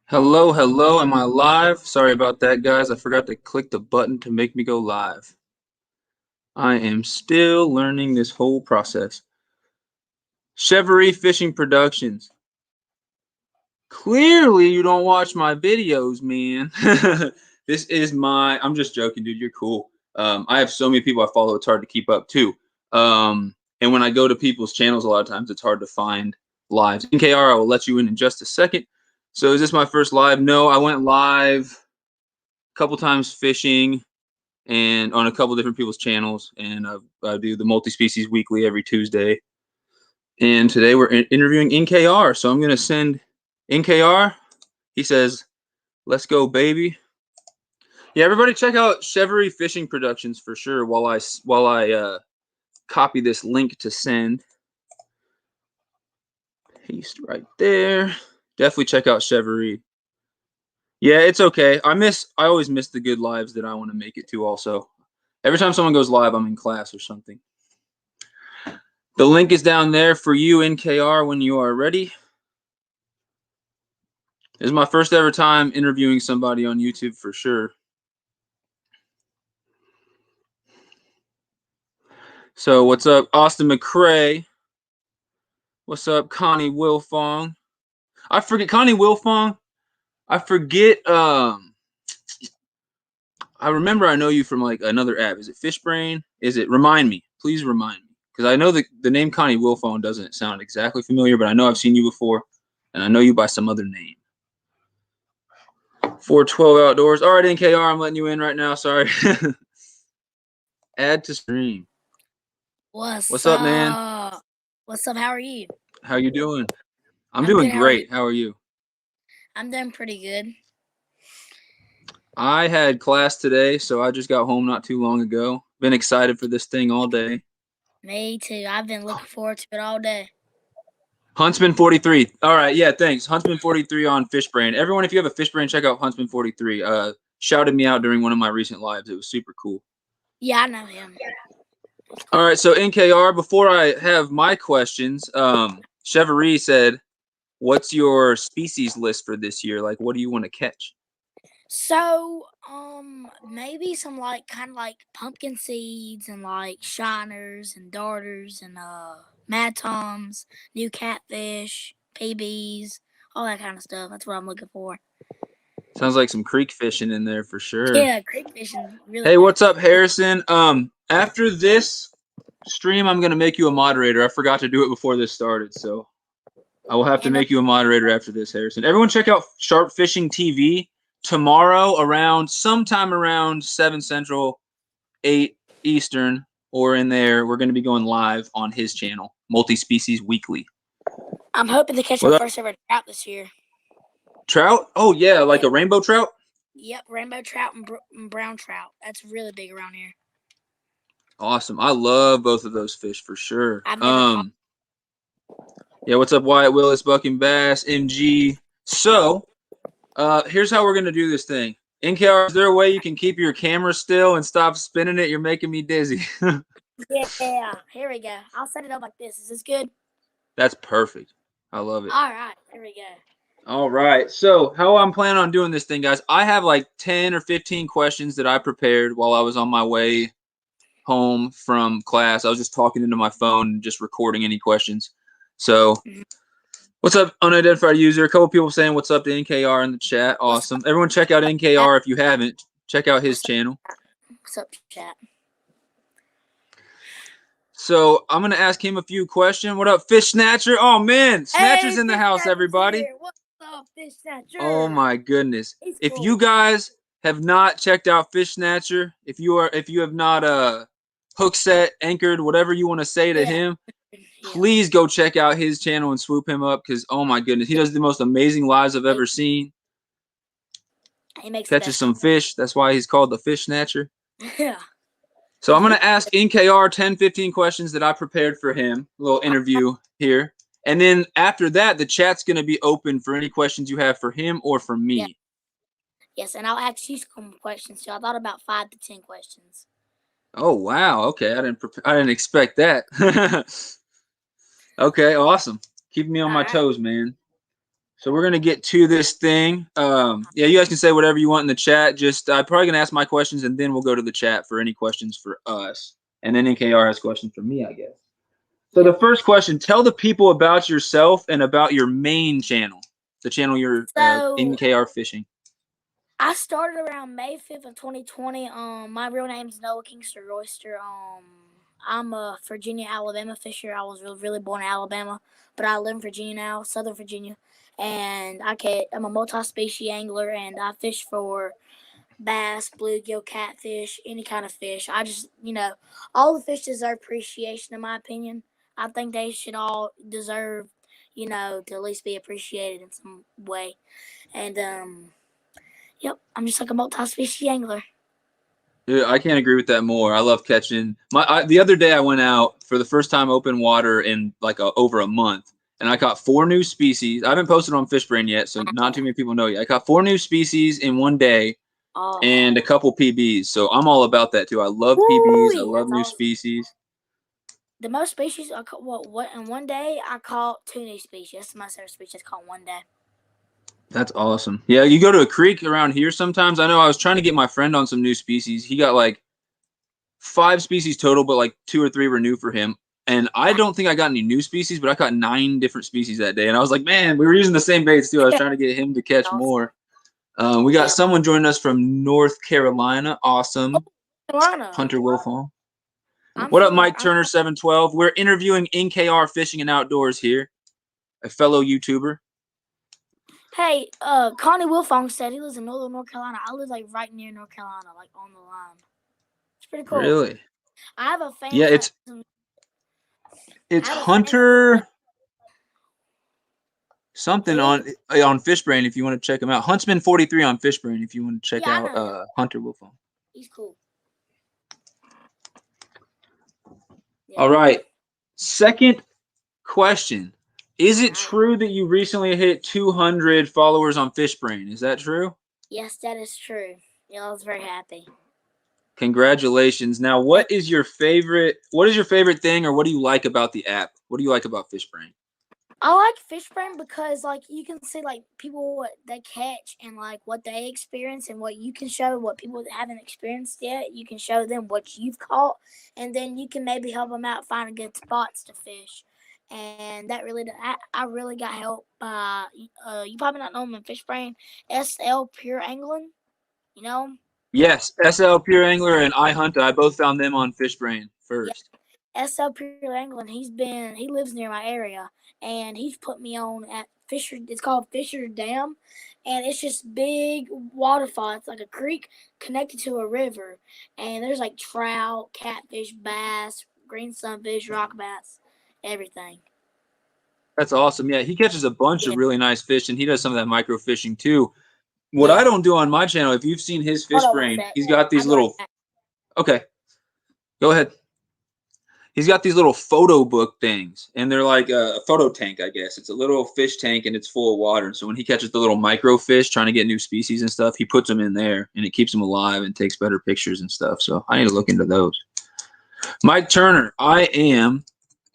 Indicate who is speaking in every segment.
Speaker 1: Hello, hello. Am I live? Sorry about that, guys. I forgot to click the button to make me go live. I am still learning this whole process. Chevrolet Fishing Productions. Clearly, you don't watch my videos, man. This is I'm just joking, dude. You're cool. I have so many people I follow, it's hard to keep up, too. And when I go to people's channels, a lot of times it's hard to find lives. NKR, I will let you in just a second. So is this my first live? No, I went live couple times fishing and on a couple different people's channels, and I do the multi-species weekly every Tuesday. And today we're interviewing NKR, so I'm gonna send NKR. He says, "Let's go, baby." Yeah, everybody check out Chevrolet Fishing Productions for sure. While I copy this link to send, paste right there. Definitely check out Chevrolet. Yeah, it's okay. I always miss the good lives that I want to make it to also. Every time someone goes live, I'm in class or something. The link is down there for you, NKR, when you are ready. This is my first ever time interviewing somebody on YouTube for sure. So what's up, Austin McCrae? What's up, Connie Wilfong? I forget Connie Wilfong. I forget. I remember I know you from like another app. Is it Fishbrain? Is it? Remind me, please remind me, because I know the name Connie Wilfong doesn't sound exactly familiar, but I know I've seen you before, and I know you by some other name. 412 Outdoors. All right, NKR, I'm letting you in right now. Sorry. Add to stream. What's up, man?
Speaker 2: What's up? How are you?
Speaker 1: How you doing? I'm doing great. How are you?
Speaker 2: I'm doing pretty good.
Speaker 1: I had class today, so I just got home not too long ago. Been excited for this thing all day.
Speaker 2: Me too. I've been looking forward to it all day.
Speaker 1: Huntsman 43. All right, yeah, thanks. Huntsman 43 on Fishbrain. Everyone, if you have a Fishbrain, check out Huntsman 43. Shouted me out during one of my recent lives. It was super cool.
Speaker 2: Yeah, I know him.
Speaker 1: All right, so NKR, before I have my questions, Chevrolet said, "What's your species list for this year? Like, what do you want to catch?"
Speaker 2: So, maybe some kind of like pumpkin seeds and like shiners and darters and mad toms, new catfish, PBs, all that kind of stuff. That's what I'm looking for.
Speaker 1: Sounds like some creek fishing in there for sure.
Speaker 2: Yeah, creek fishing. Really.
Speaker 1: Hey, what's up, Harrison? After this stream, I'm gonna make you a moderator. I forgot to do it before this started, so I will have to make you a moderator after this, Harrison. Everyone, check out Sharp Fishing TV tomorrow sometime around 7 Central, 8 Eastern, or in there. We're gonna be going live on his channel, Multi-Species Weekly.
Speaker 2: I'm hoping to catch my first ever trout this year.
Speaker 1: Trout? Oh yeah, like a rainbow trout?
Speaker 2: Yep, rainbow trout and brown trout. That's really big around here.
Speaker 1: Awesome. I love both of those fish for sure. Yeah, what's up, Wyatt Willis, Bucking Bass, MG? So, here's how we're gonna do this thing. NKR, is there a way you can keep your camera still and stop spinning it? You're making me dizzy.
Speaker 2: Yeah, here we go. I'll set it up like this. Is this good?
Speaker 1: That's perfect. I love it.
Speaker 2: All right, here we go.
Speaker 1: All right, so how I'm planning on doing this thing, guys, I have like 10 or 15 questions that I prepared while I was on my way home from class. I was just talking into my phone and just recording any questions. So, what's up, unidentified user? A couple people saying what's up to NKR in the chat. Awesome. Everyone check out NKR if you haven't. Check out his channel.
Speaker 2: What's up, chat?
Speaker 1: So I'm going to ask him a few questions. What up, Fish Snatcher? Oh, man. Snatcher's in the house, everybody.
Speaker 2: What's up, Fish Snatcher?
Speaker 1: Oh, my goodness. If you guys have not checked out Fish Snatcher, if you have not hook set, anchored, whatever you want to say to him, please go check out his channel and swoop him up because, oh, my goodness, he does the most amazing lives I've ever seen.
Speaker 2: He
Speaker 1: Catches some fish. That's why he's called the Fish Snatcher.
Speaker 2: Yeah.
Speaker 1: So I'm going to ask NKR 10, 15 questions that I prepared for him. A little interview here. And then after that, the chat's going to be open for any questions you have for him or for me.
Speaker 2: Yeah. Yes, and I'll ask you some questions too. I thought about 5 to 10 questions.
Speaker 1: Oh, wow. Okay, I didn't expect that. Okay, awesome. Keep me on my toes, man. So we're gonna get to this thing. Yeah, you guys can say whatever you want in the chat. Just I'm probably gonna ask my questions, and then we'll go to the chat for any questions for us, and then NKR has questions for me, I guess. So the
Speaker 2: Yep.
Speaker 1: first question: tell the people about yourself and about your main channel, the channel you're
Speaker 2: So
Speaker 1: NKR Fishing.
Speaker 2: I started around May 5th of 2020. My real name's Noah Kingster Royster. I'm a Virginia, Alabama fisher. I was really born in Alabama, but I live in Virginia now, Southern Virginia. And I'm a multi-species angler, and I fish for bass, bluegill, catfish, any kind of fish. I just, all the fish deserve appreciation, in my opinion. I think they should all deserve, to at least be appreciated in some way. And yep, I'm just like a multi-species angler.
Speaker 1: Dude, I can't agree with that more. I love catching. The other day I went out for the first time open water in like over a month, and I caught 4 new species. I haven't posted on FishBrain yet, so not too many people know yet. I caught 4 new species in one day, and a couple PBs. So I'm all about that too. I love PBs. I love new species.
Speaker 2: The most species I caught, what in one day I caught 2 new species. That's my favorite species caught one day.
Speaker 1: That's awesome. Yeah, you go to a creek around here sometimes. I know I was trying to get my friend on some new species. He got like 5 species total, but like 2 or 3 were new for him. And I don't think I got any new species, but I caught 9 different species that day. And I was like, man, we were using the same baits too. I was trying to get him to catch more. We got someone joining us from North Carolina. Awesome.
Speaker 2: Carolina.
Speaker 1: Hunter Wilfall. What up, Mike Turner 712? We're interviewing NKR Fishing and Outdoors here, a fellow YouTuber.
Speaker 2: Hey, Connie Wilfong said he lives in Northern North Carolina. I live like right near North Carolina, like on the line. It's pretty cool.
Speaker 1: Really?
Speaker 2: I have a fan.
Speaker 1: Yeah, it's Hunter something on FishBrain if you want to check him out. Huntsman 43 on FishBrain if you want to check out Hunter Wilfong.
Speaker 2: He's cool.
Speaker 1: Yeah. All right. Second question. Is it true that you recently hit 200 followers on FishBrain? Is that true?
Speaker 2: Yes, that is true. Yeah, I was very happy.
Speaker 1: Congratulations. Now, what is your favorite thing, or what do you like about the app? What do you like about FishBrain?
Speaker 2: I like FishBrain because like you can see like people what they catch and like what they experience and what you can show what people that haven't experienced yet. You can show them what you've caught, and then you can maybe help them out finding good spots to fish. And that really, I really got help by you probably not know him in FishBrain, SL Pure Angling. You know?
Speaker 1: Yes, SL Pure Angler and iHunt. I both found them on FishBrain first.
Speaker 2: Yeah. SL Pure Angling. He lives near my area, and he's put me on at Fisher. It's called Fisher Dam, and it's just big waterfall. It's like a creek connected to a river, and there's like trout, catfish, bass, green sunfish, rock bass, everything.
Speaker 1: That's awesome. Yeah, he catches a bunch of really nice fish, and he does some of that micro fishing too. What I don't do on my channel, if you've seen his FishBrain, he's got these little. Okay, go ahead. He's got these little photo book things, and they're like a photo tank, I guess. It's a little fish tank, and it's full of water. And so when he catches the little micro fish trying to get new species and stuff, he puts them in there, and it keeps them alive and takes better pictures and stuff. So I need to look into those. Mike Turner, I am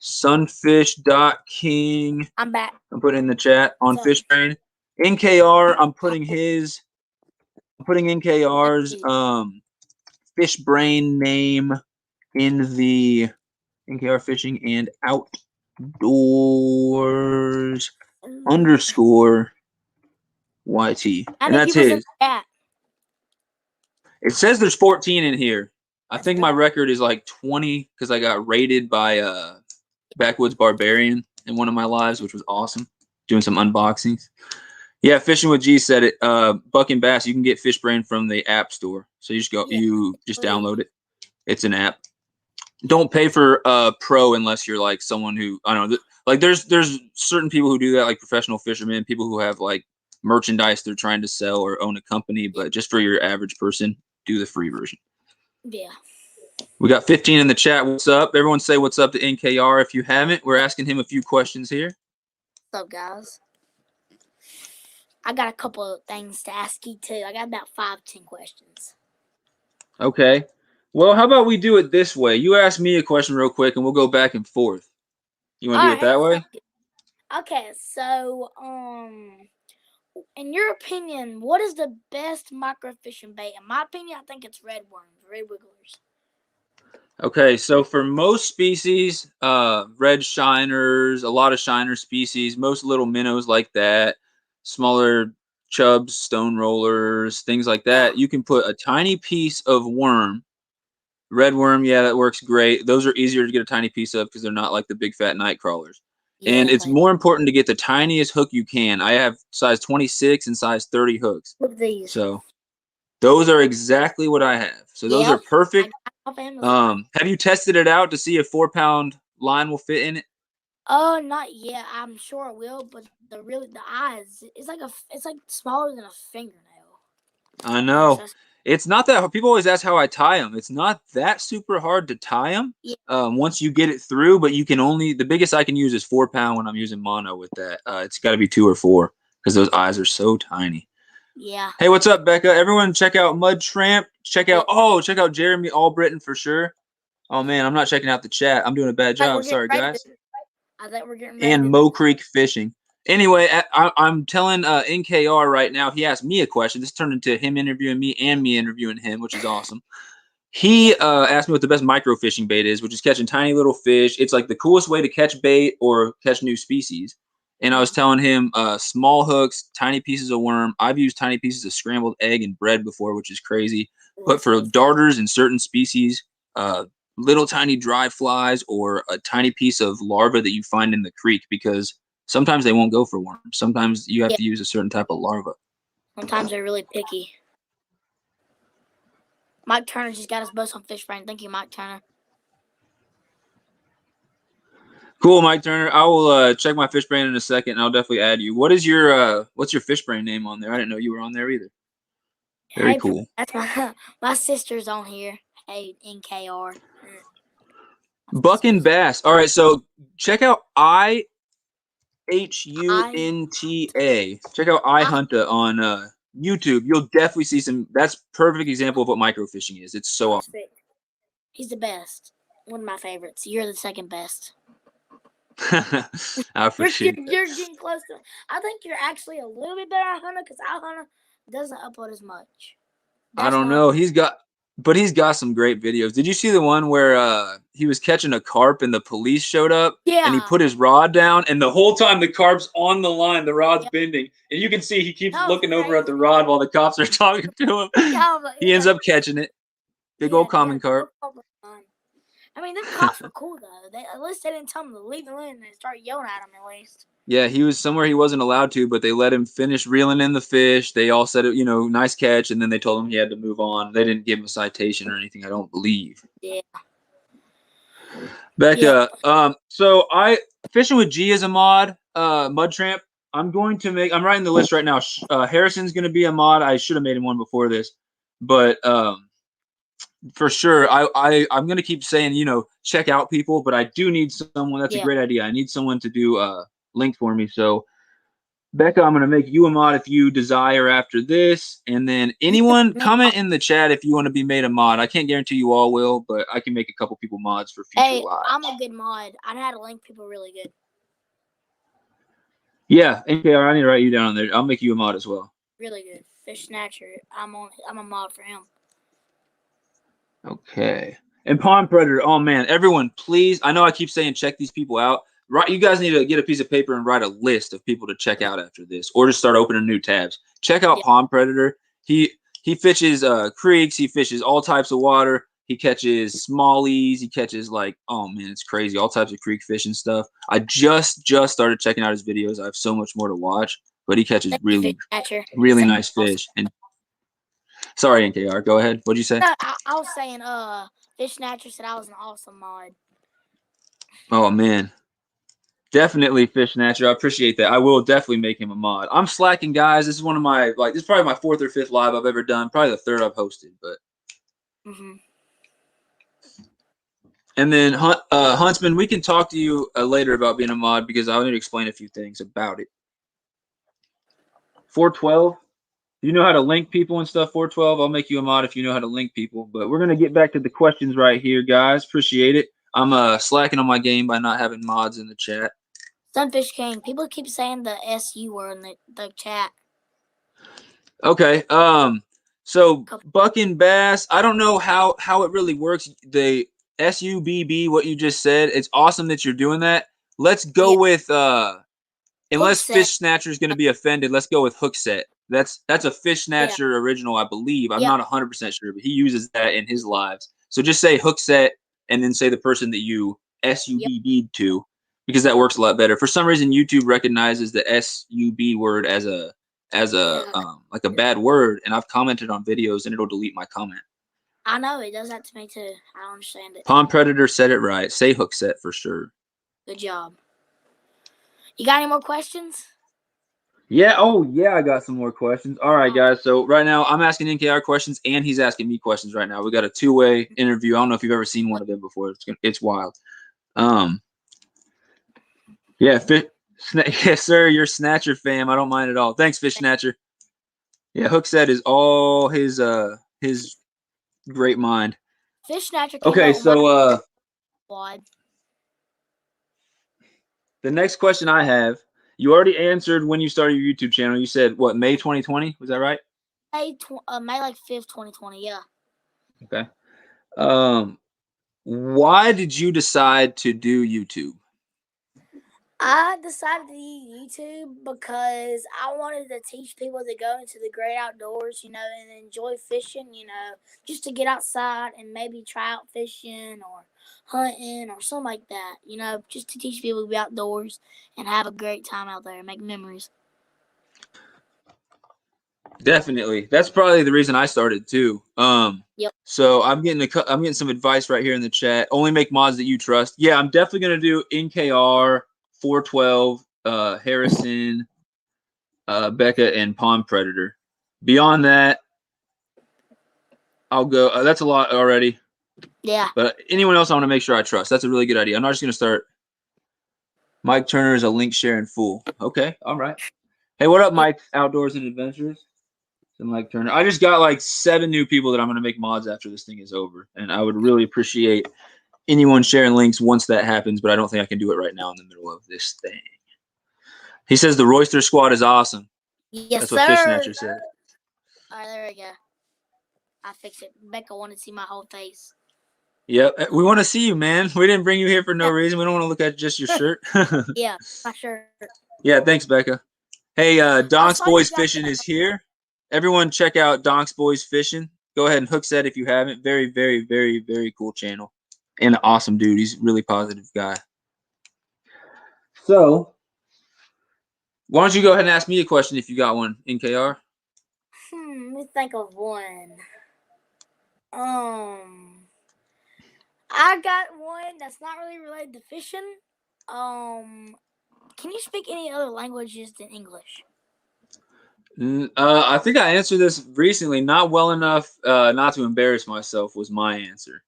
Speaker 1: sunfish.king.
Speaker 2: I'm back.
Speaker 1: I'm putting in the chat on FishBrain. NKR, I'm putting NKR's FishBrain name in the NKR Fishing and Outdoors _ YT. And that's his. It says there's 14 in here. I think my record is like 20 because I got rated by Backwoods Barbarian in one of my lives, which was awesome. Doing some unboxings. Yeah, Fishing with G said it. Buck and Bass, you can get FishBrain from the App Store. So you just download it. It's an app. Don't pay for Pro unless you're like someone who I don't know. Like there's certain people who do that, like professional fishermen, people who have like merchandise they're trying to sell or own a company. But just for your average person, do the free version.
Speaker 2: Yeah.
Speaker 1: We got 15 in the chat. What's up? Everyone say what's up to NKR if you haven't. We're asking him a few questions here.
Speaker 2: What's up, guys? I got a couple of things to ask you too. I got about 5-10 questions.
Speaker 1: Okay. Well, how about we do it this way? You ask me a question real quick, and we'll go back and forth. You want to do it that way?
Speaker 2: Okay. So, in your opinion, what is the best microfishing bait? In my opinion, I think it's red worms, red wigglers.
Speaker 1: Okay, so for most species, red shiners, a lot of shiner species, most little minnows like that, smaller chubs, stone rollers, things like
Speaker 2: Yeah.
Speaker 1: that, you can put a tiny piece of worm. Red worm, yeah, that works great. Those are easier to get a tiny piece of because they're not like the big fat night crawlers. And
Speaker 2: Yeah.
Speaker 1: it's more important to get the tiniest hook you can. I have size 26 and size 30 hooks.
Speaker 2: Look at these.
Speaker 1: So those are exactly what I have. So those are
Speaker 2: Yep. I
Speaker 1: perfect.
Speaker 2: got them off Amazon.
Speaker 1: Have you tested it out to see if 4-pound line will fit in it?
Speaker 2: Not yet. I'm sure it will, but the eyes, it's like smaller than a fingernail.
Speaker 1: I know. It's not that people always ask how I tie them. It's not that super hard to tie them
Speaker 2: Yeah.
Speaker 1: once you get it through, but you can only, the biggest I can use is 4-pound when I'm using mono with that. It's got to be 2 or 4 because those eyes are so tiny.
Speaker 2: Yeah.
Speaker 1: Hey, what's up, Becca? Everyone check out Mud Tramp. Check out Jeremy Albritton for sure. Oh man, I'm not checking out the chat. I'm doing a bad job. Sorry, guys.
Speaker 2: I think we're getting ready.
Speaker 1: And Mo Creek Fishing. Anyway, I'm telling NKR right now. He asked me a question. This turned into him interviewing me and me interviewing him, which is awesome. He asked me what the best micro fishing bait is, which is catching tiny little fish. It's like the coolest way to catch bait or catch new species. And I was telling him small hooks, tiny pieces of worm. I've used tiny pieces of scrambled egg and bread before, which is crazy. But for darters and certain species, little tiny dry flies or a tiny piece of larva that you find in the creek, because sometimes they won't go for worms. Sometimes you have to use a certain type of larva.
Speaker 2: Sometimes they're really picky. Mike Turner just got us both some fish brain. Thank you, Mike Turner.
Speaker 1: Cool, Mike Turner. I will check my fish brain in a second, and I'll definitely add you. What's your fish brain name on there? I didn't know you were on there either. Very cool.
Speaker 2: That's my sister's on here. Hey, NKR.
Speaker 1: Buck and Bass. All right, so check out IHUNTA. Check out iHunta on YouTube. You'll definitely see some. That's perfect example of what microfishing is. It's so awesome.
Speaker 2: He's the best. One of my favorites. You're the second best.
Speaker 1: I appreciate that.
Speaker 2: You're getting close to. I think you're actually a little bit better at iHunta because iHunta doesn't upload as much.
Speaker 1: I don't know. He's got some great videos. Did you see the one where he was catching a carp and the police showed up?
Speaker 2: Yeah.
Speaker 1: And he put his rod down, and the whole time the carp's on the line, the rod's bending, and you can see he keeps looking over at the rod while the cops are talking to him. He ends up catching it. Big old common carp.
Speaker 2: I mean, them cops were cool though. At least they didn't tell him to leave him in and start yelling at him. At least.
Speaker 1: Yeah, he was somewhere he wasn't allowed to, but they let him finish reeling in the fish. They all said, nice catch, and then they told him he had to move on. They didn't give him a citation or anything, I don't believe.
Speaker 2: Yeah.
Speaker 1: Becca, so fishing with G is a mod, Mud Tramp. I'm writing the list right now. Harrison's going to be a mod. I should have made him one before this, but for sure, I'm going to keep saying, check out people, but I do need someone. That's a great idea. I need someone to do link for me. So Becca, I'm going to make you a mod if you desire after this. And then anyone comment in the chat if you want to be made a mod. I can't guarantee you all will, but I can make a couple people mods for future lives.
Speaker 2: I'm a good mod. I know how to link people really good.
Speaker 1: Yeah, NKR, I need to write you down on there. I'll make you a mod as well.
Speaker 2: Really good. Fish Snatcher. I'm a mod for him.
Speaker 1: Okay. And Pond Predator. Oh man, everyone, please. I know I keep saying check these people out. Right, you guys need to get a piece of paper and write a list of people to check out after this, or just start opening new tabs. Check out Pond Predator. He fishes creeks. He fishes all types of water. He catches smallies. He catches oh man, it's crazy. All types of creek fish and stuff. I just started checking out his videos. I have so much more to watch, but he catches really nice fish. And sorry, NKR, go ahead. What'd you say?
Speaker 2: No, I was saying, Fish Snatcher said I was an awesome mod.
Speaker 1: Oh man. Definitely Fish Snatcher. I appreciate that. I will definitely make him a mod. I'm slacking, guys. This is one of my this is probably my 4th or 5th live I've ever done. Probably the 3rd I've hosted, but. And then Huntsman, we can talk to you later about being a mod because I need to explain a few things about it. 412. You know how to link people and stuff. 412. I'll make you a mod if you know how to link people. But we're gonna get back to the questions right here, guys. Appreciate it. I'm slacking on my game by not having mods in the chat.
Speaker 2: Sunfish King. People keep saying the SU word in the chat.
Speaker 1: Okay. So
Speaker 2: Couple.
Speaker 1: buck and bass, I don't know how it really works. The SUBB, what you just said, it's awesome that you're doing that. Let's go
Speaker 2: Yeah.
Speaker 1: with
Speaker 2: Hook
Speaker 1: unless
Speaker 2: set.
Speaker 1: Fish Snatcher is going to be offended, let's go with Hook Set. That's a Fish
Speaker 2: Yeah.
Speaker 1: Snatcher original, I believe. I'm
Speaker 2: Yep.
Speaker 1: not 100% sure, but he uses that in his lives. So just say Hook Set and then say the person that you
Speaker 2: Yep.
Speaker 1: SUBB'd to, because that works a lot better. For some reason, YouTube recognizes the SUB word as a
Speaker 2: Yeah.
Speaker 1: like a bad word, and I've commented on videos and it'll delete my comment.
Speaker 2: I know it does that to me too. I don't understand it.
Speaker 1: Palm Predator said it right. Say Hook Set for sure.
Speaker 2: Good job. You got any more questions?
Speaker 1: Yeah. Oh, yeah. I got some more questions. All right,
Speaker 2: Oh,
Speaker 1: guys. So right now I'm asking NKR questions, and he's asking me questions. Right now, we got a two-way interview. I don't know if you've ever seen one of them before. It's wild. Um. Yeah. Yes, sir. You're Snatcher fam. I don't mind at all. Thanks, Fish Snatcher. Yeah. Hookset is all his great mind.
Speaker 2: Fish Snatcher came
Speaker 1: Okay.
Speaker 2: up with my
Speaker 1: So
Speaker 2: squad.
Speaker 1: the next question I have, you already answered when you started your YouTube channel. You said what, May 2020? Was that right?
Speaker 2: May like 5th, 2020. Yeah.
Speaker 1: Okay. Um. Why did you decide to do YouTube?
Speaker 2: I decided to use YouTube because I wanted to teach people to go into the great outdoors, and enjoy fishing, just to get outside and maybe try out fishing or hunting or something like that, just to teach people to be outdoors and have a great time out there and make memories.
Speaker 1: Definitely. That's probably the reason I started too.
Speaker 2: Yep.
Speaker 1: So I'm getting some advice right here in the chat. Only make mods that you trust. Yeah, I'm definitely gonna do NKR, 412, Harrison, Becca, and Palm Predator. Beyond that, I'll go. That's a lot already.
Speaker 2: Yeah.
Speaker 1: But anyone else, I want to make sure I trust. That's a really good idea. I'm not just gonna start. Mike Turner is a link sharing fool. Okay, all right. Hey, what up,
Speaker 2: Yep.
Speaker 1: Mike? Outdoors and Adventures. And Mike Turner. I just got like 7 new people that I'm going to make mods after this thing is over, and I would really appreciate anyone sharing links once that happens. But I don't think I can do it right now in the middle of this thing. He says the Royster Squad is awesome.
Speaker 2: Yes,
Speaker 1: That's what Fish
Speaker 2: sir.
Speaker 1: Snatcher said.
Speaker 2: All right, there we go. I fixed it. Becca wanted to see my whole face.
Speaker 1: Yep, we want to see you, man. We didn't bring you here for no reason. We don't want to look at just your shirt.
Speaker 2: Yeah, my shirt.
Speaker 1: Yeah, thanks, Becca. Hey,
Speaker 2: I
Speaker 1: Donks
Speaker 2: saw you
Speaker 1: Boys
Speaker 2: got
Speaker 1: Fishing
Speaker 2: that.
Speaker 1: is here. Everyone, check out Donks Boys Fishing. Go ahead and hook set if you haven't. Very, very, very, very cool channel. And an awesome dude. He's a really positive guy. So, why don't you go ahead and ask me a question if you got one, NKR?
Speaker 2: Let me think of one. I got one that's not really related to fishing. Can you speak any other languages than English?
Speaker 1: I think I answered this recently. Not well enough not to embarrass myself was my answer.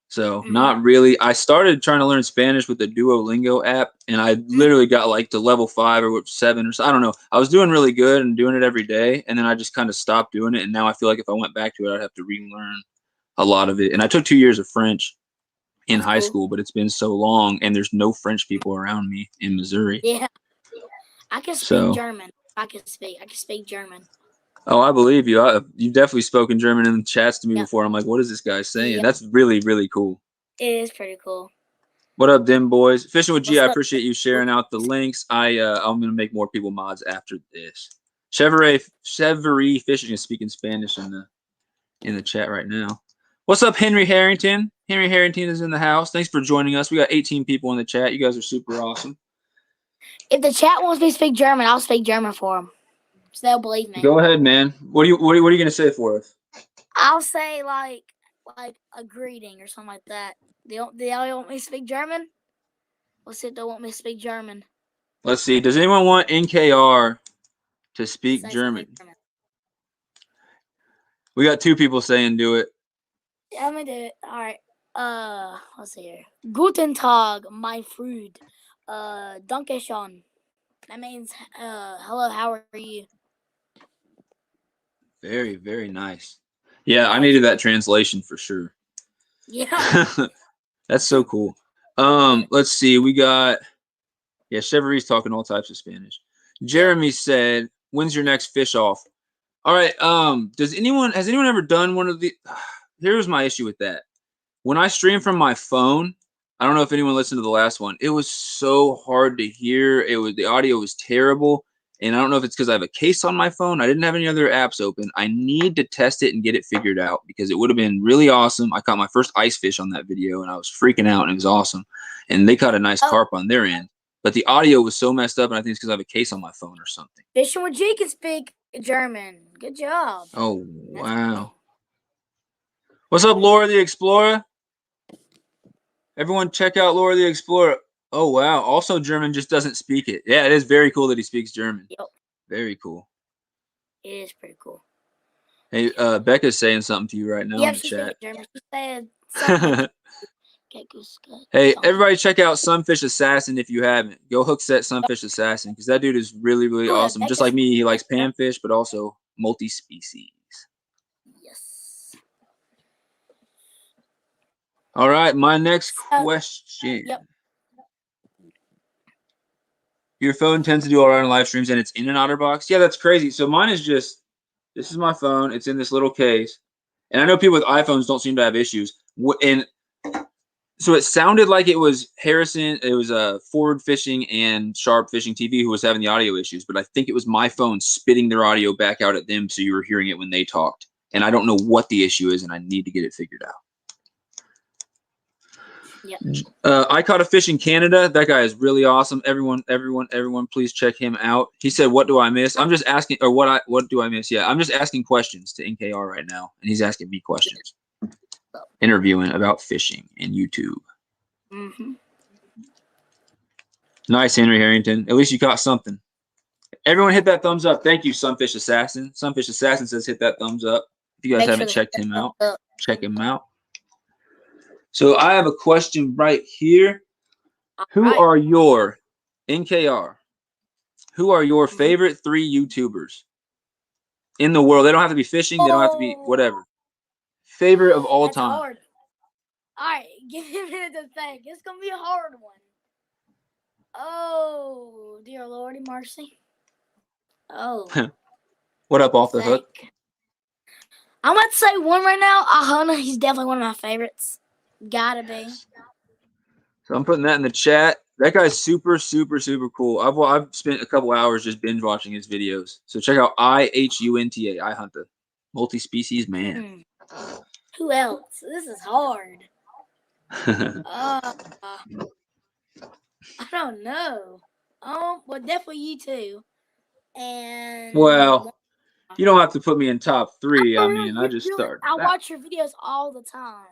Speaker 1: So not really. I started trying to learn Spanish with the Duolingo app, and I literally got like to level 5 or 7 or so. I don't know. I was doing really good and doing it every day, and then I just kind of stopped doing it. And now I feel like if I went back to it, I'd have to relearn a lot of it. And I took 2 years of French in
Speaker 2: That's
Speaker 1: high
Speaker 2: cool.
Speaker 1: school, but it's been so long, and there's no French people around me in Missouri.
Speaker 2: Yeah, I can speak
Speaker 1: So,
Speaker 2: German. I can speak German.
Speaker 1: oh, I believe you. You've definitely spoken German in the chats to me
Speaker 2: Yep.
Speaker 1: before. I'm like, what is this guy saying?
Speaker 2: Yep.
Speaker 1: That's really, really cool.
Speaker 2: It is pretty cool.
Speaker 1: What up, Dim Boys? Fishing with G,
Speaker 2: What's
Speaker 1: I
Speaker 2: up?
Speaker 1: appreciate you sharing out the links. I'm gonna make more people mods after this. Chevrolet Fishing is speaking Spanish in the chat right now. What's up, Henry Harrington? Henry Harrington is in the house. Thanks for joining us. We got 18 people in the chat. You guys are super awesome.
Speaker 2: If the chat wants me to speak German, I'll speak German for them, so they'll believe me.
Speaker 1: Go ahead, man. What are you gonna say for us?
Speaker 2: I'll say like a greeting or something like that. They want me to speak German? Let's see if they want me to speak German.
Speaker 1: Let's see. Does anyone want NKR to speak
Speaker 2: Say
Speaker 1: German?
Speaker 2: something German.
Speaker 1: We got 2 people saying do it.
Speaker 2: Yeah, I'm gonna do it. All right. Let's see here. Guten Tag, mein Freund. Danke schön. That means hello. How are you?
Speaker 1: Very, very nice. Yeah, I needed that translation for sure.
Speaker 2: Yeah.
Speaker 1: That's so cool. Let's see. We got Cheverie's talking all types of Spanish. Jeremy said, "When's your next fish off?" All right. Has anyone ever done one of the? Here's my issue with that. When I stream from my phone, I don't know if anyone listened to the last one. It was so hard to hear. The audio was terrible, and I don't know if it's because I have a case on my phone. I didn't have any other apps open. I need to test it and get it figured out because it would have been really awesome. I caught my first ice fish on that video, and I was freaking out, and it was awesome. And they caught a nice carp on their end, but the audio was so messed up, and I think it's because I have a case on my phone or something.
Speaker 2: Fishing with G can speak German. Good job.
Speaker 1: Oh wow! What's up, Laura the Explorer? Everyone check out Laura the Explorer. Oh, wow. Also German, just doesn't speak it. Yeah, it is very cool that he speaks German.
Speaker 2: Yep.
Speaker 1: Very cool.
Speaker 2: It is pretty cool.
Speaker 1: Hey, Becca's saying something to you right now in the chat.
Speaker 2: German. She said something.
Speaker 1: Hey, everybody check out Sunfish Assassin if you haven't. Go hook set Sunfish Assassin because that dude is really, really awesome. Just like me, he likes panfish, but also multi-species.
Speaker 2: Yes.
Speaker 1: All right, my next question.
Speaker 2: Yep.
Speaker 1: Your phone tends to do all right on live streams and it's in an OtterBox? Yeah, that's crazy. So mine is just, this is my phone. It's in this little case. And I know people with iPhones don't seem to have issues. And so it sounded like it was Harrison. It was Forward Fishing and Sharp Fishing TV who was having the audio issues. But I think it was my phone spitting their audio back out at them so you were hearing it when they talked. And I don't know what the issue is, and I need to get it figured out.
Speaker 2: Yep.
Speaker 1: I caught a fish in Canada. That guy is really awesome. Everyone, please check him out. He said, "What do I miss?" I'm just asking, or what do I miss? Yeah, I'm just asking questions to NKR right now, and he's asking me questions, interviewing about fishing and YouTube.
Speaker 2: Mm-hmm.
Speaker 1: Nice, Henry Harrington. At least you caught something. Everyone, hit that thumbs up. Thank you, Sunfish Assassin. Sunfish Assassin says, "Hit that thumbs up." If you guys haven't checked him out, check him out. So I have a question right here. Who are your NKR? Who are your favorite 3 YouTubers in the world? They don't have to be fishing. They don't have to be whatever. Favorite of all time.
Speaker 2: Hard. All right, give me a minute to think. It's gonna be a hard one. Oh, dear Lordy mercy. Oh.
Speaker 1: What up, Off the Hook?
Speaker 2: I'm about to say one right now. Ahana, he's definitely one of my favorites. Gotta be.
Speaker 1: So I'm putting that in the chat. That guy's super, super, super cool. I've spent a couple hours just binge watching his videos. So check out IHUNTA, iHunta, multi-species man.
Speaker 2: Who else? This is hard. I don't know. Well, definitely you two. And
Speaker 1: well, you don't have to put me in top 3. I mean, I just started.
Speaker 2: I watch your videos all the time.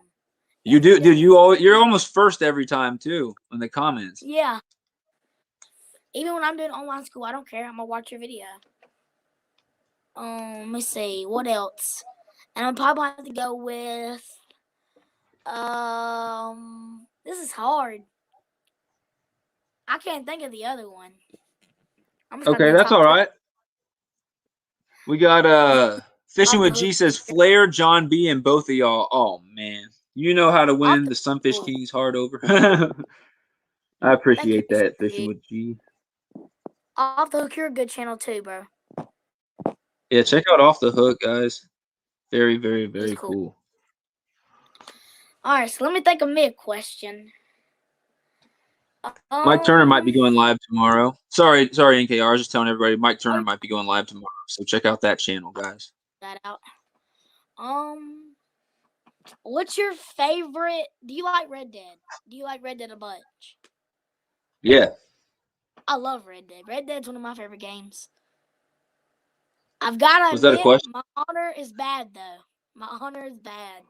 Speaker 1: You do, dude. You're almost first every time too in the comments.
Speaker 2: Yeah. Even when I'm doing online school, I don't care. I'm gonna watch your video. Let me see what else. And I'm probably have to go with. This is hard. I can't think of the other one.
Speaker 1: Okay, that's all right. We got Fishing with G says Flair, John B, and both of y'all. Oh man, you know how to win the Sunfish King's heart over. I appreciate that, Fishing with G.
Speaker 2: Off the Hook, you're a good channel too, bro.
Speaker 1: Yeah, check out Off the Hook, guys. Very, very, very cool.
Speaker 2: All right, so let me think of me a question.
Speaker 1: Mike Turner might be going live tomorrow. Sorry, NKR. I was just telling everybody Mike Turner might be going live tomorrow. So check out that channel, guys.
Speaker 2: That out. What's your favorite? Do you like Red Dead? Do you like Red Dead a bunch?
Speaker 1: Yeah.
Speaker 2: I love Red Dead. Red Dead's one of my favorite games. I've got to admit,
Speaker 1: that a question?
Speaker 2: My honor is bad, though. My honor is bad.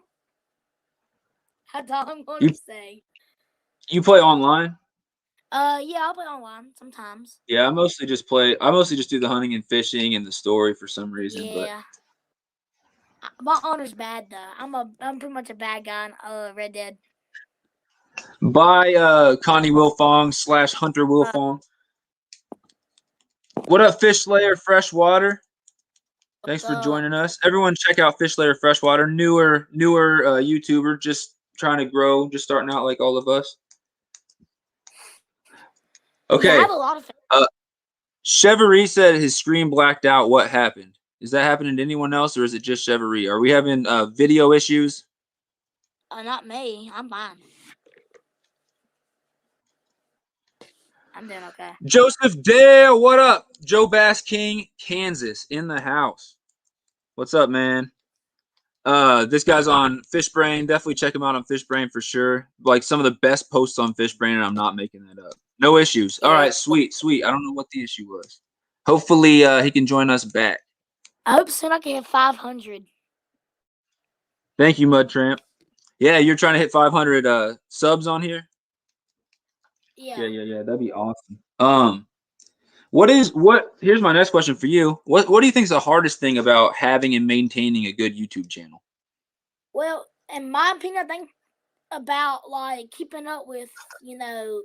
Speaker 2: That's all I'm going to say.
Speaker 1: You play online?
Speaker 2: Yeah, I'll play online sometimes.
Speaker 1: Yeah, I mostly just do the hunting and fishing and the story for some reason.
Speaker 2: Yeah. But my honor's bad though. I'm pretty much a bad guy on Red Dead.
Speaker 1: By Connie Wilfong / Hunter Wilfong. What up, Fish Slayer Freshwater? Thanks for joining us. Everyone check out Fish Slayer Freshwater. Newer YouTuber, just trying to grow, just starting out like all of us. Okay.
Speaker 2: Yeah, I have a lot of
Speaker 1: Chevrolet said his screen blacked out. What happened? Is that happening to anyone else, or is it just Chevrolet? Are we having video issues?
Speaker 2: Not me. I'm fine. I'm doing okay.
Speaker 1: Joseph Dale, what up? Joe Bass King, Kansas, in the house. What's up, man? This guy's on Fishbrain. Definitely check him out on Fishbrain for sure. Like some of the best posts on Fishbrain, and I'm not making that up. No issues. All right, sweet. I don't know what the issue was. Hopefully, he can join us back.
Speaker 2: I hope soon I can hit 500.
Speaker 1: Thank you, Mud Tramp. Yeah, you're trying to hit 500 subs on here.
Speaker 2: Yeah.
Speaker 1: Yeah. That'd be awesome. Here's my next question for you. What do you think is the hardest thing about having and maintaining a good YouTube channel?
Speaker 2: Well, in my opinion, I think about like keeping up with,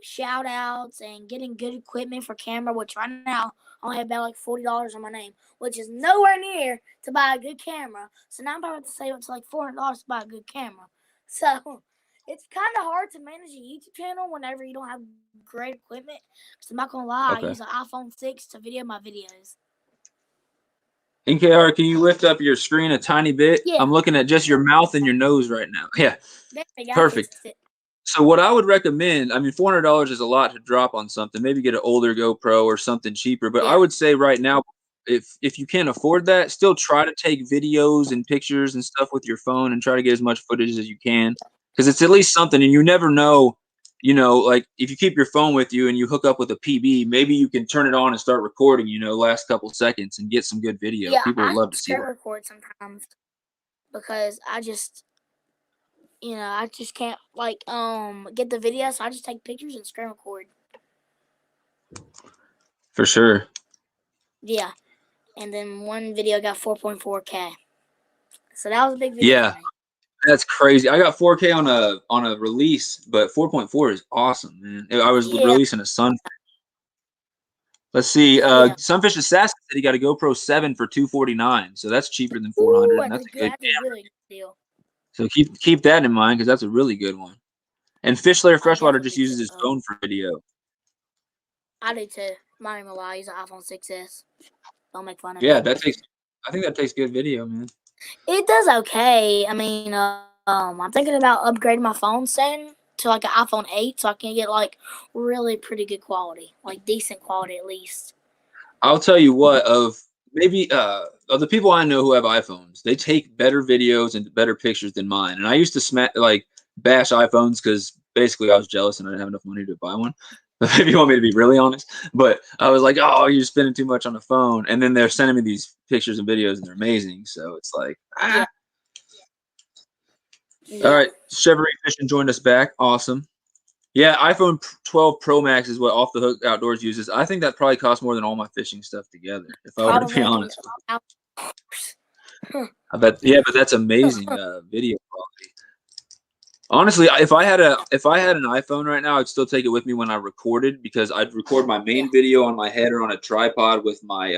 Speaker 2: shout outs and getting good equipment for camera, which right now I only have about like $40 on my name, which is nowhere near to buy a good camera. So now I'm about to save up to like $400 to buy a good camera. So it's kind of hard to manage a YouTube channel whenever you don't have great equipment. Because I'm not going to lie, I use an iPhone 6 to video my videos.
Speaker 1: NKR, can you lift up your screen a tiny bit?
Speaker 2: Yeah.
Speaker 1: I'm looking at just your mouth and your nose right now. Yeah, perfect. So what I would recommend, I mean, $400 is a lot to drop on something. Maybe get an older GoPro or something cheaper. But I would say right now, if you can't afford that, still try to take videos and pictures and stuff with your phone and try to get as much footage as you can, because it's at least something. And you never know, like if you keep your phone with you and you hook up with a PB, maybe you can turn it on and start recording, last couple seconds and get some good video.
Speaker 2: Yeah,
Speaker 1: People would love to see that.
Speaker 2: I record sometimes because I just can't get the video, so I just take pictures and screen record.
Speaker 1: For sure.
Speaker 2: Yeah, and then one video got 4.4K, so that was a big video.
Speaker 1: Yeah, that's crazy. I got 4K on a release, but 4.4 is awesome, man. I was releasing a Sunfish. Let's see. Sunfish Assassin said he got a GoPro 7 for $249, so that's cheaper than 400. And that's a good
Speaker 2: really good deal.
Speaker 1: So keep that in mind, because that's a really good one. And Fishlayer Freshwater just uses his phone for video.
Speaker 2: I do too. I'm not even gonna lie, I use an iPhone 6s. Don't make fun of
Speaker 1: me. Yeah, I think that takes good video, man.
Speaker 2: It does okay. I mean, I'm thinking about upgrading my phone soon to like an iPhone 8, so I can get like really pretty good quality, like decent quality at least.
Speaker 1: I'll tell you what, of the people I know who have iPhones, they take better videos and better pictures than mine. And I used to bash iPhones because basically I was jealous and I didn't have enough money to buy one. If you want me to be really honest, but I was like, oh, you're spending too much on the phone. And then they're sending me these pictures and videos and they're amazing. So it's like, Yeah. All right. Chevrolet Fishing joined us back. Awesome. Yeah, iPhone 12 Pro Max is what Off the Hook Outdoors uses. I think that probably costs more than all my fishing stuff together, if I were to be honest. I bet. Yeah, but that's amazing video quality. Honestly, if I had an iPhone right now, I'd still take it with me when I recorded, because I'd record my main video on my head or on a tripod with my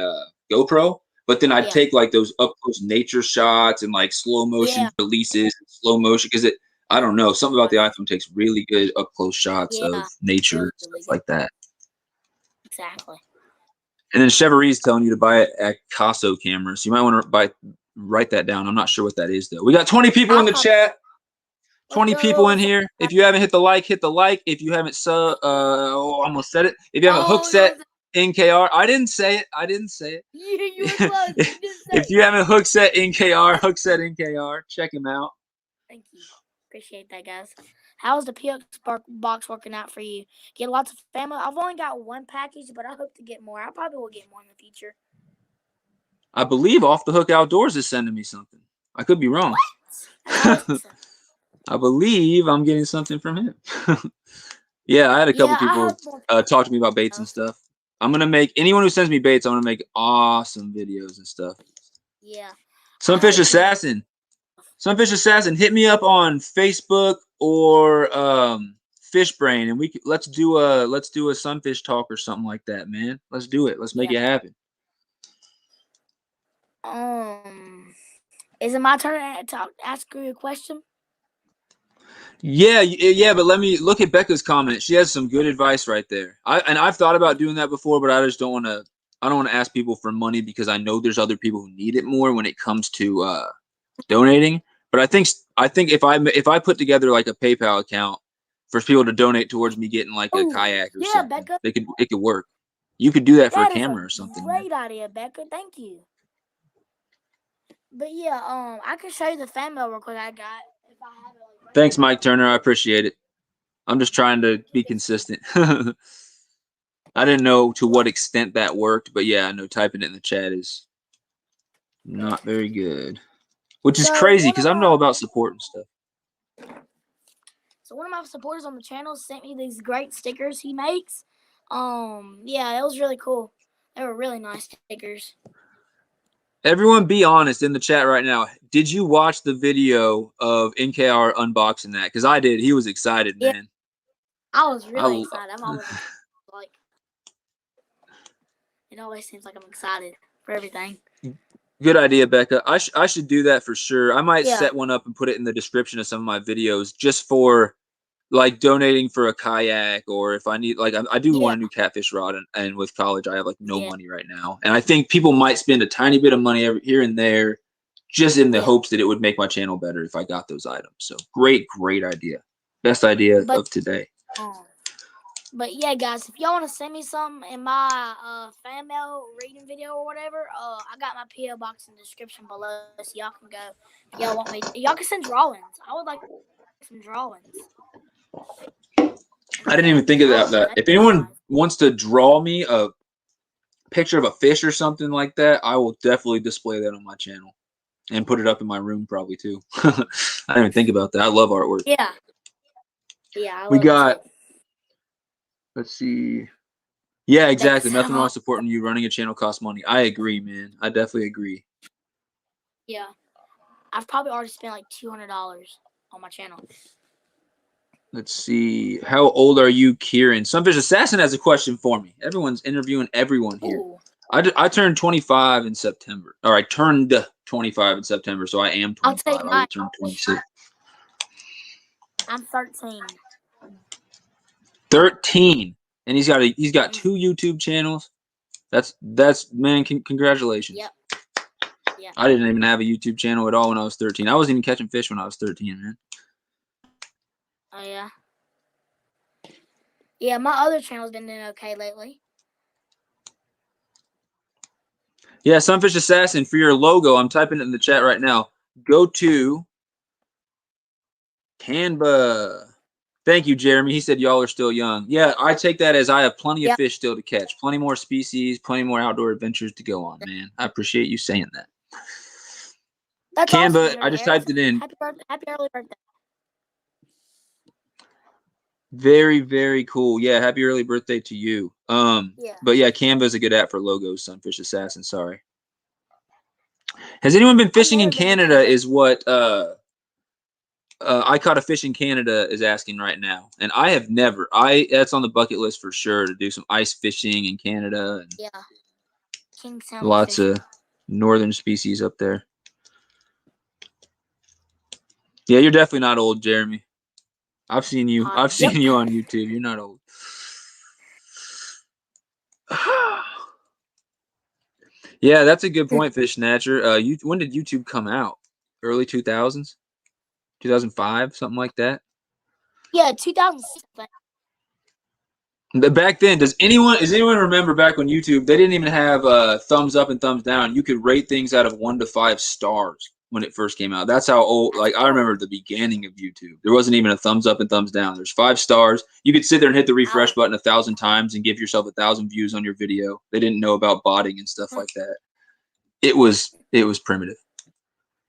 Speaker 1: GoPro. But then I'd take like those up close nature shots and like slow motion releases, slow motion, because I don't know, something about the iPhone takes really good up close shots of nature, stuff like that.
Speaker 2: Exactly.
Speaker 1: And then Chevrolet's telling you to buy a Casso camera, so you might want to write that down. I'm not sure what that is though. We got 20 people in the chat. 20 people in here. If you haven't hit the like, hit the like. If you haven't almost said it. If you haven't hook set NKR, I didn't say it.
Speaker 2: You were close.
Speaker 1: If you haven't hook set NKR, check him out.
Speaker 2: Thank you. Appreciate that, guys. How's the PX box working out for you? Get lots of family. I've only got one package, but I hope to get more. I probably will get more in the future.
Speaker 1: I believe Off the Hook Outdoors is sending me something. I could be wrong. I believe I'm getting something from him. Yeah, I had a couple people talk to me about baits and stuff. I'm going to make, anyone who sends me baits, I'm going to make awesome videos and stuff.
Speaker 2: Yeah.
Speaker 1: Sunfish Assassin, hit me up on Facebook or Fishbrain, and let's do a sunfish talk or something like that, man. Let's do it. Let's make it happen.
Speaker 2: Is it my turn to ask you a question?
Speaker 1: Yeah, but let me look at Becca's comment. She has some good advice right there. I've thought about doing that before, but I just don't want to I don't want to ask people for money because I know there's other people who need it more when it comes to donating. But I think if I put together like a PayPal account for people to donate towards me getting like a
Speaker 2: Oh,
Speaker 1: kayak or
Speaker 2: yeah,
Speaker 1: something,
Speaker 2: Becca.
Speaker 1: it could work. You could do that for a
Speaker 2: That is a
Speaker 1: camera or something.
Speaker 2: great idea, Becca. Thank you. But yeah, I can show you the fan mail real quick I got if I have it. Like, right
Speaker 1: Thanks,
Speaker 2: now.
Speaker 1: Mike Turner. I appreciate it. I'm just trying to be consistent. I didn't know to what extent that worked, but yeah, I know typing it in the chat is not very good. Which is
Speaker 2: So
Speaker 1: crazy
Speaker 2: one
Speaker 1: because
Speaker 2: of
Speaker 1: I'm
Speaker 2: my
Speaker 1: all about support and stuff.
Speaker 2: So one of my supporters on the channel sent me these great stickers he makes. Yeah, it was really cool. They were really nice stickers.
Speaker 1: Everyone be honest in the chat right now. Did you watch the video of NKR unboxing that? Because I did. He was excited,
Speaker 2: Yeah,
Speaker 1: man.
Speaker 2: I was really excited. I'm always like, it always seems like I'm excited for everything.
Speaker 1: Good idea, Becca. I should do that for sure. I might
Speaker 2: Yeah.
Speaker 1: set one up and put it in the description of some of my videos just for like donating for a kayak, or if I need, like, I do want a new catfish rod, and with college I have like no money right now, and I think people might spend a tiny bit of money here and there just in the hopes that it would make my channel better if I got those items. So great idea. Best idea of today.
Speaker 2: But yeah, guys, if y'all want to send me some in my fan mail reading video or whatever, I got my PO box in the description below, so y'all can go. If y'all want me, y'all can send drawings. I would like some drawings.
Speaker 1: I didn't even think of that. If anyone wants to draw me a picture of a fish or something like that, I will definitely display that on my channel and put it up in my room probably too. I didn't even think about that. I love artwork.
Speaker 2: Yeah. Yeah, I love
Speaker 1: we got
Speaker 2: it too.
Speaker 1: Let's see. Yeah, exactly. Nothing wrong with supporting you. Running a channel costs money. I agree, man. I definitely agree.
Speaker 2: Yeah. I've probably already spent like $200 on my channel.
Speaker 1: Let's see. How old are you, Kieran? Sunfish Assassin has a question for me. Everyone's interviewing everyone here.
Speaker 2: Ooh.
Speaker 1: I turned 25 in September. Or I turned 25 in September, so I am 25. I will turn 26.
Speaker 2: I'm 13.
Speaker 1: 13. And he's got 2 YouTube channels. That's man, congratulations.
Speaker 2: Yep. Yeah.
Speaker 1: I didn't even have a YouTube channel at all when I was 13. I wasn't even catching fish when I was 13, man.
Speaker 2: Oh yeah. Yeah, my other channel's been doing okay lately.
Speaker 1: Yeah, Sunfish Assassin, for your logo, I'm typing it in the chat right now. Go to Canva. Thank you, Jeremy. He said y'all are still young. Yeah, I take that as I have plenty of fish still to catch. Plenty more species, plenty more outdoor adventures to go on, man. I appreciate you saying that.
Speaker 2: That's
Speaker 1: Canva,
Speaker 2: awesome,
Speaker 1: I just typed it in.
Speaker 2: Happy early birthday.
Speaker 1: Very, very cool. Yeah, happy early birthday to you. But yeah, Canva is a good app for logos, Sunfish Assassin. Sorry. Has anyone been fishing in Canada? Is what I Caught a Fish in Canada is asking right now, and I have never. That's on the bucket list for sure, to do some ice fishing in Canada. And
Speaker 2: yeah, king salmon.
Speaker 1: Lots of northern species up there. Yeah, you're definitely not old, Jeremy. I've seen you. I've seen you on YouTube. You're not old. Yeah, that's a good point, Fish Snatcher. When did YouTube come out? Early 2000s? 2005, something like that?
Speaker 2: Yeah, 2006.
Speaker 1: Back then, does anyone remember back on YouTube, they didn't even have thumbs up and thumbs down. You could rate things out of 1 to 5 stars when it first came out. That's how old, like, I remember the beginning of YouTube. There wasn't even a thumbs up and thumbs down. There's 5 stars. You could sit there and hit the refresh button 1,000 times and give yourself 1,000 views on your video. They didn't know about botting and stuff like that. It was primitive.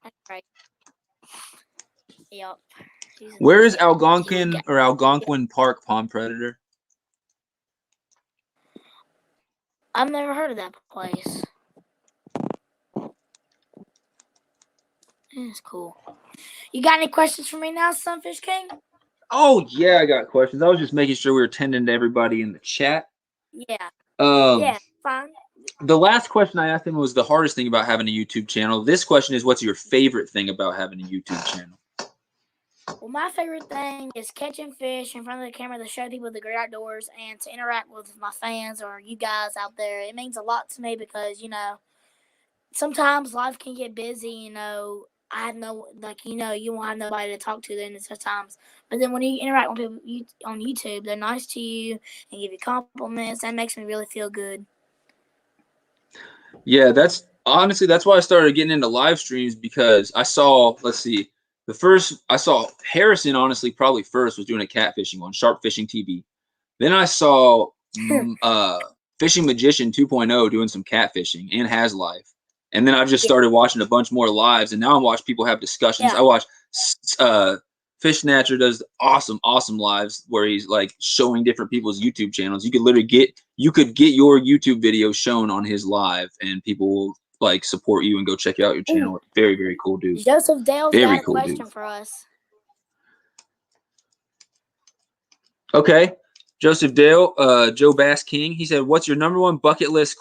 Speaker 2: That's right. Yep.
Speaker 1: Where is Algonquin Park Pond Predator?
Speaker 2: I've never heard of that place. It's cool. You got any questions for me now, Sunfish King?
Speaker 1: Oh yeah, I got questions. I was just making sure we were tending to everybody in the chat.
Speaker 2: Yeah.
Speaker 1: Yeah,
Speaker 2: fine.
Speaker 1: The last question I asked him was the hardest thing about having a YouTube channel. This question is, what's your favorite thing about having a YouTube channel?
Speaker 2: Well, my favorite thing is catching fish in front of the camera to show people the great outdoors and to interact with my fans or you guys out there. It means a lot to me because, sometimes life can get busy, I have no, like, you won't have nobody to talk to then at times. But then when you interact with people on YouTube, they're nice to you and give you compliments. That makes me really feel good.
Speaker 1: Yeah, that's honestly that's why I started getting into live streams because I saw, let's see, the first I saw Harrison honestly probably first was doing a catfishing on Sharp Fishing TV. Then I saw Fishing Magician 2.0 doing some catfishing and has live. And then I've just
Speaker 2: Yeah.
Speaker 1: started watching a bunch more lives, and now I'm watching people have discussions.
Speaker 2: Yeah.
Speaker 1: I watch Fish Snatcher does awesome lives where he's like showing different people's YouTube channels. You could get your YouTube video shown on his live, and people will like support you and go check out your channel.
Speaker 2: Ooh.
Speaker 1: Very cool dude.
Speaker 2: Joseph Dale's
Speaker 1: Very
Speaker 2: got a
Speaker 1: cool dude.
Speaker 2: question for us.
Speaker 1: Okay. Joseph Dale, Joe Bass King. He said, "What's your number one bucket list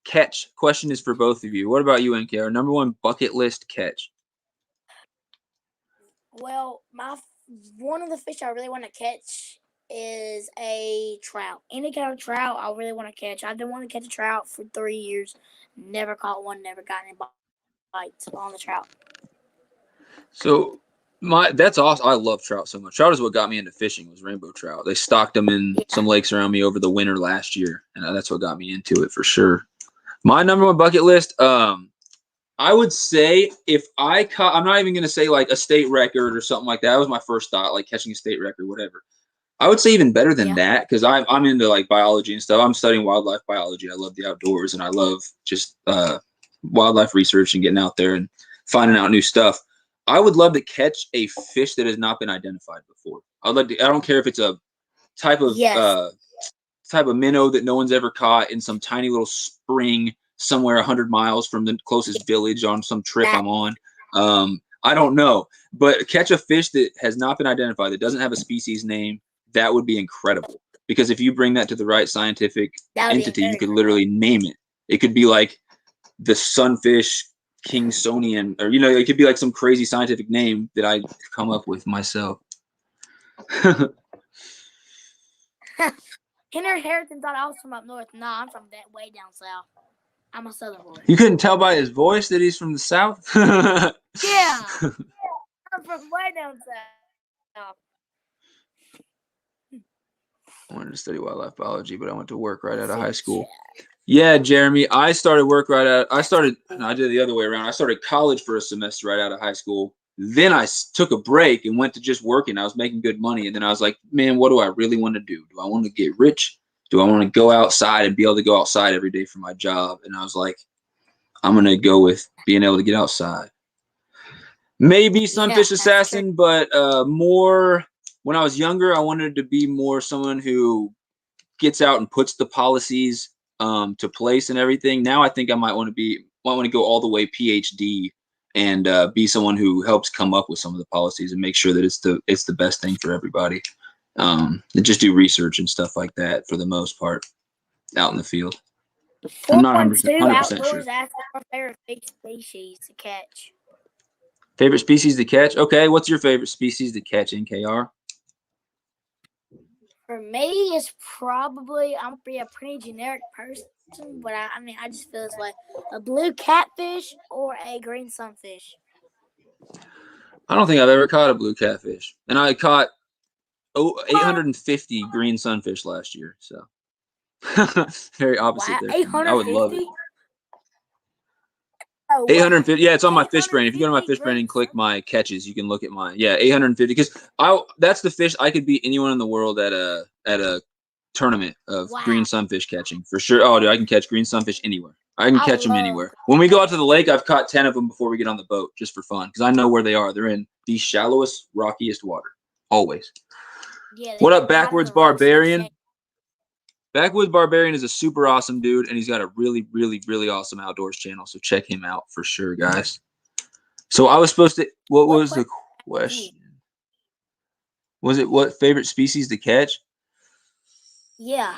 Speaker 1: catch?" Question is for both of you. What about you, NKR? Number one bucket list catch?
Speaker 2: Well, one of the fish I really want to catch is a trout. Any kind of trout I really want to catch. I've been wanting to catch a trout for 3 years. Never caught one. Never got any bites on the trout.
Speaker 1: So that's awesome. I love trout so much. Trout is what got me into fishing. Was rainbow trout. They stocked them in some lakes around me over the winter last year, and that's what got me into it for sure. My number one bucket list. I would say if I caught, I'm not even going to say like a state record or something like that. That was my first thought, like catching a state record, whatever. I would say even better than that because I'm into like biology and stuff. I'm studying wildlife biology. I love the outdoors and I love just wildlife research and getting out there and finding out new stuff. I would love to catch a fish that has not been identified before. I'd like to. I don't care if it's a type of minnow that no one's ever caught in some tiny little spring somewhere 100 miles from the closest village on some trip I'm on. I don't know, but catch a fish that has not been identified, that doesn't have a species name, that would be incredible. Because if you bring that to the right scientific entity, you could literally name it. It could be like the sunfish Kingsonian, or it could be like some crazy scientific name that I come up with myself.
Speaker 2: Henry Harrison thought I was from up north. No, I'm from that way down south. I'm a southern boy.
Speaker 1: You couldn't tell by his voice that he's from the south?
Speaker 2: Yeah. I'm from way down south.
Speaker 1: I wanted to study wildlife biology, but I went to work right out of high school. Yeah, Jeremy, I started work right out. I did it the other way around. I started college for a semester right out of high school. Then I took a break and went to just working. I was making good money. And then I was like, man, what do I really want to do? Do I want to get rich? Do I want to go outside and be able to go outside every day for my job? And I was like, I'm going to go with being able to get outside. Maybe Sunfish Assassin, but more when I was younger, I wanted to be more someone who gets out and puts the policies to place and everything. Now I think I might want to go all the way PhD and be someone who helps come up with some of the policies and make sure that it's the best thing for everybody. And just do research and stuff like that for the most part out in the field. I'm not 100% sure.
Speaker 2: Ask our favorite species to catch.
Speaker 1: Favorite species to catch? Okay, what's your favorite species to catch, NKR?
Speaker 2: For me, it's probably, I'm a pretty generic person, but I just feel it's like a blue catfish or a green sunfish.
Speaker 1: I don't think I've ever caught a blue catfish. And I caught 850 green sunfish last year, so very opposite there. I would love it. 850. Yeah, it's on my fish brain. If you go to my fish brain and click my catches, you can look at mine. Yeah, 850. Because that's the fish I could beat anyone in the world at a tournament of green sunfish catching for sure. Oh, dude, I can catch green sunfish anywhere. I can catch them anywhere. When we go out to the lake, I've caught 10 of them before we get on the boat, just for fun, because I know where they are. They're in the shallowest, rockiest water, always. Yeah, what up, Backwards Barbarian? Backwards Barbarian is a super awesome dude, and he's got a really awesome outdoors channel. So check him out for sure, guys. So I was supposed to. What was the question? Was it what favorite species to catch?
Speaker 2: Yeah.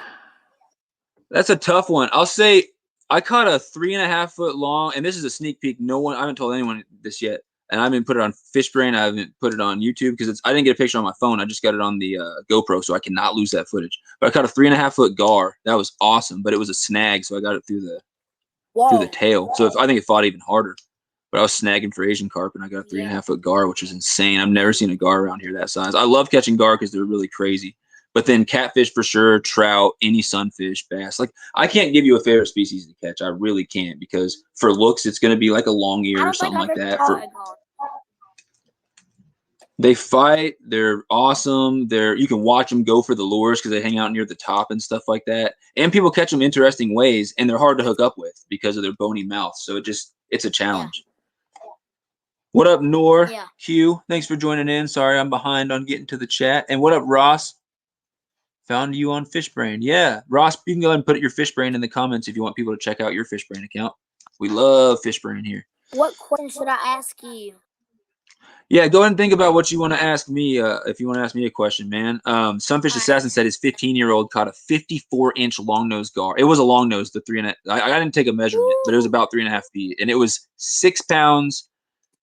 Speaker 1: That's a tough one. I'll say I caught a 3.5 foot long, and this is a sneak peek. I haven't told anyone this yet. and I haven't put it on Fishbrain. I haven't put it on YouTube because I didn't get a picture on my phone. I just got it on the GoPro, so I cannot lose that footage. But I caught a 3.5 foot gar. That was awesome, but it was a snag, so I got it through the tail. So I think it fought even harder. But I was snagging for Asian carp, and I got a 3.5 foot gar, which is insane. I've never seen a gar around here that size. I love catching gar because they're really crazy. But then catfish for sure, trout, any sunfish, bass. Like, I can't give you a favorite species to catch. I really can't, because for looks, it's going to be like a long ear or something like that. They fight. They're awesome. You can watch them go for the lures because they hang out near the top and stuff like that. And people catch them interesting ways, and they're hard to hook up with because of their bony mouth. So it's a challenge. Yeah. What up, Noor?
Speaker 2: Yeah.
Speaker 1: Q, thanks for joining in. Sorry, I'm behind on getting to the chat. And what up, Ross? Found you on Fishbrain. Yeah, Ross, you can go ahead and put your Fishbrain in the comments if you want people to check out your Fishbrain account. We love Fishbrain here.
Speaker 2: What question should I ask you?
Speaker 1: Yeah, go ahead and think about what you want to ask me. If you want to ask me a question, man. Sunfish Assassin said his 15-year-old caught a 54-inch long-nosed gar. It was a long-nosed, the 3.5. I didn't take a measurement, but it was about 3.5 feet, and it was 6 pounds,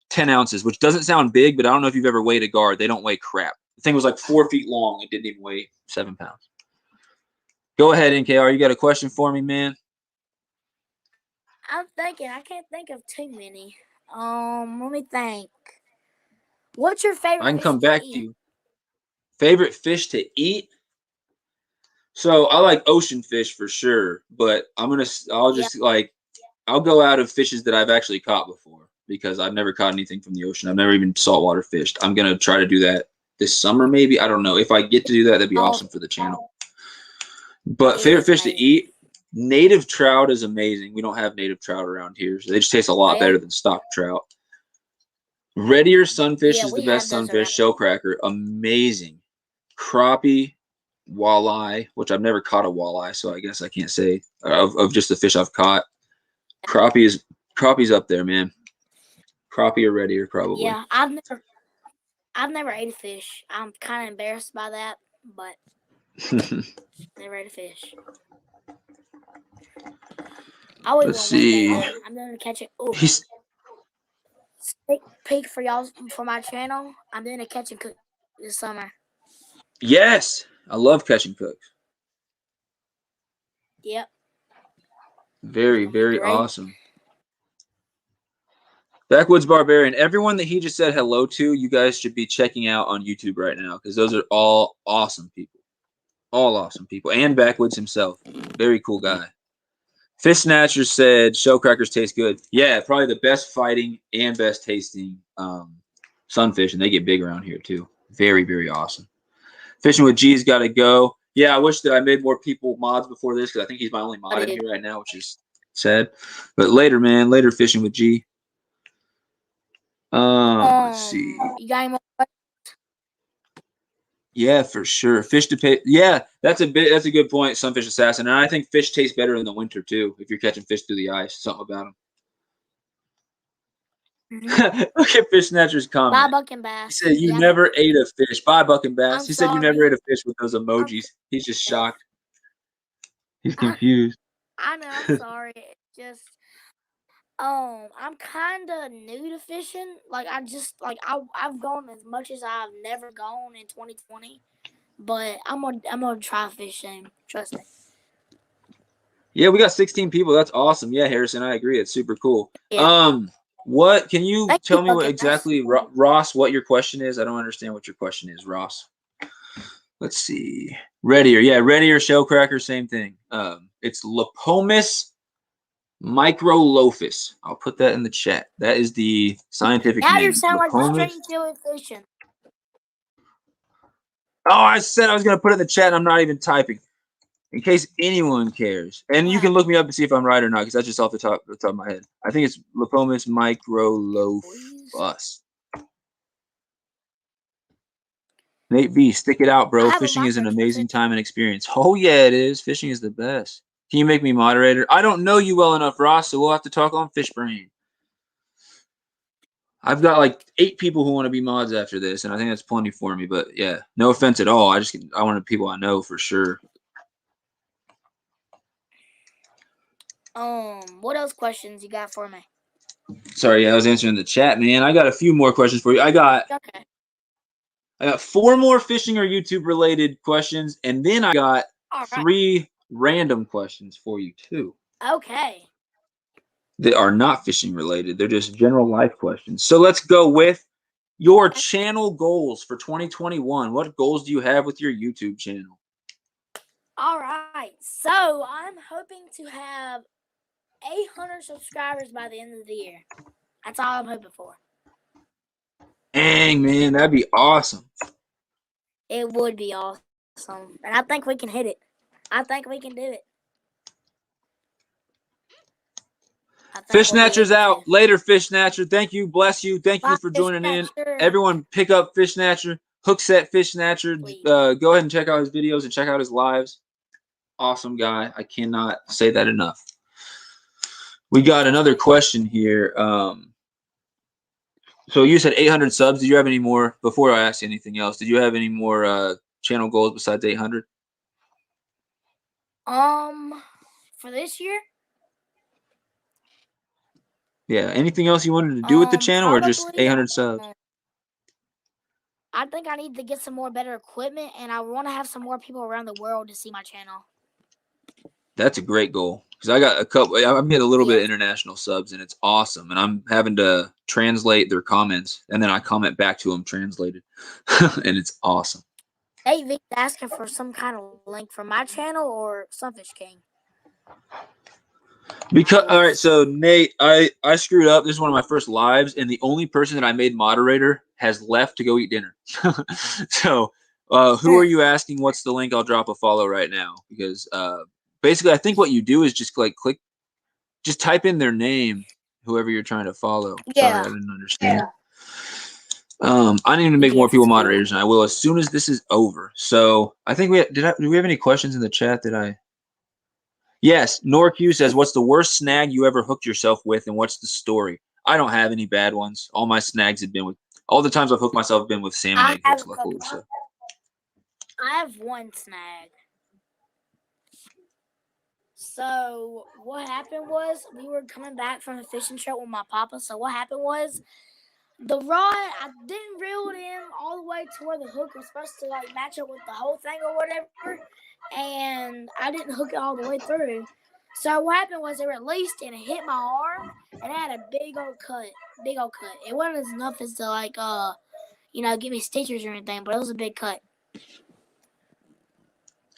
Speaker 1: 10 ounces, which doesn't sound big, but I don't know if you've ever weighed a gar. They don't weigh crap. The thing was like 4 feet long. It didn't even weigh 7 pounds. Go ahead, NKR. You got a question for me, man?
Speaker 2: I'm thinking. I can't think of too many. Let me think. What's your favorite?
Speaker 1: I can come back to you. Favorite fish to eat? So I like ocean fish for sure, but I'll go out of fishes that I've actually caught before, because I've never caught anything from the ocean. I've never even saltwater fished. I'm gonna try to do that this summer, maybe. I don't know. If I get to do that, that'd be awesome for the channel. But favorite fish to eat? Native trout is amazing. We don't have native trout around here, so they just taste a lot better than stock trout. Red ear sunfish is the best sunfish. Shellcracker, amazing. Crappie, walleye, which I've never caught a walleye, so I guess I can't say of just the fish I've caught. Crappie's up there, man. Crappie or red ear, probably.
Speaker 2: Yeah, I've never ate a fish. I'm kind of embarrassed by that, but never ate a fish.
Speaker 1: Let's see.
Speaker 2: I'm gonna catch it. Oh, sneak peek for y'all for my channel. I'm doing a catch and cook this summer.
Speaker 1: Yes, I love catching cooks.
Speaker 2: Yep.
Speaker 1: Very, very awesome. Backwoods Barbarian. Everyone that he just said hello to, you guys should be checking out on YouTube right now, because those are all awesome people. All awesome people. And Backwoods himself. Very cool guy. Fish Snatcher said shellcrackers taste good. Yeah, probably the best fighting and best tasting sunfish, and they get big around here too. Very, very awesome. Fishing with G's got to go. Yeah, I wish that I made more people mods before this, because I think he's my only mod in here right now, which is sad. But later, man. Later, Fishing with G. Let's see.
Speaker 2: You got any more questions?
Speaker 1: Yeah, for sure. Fish to pay. Yeah, that's a good point, Sunfish Assassin. And I think fish taste better in the winter too, if you're catching fish through the ice. Something about them. Look at Fish Snatcher's comment.
Speaker 2: Bye, Buck and Bass.
Speaker 1: He said, you never ate a fish. Bye, Buck and Bass. He said you never ate a fish with those emojis. He's just shocked. He's confused.
Speaker 2: I know. I'm sorry. It's just, I'm kind of new to fishing. Like, I've gone as much as I've never gone in 2020, but I'm gonna try fishing. Trust me.
Speaker 1: Yeah, we got 16 people. That's awesome. Yeah, Harrison, I agree. It's super cool. Yeah. What can you tell me what exactly, Ross, what your question is? I don't understand what your question is, Ross. Let's see. Red ear. Yeah, red ear shellcracker, same thing. It's Lepomis microlophus. I'll put that in the chat. That is the scientific name.
Speaker 2: You sound like Springfield fishing.
Speaker 1: Oh, I said I was going to put it in the chat, and I'm not even typing, in case anyone cares. And you can look me up and see if I'm right or not, because that's just off the top of my head. I think it's Lepomis microlophus. Nate B, stick it out, bro. Fishing is an amazing time and experience. Oh, yeah, it is. Fishing is the best. Can you make me moderator? I don't know you well enough, Ross, so we'll have to talk on Fishbrain. I've got like 8 people who want to be mods after this, and I think that's plenty for me. But yeah, no offense at all. I wanted people I know for sure.
Speaker 2: What else questions you got for me?
Speaker 1: Sorry, I was answering the chat, man. I got a few more questions for you. I got
Speaker 2: Okay.
Speaker 1: 4 more fishing or YouTube related questions, and then I got
Speaker 2: All right.
Speaker 1: 3 random questions for you too.
Speaker 2: Okay.
Speaker 1: That are not fishing related. They're just general life questions. So let's go with your channel goals for 2021. What goals do you have with your YouTube channel?
Speaker 2: All right. So I'm hoping to have 800 subscribers by the end of the year. That's all I'm hoping for.
Speaker 1: Dang, man, that'd be awesome.
Speaker 2: It would be awesome. And I think we can hit it. I think we can do it.
Speaker 1: Fish Snatcher's out. Later, Fish Snatcher. Thank you. Bless you. Thank you for joining in. Everyone pick up Fish Snatcher. Hookset Fish Snatcher. Go ahead and check out his videos and check out his lives. Awesome guy. I cannot say that enough. We got another question here. So you said 800 subs. Did you have any more, before I ask you anything else, did you have any more channel goals besides 800?
Speaker 2: For this year?
Speaker 1: Yeah. Anything else you wanted to do with the channel, or just 800 subs?
Speaker 2: I think I need to get some more better equipment, and I want to have some more people around the world to see my channel.
Speaker 1: That's a great goal, because I got a couple. I've made a little bit of international subs, and it's awesome. And I'm having to translate their comments, and then I comment back to them translated, and it's awesome.
Speaker 2: David's asking for some kind of link for my channel or Sunfish King.
Speaker 1: Because all right, so Nate, I screwed up. This is one of my first lives, and the only person that I made moderator has left to go eat dinner. So, who are you asking? What's the link? I'll drop a follow right now, because basically, I think what you do is just click, just type in their name, whoever you're trying to follow.
Speaker 2: Yeah.
Speaker 1: Sorry, I didn't understand. I need to make more people moderators, and I will as soon as this is over. So I think do we have any questions in the chat? Yes, NorQ says, what's the worst snag you ever hooked yourself with, and what's the story? I don't have any bad ones. All my snags have been with, all the times I've hooked myself have been with salmon egg hooks, luckily. So.
Speaker 2: I have one snag. So what happened was, we were coming back from a fishing trip with my papa. So what happened was, the rod, I didn't reel it in all the way to where the hook was supposed to like match up with the whole thing or whatever, and I didn't hook it all the way through. So what happened was, it released and it hit my arm, and it had a big old cut. It wasn't enough as to like give me stitches or anything, but it was a big cut.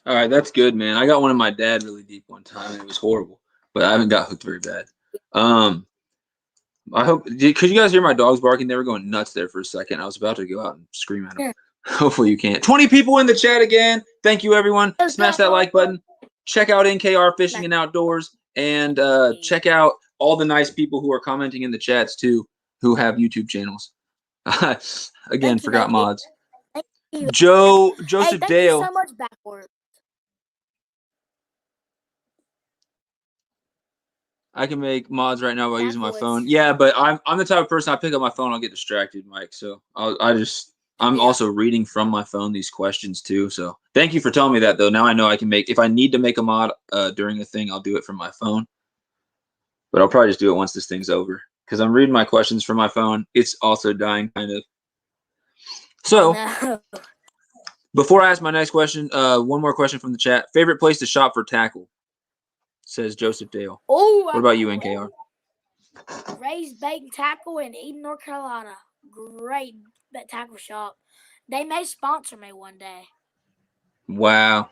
Speaker 1: All right, that's good, man. I got one in my dad really deep one time, and it was horrible, but I haven't got hooked very bad. I hope. Could you guys hear my dogs barking? They were going nuts there for a second. I was about to go out and scream at them. Hopefully you can't. 20 people in the chat again. Thank you, everyone. Smash that like button. Check out NKR Fishing and Outdoors, and check out all the nice people who are commenting in the chats too, who have YouTube channels. Again, forgot mods. Joseph
Speaker 2: thank
Speaker 1: Dale.
Speaker 2: you so much, Backwards.
Speaker 1: I can make mods right now by using my phone. Yeah, but I'm the type of person, I pick up my phone, I'll get distracted, Mike. So I'm also reading from my phone these questions too. So thank you for telling me that, though. Now I know I can make, if I need to make a mod during a thing, I'll do it from my phone. But I'll probably just do it once this thing's over, because I'm reading my questions from my phone. It's also dying, kind of. So before I ask my next question, one more question from the chat. Favorite place to shop for tackle? Says Joseph Dale.
Speaker 2: Oh,
Speaker 1: what about you, NKR?
Speaker 2: Raised Bait and Tackle in Eden, North Carolina. Great tackle shop. They may sponsor me one day.
Speaker 1: Wow.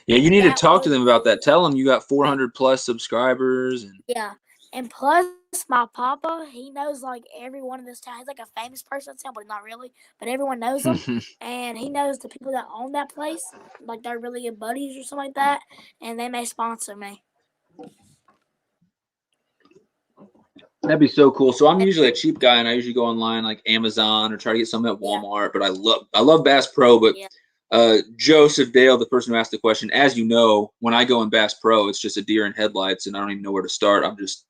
Speaker 1: Yeah, you need to talk to them about that. Tell them you got 400 plus subscribers. And
Speaker 2: yeah, and plus my papa, he knows like everyone in this town. He's like a famous person in town, but not really. But everyone knows him, and he knows the people that own that place. Like they're really good buddies or something like that, and they may sponsor me.
Speaker 1: That'd be so cool. So I'm usually a cheap guy, and I usually go online like Amazon or try to get something at Walmart. But I love Bass Pro. But Joseph Dale, the person who asked the question, as you know, when I go in Bass Pro, it's just a deer in headlights, and I don't even know where to start. I'm just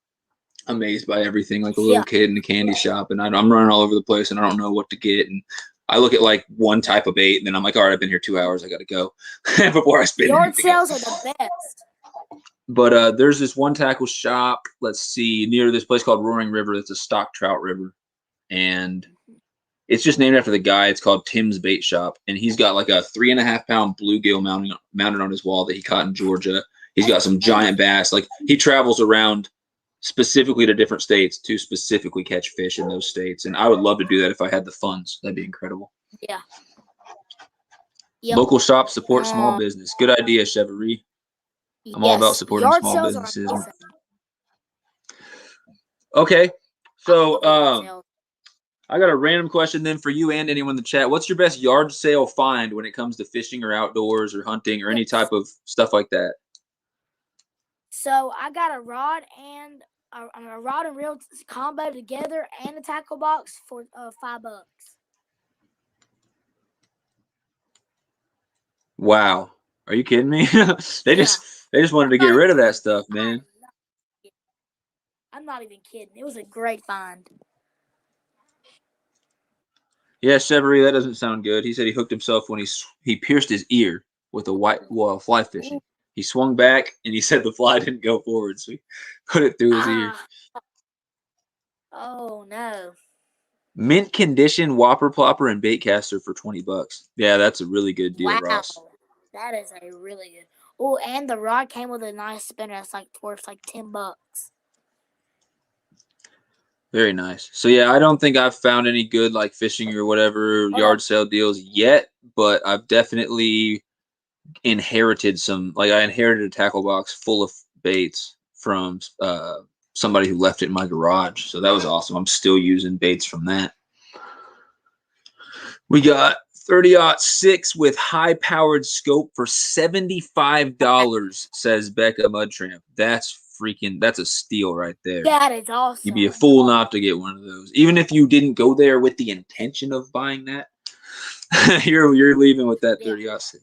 Speaker 1: amazed by everything, like a little kid in a candy shop, and I'm running all over the place, and I don't know what to get. And I look at like one type of bait, and then I'm like, all right, I've been here 2 hours, I got to go before I spend.
Speaker 2: Yard sales are the best.
Speaker 1: But there's this one tackle shop, let's see, near this place called Roaring River. It's a stock trout river. And it's just named after the guy. It's called Tim's Bait Shop. And he's got like a 3.5 pound bluegill mounted on his wall that he caught in Georgia. He's got some giant bass. Like, he travels around specifically to different states to specifically catch fish in those states. And I would love to do that if I had the funds. That'd be incredible.
Speaker 2: Yeah. Yep.
Speaker 1: Local shops support small business. Good idea, Chevrolet. I'm all about supporting small businesses. Okay, so I got a random question then for you and anyone in the chat. What's your best yard sale find when it comes to fishing or outdoors or hunting or any type of stuff like that?
Speaker 2: So I got a rod and reel combo together and a tackle box for $5.
Speaker 1: Wow, are you kidding me? They just wanted to get rid of that stuff, man.
Speaker 2: I'm not even kidding. It was a great find.
Speaker 1: Yeah, Chevrolet, that doesn't sound good. He said he hooked himself when he pierced his ear with a while fly fishing. He swung back, and he said the fly didn't go forward, so he put it through his ear.
Speaker 2: Oh, no.
Speaker 1: Mint condition Whopper Plopper and bait caster for $20. Yeah, that's a really good deal,
Speaker 2: wow.
Speaker 1: Ross.
Speaker 2: That is a really good. Oh, and the rod came with a nice spinner that's like worth like $10.
Speaker 1: Very nice. So yeah, I don't think I've found any good like fishing or whatever yard sale deals yet, but I've definitely inherited some. Like, I inherited a tackle box full of baits from somebody who left it in my garage. So that was awesome. I'm still using baits from that. We got 30-06 with high-powered scope for $75, says Becca Mudtramp. That's a steal right there.
Speaker 2: That is awesome.
Speaker 1: You'd be a fool not to get one of those. Even if you didn't go there with the intention of buying that, you're leaving with that 30-06.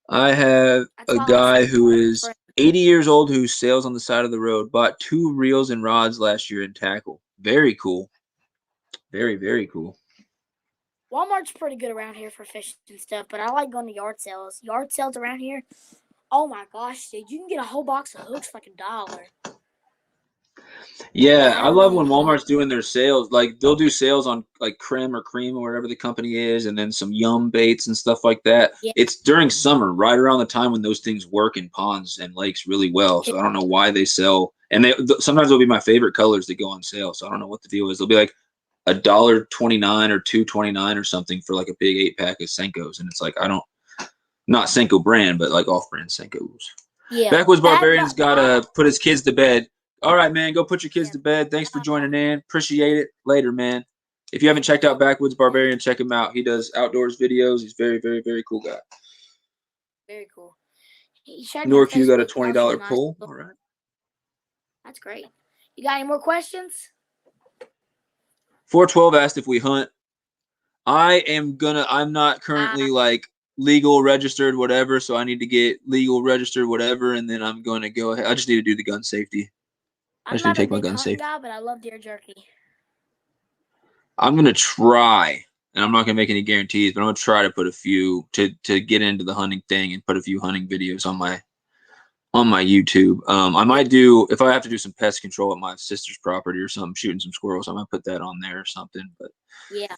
Speaker 1: I have a guy who is 80 years old who sails on the side of the road, bought 2 reels and rods last year in tackle. Very cool. Very, very cool.
Speaker 2: Walmart's pretty good around here for fishing and stuff, but I like going to yard sales. Yard sales around here, oh my gosh, dude, you can get a whole box of hooks for like $1.
Speaker 1: Yeah, I love when Walmart's doing their sales. Like, they'll do sales on like Creme or Cream or whatever the company is, and then some Yum baits and stuff like that. Yeah. It's during summer, right around the time when those things work in ponds and lakes really well. So I don't know why they sell. And sometimes they'll be my favorite colors that go on sale. So I don't know what the deal is. They'll be like $1.29 or $2.29 or something for like a big 8-pack of Senkos, and it's like, not Senko brand, but like off-brand Senkos. Yeah. Backwoods Barbarian's got to put his kids to bed. All right, man, go put your kids to bed. Thanks for joining in. Appreciate it. Later, man. If you haven't checked out Backwoods Barbarian, check him out. He does outdoors videos. He's very, very, very cool guy.
Speaker 2: Very cool.
Speaker 1: Norq, you got a $20 pull. All right.
Speaker 2: That's great. You got any more questions?
Speaker 1: 412 asked if we hunt. I'm not currently like legal registered, whatever, so I need to get legal registered, whatever, and then I'm going to go ahead. I just need to do the gun safety. I just need to take my gun safety.
Speaker 2: Guy, but I love deer jerky.
Speaker 1: I'm going to try, and I'm not going to make any guarantees, but I'm going to try to put a few to get into the hunting thing and put a few hunting videos on my YouTube. I might do, if I have to do some pest control at my sister's property or something, shooting some squirrels, I might put that on there or something. But
Speaker 2: yeah,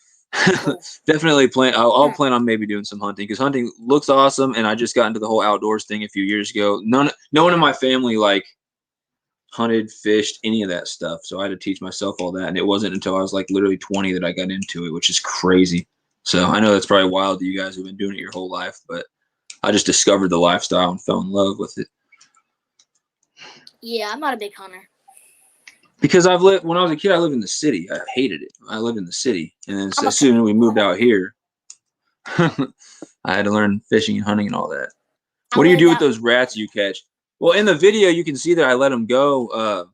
Speaker 1: definitely plan. I'll plan on maybe doing some hunting, because hunting looks awesome, and I just got into the whole outdoors thing a few years ago. No one in my family like hunted, fished, any of that stuff, so I had to teach myself all that, and it wasn't until I was like literally 20 that I got into it, which is crazy. So I know that's probably wild to you guys who've been doing it your whole life, but I just discovered the lifestyle and fell in love with it.
Speaker 2: Yeah, I'm not a big hunter.
Speaker 1: Because when I was a kid, I lived in the city. I hated it. I lived in the city. And then as soon as we moved out here, I had to learn fishing and hunting and all that. What do you do with those rats you catch? Well, in the video, you can see that I let them go,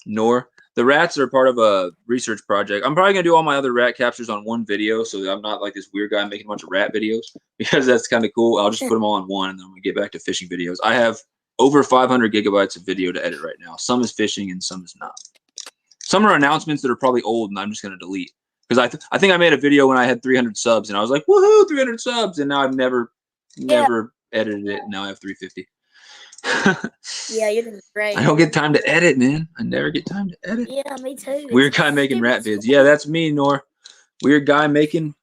Speaker 1: Nor. The rats are part of a research project. I'm probably going to do all my other rat captures on one video, so that I'm not like this weird guy making a bunch of rat videos, because that's kind of cool. I'll just put them all on one, and then we get back to fishing videos. I have over 500 gigabytes of video to edit right now. Some is fishing and some is not. Some are announcements that are probably old, and I'm just going to delete. Because I think I made a video when I had 300 subs, and I was like, woohoo, 300 subs. And now I've never edited it, and now I have 350.
Speaker 2: Yeah, you're doing
Speaker 1: I
Speaker 2: great.
Speaker 1: don't get time to edit, man. I never get time to edit.
Speaker 2: Yeah, me too. It's
Speaker 1: Weird guy making
Speaker 2: stupid
Speaker 1: rat vids. Yeah,
Speaker 2: school.
Speaker 1: that's me, Nor. Weird guy making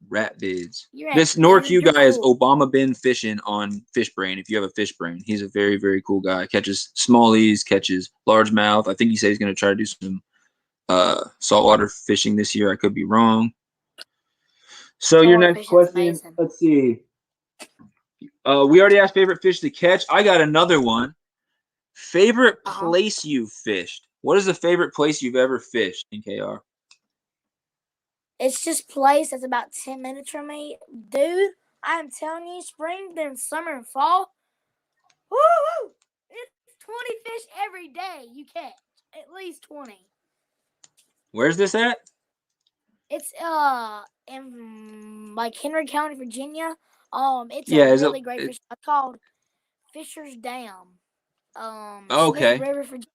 Speaker 1: rat vids.
Speaker 2: You're right,
Speaker 1: This
Speaker 2: dude.
Speaker 1: NorQ
Speaker 2: You're
Speaker 1: guy is
Speaker 2: cool.
Speaker 1: Obama Bin Fishing on Fish Brain. If you have a fish brain, he's a very, very cool guy. Catches smallies, catches largemouth. I think he said he's going to try to do some saltwater fishing this year. I could be wrong. So your
Speaker 2: Saltwater
Speaker 1: next
Speaker 2: fishing's
Speaker 1: question,
Speaker 2: amazing.
Speaker 1: let's see. We already asked favorite fish to catch. I got another one. Favorite
Speaker 2: Uh-huh.
Speaker 1: place you've fished. What is the favorite place you've ever fished, NKR?
Speaker 2: It's just place that's about 10 minutes from me. Dude, I am telling you, spring, then summer and fall. Woo! It's 20 fish every day you catch. At least 20.
Speaker 1: Where's this at?
Speaker 2: It's in like Henry County, Virginia. It's a
Speaker 1: Yeah, is it?
Speaker 2: really great fish. It's called Fisher's Dam. Smith
Speaker 1: Okay.
Speaker 2: River, Virginia.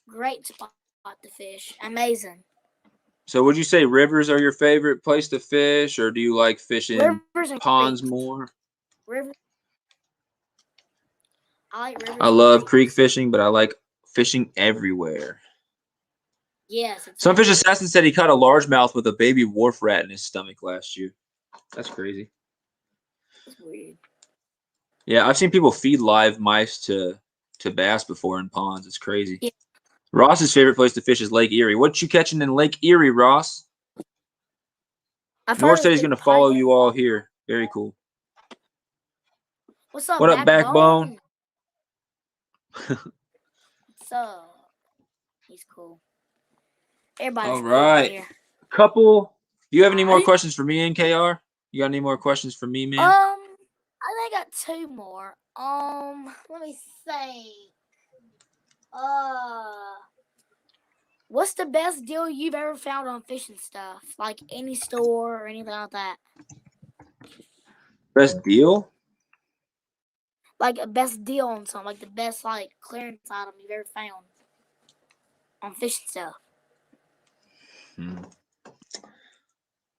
Speaker 2: Great spot to fish. Amazing.
Speaker 1: So would you say rivers are your favorite place to fish, or do you like fishing
Speaker 2: Rivers and
Speaker 1: ponds
Speaker 2: creeks.
Speaker 1: more?
Speaker 2: River. I like
Speaker 1: I
Speaker 2: rivers and
Speaker 1: love creek
Speaker 2: creeks.
Speaker 1: fishing, but I like fishing everywhere.
Speaker 2: Yes,
Speaker 1: Some fish
Speaker 2: exactly.
Speaker 1: assassin said he caught a largemouth with a baby wharf rat in his stomach last year. That's crazy.
Speaker 2: That's weird.
Speaker 1: Yeah, I've seen people feed live mice to bass before in ponds. It's crazy.
Speaker 2: Yeah.
Speaker 1: Ross's favorite place to fish is Lake Erie. What you catching in Lake Erie, Ross?
Speaker 2: I've
Speaker 1: North
Speaker 2: heard
Speaker 1: said
Speaker 2: of
Speaker 1: he's
Speaker 2: big
Speaker 1: going to follow
Speaker 2: pike.
Speaker 1: you all here. Very cool.
Speaker 2: What's up,
Speaker 1: What up, Backbone?
Speaker 2: Backbone? What's up? He's cool. Everybody's
Speaker 1: All
Speaker 2: cool in
Speaker 1: right.
Speaker 2: here.
Speaker 1: Couple. Do you have any more
Speaker 2: Alright.
Speaker 1: questions for me, NKR? You got any more questions for me, man?
Speaker 2: I think I got two more. Let me think. What's the best deal you've ever found on fishing stuff? Like any store or anything like that?
Speaker 1: Best deal?
Speaker 2: Like a best deal on something, like the best like clearance item you've ever found on fishing stuff.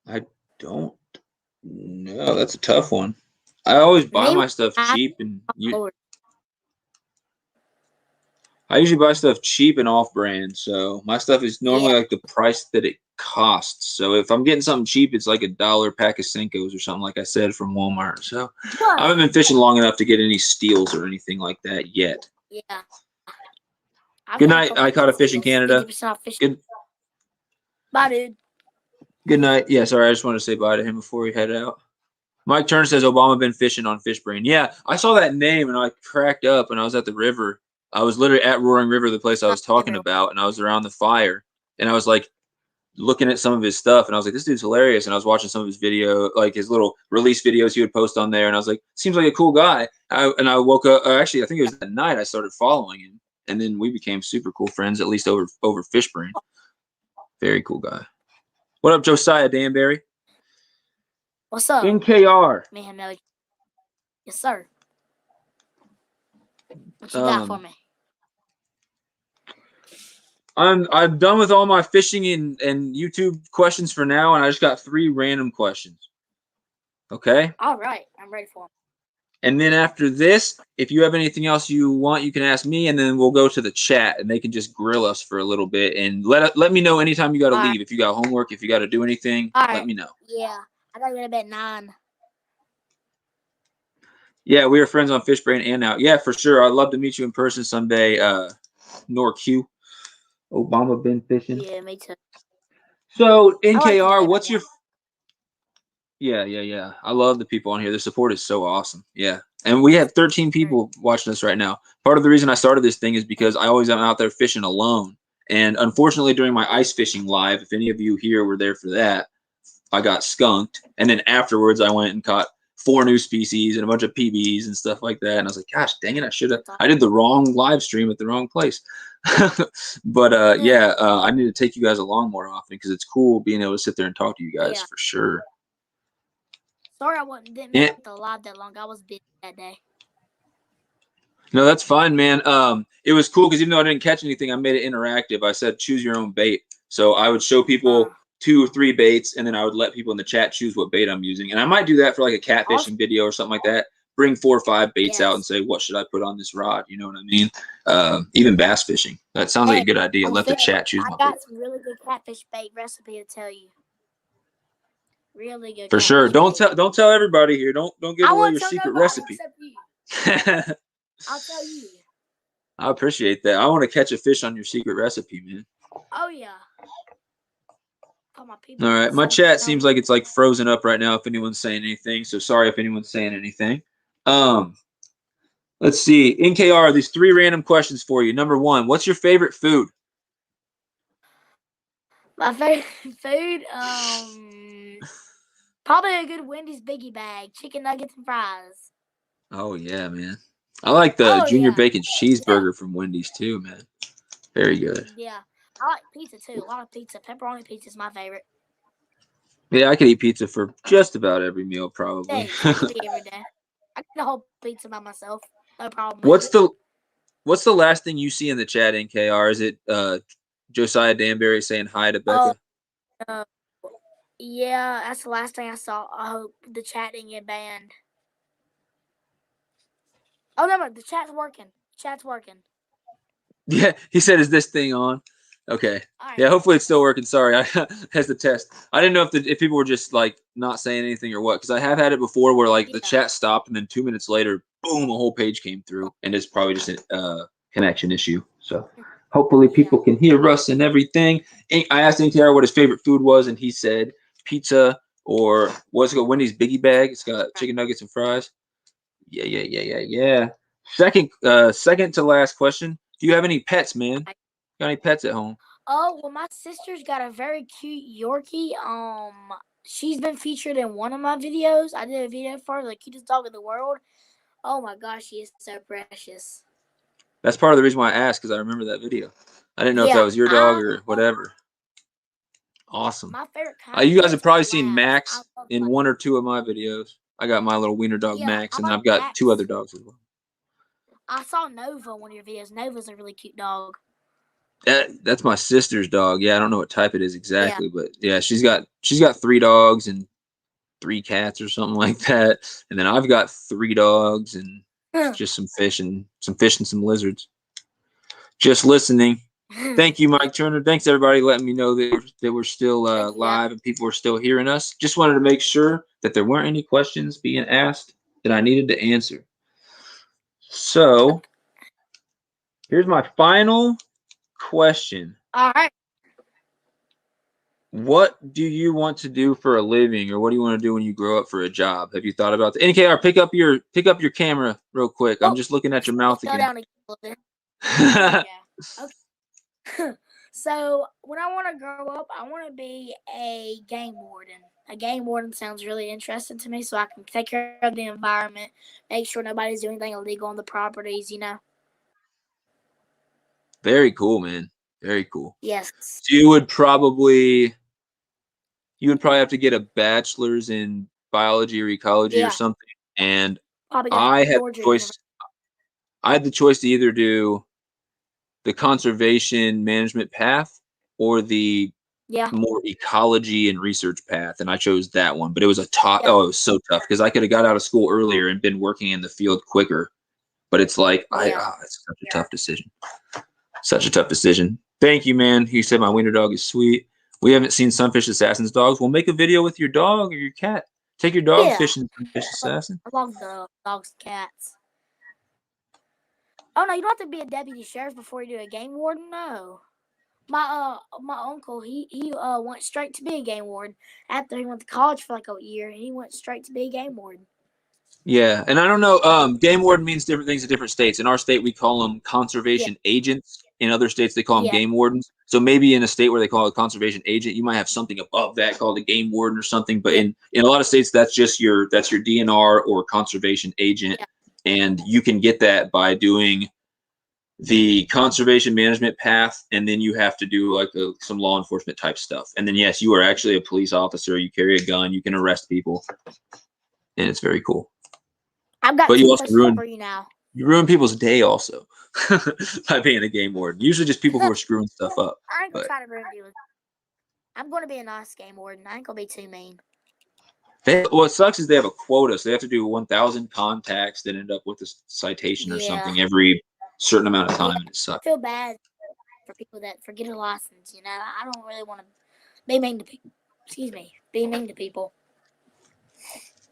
Speaker 1: I don't know. That's a tough one. I always buy
Speaker 2: Name
Speaker 1: my stuff
Speaker 2: I
Speaker 1: cheap, and I usually buy stuff cheap and off-brand. So my stuff is normally
Speaker 2: yeah.
Speaker 1: like the price that it costs. So if I'm getting something cheap, it's like $1 pack of Senkos or something, like I said, from Walmart. So I haven't been fishing long enough to get any steals or anything like that yet.
Speaker 2: Yeah. I've
Speaker 1: Good
Speaker 2: got a
Speaker 1: night.
Speaker 2: couple
Speaker 1: I caught a
Speaker 2: good
Speaker 1: fish in
Speaker 2: deals.
Speaker 1: Canada.
Speaker 2: 50% off fishing.
Speaker 1: Good.
Speaker 2: Bye, dude.
Speaker 1: Good night. Yeah, sorry, I just wanted to say bye to him before he headed out. Mike Turner says Obama been fishing on Fish Brain. Yeah, I saw that name and I cracked up and I was at the river. I was literally at Roaring River, the place I was talking
Speaker 2: Everyone.
Speaker 1: about, and I was around the fire and I was like looking at some of his stuff and I was like, this dude's hilarious. And I was watching some of his video, like his little release videos he would post on there, and I was like, seems like a cool guy. And I woke up. Actually, I think it was that night I started following him, and then we became super cool friends, at least over Fish Brain. Very cool guy. What up, Josiah Danbury?
Speaker 2: What's up?
Speaker 1: NKR.
Speaker 2: Man, Melly. Yes, sir. What you got for me?
Speaker 1: I'm done with all my fishing and YouTube questions for now, and I just got 3 random questions. Okay?
Speaker 2: All right. I'm ready for them.
Speaker 1: And then after this, if you have anything else you want, you can ask me, and then we'll go to the chat, and they can just grill us for a little bit. And let me know anytime you got to leave.
Speaker 2: Right.
Speaker 1: If you got homework, if you got to do anything, let me know.
Speaker 2: Yeah. I got to go to bed at 9.
Speaker 1: Yeah, we are friends on Fish Brain and out. Yeah, for sure. I'd love to meet you in person someday. NorQ. Obama been fishing.
Speaker 2: Yeah, me too.
Speaker 1: So
Speaker 2: I like
Speaker 1: NKR,
Speaker 2: to
Speaker 1: what's your? Yeah. I love the people on here. The support is so awesome. Yeah, and we have 13 people watching us right now. Part of the reason I started this thing is because I always am out there fishing alone, and unfortunately, during my ice fishing live, if any of you here were there for that, I got skunked, and then afterwards, I went and caught 4 new species and a bunch of PBs and stuff like that. And I was like, gosh, dang it, I did the wrong live stream at the wrong place. But I need to take you guys along more often because it's cool being able to sit there and talk to you guys for sure.
Speaker 2: Sorry, didn't make the live that long. I was busy that day.
Speaker 1: No, that's fine, man. It was cool because even though I didn't catch anything, I made it interactive. I said choose your own bait, so I would show people 2 or 3 baits, and then I would let people in the chat choose what bait I'm using. And I might do that for like a catfishing video or something like that. bring 4 or 5 baits out and
Speaker 2: Yes.
Speaker 1: say, what should I put on this rod? You know what I mean? Even bass fishing. That sounds like a
Speaker 2: Hey,
Speaker 1: good idea.
Speaker 2: on
Speaker 1: Let the
Speaker 2: fish,
Speaker 1: chat choose
Speaker 2: I
Speaker 1: my bait.
Speaker 2: got some really good catfish bait recipe to tell you. Really good
Speaker 1: For sure.
Speaker 2: catfish bait.
Speaker 1: Don't tell everybody here. Don't give
Speaker 2: I
Speaker 1: away
Speaker 2: won't
Speaker 1: your
Speaker 2: tell
Speaker 1: secret
Speaker 2: nobody
Speaker 1: recipe.
Speaker 2: except you. I'll tell you.
Speaker 1: I appreciate that. I want to catch a fish on your secret recipe, man.
Speaker 2: Oh yeah. All my
Speaker 1: All
Speaker 2: people
Speaker 1: right. My
Speaker 2: listen.
Speaker 1: chat
Speaker 2: Tell
Speaker 1: seems
Speaker 2: me.
Speaker 1: like it's like frozen up right now if anyone's saying anything. So sorry if anyone's saying anything. Let's see. NKR, these 3 random questions for you. Number 1, what's your favorite food?
Speaker 2: My favorite food, probably a good Wendy's biggie bag, chicken nuggets and fries.
Speaker 1: Oh yeah, man. I like the
Speaker 2: Oh
Speaker 1: junior
Speaker 2: yeah.
Speaker 1: bacon
Speaker 2: Yeah.
Speaker 1: cheeseburger from Wendy's too, man. Very good.
Speaker 2: Yeah. I like pizza too. A lot of pizza. Pepperoni pizza is my favorite.
Speaker 1: Yeah, I could eat pizza for just about every meal, probably.
Speaker 2: Hey, I could eat every day. I can eat a whole pizza by myself. No problem with
Speaker 1: what's
Speaker 2: it.
Speaker 1: the What's the last thing you see in the chat, NKR? Is it Josiah Danbury saying hi to
Speaker 2: Oh,
Speaker 1: Becca?
Speaker 2: yeah, that's the last thing I saw. I hope the chat didn't get banned. Oh no, the chat's working. Chat's working.
Speaker 1: Yeah, he said, "Is this thing on?" Okay.
Speaker 2: All right.
Speaker 1: Yeah, hopefully it's still working. Sorry, I has the test. I didn't know if people were just like not saying anything or what, because I have had it before where like the
Speaker 2: Yeah.
Speaker 1: chat stopped and then 2 minutes later, boom, a whole page came through, and it's probably just a connection issue. So hopefully
Speaker 2: Yeah.
Speaker 1: people can hear us and everything. I asked NKR what his favorite food was, and he said pizza or what's it called, Wendy's Biggie Bag. It's got chicken nuggets and fries. Yeah. Second to last question. Do you have any pets, man? Got any pets at home?
Speaker 2: Oh well, my sister's got a very cute Yorkie. She's been featured in one of my videos. I did a video for her, the cutest dog in the world. Oh my gosh, she is so precious.
Speaker 1: That's part of the reason why I asked, because I remember that video. I didn't know if that
Speaker 2: Yeah,
Speaker 1: was your dog or whatever. Awesome.
Speaker 2: my favorite kind of
Speaker 1: You guys have
Speaker 2: pets are
Speaker 1: probably seen
Speaker 2: labs. I
Speaker 1: Max
Speaker 2: love
Speaker 1: in
Speaker 2: labs.
Speaker 1: 1 or 2 of my videos. I got my little wiener dog
Speaker 2: Yeah,
Speaker 1: Max,
Speaker 2: I
Speaker 1: and
Speaker 2: like
Speaker 1: I've got 2 other
Speaker 2: Max.
Speaker 1: dogs as well.
Speaker 2: I saw Nova in one of your videos. Nova's a really cute dog.
Speaker 1: That's my sister's dog. Yeah, I don't know what type it is
Speaker 2: Yeah.
Speaker 1: exactly, but yeah, she's got 3 dogs and 3 cats or something like that. And then I've got 3 dogs and just some fish and some lizards. Just listening. Thank you,
Speaker 2: Yeah.
Speaker 1: Mike Turner. Thanks everybody letting me know that we're still
Speaker 2: Thank you, guys.
Speaker 1: live and people are still hearing us. Just wanted to make sure that there weren't any questions being asked that I needed to answer. So here's my final question.
Speaker 2: All right.
Speaker 1: What do you want to do for a living, or what do you want to do when you grow up for a job? Have you thought about that? NKR, pick up your camera real quick. I'm
Speaker 2: Oh,
Speaker 1: just looking at your mouth
Speaker 2: slow
Speaker 1: again.
Speaker 2: down again a little bit. There we go. Okay. So when I want to grow up, I want to be a game warden. A game warden sounds really interesting to me, so I can take care of the environment, make sure nobody's doing anything illegal on the properties.
Speaker 1: Very cool, man. Very cool.
Speaker 2: Yes.
Speaker 1: So you would probably have to get a bachelor's in biology or ecology or
Speaker 2: Yeah.
Speaker 1: something. And
Speaker 2: Probably go to
Speaker 1: I had
Speaker 2: Georgia
Speaker 1: the choice.
Speaker 2: University.
Speaker 1: I had the choice to either do the conservation management path or the
Speaker 2: Yeah.
Speaker 1: more ecology and research path, and I chose that one. But it was
Speaker 2: Yeah.
Speaker 1: it was so tough because I could have got out of school earlier and been working in the field quicker. But it's like
Speaker 2: Yeah.
Speaker 1: it's such a tough decision. Such a tough decision. Thank you, man. He said my wiener dog is sweet. We haven't seen Sunfish Assassin's dogs. We'll make a video with your dog or your cat. Take your dog
Speaker 2: Yeah.
Speaker 1: fishing, Sunfish Assassin.
Speaker 2: I love the dogs and cats. Oh no, you don't have to be a deputy sheriff before you do a game warden. No. My uncle he went straight to be a game warden after he went to college for like a year. He went straight to be a game warden.
Speaker 1: Yeah, and I don't know. Game warden means different things in different states. In our state, we call them
Speaker 2: Yeah.
Speaker 1: conservation agents. In other states, they call them
Speaker 2: Yeah.
Speaker 1: game wardens. So maybe in a state where they call it conservation agent, you might have something above that called a game warden or something. But
Speaker 2: Yeah.
Speaker 1: in a lot of states, that's your DNR or conservation agent,
Speaker 2: Yeah.
Speaker 1: and you can get that by doing the conservation management path, and then you have to do like some law enforcement type stuff. And then yes, you are actually a police officer. You carry a gun. You can arrest people, and it's very cool.
Speaker 2: I've got
Speaker 1: But you
Speaker 2: 2
Speaker 1: also
Speaker 2: questions for you now.
Speaker 1: ruin people's day also by being a game warden. Usually just people who are screwing stuff up.
Speaker 2: I ain't gonna
Speaker 1: But
Speaker 2: try to ruin you. I'm gonna be a nice game warden. I ain't gonna be too mean.
Speaker 1: What sucks is they have a quota, so they have to do 1,000 contacts that end up with a citation or
Speaker 2: Yeah.
Speaker 1: something every certain amount of
Speaker 2: Yeah.
Speaker 1: time, and it
Speaker 2: I
Speaker 1: sucks.
Speaker 2: feel bad for people that forget a license. You know, I don't really want to be mean to people. Excuse me, be mean to people.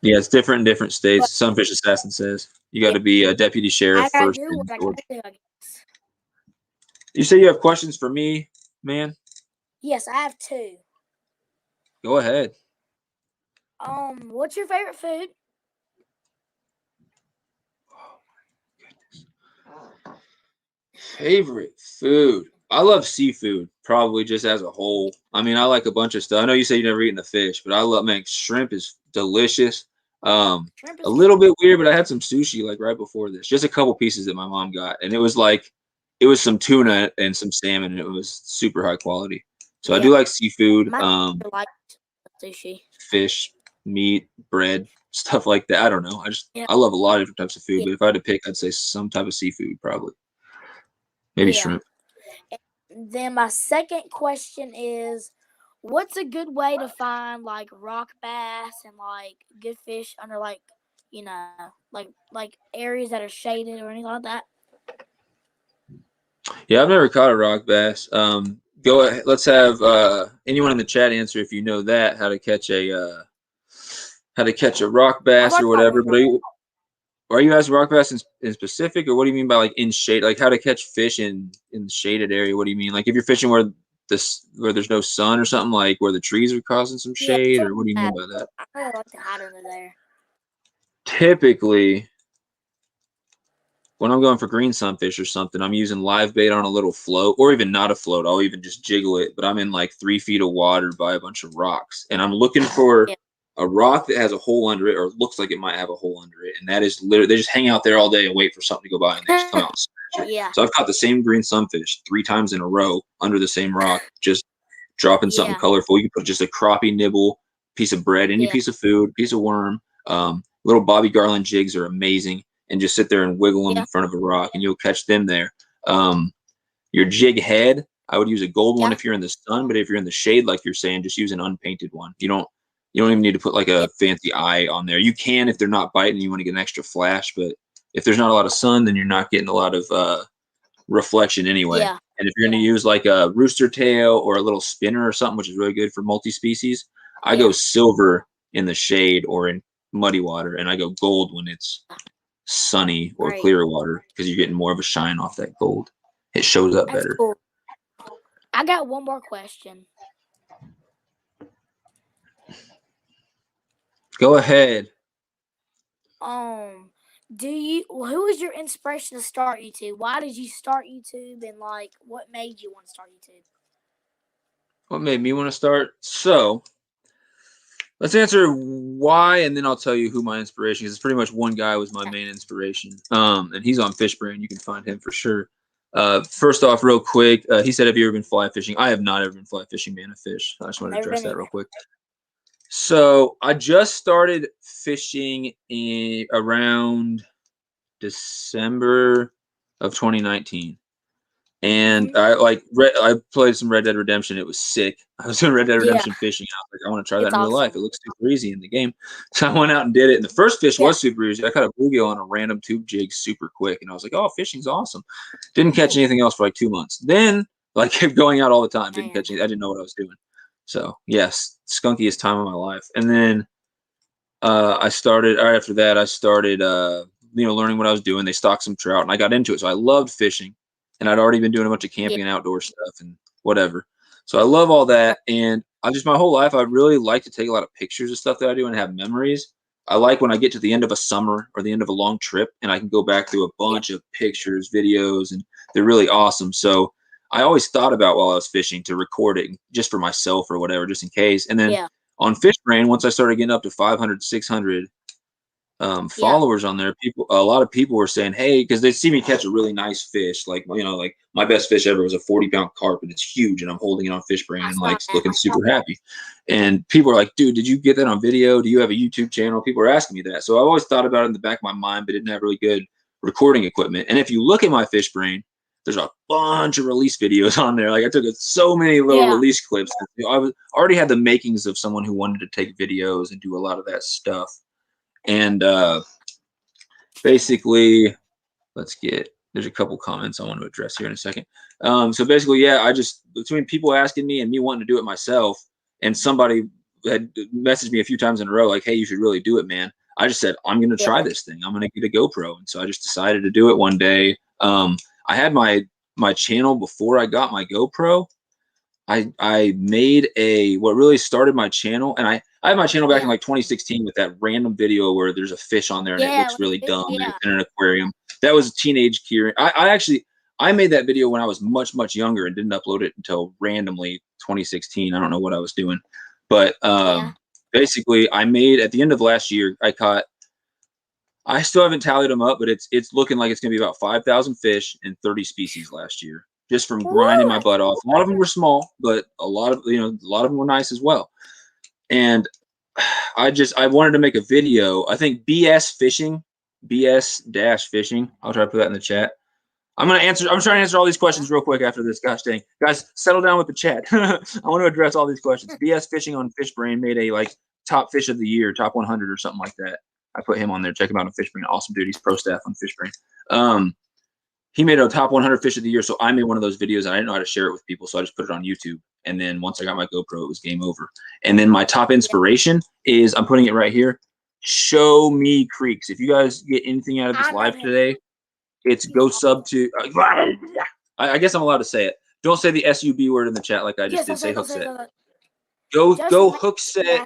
Speaker 1: Yeah, it's different in different states.
Speaker 2: But
Speaker 1: Some fish assassin says you got
Speaker 2: yeah,
Speaker 1: to be a deputy sheriff
Speaker 2: I gotta
Speaker 1: first
Speaker 2: do
Speaker 1: in
Speaker 2: what I
Speaker 1: Georgia.
Speaker 2: gotta do. I guess.
Speaker 1: You say you have questions for me, man?
Speaker 2: Yes, I have two.
Speaker 1: Go ahead.
Speaker 2: What's your favorite food?
Speaker 1: Favorite food. I love seafood, probably just as a whole. I mean, I like a bunch of stuff. I know you say you never eaten the fish, but I love, man, shrimp is delicious.
Speaker 2: Shrimp
Speaker 1: A
Speaker 2: is good.
Speaker 1: little bit weird, but I had some sushi like right before this. Just a couple pieces that my mom got, and it was like it was some
Speaker 2: Yeah,
Speaker 1: tuna and some salmon, and it was super high quality. So I
Speaker 2: yeah.
Speaker 1: do like seafood,
Speaker 2: My sister likes sushi.
Speaker 1: fish, meat, bread, stuff like that. I don't know.
Speaker 2: Yeah,
Speaker 1: I love a lot of different types of food,
Speaker 2: yeah,
Speaker 1: but if I had to pick, I'd say some type of seafood, probably. Maybe
Speaker 2: yeah.
Speaker 1: shrimp.
Speaker 2: Then my second question is, what's a good way to find like rock bass and like good fish under like you know like areas that are shaded or anything like that?
Speaker 1: Yeah, I've never caught a rock bass. Go ahead. Let's have anyone in the chat answer if you know that how to catch a rock
Speaker 2: I've
Speaker 1: bass or
Speaker 2: already got
Speaker 1: whatever.
Speaker 2: one
Speaker 1: But are you asking rock bass in specific, or what do you mean by like in shade? Like how to catch fish in the shaded area? What do you mean? Like if you're fishing where there's no sun or something, like where the trees are causing some
Speaker 2: yeah,
Speaker 1: shade,
Speaker 2: something
Speaker 1: or what do you
Speaker 2: like
Speaker 1: mean
Speaker 2: that.
Speaker 1: by that?
Speaker 2: I really like to hide under there.
Speaker 1: Typically, when I'm going for green sunfish or something, I'm using live bait on a little float, or even not a float. I'll even just jiggle it, but I'm in like 3 feet of water by a bunch of rocks, and I'm looking for
Speaker 2: Yeah,
Speaker 1: a rock that has a hole under it, or looks like it might have a hole under it, and that is literally they just hang out there all day and wait for something to go by, and they just come out and smash it.
Speaker 2: yeah,
Speaker 1: So I've caught the same green sunfish 3 times in a row under the same rock, just dropping something
Speaker 2: yeah,
Speaker 1: colorful. You can put just a crappie nibble, piece of bread, any
Speaker 2: yeah,
Speaker 1: piece of food, piece of worm. Little Bobby Garland jigs are amazing, and just sit there and wiggle them in
Speaker 2: yeah,
Speaker 1: front of a rock, and you'll catch them there. Um, your jig head, I would use a gold one
Speaker 2: yeah,
Speaker 1: if you're in the sun, but if you're in the shade, like you're saying, just use an unpainted one. You don't even need to put like
Speaker 2: yeah,
Speaker 1: a fancy eye on there. You can if they're not biting, you want to get an extra flash, but if there's not a lot of sun, then you're not getting a lot of reflection anyway.
Speaker 2: yeah,
Speaker 1: And if you're going to use like a rooster tail or a little spinner or something, which is really good for multi-species, I
Speaker 2: yeah.
Speaker 1: go silver in the shade or in muddy water, and I go gold when it's sunny or
Speaker 2: Great.
Speaker 1: clear water because you're getting more of a shine off that gold. It shows up
Speaker 2: That's
Speaker 1: better.
Speaker 2: cool. I got one more question.
Speaker 1: Go ahead.
Speaker 2: Who was your inspiration to start YouTube? Why did you start YouTube, and like what made you want to start YouTube?
Speaker 1: What made me want to start? So let's answer why, and then I'll tell you who my inspiration is. It's pretty much one guy was my main inspiration. And he's on Fishbrain. You can find him for sure. First off, real quick, he said, "Have you ever been fly fishing?" I have not ever been fly fishing, man. A fish. I just want to
Speaker 2: Never
Speaker 1: address
Speaker 2: been
Speaker 1: that
Speaker 2: either.
Speaker 1: real quick. So I just started fishing in around December of 2019. And
Speaker 2: Hmm.
Speaker 1: I played some Red Dead Redemption. It was sick. I was doing Red Dead
Speaker 2: Yeah,
Speaker 1: Redemption fishing. I was like, I want to try that
Speaker 2: it's
Speaker 1: in real life.
Speaker 2: awesome.
Speaker 1: It looks super easy in the game. So I went out and did it. And the first fish
Speaker 2: Yeah,
Speaker 1: was super easy. I caught a bluegill on a random tube jig super quick. And I was like, oh, fishing's awesome. Didn't catch
Speaker 2: cool,
Speaker 1: anything else for like 2 months. Then like kept going out all the time. Didn't
Speaker 2: man.
Speaker 1: catch anything. I didn't know what I was doing. So yes, skunkiest time of my life. And then I started right after that. I started, learning what I was doing. They stocked some trout, and I got into it. So I loved fishing, and I'd already been doing a bunch of
Speaker 2: Yeah,
Speaker 1: camping and outdoor stuff and whatever. So I love all
Speaker 2: right.
Speaker 1: that, and I just my whole life I really like to take a lot of pictures of stuff that I do and have memories. I like when I get to the end of a summer or the end of a long trip, and I can go back through a
Speaker 2: Yeah,
Speaker 1: bunch of pictures, videos, and they're really awesome. So I always thought about while I was fishing to record it just for myself or whatever, just in case. And then
Speaker 2: yeah,
Speaker 1: on Fishbrain, once I started getting up to 500, 600
Speaker 2: yeah.
Speaker 1: followers on there, a lot of people were saying, hey, because they see me catch a really nice fish. Like, like my best fish ever was a 40-pound carp, and it's huge, and I'm holding it on Fishbrain
Speaker 2: I
Speaker 1: and
Speaker 2: saw
Speaker 1: like
Speaker 2: that.
Speaker 1: looking super happy. And people are like, dude, did you get that on video? Do you have a YouTube channel? People are asking me that. So I always thought about it in the back of my mind, but didn't have really good recording equipment. And if you look at my Fishbrain, there's a bunch of release videos on there. Like I took so many little
Speaker 2: Yeah.
Speaker 1: release clips. I already had the makings of someone who wanted to take videos and do a lot of that stuff. And basically, there's a couple comments I want to address here in a second. So basically, yeah, I just, between people asking me and me wanting to do it myself, and somebody had messaged me a few times in a row, like, hey, you should really do it, man. I just said, I'm going to try this thing. I'm going to get a GoPro. And so I just decided to do it one day. I had my channel before I got my GoPro. I made what really started my channel, and I had my channel back in like 2016 with that random video where there's a fish on there and it looks really dumb and it's in an aquarium. That was a teenage Kieran. I made that video when I was much younger and didn't upload it until randomly 2016. I don't know what I was doing, but basically I made, at the end of last year, I still haven't tallied them up, but it's looking like it's gonna be about 5,000 fish and 30 species last year, just from grinding my butt off. A lot of them were small, but a lot of them were nice as well. And I wanted to make a video. I think BS fishing. I'll try to put that in the chat. I'm trying to answer all these questions real quick after this. Gosh dang, guys, settle down with the chat. I want to address all these questions. BS Fishing on Fishbrain made a like top fish of the year, top 100 or something like that. I put him on there. Check him out on Fishbrain. Awesome dude. He's pro staff on Fishbrain. He made a top 100 fish of the year. So I made one of those videos and I didn't know how to share it with people. So I just put it on YouTube. And then once I got my GoPro, it was game over. And then my top inspiration is, I'm putting it right here, Show Me Creeks. If you guys get anything out of this live today, it's go sub to, I guess I'm allowed to say it. Don't say the SUB word in the chat like I just did. Say Hookset. Go Hookset,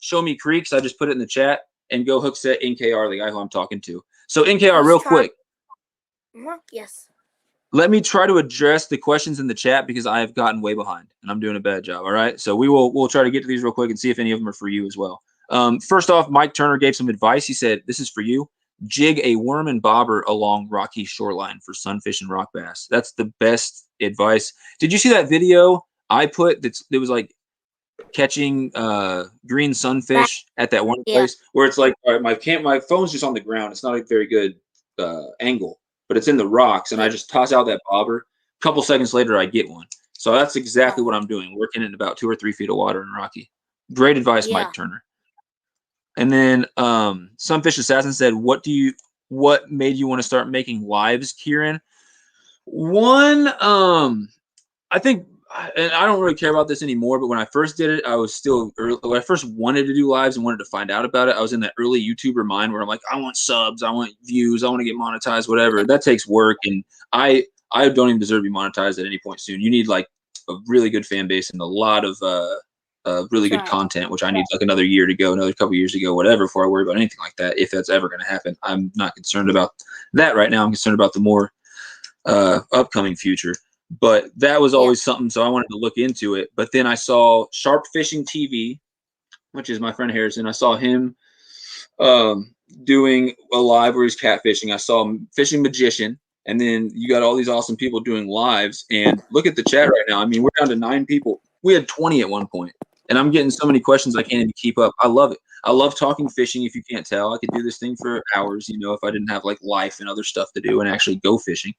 Speaker 1: Show Me Creeks. I just put it in the chat. And go Hookset NKR, the guy who I'm talking to. So NKR, real quick.
Speaker 2: Yes.
Speaker 1: Let me try to address the questions in the chat because I have gotten way behind and I'm doing a bad job. All right. So we'll try to get to these real quick and see if any of them are for you as well. First off, Mike Turner gave some advice. He said, this is for you. Jig a worm and bobber along rocky shoreline for sunfish and rock bass. That's the best advice. Did you see that video I put that was like catching green sunfish at that one place where it's like, all right, my phone's just on the ground. It's not a very good angle, but it's in the rocks, and I just toss out that bobber. A couple seconds later, I get one. So that's exactly what I'm doing, working in about 2 or 3 feet of water in rocky. Great advice, Mike Turner. And then Sunfish Assassin said, what made you want to start making lives, Kieran? One, I think, and I don't really care about this anymore, but when I first did it, I was still early. When I first wanted to do lives and wanted to find out about it, I was in that early YouTuber mind where I'm like, I want subs, I want views, I want to get monetized, whatever. That takes work, and I don't even deserve to be monetized at any point soon. You need like a really good fan base and a lot of really good content, which I need like another year to go, another couple years to go, whatever, before I worry about anything like that, if that's ever going to happen. I'm not concerned about that right now. I'm concerned about the more upcoming future. But that was always something, so I wanted to look into it. But then I saw Sharp Fishing TV, which is my friend Harrison. I saw him doing a live where he's catfishing. I saw Fishing Magician, and then you got all these awesome people doing lives. And look at the chat right now. I mean, we're down to 9 people. We had 20 at one point, and I'm getting so many questions I can't even keep up. I love it. I love talking fishing. If you can't tell, I could do this thing for hours, if I didn't have like life and other stuff to do and actually go fishing.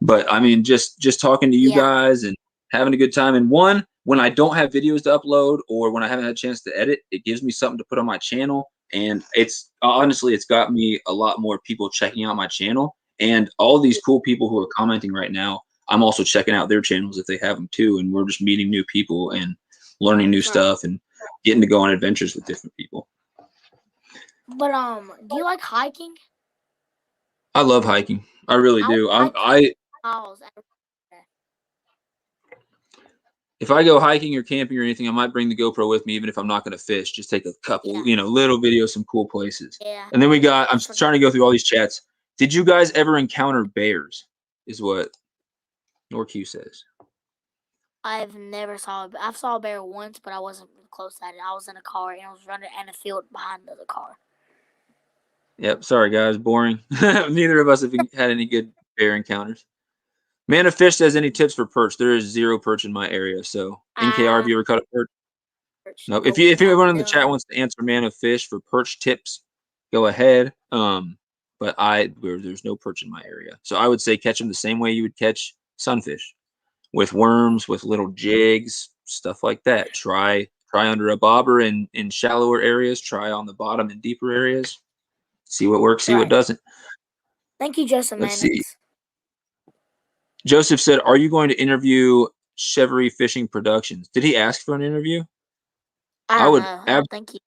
Speaker 1: But I mean, just talking to you guys and having a good time. And when I don't have videos to upload or when I haven't had a chance to edit, it gives me something to put on my channel. And it's got me a lot more people checking out my channel, and all these cool people who are commenting right now, I'm also checking out their channels if they have them too. And we're just meeting new people and learning new stuff and getting to go on adventures with different people.
Speaker 2: But do you like hiking?
Speaker 1: I love hiking. I really do. If I go hiking or camping or anything, I might bring the GoPro with me, even if I'm not going to fish. Just take a couple, little videos, some cool places.
Speaker 2: Yeah.
Speaker 1: And then I'm trying to go through all these chats. Did you guys ever encounter bears? Is what Norq says.
Speaker 2: I've never I've saw a bear once, but I wasn't close at it. I was in a car and I was running in a field behind the car.
Speaker 1: Yep. Sorry, guys. Boring. Neither of us have had any good bear encounters. Man of Fish says, any tips for perch? There is 0 perch in my area. So NKR, have you ever caught a perch? No. If anyone in the chat wants to answer Man of Fish for perch tips, go ahead. But but there's no perch in my area. So I would say catch them the same way you would catch sunfish, with worms, with little jigs, stuff like that. Try under a bobber in shallower areas. Try on the bottom in deeper areas. See what works. See what doesn't.
Speaker 2: Thank you, Joseph
Speaker 1: Let's see.
Speaker 2: Mannix.
Speaker 1: Joseph said, "Are you going to interview Chevrolet Fishing Productions?" Did he ask for an interview?
Speaker 2: I don't know. I don't think he.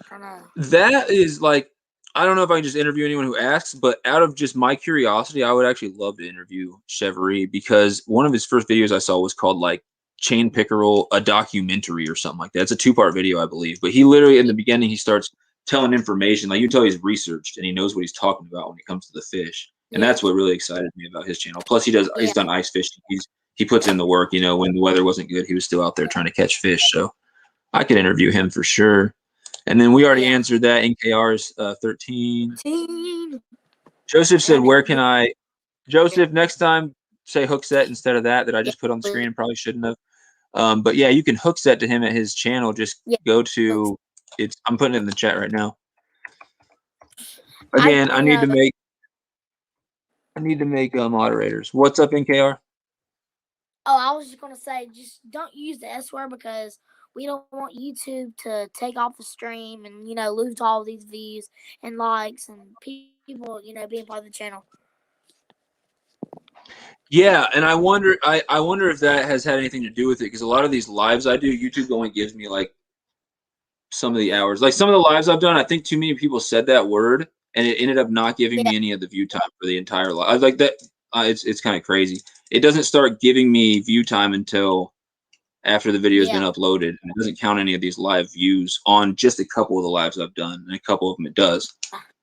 Speaker 2: I don't know.
Speaker 1: That is like, I don't know if I can just interview anyone who asks, but out of just my curiosity, I would actually love to interview Chevrolet, because one of his first videos I saw was called like Chain Pickerel, a documentary or something like that. It's a 2-part video, I believe. But he literally, in the beginning, he starts telling information. Like, you tell he's researched and he knows what he's talking about when it comes to the fish. And that's what really excited me about his channel. Plus, he's done ice fishing. He puts in the work. You know, when the weather wasn't good, he was still out there trying to catch fish. So I could interview him for sure. And then we already answered that. NKR's 13. Joseph said, "Where can I?" Joseph, next time say hook set instead of that I just put on the screen and probably shouldn't have. But yeah, you can hook set to him at his channel. Just go to it's. I'm putting it in the chat right now. Again, I need to make moderators. What's up, NKR?
Speaker 2: Oh, I was just gonna say, just don't use the S word, because we don't want YouTube to take off the stream and lose all these views and likes and people being part of the channel.
Speaker 1: Yeah, and I wonder if that has had anything to do with it, because a lot of these lives I do, YouTube only gives me like some of the hours. Like some of the lives I've done, I think too many people said that word, and it ended up not giving me any of the view time for the entire live. Like that, it's kind of crazy. It doesn't start giving me view time until after the video has been uploaded, and it doesn't count any of these live views on just a couple of the lives I've done, and a couple of them it does,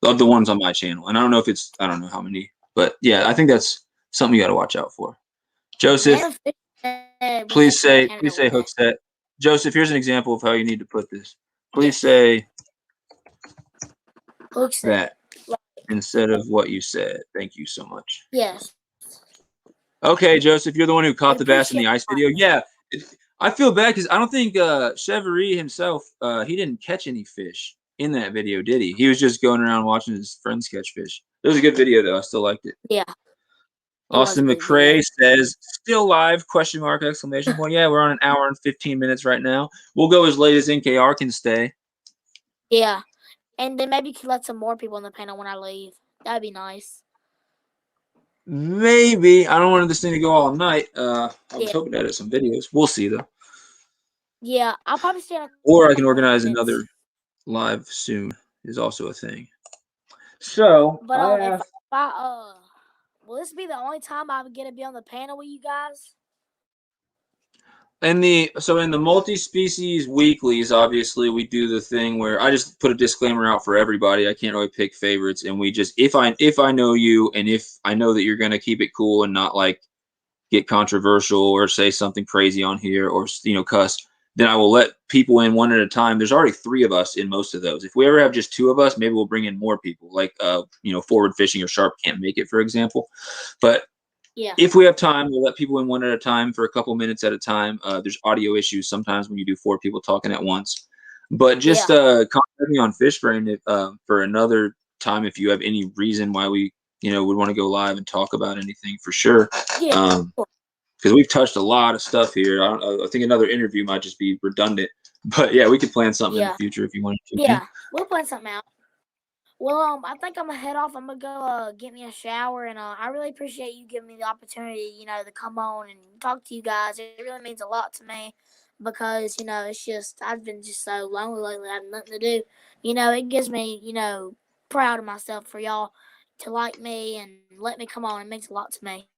Speaker 1: of the ones on my channel. And I don't know if it's, I don't know how many, but yeah, I think that's something you got to watch out for. Joseph, please say hook set. Joseph, here's an example of how you need to put this. Please say
Speaker 2: hook set
Speaker 1: that instead of what you said. Thank you so much.
Speaker 2: Yes.
Speaker 1: Okay, Joseph, you're the one who caught the bass in the ice video. Yeah, I feel bad because I don't think Chevrolet himself, he didn't catch any fish in that video, did he? He was just going around watching his friends catch fish. It was a good video, though. I still liked it.
Speaker 2: Yeah.
Speaker 1: Austin McCrae says, "Still live, question mark, exclamation point." Yeah, we're on an hour and 15 minutes right now. We'll go as late as NKR can stay.
Speaker 2: Yeah. And then maybe you can let some more people in the panel when I leave. That'd be nice.
Speaker 1: Maybe. I don't want this thing to go all night. I was hoping to edit some videos. We'll see, though.
Speaker 2: Yeah, I'll probably stay on.
Speaker 1: Or I can organize another live soon, is also a thing. So,
Speaker 2: but if I will this be the only time I'm gonna be on the panel with you guys?
Speaker 1: In the multi-species weeklies, obviously we do the thing where I just put a disclaimer out for everybody. I can't really pick favorites, and we just, if I know you, and if I know that you're gonna keep it cool and not like get controversial or say something crazy on here or cuss, then I will let people in one at a time. There's already 3 of us in most of those. If we ever have just 2 of us, maybe we'll bring in more people, like forward fishing or sharp can't make it, for example. But if we have time, we'll let people in one at a time for a couple minutes at a time. There's audio issues sometimes when you do 4 people talking at once. But just contact me on Fishbrain for another time if you have any reason why we would want to go live and talk about anything, for sure. Because we've touched a lot of stuff here. I think another interview might just be redundant. But yeah, we could plan something in the future if you wanted to.
Speaker 2: Yeah, we'll plan something out. Well, I think I'm gonna head off. I'm gonna go get me a shower, and I really appreciate you giving me the opportunity, to come on and talk to you guys. It really means a lot to me, because it's just I've been just so lonely lately. I have nothing to do. It gives me proud of myself for y'all to like me and let me come on. It means a lot to me.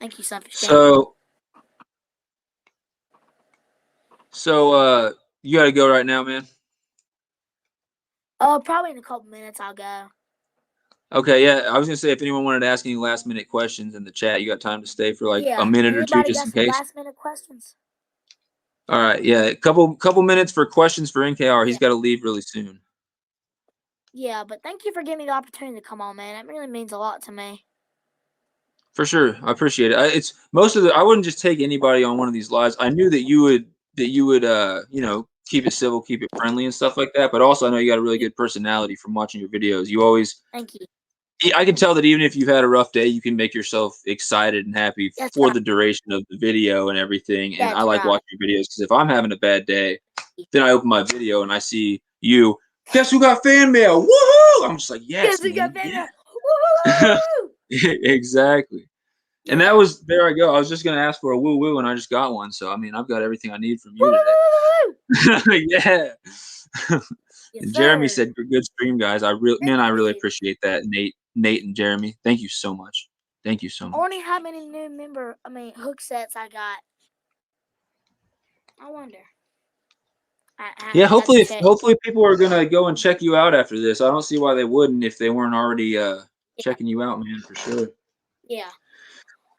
Speaker 2: Thank you, Sunfish Gang.
Speaker 1: So you gotta go right now, man.
Speaker 2: Probably in a couple minutes I'll go.
Speaker 1: Okay, yeah. I was gonna say, if anyone wanted to ask any last minute questions in the chat, you got time to stay for like a minute or 2 just in case.
Speaker 2: Last minute questions?
Speaker 1: All right, yeah. A couple minutes for questions for NKR. He's got to leave really soon.
Speaker 2: Yeah, but thank you for giving me the opportunity to come on, man. It really means a lot to me.
Speaker 1: For sure, I appreciate it. It's most of the. I wouldn't just take anybody on one of these lives. I knew that you would keep it civil, keep it friendly, and stuff like that. But also, I know you got a really good personality from watching your videos. You always,
Speaker 2: Thank you.
Speaker 1: I can tell that even if you've had a rough day, you can make yourself excited and happy
Speaker 2: That's
Speaker 1: for
Speaker 2: right.
Speaker 1: the duration of the video and everything. And I
Speaker 2: That's
Speaker 1: like
Speaker 2: right.
Speaker 1: watching your videos because if I'm having a bad day, then I open my video and I see you. Guess who got fan mail? Woohoo! I'm just like, yes,
Speaker 2: Yes, we got
Speaker 1: man.
Speaker 2: better.
Speaker 1: Yeah.
Speaker 2: Woo!
Speaker 1: Exactly. And that
Speaker 2: Yeah.
Speaker 1: was, there I go. I was just gonna ask for a woo woo, and I just got one. So I mean, I've got everything I need from you
Speaker 2: Woo!
Speaker 1: today. Yeah.
Speaker 2: Yes,
Speaker 1: And Jeremy
Speaker 2: sir.
Speaker 1: said, "Good stream, guys. I
Speaker 2: Thank
Speaker 1: really
Speaker 2: you.
Speaker 1: appreciate that, Nate, and Jeremy. Thank you so much. Thank you so
Speaker 2: I
Speaker 1: much."
Speaker 2: wonder how many new hook sets I got. I wonder.
Speaker 1: Yeah,
Speaker 2: I got to check.
Speaker 1: hopefully people are gonna go and check you out after this. I don't see why they wouldn't if they weren't already
Speaker 2: Yeah.
Speaker 1: checking you out, man, for sure.
Speaker 2: Yeah.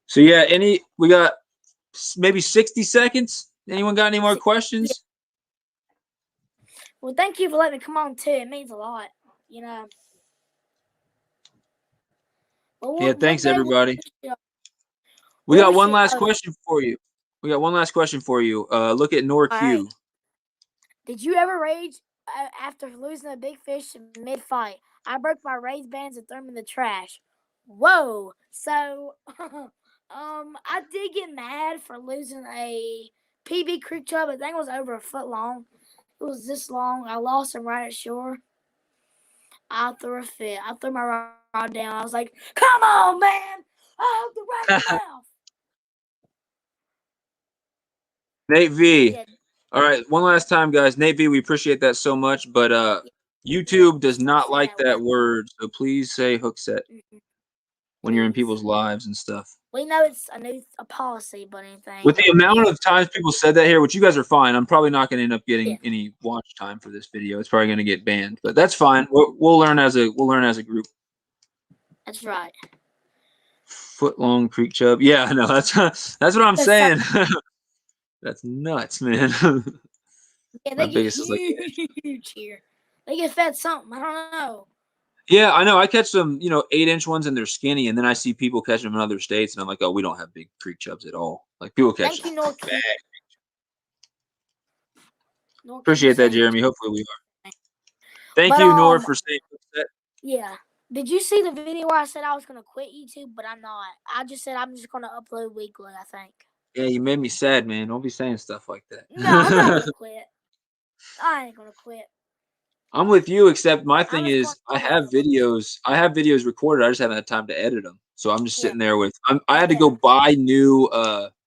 Speaker 1: So yeah, we got maybe 60 seconds. Anyone got any more
Speaker 2: Yeah.
Speaker 1: questions?
Speaker 2: Well, thank you for letting me come on too. It means a lot. You know. Well,
Speaker 1: Yeah,
Speaker 2: one
Speaker 1: thanks
Speaker 2: day
Speaker 1: everybody. We
Speaker 2: well,
Speaker 1: got
Speaker 2: we
Speaker 1: one
Speaker 2: should.
Speaker 1: last question for you. Look at
Speaker 2: All right.
Speaker 1: NorQ.
Speaker 2: Did you ever rage after losing a big fish mid fight? I broke my rage bands and threw them in the trash. Whoa! So, I did get mad for losing a PB creek chub. I think it was over a foot long. It was this long. I lost him right at shore. I threw a fit. I threw my rod down. I was like, "Come on, man! I have the right mouth."
Speaker 1: Nate V.
Speaker 2: Yeah,
Speaker 1: All right, one last time, guys. Nate V, we appreciate that so much, but
Speaker 2: yeah.
Speaker 1: YouTube does
Speaker 2: Stop
Speaker 1: not
Speaker 2: saying
Speaker 1: like
Speaker 2: that
Speaker 1: that
Speaker 2: word.
Speaker 1: word, so please say hook set when you're in
Speaker 2: Please.
Speaker 1: people's lives and stuff.
Speaker 2: We know it's a policy, but anything.
Speaker 1: With the
Speaker 2: But
Speaker 1: amount
Speaker 2: yeah,
Speaker 1: of times people said that here, which you guys are fine, I'm probably not going to end up
Speaker 2: yeah,
Speaker 1: getting any watch time for this video. It's probably going to get banned, but that's fine. We'll learn as a group.
Speaker 2: that's right.
Speaker 1: Foot long creek chub. Yeah, no, that's what I'm
Speaker 2: That's so,
Speaker 1: saying. That's nuts, man.
Speaker 2: yeah,
Speaker 1: My
Speaker 2: they get
Speaker 1: biggest is like,
Speaker 2: huge here. They get fed something. I don't know.
Speaker 1: yeah, I know. I catch some, 8-inch ones and they're skinny, and then I see people catching them in other states, and I'm like, oh, we don't have big creek chubs at all. Like people catch
Speaker 2: Thank you, North
Speaker 1: bad.
Speaker 2: North
Speaker 1: Appreciate that,
Speaker 2: saying.
Speaker 1: Jeremy. Hopefully we are. Thank
Speaker 2: But
Speaker 1: you, Nora, for saying that.
Speaker 2: yeah. Did you see the video where I said I was gonna quit YouTube? But I'm not. I just said I'm just gonna upload weekly. I think.
Speaker 1: Yeah, you made me sad, man. Don't be saying stuff like
Speaker 2: No, I'm not
Speaker 1: that.
Speaker 2: gonna quit. I ain't gonna quit.
Speaker 1: I'm with you, except my
Speaker 2: I'm
Speaker 1: thing
Speaker 2: just gonna
Speaker 1: is I have
Speaker 2: upload.
Speaker 1: videos recorded. I just haven't had time to edit them. So I'm just
Speaker 2: Yeah,
Speaker 1: sitting there with I
Speaker 2: that's
Speaker 1: had to go
Speaker 2: better.
Speaker 1: buy new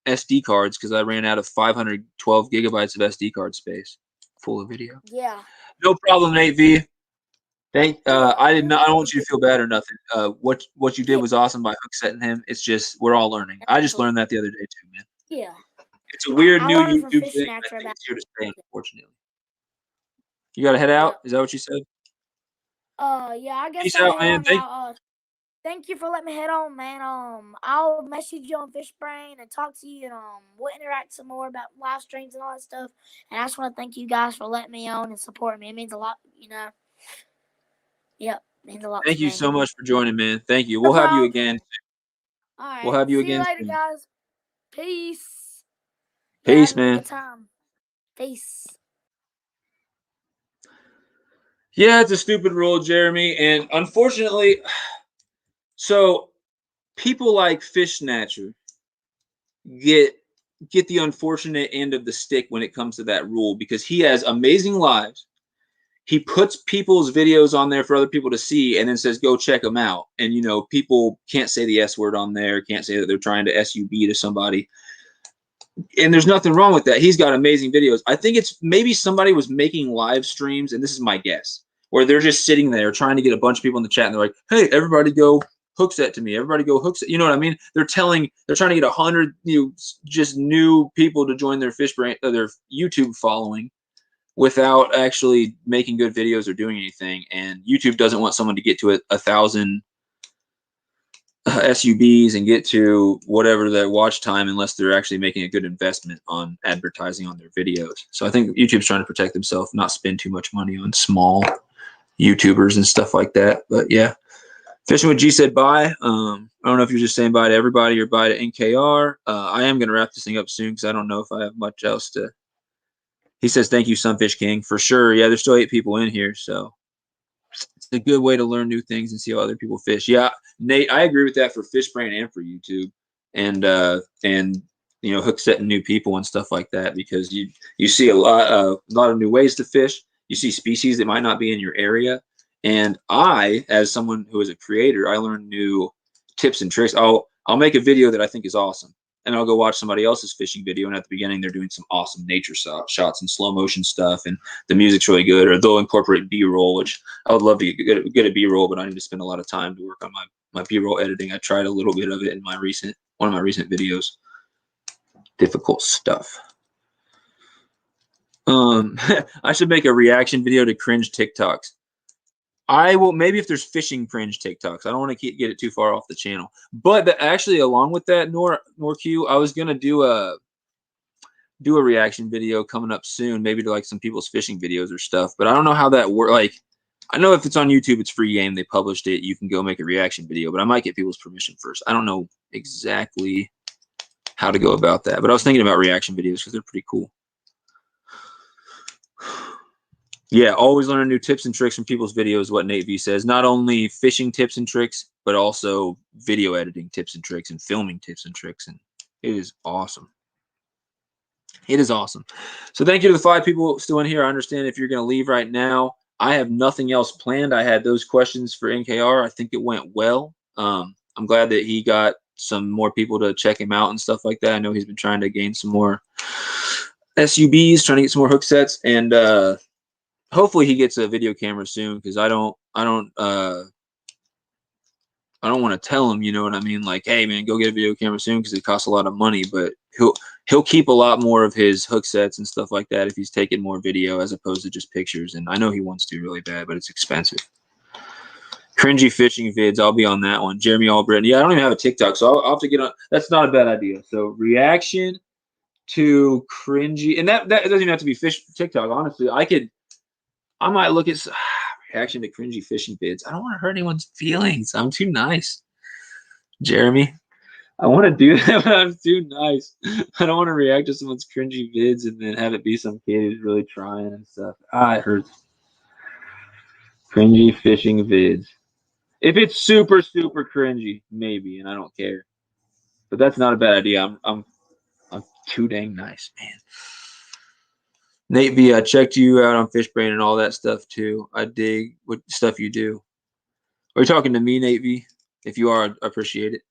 Speaker 1: SD cards because I ran out of 512 gigabytes of SD card space full of video.
Speaker 2: Yeah.
Speaker 1: No problem, Nate V.
Speaker 2: Yeah.
Speaker 1: I don't want you to feel bad or nothing. What you did
Speaker 2: Yeah.
Speaker 1: was awesome by hook setting him. It's just we're all learning. I just learned that the other day too, man.
Speaker 2: Yeah.
Speaker 1: It's a weird
Speaker 2: I
Speaker 1: new
Speaker 2: learned from
Speaker 1: YouTube
Speaker 2: Fish
Speaker 1: thing. I
Speaker 2: Snatcher
Speaker 1: think
Speaker 2: about.
Speaker 1: it's here to stay, unfortunately. You gotta head out?
Speaker 2: Yep.
Speaker 1: Is that what you said?
Speaker 2: Yeah. I guess
Speaker 1: Peace
Speaker 2: I'll
Speaker 1: out,
Speaker 2: head
Speaker 1: man.
Speaker 2: on now. Thank you for letting me head on, man. I'll message you on Fishbrain and talk to you, and we'll interact some more about live streams and all that stuff. And I just want to thank you guys for letting me on and supporting me. It means a lot, you know. Yep, it means a lot
Speaker 1: Thank
Speaker 2: to
Speaker 1: you
Speaker 2: me.
Speaker 1: so much for joining, man. Thank you.
Speaker 2: No
Speaker 1: We'll have you
Speaker 2: problem.
Speaker 1: again.
Speaker 2: All
Speaker 1: We'll
Speaker 2: right.
Speaker 1: have you
Speaker 2: See you
Speaker 1: again
Speaker 2: later,
Speaker 1: soon.
Speaker 2: guys. Peace. Yeah,
Speaker 1: Peace,
Speaker 2: having a
Speaker 1: man.
Speaker 2: good time. Peace.
Speaker 1: Yeah, it's a stupid rule, Jeremy. And unfortunately, so people like Fish Snatcher get the unfortunate end of the stick when it comes to that rule because he has amazing lives. He puts people's videos on there for other people to see and then says, go check them out. And, people can't say the S word on there, can't say that they're trying to SUB to somebody. And there's nothing wrong with that. He's got amazing videos. I think it's maybe somebody was making live streams, and this is my guess, where they're just sitting there trying to get a bunch of people in the chat, and they're like, hey, everybody go hook set to me. Everybody go hook set. You know what I mean? They're trying to get 100, just new people to join their their YouTube following without actually making good videos or doing anything. And YouTube doesn't want someone to get to 1,000 SUBs and get to whatever their watch time unless they're actually making a good investment on advertising on their videos. So I think YouTube's trying to protect themselves, not spend too much money on small YouTubers and stuff like that. But yeah, Fishing with G said bye. I don't know if you're just saying bye to everybody or bye to NKR. I am going to wrap this thing up soon because I don't know if I have much else to He says, thank you, Sunfish King, for sure. Yeah, there's still 8 people in here, so it's a good way to learn new things and see how other people fish. Yeah, Nate, I agree with that for Fish Brain and for YouTube, and you know, hook setting new people and stuff like that, because you see a lot of new ways to fish. You see species that might not be in your area, and I, as someone who is a creator, I learn new tips and tricks. I'll make a video that I think is awesome, and I'll go watch somebody else's fishing video, and at the beginning they're doing some awesome nature shots and slow motion stuff, and the music's really good, or they'll incorporate B-roll, which I would love to get a B-roll, but I need to spend a lot of time to work on my B-roll editing. I tried a little bit of it in one of my recent videos. Difficult stuff. I should make a reaction video to cringe TikToks. I will, maybe if there's fishing cringe TikToks. I don't want to get it too far off the channel. But actually, along with that, NorQ, I was gonna do a reaction video coming up soon, maybe to like some people's fishing videos or stuff. But I don't know how that works. Like, I know if it's on YouTube, it's free game. They published it. You can go make a reaction video, but I might get people's permission first. I don't know exactly how to go about that. But I was thinking about reaction videos because they're pretty cool. Yeah, always learn new tips and tricks from people's videos, what Nate V says. Not only fishing tips and tricks, but also video editing tips and tricks and filming tips and tricks. And it is awesome. It is awesome. So thank you to the 5 people still in here. I understand if you're going to leave right now. I have nothing else planned. I had those questions for NKR. I think it went well. I'm glad that he got some more people to check him out and stuff like that. I know he's been trying to gain some more SUBs, trying to get some more hook sets, and hopefully he gets a video camera soon, because I don't want to tell him, you know what I mean? Like, hey man, go get a video camera soon, because it costs a lot of money. But he'll keep a lot more of his hook sets and stuff like that if he's taking more video as opposed to just pictures. And I know he wants to really bad, but it's expensive. Cringy fishing vids, I'll be on that one. Jeremy Albritton. Yeah, I don't even have a TikTok, so I'll have to get on. That's not a bad idea. So reaction to cringy, and that doesn't even have to be fish TikTok. Honestly, I might look at reaction to cringy fishing vids. I don't want to hurt anyone's feelings. I'm too nice, Jeremy. I want to do that, but I'm too nice. I don't want to react to someone's cringy vids and then have it be some kid who's really trying and stuff. It hurts. Cringy fishing vids. If it's super, super cringy, maybe, and I don't care. But that's not a bad idea. I'm too dang nice, man. Nate V, I checked you out on Fish Brain and all that stuff too. I dig what stuff you do. Are you talking to me, Nate V? If you are, I appreciate it.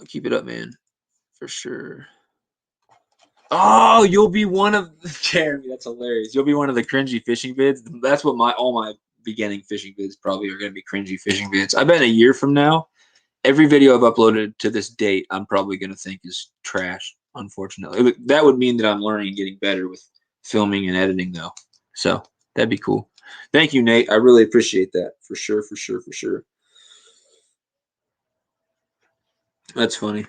Speaker 1: Keep it up, man, for sure. Oh, you'll be one of Jeremy. That's hilarious. You'll be one of the cringy fishing vids. That's what all my beginning fishing vids probably are going to be, cringy fishing vids. I bet a year from now, every video I've uploaded to this date, I'm probably going to think is trash. Unfortunately, that would mean that I'm learning and getting better with filming and editing, though. So that'd be cool. Thank you, Nate. I really appreciate that. For sure, for sure, for sure. That's funny.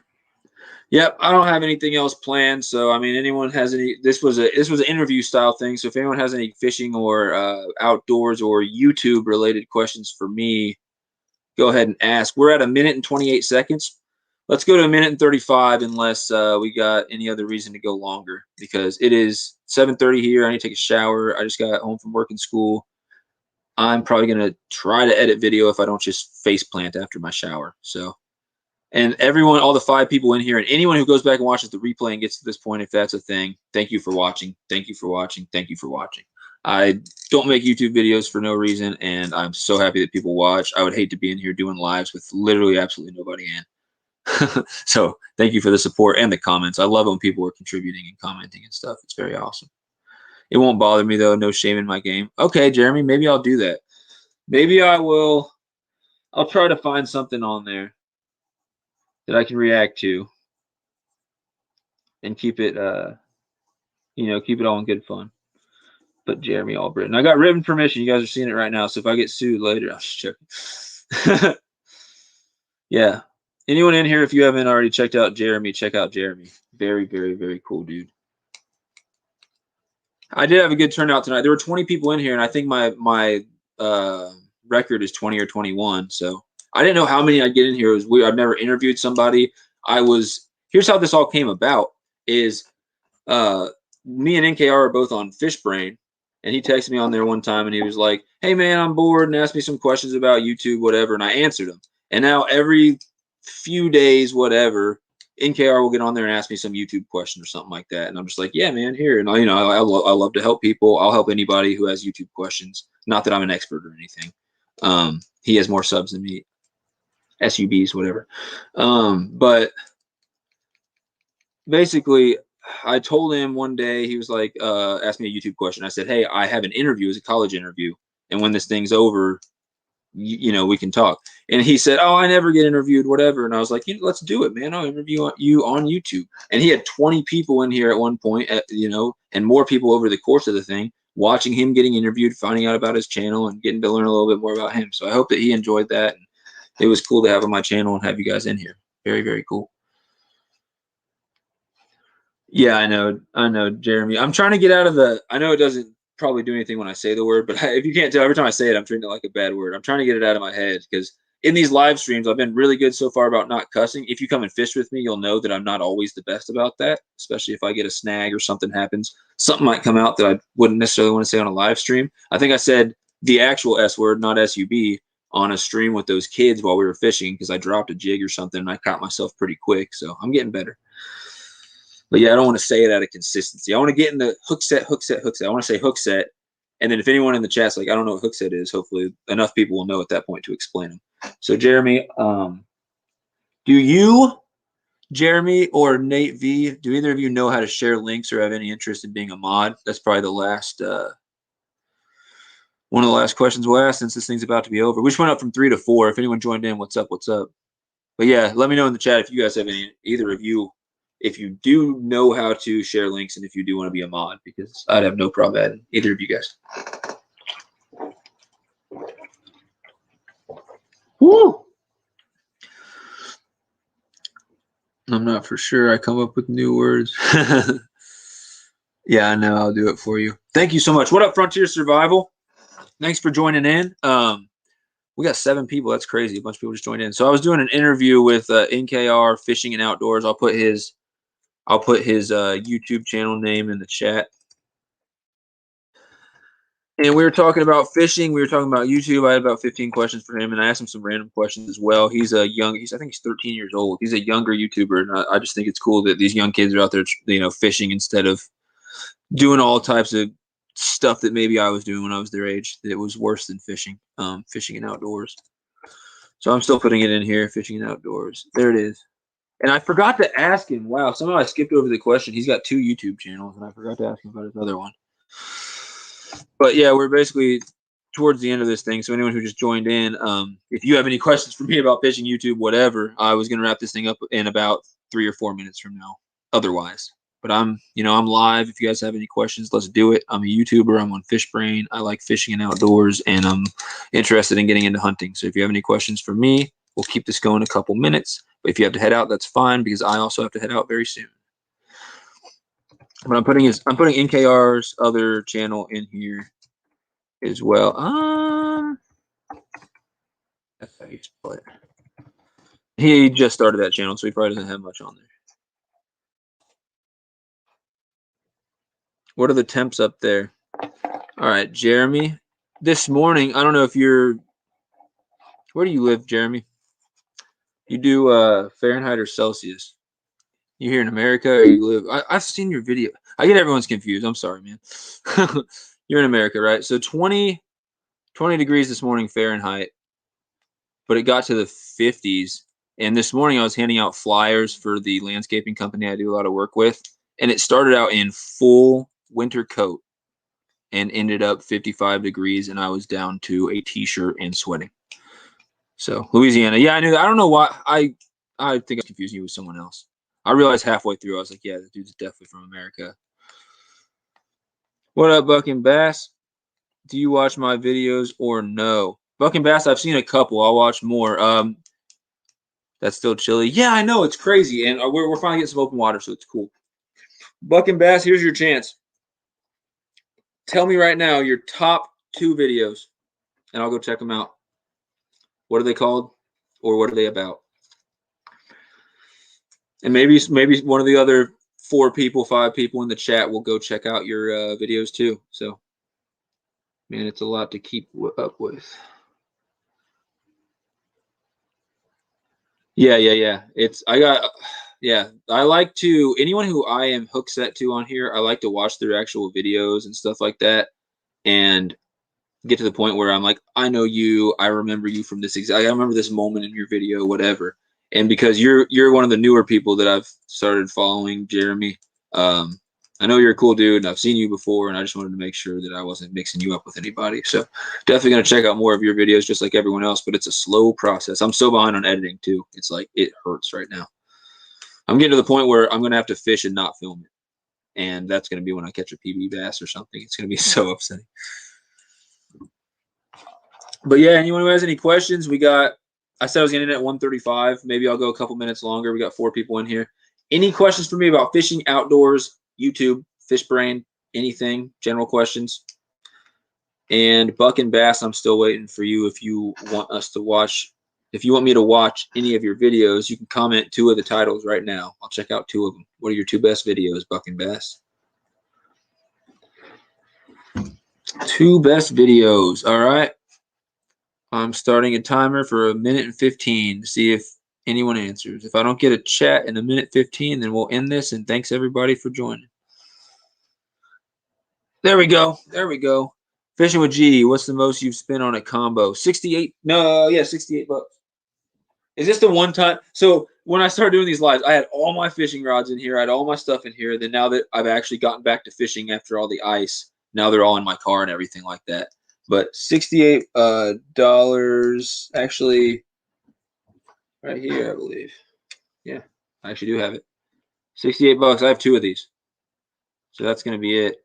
Speaker 1: Yep, I don't have anything else planned. So I mean, anyone has any? This was an interview style thing. So if anyone has any fishing or outdoors or YouTube related questions for me, go ahead and ask. We're at 1 minute and 28 seconds. Let's go to 1 minute and 35 unless we got any other reason to go longer, because it is 7:30 here. I need to take a shower. I just got home from work and school. I'm probably going to try to edit video if I don't just face plant after my shower. So, and everyone, all the 5 people in here, and anyone who goes back and watches the replay and gets to this point, if that's a thing, thank you for watching. Thank you for watching. Thank you for watching. I don't make YouTube videos for no reason, and I'm so happy that people watch. I would hate to be in here doing lives with literally absolutely nobody in. So thank you for the support and the comments. I love when people are contributing and commenting and stuff. It's very awesome. It won't bother me, though. No shame in my game. Okay, Jeremy, maybe I'll do that. Maybe I will. I'll try to find something on there that I can react to and keep it, keep it all in good fun. But Jeremy Albritton, I got written permission. You guys are seeing it right now. So if I get sued later, I'll just check. Yeah. Anyone in here, if you haven't already checked out Jeremy, check out Jeremy. Very, very, very cool dude. I did have a good turnout tonight. There were 20 people in here, and I think my record is 20 or 21. So I didn't know how many I'd get in here. It was weird. I've never interviewed somebody. Here's how this all came about. is me and NKR are both on Fishbrain, and he texted me on there one time, and he was like, "Hey man, I'm bored," and asked me some questions about YouTube, whatever, and I answered him. And now every few days, whatever, NKR will get on there and ask me some YouTube question or something like that, and I'm just like, "Yeah, man, here." And I love to help people. I'll help anybody who has YouTube questions. Not that I'm an expert or anything. He has more subs than me, SUBs, whatever. But basically, I told him one day, he was like, asked me a YouTube question. I said, "Hey, I have an interview, it's a college interview. And when this thing's over, we can talk." And he said, "Oh, I never get interviewed, whatever." And I was like, "Let's do it, man. I'll interview you on YouTube." And he had 20 people in here at one point, and more people over the course of the thing, watching him getting interviewed, finding out about his channel, and getting to learn a little bit more about him. So I hope that he enjoyed that. And it was cool to have on my channel and have you guys in here. Very, very cool. Yeah, I know, Jeremy. I'm trying to get out of the. I know it doesn't probably do anything when I say the word, but if you can't tell, every time I say it, I'm treating it like a bad word. I'm trying to get it out of my head because in these live streams, I've been really good so far about not cussing. If you come and fish with me, you'll know that I'm not always the best about that, especially if I get a snag or something happens. Something might come out that I wouldn't necessarily want to say on a live stream. I think I said the actual S word, not SUB, on a stream with those kids while we were fishing because I dropped a jig or something and I caught myself pretty quick. So I'm getting better. But yeah, I don't want to say it out of consistency. I want to get in the hook set, hook set, hook set. I want to say hook set. And then if anyone in the chat's like, "I don't know what hook set is," hopefully enough people will know at that point to explain them. So Jeremy, do you, Jeremy or Nate V, do either of you know how to share links or have any interest in being a mod? That's probably the last one of the last questions we'll ask since this thing's about to be over. We just went up from 3 to 4. If anyone joined in, what's up? What's up? But yeah, let me know in the chat if you guys have any, either of you, if you do know how to share links and if you do want to be a mod, because I'd have no problem adding either of you guys. Woo! I'm not for sure. I come up with new words. Yeah, I know. I'll do it for you. Thank you so much. What up, Frontier Survival? Thanks for joining in. We got 7 people. That's crazy. A bunch of people just joined in. So I was doing an interview with NKR Fishing and Outdoors. I'll put his YouTube channel name in the chat. And we were talking about fishing. We were talking about YouTube. I had about 15 questions for him, and I asked him some random questions as well. He's I think he's 13 years old. He's a younger YouTuber, and I just think it's cool that these young kids are out there, fishing instead of doing all types of stuff that maybe I was doing when I was their age. That it was worse than fishing, fishing and outdoors. So I'm still putting it in here, fishing and outdoors. There it is. And I forgot to ask him. Wow, somehow I skipped over the question. He's got 2 YouTube channels, and I forgot to ask him about his other one. But yeah, we're basically towards the end of this thing. So anyone who just joined in, if you have any questions for me about fishing, YouTube, whatever, I was going to wrap this thing up in about 3 or 4 minutes from now. Otherwise, but I'm live. If you guys have any questions, let's do it. I'm a YouTuber. I'm on Fishbrain. I like fishing and outdoors, and I'm interested in getting into hunting. So if you have any questions for me, we'll keep this going a couple minutes. But if you have to head out, that's fine because I also have to head out very soon. But I'm putting NKR's other channel in here as well. That's how you spell it. He just started that channel, so he probably doesn't have much on there. What are the temps up there? All right, Jeremy. This morning, I don't know if you're. Where do you live, Jeremy? You do Fahrenheit or Celsius? You here in America or you live? I've seen your video. I get everyone's confused. I'm sorry, man. You're in America, right? So 20 degrees this morning Fahrenheit, but it got to the 50s. And this morning I was handing out flyers for the landscaping company I do a lot of work with. And it started out in full winter coat and ended up 55 degrees. And I was down to a t-shirt and sweating. So Louisiana. Yeah, I knew that. I don't know why. I think I'm confusing you with someone else. I realized halfway through, I was like, yeah, the dude's definitely from America. What up, Buck and Bass? Do you watch my videos or no? Buck and Bass, I've seen a couple. I'll watch more. That's still chilly. Yeah, I know. It's crazy. And we're finally getting some open water, so it's cool. Buck and Bass, here's your chance. Tell me right now your top 2 videos, and I'll go check them out. What are they called, or what are they about? And maybe one of the other 4 people, 5 people in the chat will go check out your videos too. So, man, it's a lot to keep up with. Yeah. I like to, anyone who I am hook set to on here, I like to watch their actual videos and stuff like that, and get to the point where I'm like, I know you, I remember you from this I remember this moment in your video, whatever. And because you're one of the newer people that I've started following, Jeremy. I know you're a cool dude, and I've seen you before, and I just wanted to make sure that I wasn't mixing you up with anybody. So definitely gonna check out more of your videos, just like everyone else. But it's a slow process. I'm so behind on editing too. It's like it hurts right now. I'm getting to the point where I'm gonna have to fish and not film it, and that's gonna be when I catch a PB bass or something. It's gonna be so upsetting. But yeah, anyone who has any questions, I said I was getting in at 1:35. Maybe I'll go a couple minutes longer. We got 4 people in here. Any questions for me about fishing outdoors, YouTube, fish brain, anything, general questions? And buck and bass, I'm still waiting for you. If you want me to watch any of your videos, you can comment 2 of the titles right now. I'll check out 2 of them. What are your 2 best videos, buck and bass? 2 best videos. All right. I'm starting a timer for 1:15 to see if anyone answers. If I don't get a chat in 1:15, then we'll end this, and thanks everybody for joining. There we go. There we go. Fishing with G, what's the most you've spent on a combo? 68. No, yeah, 68 bucks. Is this the one time? So when I started doing these lives, I had all my fishing rods in here. I had all my stuff in here. Then now that I've actually gotten back to fishing after all the ice, now they're all in my car and everything like that. But $68 actually right here, I believe. Yeah, I actually do have it. 68 bucks. I have 2 of these. So that's going to be it.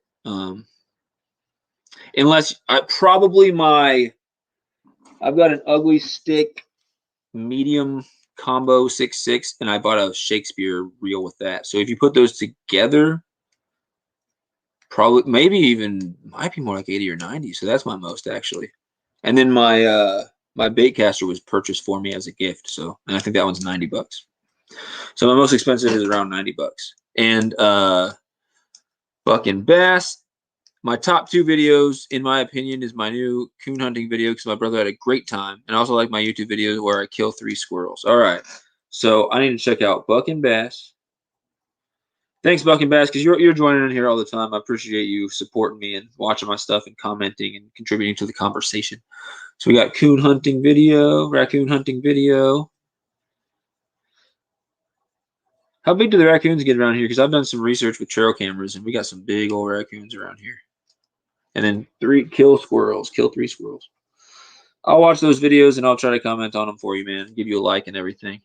Speaker 1: Unless I've got an ugly stick medium combo 6.6, and I bought a Shakespeare reel with that. So if you put those together, probably maybe even might be more like 80 or 90. So that's my most actually. And then my bait caster was purchased for me as a gift. So, and I think that one's 90 bucks. So my most expensive is around 90 bucks. And buck and bass. My top 2 videos, in my opinion, is my new coon hunting video because my brother had a great time. And I also like my YouTube videos where I kill 3 squirrels. All right. So I need to check out buck and bass. Thanks, buck and bass, because you're joining in here all the time. I appreciate you supporting me and watching my stuff and commenting and contributing to the conversation. So we got coon hunting video, raccoon hunting video. How big do the raccoons get around here? Because I've done some research with trail cameras, and we got some big old raccoons around here. And then kill 3 squirrels. I'll watch those videos, and I'll try to comment on them for you, man. Give you a like and everything.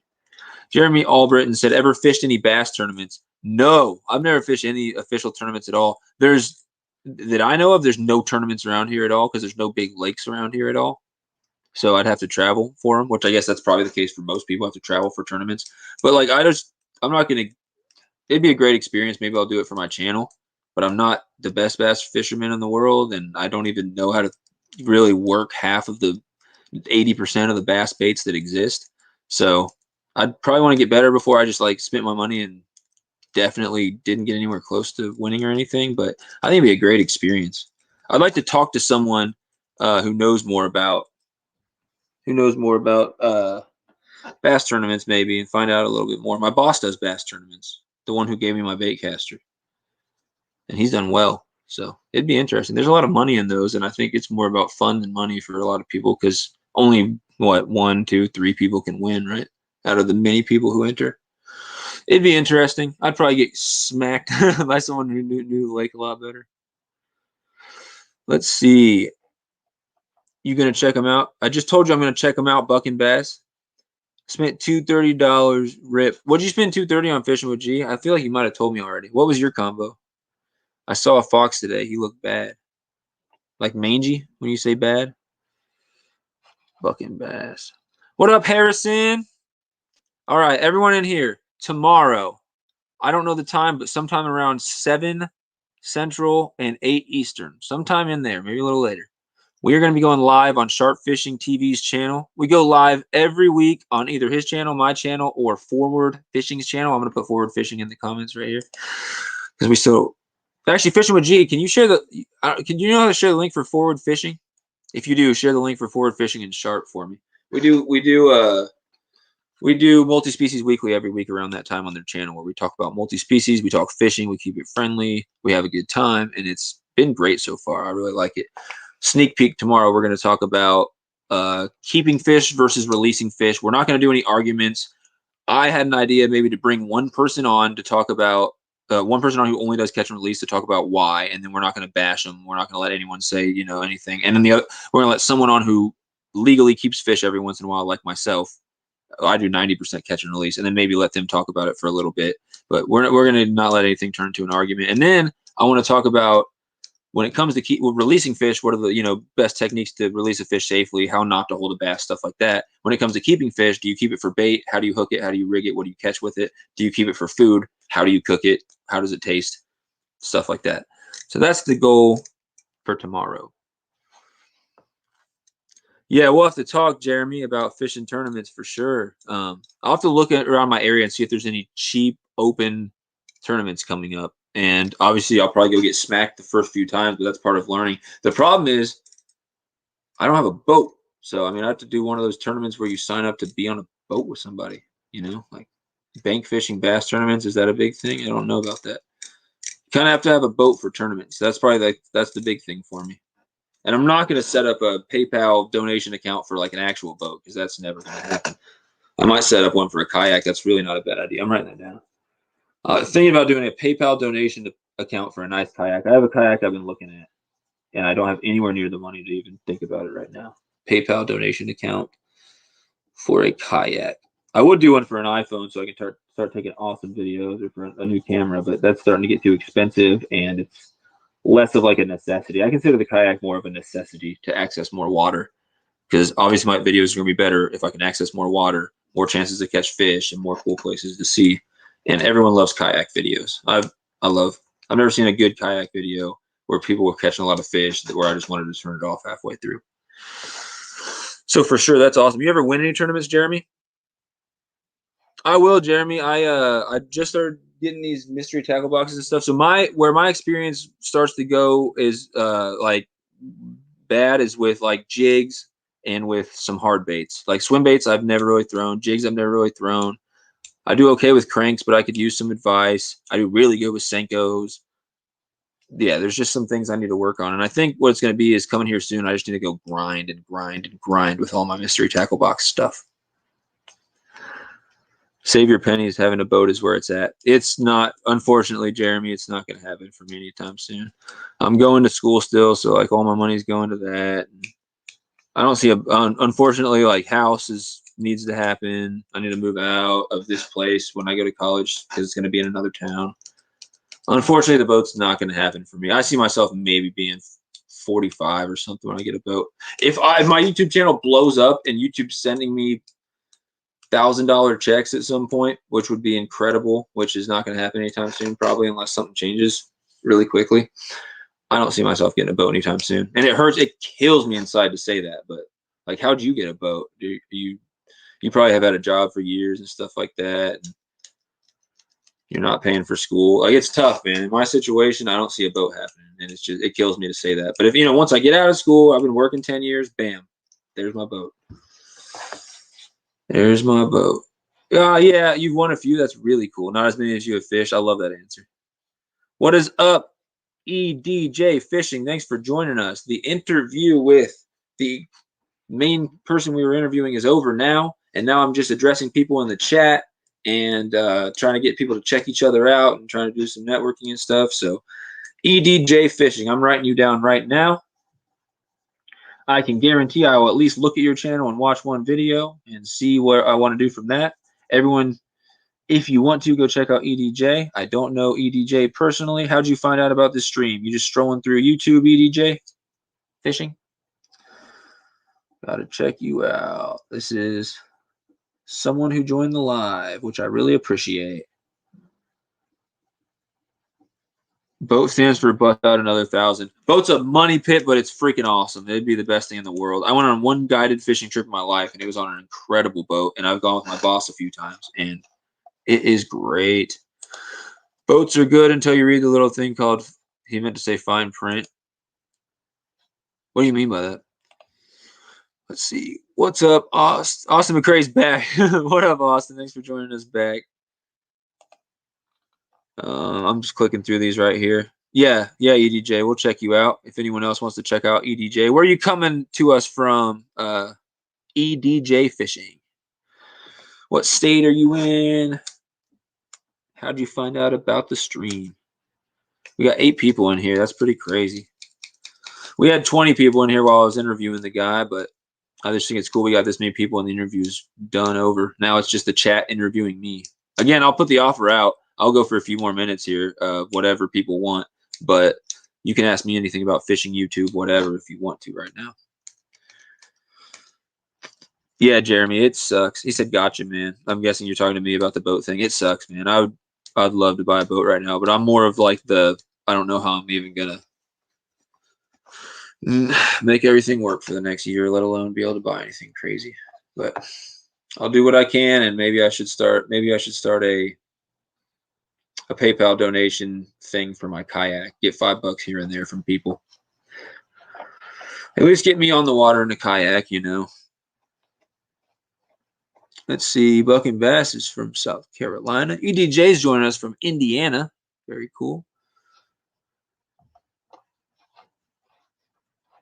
Speaker 1: Jeremy Albritton said, ever fished any bass tournaments? No, I've never fished any official tournaments at all. That I know of, there's no tournaments around here at all because there's no big lakes around here at all. So I'd have to travel for them, which I guess that's probably the case for most people. Have to travel for tournaments. But like, I'm not gonna. It'd be a great experience. Maybe I'll do it for my channel. But I'm not the best bass fisherman in the world, and I don't even know how to really work half of the 80% of the bass baits that exist. So I'd probably want to get better before I just like spent my money and definitely didn't get anywhere close to winning or anything. But I think it'd be a great experience. I'd like to talk to someone who knows more about bass tournaments maybe and find out a little bit more. My boss does bass tournaments, the one who gave me my bait caster, and he's done well. So it'd be interesting. There's a lot of money in those, and I think it's more about fun than money for a lot of people because only 1, 2, 3 people can win, right? Out of the many people who enter. It'd be interesting. I'd probably get smacked by someone who knew the lake a lot better. Let's see. You gonna check them out? I just told you I'm gonna check them out. Buck and bass. Spent $230. Rip. What'd you spend $230 on fishing with G? I feel like you might have told me already. What was your combo? I saw a fox today. He looked bad. Like mangy when you say bad. Buck and bass. What up, Harrison? All right, everyone in here. Tomorrow, I don't know the time, but sometime around 7 Central and 8 Eastern. Sometime in there, maybe a little later. We are going to be going live on Sharp Fishing TV's channel. We go live every week on either his channel, my channel, or Forward Fishing's channel. I'm going to put Forward Fishing in the comments right here because we still actually Fishing with G. Can you share the? Can you know how to share the link for Forward Fishing? If you do, share the link for Forward Fishing and Sharp for me. We do multi-species weekly every week around that time on their channel where we talk about multi-species, we talk fishing, we keep it friendly, we have a good time, and it's been great so far. I really like it. Sneak peek tomorrow, we're going to talk about keeping fish versus releasing fish. We're not going to do any arguments. I had an idea maybe to bring one person on to talk about one person on who only does catch and release to talk about why, and then we're not going to bash them. We're not going to let anyone say anything. And then the other, we're going to let someone on who legally keeps fish every once in a while, like myself. I do 90% catch and release, and then maybe let them talk about it for a little bit. But we're going to not let anything turn into an argument. And then I want to talk about when it comes to releasing fish, what are the best techniques to release a fish safely, how not to hold a bass, stuff like that. When it comes to keeping fish, do you keep it for bait? How do you hook it? How do you rig it? What do you catch with it? Do you keep it for food? How do you cook it? How does it taste? Stuff like that. So that's the goal for tomorrow. Yeah, we'll have to talk, Jeremy, about fishing tournaments for sure. I'll have to look around my area and see if there's any cheap open tournaments coming up. And obviously, I'll probably go get smacked the first few times, but that's part of learning. The problem is, I don't have a boat. So, I mean, I have to do one of those tournaments where you sign up to be on a boat with somebody, like bank fishing bass tournaments. Is that a big thing? I don't know about that. You kind of have to have a boat for tournaments. That's probably that's the big thing for me. And I'm not going to set up a PayPal donation account for like an actual boat because that's never going to happen. I might set up one for a kayak. That's really not a bad idea. I'm writing that down. Thinking about doing a PayPal donation account for a nice kayak. I have a kayak I've been looking at, and I don't have anywhere near the money to even think about it right now. PayPal donation account for a kayak. I would do one for an iPhone so I can start taking awesome videos or for a new camera, but that's starting to get too expensive, and it's less of like a necessity. I consider the kayak more of a necessity to access more water because obviously my videos are going to be better if I can access more water, more chances to catch fish, and more cool places to see. And everyone loves kayak videos. I've never seen a good kayak video where people were catching a lot of fish where I just wanted to turn it off halfway through. So for sure, that's awesome. You ever win any tournaments, Jeremy? I will, Jeremy. I just started getting these mystery tackle boxes and stuff. So where my experience starts to go is like bad is with like jigs and with some hard baits. Like swim baits I've never really thrown. Jigs I've never really thrown. I do okay with cranks, but I could use some advice. I do really good with Senkos. Yeah, there's just some things I need to work on. And I think what it's going to be is coming here soon. I just need to go grind and grind and grind with all my mystery tackle box stuff. Save your pennies. Having a boat is where it's at. It's not, unfortunately, Jeremy, it's not going to happen for me anytime soon. I'm going to school still, so like all my money's going to that. I don't see unfortunately, like houses needs to happen. I need to move out of this place when I go to college because it's going to be in another town. Unfortunately, the boat's not going to happen for me. I see myself maybe being 45 or something when I get a boat. If my YouTube channel blows up and YouTube's sending me $1,000 checks at some point, which would be incredible, which is not going to happen anytime soon, probably unless something changes really quickly. I don't see myself getting a boat anytime soon. And it hurts. It kills me inside to say that. But like, how'd you get a boat? You probably have had a job for years and stuff like that. And you're not paying for school. Like, it's tough, man. In my situation, I don't see a boat happening. And it kills me to say that. But if, once I get out of school, I've been working 10 years, bam, there's my boat. There's my boat. Yeah, you've won a few. That's really cool. Not as many as you have fished. I love that answer. What is up, EDJ Fishing? Thanks for joining us. The interview with the main person we were interviewing is over now. And now I'm just addressing people in the chat and trying to get people to check each other out and trying to do some networking and stuff. So EDJ Fishing, I'm writing you down right now. I can guarantee I will at least look at your channel and watch one video and see what I want to do from that. Everyone, if you want to, go check out EDJ. I don't know EDJ personally. How'd you find out about this stream? You just strolling through YouTube, EDJ? Fishing? Gotta check you out. This is someone who joined the live, which I really appreciate. Boat stands for bust out another 1,000. Boat's a money pit, but it's freaking awesome. It'd be the best thing in the world. I went on one guided fishing trip in my life, and it was on an incredible boat. And I've gone with my boss a few times, and it is great. Boats are good until you read the little thing called, he meant to say fine print. What do you mean by that? Let's see. What's up, Austin? Austin McCrae's back. What up, Austin? Thanks for joining us back. I'm just clicking through these right here. Yeah, EDJ. We'll check you out. If anyone else wants to check out EDJ, where are you coming to us from? EDJ Fishing. What state are you in? How'd you find out about the stream? We got 8 people in here. That's pretty crazy. We had 20 people in here while I was interviewing the guy, but I just think it's cool we got this many people and the interview's done over. Now it's just the chat interviewing me. Again, I'll put the offer out. I'll go for a few more minutes here, whatever people want. But you can ask me anything about fishing, YouTube, whatever, if you want to right now. Yeah, Jeremy, it sucks. He said, "Gotcha, man." I'm guessing you're talking to me about the boat thing. It sucks, man. I'd love to buy a boat right now, but I'm more of like I don't know how I'm even gonna make everything work for the next year, let alone be able to buy anything crazy. But I'll do what I can, and maybe I should start a PayPal donation thing for my kayak. Get $5 here and there from people. At least get me on the water in a kayak, you know. Let's see. Buck and Bass is from South Carolina. EDJ's joining us from Indiana. Very cool.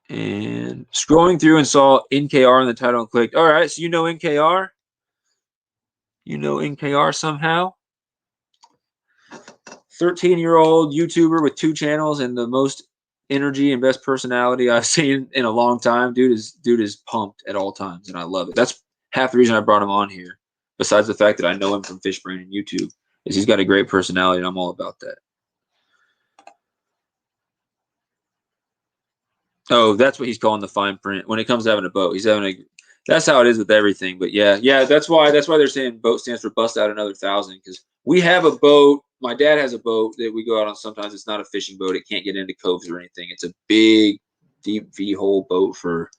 Speaker 1: And scrolling through and saw NKR in the title and clicked. All right, so you know NKR? You know NKR somehow? 13-year-old YouTuber with 2 channels and the most energy and best personality I've seen in a long time. Dude is pumped at all times, and I love it. That's half the reason I brought him on here, besides the fact that I know him from Fish Brain and YouTube, is he's got a great personality, and I'm all about that. Oh, that's what he's calling the fine print. When it comes to having a boat, he's having a. That's how it is with everything. But yeah, that's why they're saying boat stands for bust out another 1,000, because we have a boat. My dad has a boat that we go out on sometimes. It's not a fishing boat. It can't get into coves or anything. It's a big, deep V-hole boat for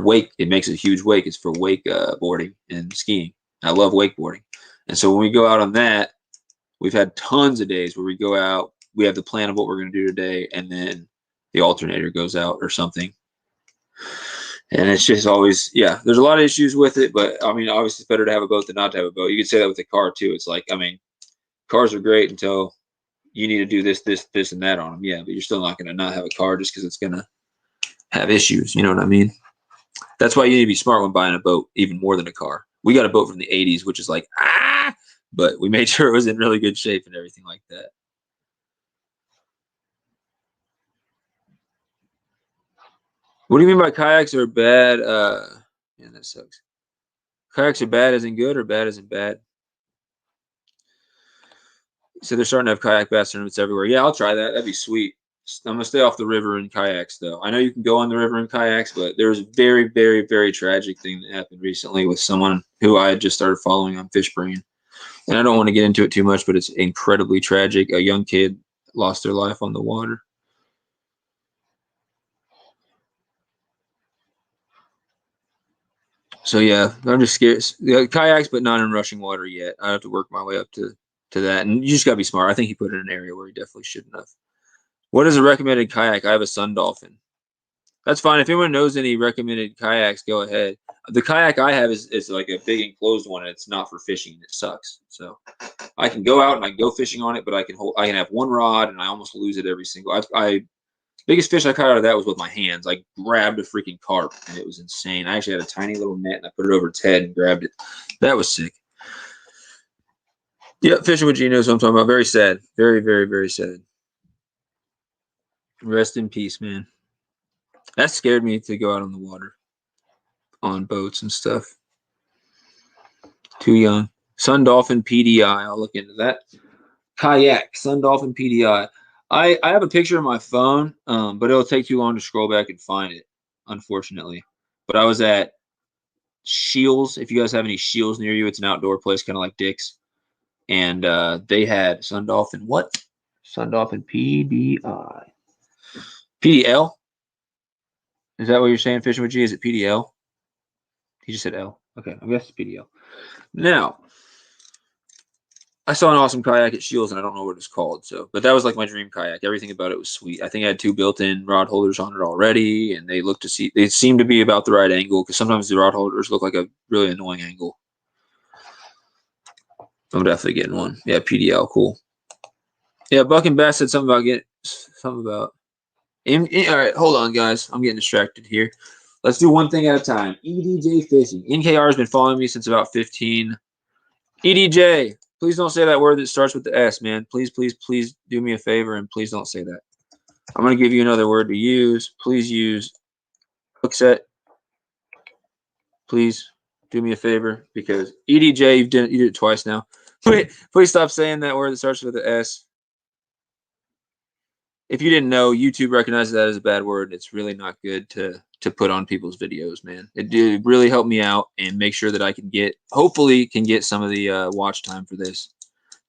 Speaker 1: wake. It makes a huge wake. It's for wake boarding and skiing. I love wakeboarding. And so when we go out on that, we've had tons of days where we go out. We have the plan of what we're going to do today, and then the alternator goes out or something. And it's just always, yeah, there's a lot of issues with it, but I mean, obviously it's better to have a boat than not to have a boat. You could say that with a car too. It's like, I mean, cars are great until you need to do this, and that on them. Yeah, but you're still not going to not have a car just because it's going to have issues. You know what I mean? That's why you need to be smart when buying a boat, even more than a car. We got a boat from the 80s, which is like, but we made sure it was in really good shape and everything like that. What do you mean by kayaks are bad? Yeah, that sucks. Kayaks are bad as in good or bad as in bad? So they're starting to have kayak bass tournaments everywhere. Yeah, I'll try that. That'd be sweet. I'm gonna stay off the river in kayaks, though. I know you can go on the river in kayaks, but there was a very, very, very tragic thing that happened recently with someone who I had just started following on Fish Brain. And I don't want to get into it too much, but it's incredibly tragic. A young kid lost their life on the water. So yeah, I'm just scared. Yeah, kayaks, but not in rushing water yet. I have to work my way up to that, and you just gotta be smart. I think he put it in an area where he definitely shouldn't have. What is a recommended kayak? I have a Sun Dolphin. That's fine. If anyone knows any recommended kayaks, go ahead. The kayak I have is like a big enclosed one, and it's not for fishing. It sucks. So I can go out and I can go fishing on it, but I can have one rod, and I almost lose it every single. Biggest fish I caught out of that was with my hands. I grabbed a freaking carp, and it was insane. I actually had a tiny little net, and I put it over its head and grabbed it. That was sick. Yep, fishing with Gino is what I'm talking about. Very sad. Very, very, very sad. Rest in peace, man. That scared me to go out on the water, on boats and stuff. Too young. Sun Dolphin PDI. I'll look into that. Kayak. Sun Dolphin PDI. I have a picture of my phone, but it'll take too long to scroll back and find it, unfortunately. But I was at Shields. If you guys have any Shields near you, it's an outdoor place, kind of like Dick's. And they had Sun Dolphin. What? Sun Dolphin PDI. PDL? Is that what you're saying, Fishing with G? Is it PDL? He just said L. Okay, I guess it's PDL. Now, I saw an awesome kayak at Shields, and I don't know what it's called. But that was like my dream kayak. Everything about it was sweet. I think I had 2 built-in rod holders on it already, and they seemed to be about the right angle because sometimes the rod holders look like a really annoying angle. I'm definitely getting one. Yeah, PDL, cool. Yeah, Buck and Bass said something about. All right, hold on, guys. I'm getting distracted here. Let's do one thing at a time. EDJ Fishing. NKR has been following me since about 15. EDJ, please don't say that word that starts with the S, man. Please, please, please do me a favor and please don't say that. I'm going to give you another word to use. Please use hook set. Please do me a favor because EDJ, you did it twice now. Please stop saying that word that starts with the S. If you didn't know, YouTube recognizes that as a bad word. It's really not good to put on people's videos, man. It did really help me out and make sure that I can hopefully get some of the watch time for this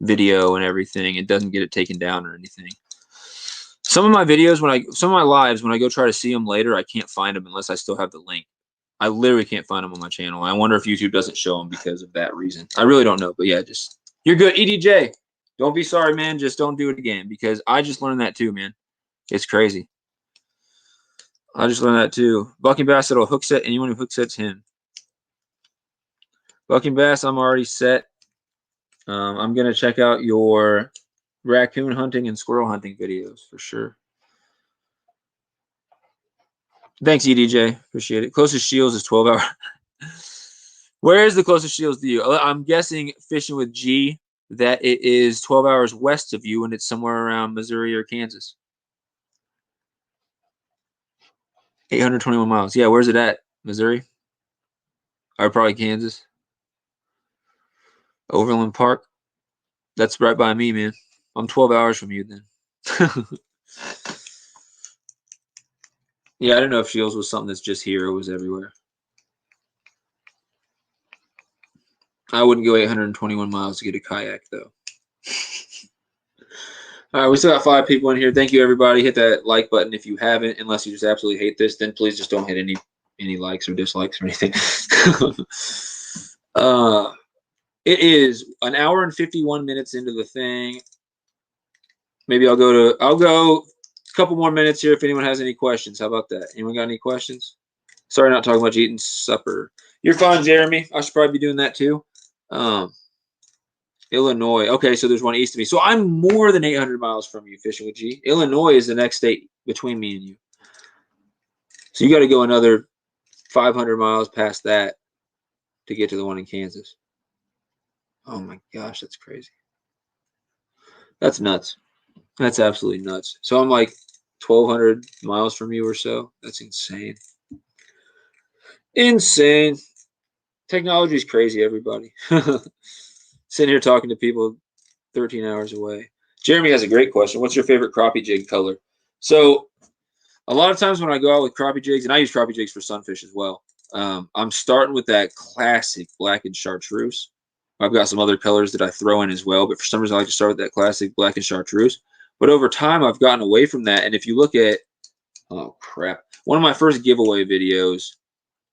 Speaker 1: video and everything. It doesn't get it taken down or anything. Some of my videos, some of my lives, when I go try to see them later, I can't find them unless I still have the link. I literally can't find them on my channel. I wonder if YouTube doesn't show them because of that reason. I really don't know, but yeah, you're good, EDJ. Don't be sorry, man. Just don't do it again because I just learned that too, man. It's crazy. I just learned that too. Buck and Bass will hook set anyone who hook sets him. Buck and Bass, I'm already set. I'm going to check out your raccoon hunting and squirrel hunting videos for sure. Thanks, EDJ. Appreciate it. Closest Shields is 12 hours. Where is the closest Shields to you? I'm guessing Fishing with G that it is 12 hours west of you and it's somewhere around Missouri or Kansas. 821 miles. Yeah, where's it at? Missouri? Or probably Kansas. Overland Park. That's right by me, man. I'm 12 hours from you then. Yeah, I don't know if Shields was something that's just here or was everywhere. I wouldn't go 821 miles to get a kayak, though. All right, we still got 5 people in here. Thank you, everybody. Hit that like button if you haven't. Unless you just absolutely hate this, then please just don't hit any likes or dislikes or anything. It is an hour and 51 minutes into the thing. Maybe I'll go a couple more minutes here if anyone has any questions. How about that? Anyone got any questions? Sorry, not talking about eating supper. You're fine, Jeremy. I should probably be doing that too. Illinois. Okay, so there's one east of me. So I'm more than 800 miles from you, Fishing with G. Illinois is the next state between me and you. So you got to go another 500 miles past that to get to the one in Kansas. Oh my gosh, that's crazy. That's nuts. That's absolutely nuts. So I'm like 1,200 miles from you or so. That's insane. Insane. Technology is crazy, everybody. Sitting here talking to people 13 hours away. Jeremy has a great question. What's your favorite crappie jig color? So a lot of times when I go out with crappie jigs, and I use crappie jigs for sunfish as well, I'm starting with that classic black and chartreuse. I've got some other colors that I throw in as well, but for some reason I like to start with that classic black and chartreuse. But over time, I've gotten away from that. And if you look at, oh crap, one of my first giveaway videos,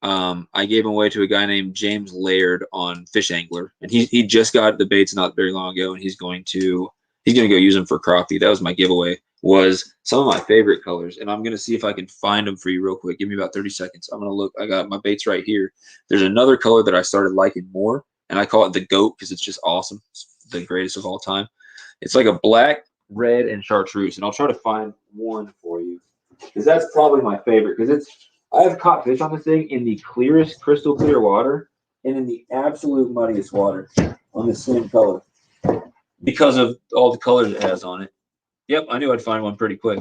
Speaker 1: I gave him away to a guy named James Laird on Fish Angler, and he just got the baits not very long ago, and he's going to go use them for crappie. That was my giveaway. Was some of my favorite colors, and I'm gonna see if I can find them for you real quick. Give me about 30 seconds. I'm gonna look. I got my baits right here. There's another color that I started liking more, and I call it the GOAT because it's just awesome. It's the greatest of all time. It's like a black, red, and chartreuse, and I'll try to find one for you because that's probably my favorite because I have caught fish on this thing in the clearest, crystal clear water and in the absolute muddiest water on the same color because of all the colors it has on it. Yep, I knew I'd find one pretty quick.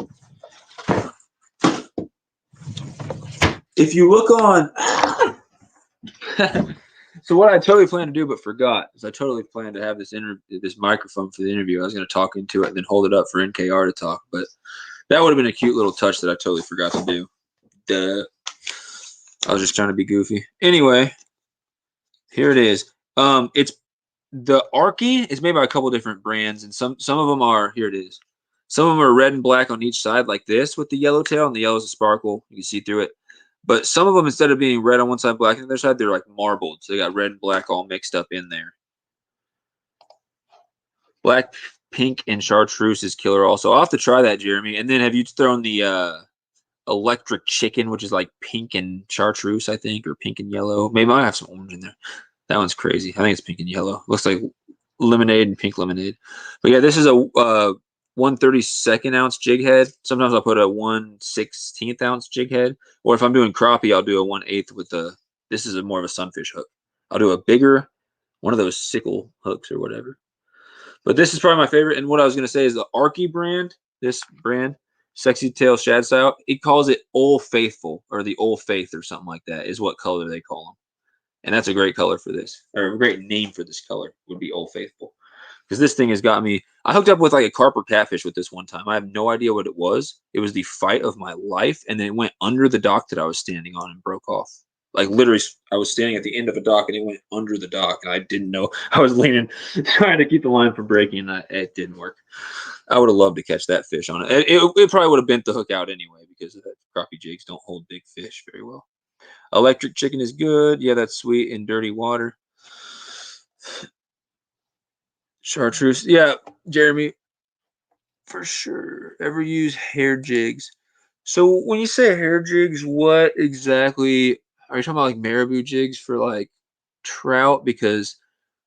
Speaker 1: If you look on... So what I totally planned to do but forgot is I totally planned to have this microphone for the interview. I was going to talk into it and then hold it up for NKR to talk, but that would have been a cute little touch that I totally forgot to do. Duh. I was just trying to be goofy. Anyway, here it is. It's the Arky is made by a couple different brands, and some of them are, here it is. Some of them are red and black on each side like this with the yellow tail, and the yellow is a sparkle. You can see through it. But some of them, instead of being red on one side, black on the other side, they're like marbled. So they got red and black all mixed up in there. Black, pink, and chartreuse is killer also. I'll have to try that, Jeremy. And then have you thrown the electric chicken, which is like pink and chartreuse, I think, or pink and yellow? Maybe I have some orange in there. That one's crazy. I think it's pink and yellow. Looks like lemonade and pink lemonade. But yeah, this is a 1/32 ounce jig head. Sometimes I'll put a 1/16 ounce jig head, or if I'm doing crappie, I'll do a 1/8 with the. This is more of a sunfish hook. I'll do a bigger one of those sickle hooks or whatever. But this is probably my favorite. And what I was going to say is the Arky brand, this brand, Sexy Tail Shad Style, it calls it Old Faithful or the Old Faith or something like that is what color they call them. And that's a great color for this, or a great name for this color would be Old Faithful. Because this thing has got me. I hooked up with like a carp or catfish with this one time. I have no idea what it was. It was the fight of my life. And then it went under the dock that I was standing on and broke off. Like literally, I was standing at the end of a dock and it went under the dock. And I didn't know. I was leaning, trying to keep the line from breaking. And it didn't work. I would have loved to catch that fish on it. It probably would have bent the hook out anyway because crappie jigs don't hold big fish very well. Electric chicken is good. Yeah, that's sweet in dirty water. Chartreuse. Yeah, Jeremy, for sure. Ever use hair jigs? So when you say hair jigs, what exactly are you talking about? Like marabou jigs for like trout? Because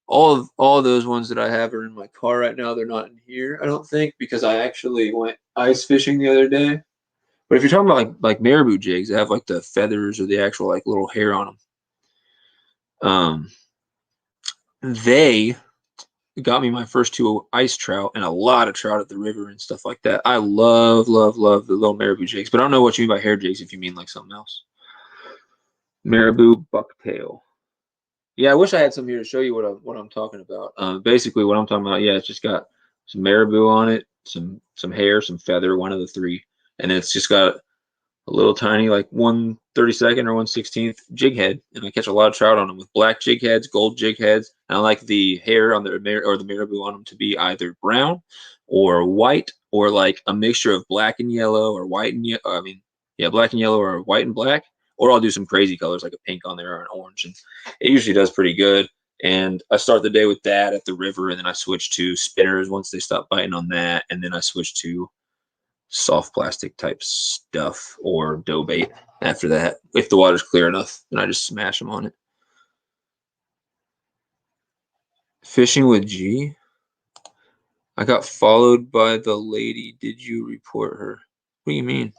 Speaker 1: all of those ones that I have are in my car right now. They're not in here, I don't think, because I actually went ice fishing the other day. But if you're talking about like marabou jigs, they have like the feathers or the actual like little hair on them. They got me my first 2 ice trout and a lot of trout at the river and stuff like that. I love, love, love the little marabou jigs, but I don't know what you mean by hair jigs if you mean like something else. Marabou bucktail. Yeah, I wish I had some here to show you what I'm talking about. Basically, what I'm talking about, yeah, it's just got some marabou on it, some hair, some feather, one of the three, and it's just got a little tiny like 1/32 or 1/16 jig head, and I catch a lot of trout on them with black jig heads, gold jig heads, and I like the hair on the marabou on them to be either brown or white or like a mixture of black and yellow or white and I mean, yeah, black and yellow or white and black, or I'll do some crazy colors like a pink on there or an orange, and it usually does pretty good. And I start the day with that at the river, and then I switch to spinners once they stop biting on that, and then I switch to soft plastic type stuff or dough bait after that. If the water's clear enough, then I just smash them on it. Fishing with G? I got followed by the lady. Did you report her? What do you mean?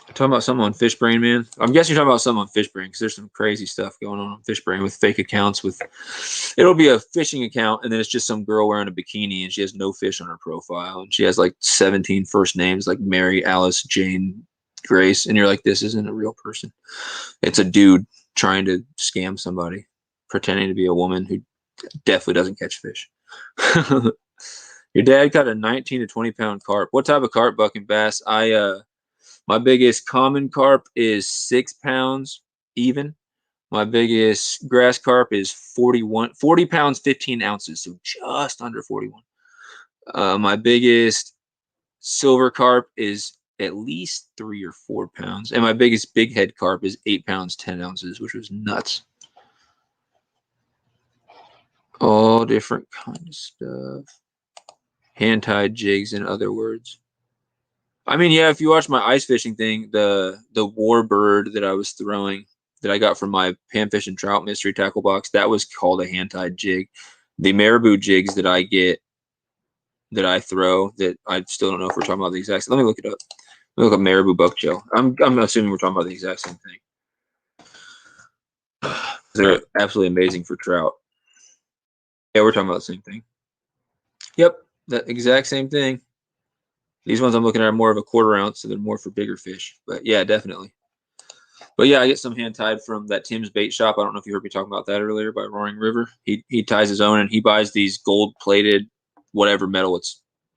Speaker 1: I'm talking about something on Fishbrain, man. I'm guessing you're talking about something on Fishbrain because there's some crazy stuff going on Fishbrain with fake accounts. It'll be a fishing account and then it's just some girl wearing a bikini and she has no fish on her profile and she has like 17 first names like Mary, Alice, Jane, Grace, and you're like, this isn't a real person. It's a dude trying to scam somebody, pretending to be a woman who definitely doesn't catch fish. Your dad caught a 19 to 20 pound carp. What type of carp, buck and bass? My biggest common carp is 6 pounds even. My biggest grass carp is 40 pounds, 15 ounces, so just under 41. My biggest silver carp is at least 3 or 4 pounds, and my biggest big head carp is 8 pounds, 10 ounces, which was nuts. All different kinds of stuff. Hand-tied jigs, in other words. I mean, yeah, if you watch my ice fishing thing, the warbird that I was throwing that I got from my panfish and trout mystery tackle box, that was called a hand-tied jig. The marabou jigs that I get, that I throw, that I still don't know if we're talking about the exact same. Let me look it up. Let me look up marabou bucktail. I'm assuming we're talking about the exact same thing. They're absolutely amazing for trout. Yeah, we're talking about the same thing. Yep, that exact same thing. These ones I'm looking at are more of a 1/4 ounce, so they're more for bigger fish. But yeah, definitely. But yeah, I get some hand tied from that Tim's bait shop. I don't know if you heard me talking about that earlier by Roaring River. He ties his own and he buys these gold plated, whatever metal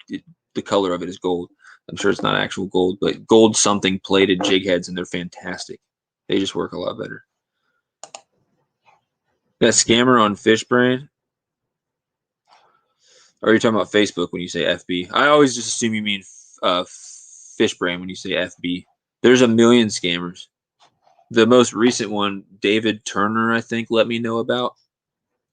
Speaker 1: the color of it is gold. I'm sure it's not actual gold, but gold something plated jig heads, and they're fantastic. They just work a lot better. That scammer on Fishbrain. Or are you talking about Facebook when you say FB? I always just assume you mean fish brain when you say FB. There's a million scammers. The most recent one, David Turner, I think, let me know about.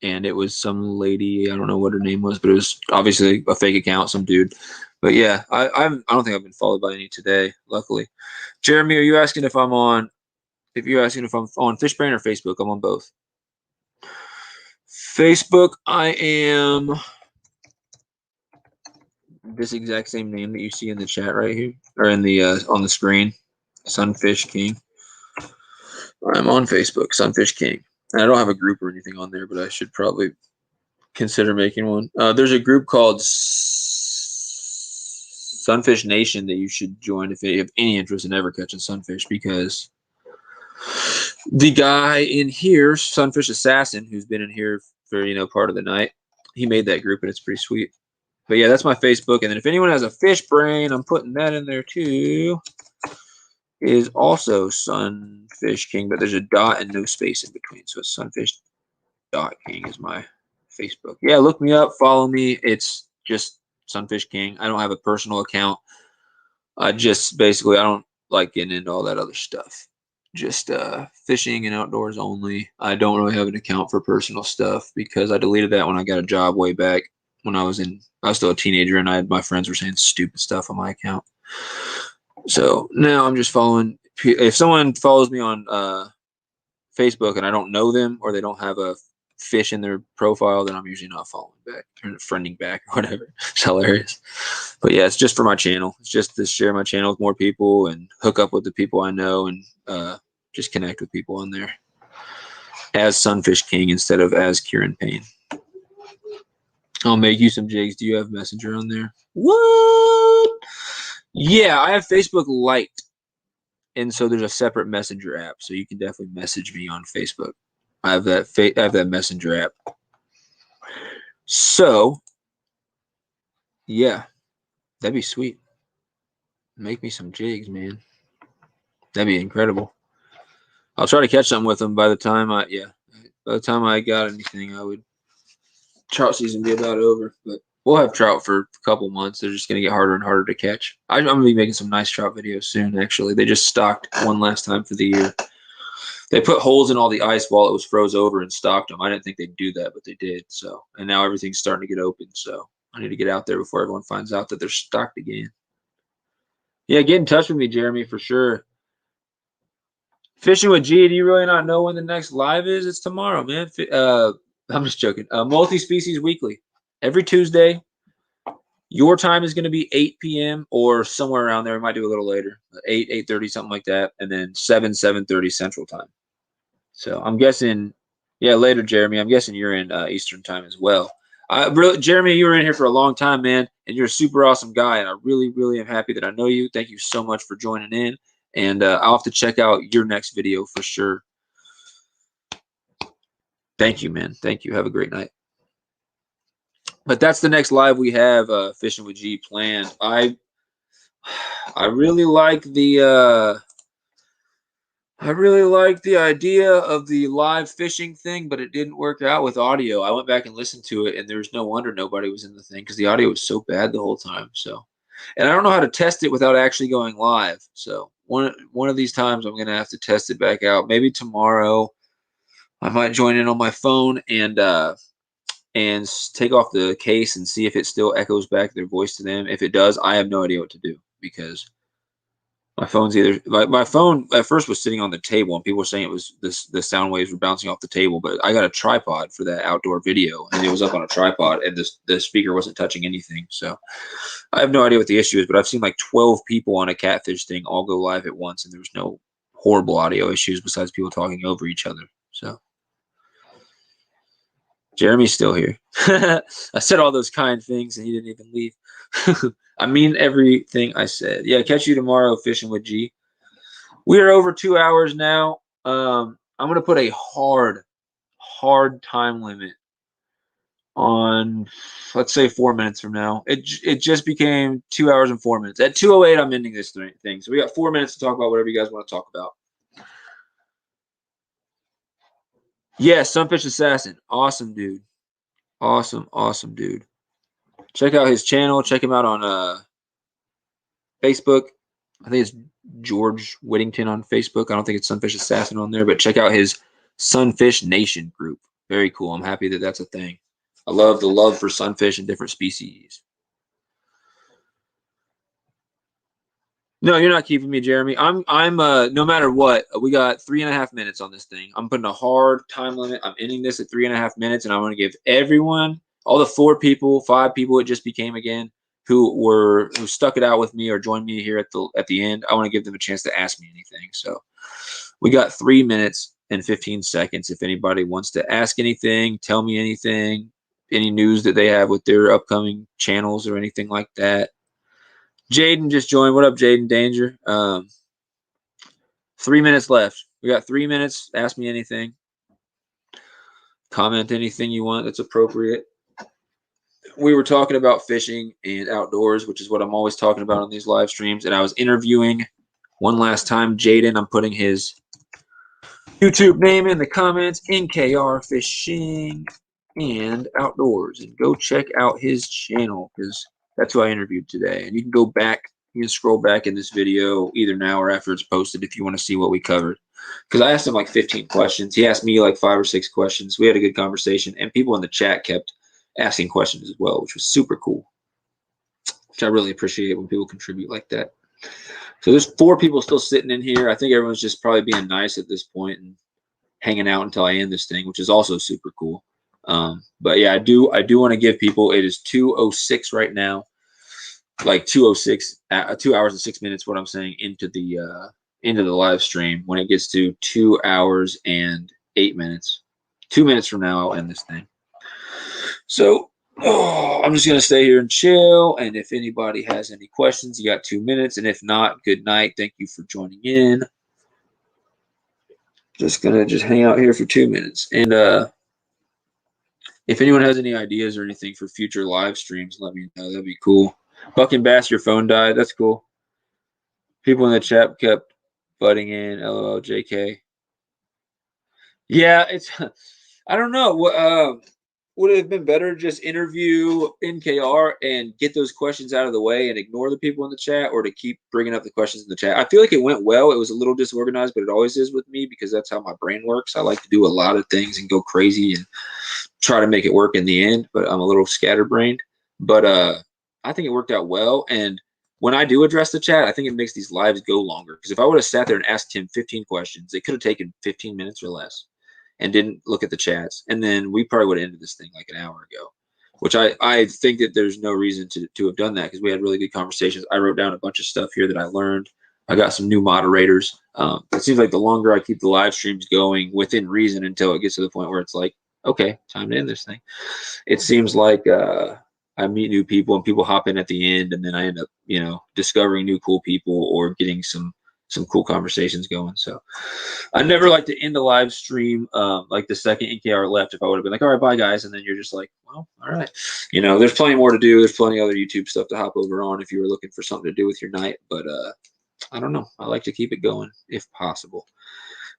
Speaker 1: And it was some lady, I don't know what her name was, but it was obviously a fake account, some dude. But yeah, I don't think I've been followed by any today, luckily. Jeremy, are you asking if I'm on? If you're asking if I'm on Fishbrain or Facebook, I'm on both. Facebook, I am this exact same name that you see in the chat right here, or in the on the screen, Sunfish King. I'm on Facebook, Sunfish King. And I don't have a group or anything on there, but I should probably consider making one. There's a group called Sunfish Nation that you should join if you have any interest in ever catching sunfish, because the guy in here, Sunfish Assassin, who's been in here for part of the night, he made that group and it's pretty sweet. But yeah, that's my Facebook. And then if anyone has a fish brain, I'm putting that in there too. Is also Sunfish King, but there's a dot and no space in between, so it's Sunfish King is my Facebook. Yeah, look me up, follow me. It's just Sunfish King. I don't have a personal account. I just basically I don't like getting into all that other stuff. Just fishing and outdoors only. I don't really have an account for personal stuff because I deleted that when I got a job way back when I was still a teenager, and my friends were saying stupid stuff on my account. So now I'm just following. If someone follows me on Facebook and I don't know them, or they don't have a fish in their profile, then I'm usually not following back or friending back or whatever. It's hilarious. But yeah, it's just for my channel. It's just to share my channel with more people and hook up with the people I know and just connect with people on there as Sunfish King instead of as Kieran Payne. I'll make you some jigs. Do you have Messenger on there? What? Yeah, I have Facebook Lite. And so there's a separate Messenger app, so you can definitely message me on Facebook. I have that Messenger app. So, yeah, that'd be sweet. Make me some jigs, man. That'd be incredible. I'll try to catch something with them by the time I got anything. Trout season be about over, but we'll have trout for a couple months. They're just gonna get harder and harder to catch. I'm gonna be making some nice trout videos soon. Actually, they just stocked one last time for the year. They put holes in all the ice while it was froze over and stocked them. I didn't think they'd do that, but they did. So, and now everything's starting to get open. So I need to get out there before everyone finds out that they're stocked again. Yeah, get in touch with me, Jeremy, for sure. Fishing with G, do you really not know when the next live is? It's tomorrow, man. I'm just joking. Multi-species weekly. Every Tuesday. Your time is going to be 8 p.m. or somewhere around there. We might do a little later. 8:30, something like that. And then 7:30 Central Time. So I'm guessing, yeah, later, Jeremy. I'm guessing you're in Eastern Time as well. Jeremy, you were in here for a long time, man, and you're a super awesome guy. And I really, really am happy that I know you. Thank you so much for joining in. And I'll have to check out your next video for sure. Thank you, man. Thank you. Have a great night. But that's the next live we have, Fishing with G planned. I really like the idea of the live fishing thing, but it didn't work out with audio. I went back and listened to it, and there's no wonder nobody was in the thing because the audio was so bad the whole time. So, and I don't know how to test it without actually going live. So one of these times I'm gonna have to test it back out. Maybe tomorrow I might join in on my phone and take off the case and see if it still echoes back their voice to them. If it does, I have no idea what to do because my phone's my phone at first was sitting on the table and people were saying it was the sound waves were bouncing off the table, but I got a tripod for that outdoor video and it was up on a tripod and the speaker wasn't touching anything. So I have no idea what the issue is, but I've seen like 12 people on a catfish thing all go live at once and there was no horrible audio issues besides people talking over each other. So Jeremy's still here. I said all those kind things and he didn't even leave. I mean everything I said. Yeah, catch you tomorrow, Fishing with G. We are over 2 hours now. I'm going to put a hard time limit on, let's say, 4 minutes from now. It just became 2 hours and 4 minutes. At 2:08, I'm ending this thing. So we got 4 minutes to talk about whatever you guys want to talk about. Yeah, Sunfish Assassin. Awesome, dude. Awesome dude. Check out his channel. Check him out on Facebook. I think it's George Whittington on Facebook. I don't think it's Sunfish Assassin on there, but check out his Sunfish Nation group. Very cool. I'm happy that that's a thing. I love the love for sunfish and different species. No, you're not keeping me, Jeremy. I'm no matter what, we got 3.5 minutes on this thing. I'm putting a hard time limit. I'm ending this at 3.5 minutes, and I want to give everyone, all the 5 people it just became again, who stuck it out with me or joined me here at the end. I want to give them a chance to ask me anything. So we got 3 minutes and 15 seconds. If anybody wants to ask anything, tell me anything, any news that they have with their upcoming channels or anything like that. Jaden just joined. What up, Jaden Danger? 3 minutes left. We got 3 minutes. Ask me anything. Comment anything you want that's appropriate. We were talking about fishing and outdoors, which is what I'm always talking about on these live streams. And I was interviewing one last time Jaden. I'm putting his YouTube name in the comments, NKR Fishing and Outdoors. And go check out his channel because that's who I interviewed today. And you can go back, you can scroll back in this video either now or after it's posted if you want to see what we covered. Because I asked him like 15 questions. He asked me like 5 or 6 questions. We had a good conversation. And people in the chat kept asking questions as well, which was super cool. Which I really appreciate when people contribute like that. So there's 4 people still sitting in here. I think everyone's just probably being nice at this point and hanging out until I end this thing, which is also super cool. But yeah, I do want to give people. It is 2:06 right now, like 2:06, 2 hours and 6 minutes. What I'm saying into the live stream. When it gets to 2 hours and 8 minutes, 2 minutes from now, I'll end this thing. So I'm just gonna stay here and chill. And if anybody has any questions, you got 2 minutes. And if not, good night. Thank you for joining in. Just gonna hang out here for 2 minutes. And if anyone has any ideas or anything for future live streams, let me know. That'd be cool. Buck and Bass, your phone died. That's cool. People in the chat kept butting in. LOL, JK. Yeah, it's. I don't know. Would it have been better to just interview NKR and get those questions out of the way and ignore the people in the chat, or to keep bringing up the questions in the chat? I feel like it went well. It was a little disorganized, but it always is with me because that's how my brain works. I like to do a lot of things and go crazy and try to make it work in the end, but I'm a little scatterbrained. But I think it worked out well. And when I do address the chat, I think it makes these lives go longer. Because if I would have sat there and asked him 15 questions, it could have taken 15 minutes or less and didn't look at the chats. And then we probably would have ended this thing like an hour ago, which I think that there's no reason to have done that because we had really good conversations. I wrote down a bunch of stuff here that I learned. I got some new moderators. It seems like the longer I keep the live streams going within reason until it gets to the point where it's like, okay, time to end this thing. It seems like I meet new people and people hop in at the end, and then I end up, discovering new cool people or getting some cool conversations going. So I never like to end a live stream like the second NKR left. If I would have been like, all right, bye guys, and then you're just like, well, all right, there's plenty more to do. There's plenty of other YouTube stuff to hop over on if you were looking for something to do with your night. But I don't know. I like to keep it going if possible.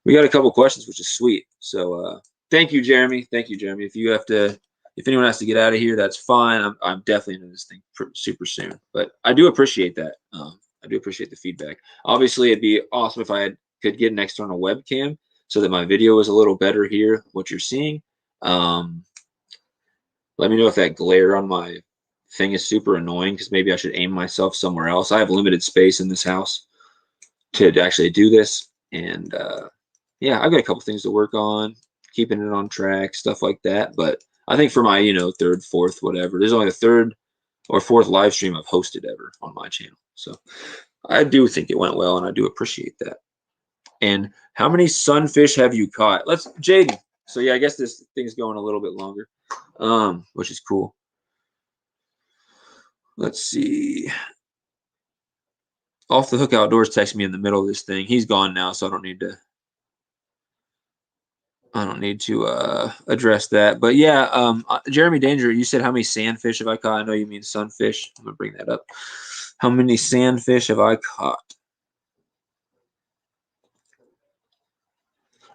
Speaker 1: We got a couple questions, which is sweet. So thank you, Jeremy. Thank you, Jeremy. If anyone has to get out of here, that's fine. I'm definitely into this thing super soon. But I do appreciate that. I do appreciate the feedback. Obviously, it'd be awesome if could get an external webcam so that my video is a little better here, what you're seeing. Let me know if that glare on my thing is super annoying, because maybe I should aim myself somewhere else. I have limited space in this house to actually do this. And yeah, I've got a couple things to work on, keeping it on track, stuff like that. But I think for my, 3rd, 4th, whatever, there's only the 3rd or 4th live stream I've hosted ever on my channel. So I do think it went well, and I do appreciate that. And how many sunfish have you caught? Jaden. So yeah, I guess this thing's going a little bit longer, which is cool. Let's see. Off the Hook Outdoors texted me in the middle of this thing. He's gone now, so I don't need to address that. But yeah, Jeremy Danger, you said how many sandfish have I caught? I know you mean sunfish. I'm gonna bring that up. How many sandfish have I caught?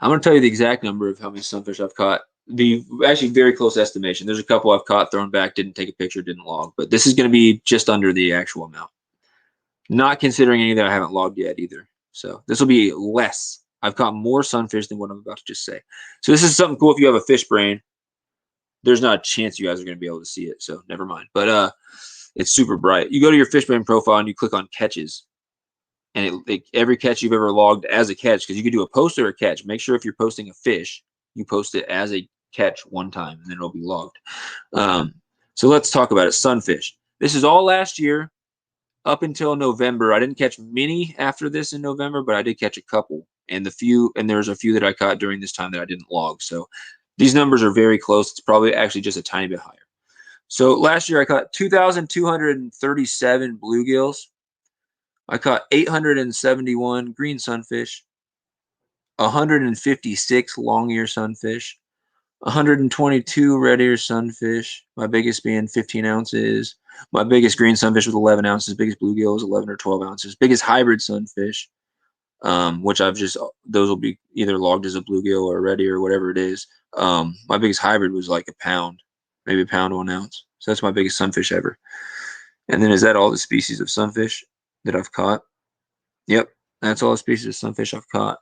Speaker 1: I'm gonna tell you the exact number of how many sunfish I've caught the actually very close estimation. There's a couple I've caught, thrown back, didn't take a picture, didn't log, but this is going to be just under the actual amount. Not considering any that I haven't logged yet either. So this will be less. I've caught more sunfish than what I'm about to just say. So this is something cool if you have a fish brain. There's not a chance you guys are going to be able to see it, so never mind. But it's super bright. You go to your fish brain profile and you click on catches, and every catch you've ever logged as a catch, because you could do a post or a catch. Make sure if you're posting a fish, you post it as a catch one time, and then it'll be logged. So let's talk about it. Sunfish. This is all last year up until November. I didn't catch many after this in November, but I did catch a couple. And there's a few that I caught during this time that I didn't log. So these numbers are very close. It's probably actually just a tiny bit higher. So last year I caught 2,237 bluegills. I caught 871 green sunfish, 156 long ear sunfish, 122 red ear sunfish, my biggest being 15 ounces. My biggest green sunfish was 11 ounces. Biggest bluegill was 11 or 12 ounces. Biggest hybrid sunfish, which those will be either logged as a bluegill or a red ear or whatever it is. My biggest hybrid was like a pound, maybe a pound 1 ounce. So that's my biggest sunfish ever. And then is that all the species of sunfish that I've caught? Yep, that's all the species of sunfish I've caught.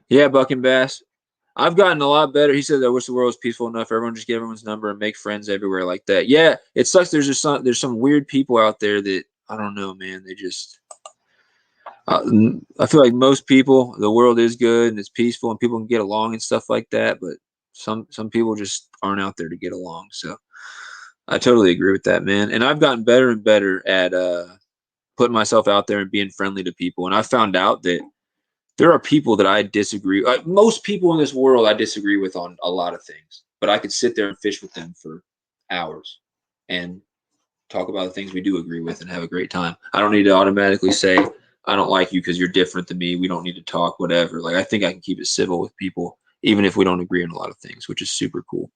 Speaker 1: Yeah, buck and bass. I've gotten a lot better. He said, "I wish the world was peaceful enough for everyone just get everyone's number and make friends everywhere like that." Yeah, it sucks. There's some weird people out there that I don't know, man. They just I feel like most people, the world is good and it's peaceful and people can get along and stuff like that. But some people just aren't out there to get along. So I totally agree with that, man. And I've gotten better and better at putting myself out there and being friendly to people. And I found out that there are people that I disagree. Most people in this world I disagree with on a lot of things, but I could sit there and fish with them for hours and talk about the things we do agree with and have a great time. I don't need to automatically say I don't like you because you're different than me. We don't need to talk, whatever. Like I think I can keep it civil with people, even if we don't agree on a lot of things, which is super cool.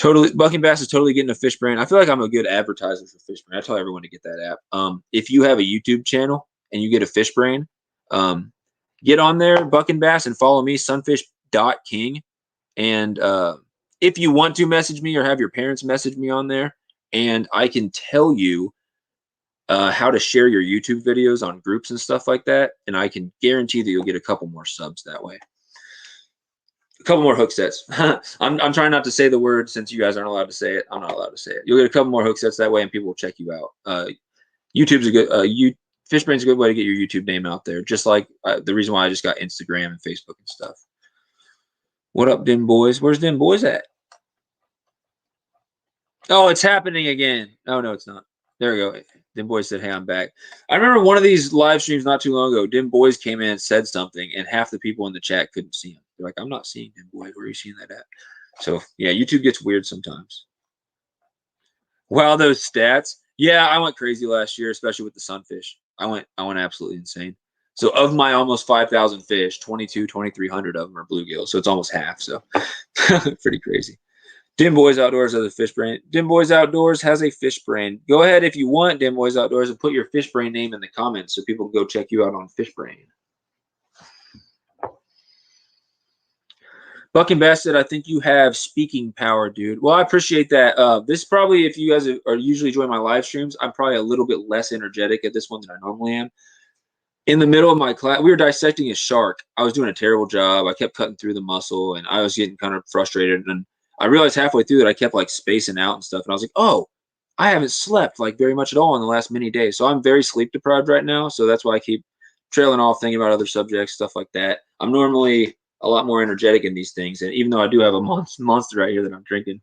Speaker 1: Totally, Bucking Bass is totally getting a fish brand. I feel like I'm a good advertiser for fish brand. I tell everyone to get that app. If you have a YouTube channel and you get a fish brand, get on there, Buck and Bass, and follow me, sunfish.king. And if you want to message me or have your parents message me on there, and I can tell you how to share your YouTube videos on groups and stuff like that, and I can guarantee that you'll get a couple more subs that way. A couple more hook sets. I'm trying not to say the word since you guys aren't allowed to say it. I'm not allowed to say it. You'll get a couple more hook sets that way, and people will check you out. YouTube's a good Fishbrain's a good way to get your YouTube name out there, just like the reason why I just got Instagram and Facebook and stuff. What up, Dim Boys? Where's Dim Boys at? Oh, it's happening again. Oh, no, it's not. There we go. Dim Boys said, hey, I'm back. I remember one of these live streams not too long ago. Dim Boys came in and said something, and half the people in the chat couldn't see him. They're like, I'm not seeing Dim Boys. Where are you seeing that at? So, yeah, YouTube gets weird sometimes. Wow, those stats. Yeah, I went crazy last year, especially with the sunfish. I went absolutely insane. So of my almost 5,000 fish, 2,300 of them are bluegills. So it's almost half. So pretty crazy. Dim Boys Outdoors has a fish brain. Dim Boys Outdoors has a fish brain. Go ahead if you want, Dim Boys Outdoors, and put your fish brain name in the comments so people can go check you out on Fish Brain. Buck and Bass said, I think you have speaking power, dude. Well, I appreciate that. This probably, if you guys are usually joining my live streams, I'm probably a little bit less energetic at this one than I normally am. In the middle of my class, we were dissecting a shark. I was doing a terrible job. I kept cutting through the muscle, and I was getting kind of frustrated. And I realized halfway through that I kept like spacing out and stuff. And I was like, oh, I haven't slept like very much at all in the last many days. So I'm very sleep deprived right now. So that's why I keep trailing off, thinking about other subjects, stuff like that. I'm normally a lot more energetic in these things. And even though I do have a monster right here that I'm drinking,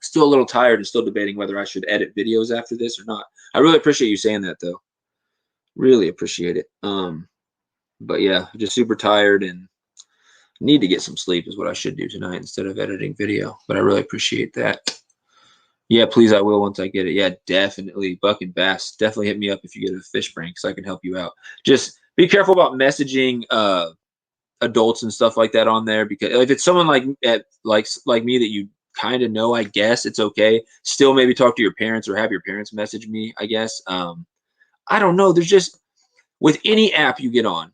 Speaker 1: still a little tired and still debating whether I should edit videos after this or not. I really appreciate you saying that, though. Really appreciate it. But yeah, just super tired and need to get some sleep is what I should do tonight instead of editing video. But I really appreciate that. Yeah, please, I will once I get it. Yeah, definitely. Buck and Bass, definitely hit me up if you get a fish brain because I can help you out. Just be careful about messaging adults and stuff like that on there, because if it's someone like me that you kind of know, I guess it's okay. Still, maybe talk to your parents or have your parents message me, I guess. I don't know. There's just, with any app you get on,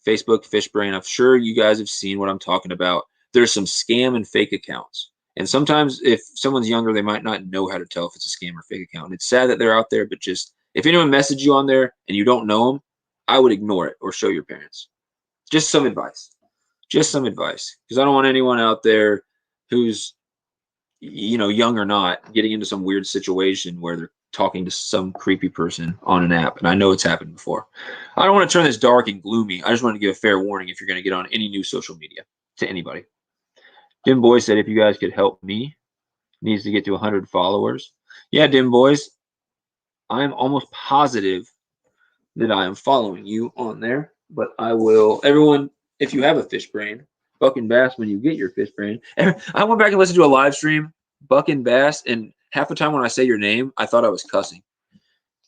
Speaker 1: Facebook, Fishbrain. I'm sure you guys have seen what I'm talking about. There's some scam and fake accounts. And sometimes if someone's younger, they might not know how to tell if it's a scam or fake account. And it's sad that they're out there, but just if anyone messages you on there and you don't know them, I would ignore it or show your parents. Just some advice. Just some advice. Because I don't want anyone out there who's, you know, young or not, getting into some weird situation where they're talking to some creepy person on an app. And I know it's happened before. I don't want to turn this dark and gloomy. I just want to give a fair warning if you're going to get on any new social media to anybody. Dim Boy said, if you guys could help me, needs to get to 100 followers. Yeah, Dim Boys, I'm almost positive that I am following you on there, but I will. Everyone, if you have a fish brain, Buck and Bass, when you get your fish brain. I went back and listened to a live stream, Buck and Bass, and half the time when I say your name, I thought I was cussing,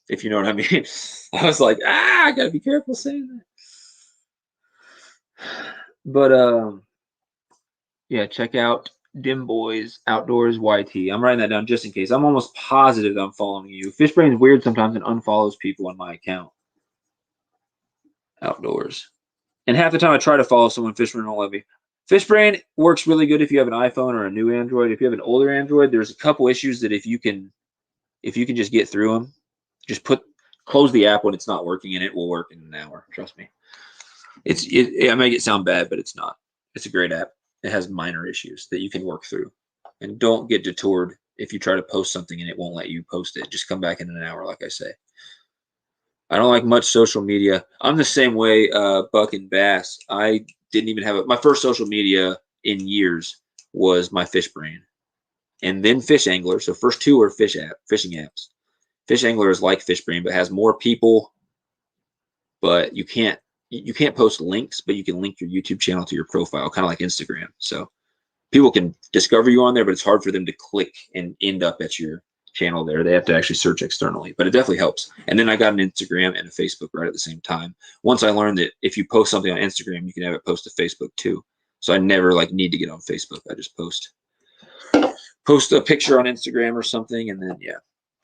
Speaker 1: if you know what I mean. I was like, I gotta be careful saying that. But yeah, check out Dim Boys Outdoors YT. I'm writing that down just in case. I'm almost positive that I'm following you. Fishbrain's weird sometimes and unfollows people on my account. Outdoors. And half the time I try to follow someone, Fishbrain won't let me. Fishbrain works really good if you have an iPhone or a new Android. If you have an older Android, there's a couple issues that if you can just get through them, just close the app when it's not working and it will work in an hour. Trust me. I make it sound bad, but it's not. It's a great app. It has minor issues that you can work through. And don't get detoured if you try to post something and it won't let you post it. Just come back in an hour, like I say. I don't like much social media. I'm the same way, Buck and Bass. I didn't even have my first social media in years was my fish brain. And then Fish Angler. So first two are fishing apps. Fish Angler is like Fishbrain, but has more people. But you can't post links, but you can link your YouTube channel to your profile, kind of like Instagram. So people can discover you on there, but it's hard for them to click and end up at your channel there. They have to actually search externally, but it definitely helps. And then I got an Instagram and a Facebook right at the same time. Once I learned that if you post something on Instagram, you can have it post to Facebook too. So I never need to get on Facebook. I just post a picture on Instagram or something, and then yeah.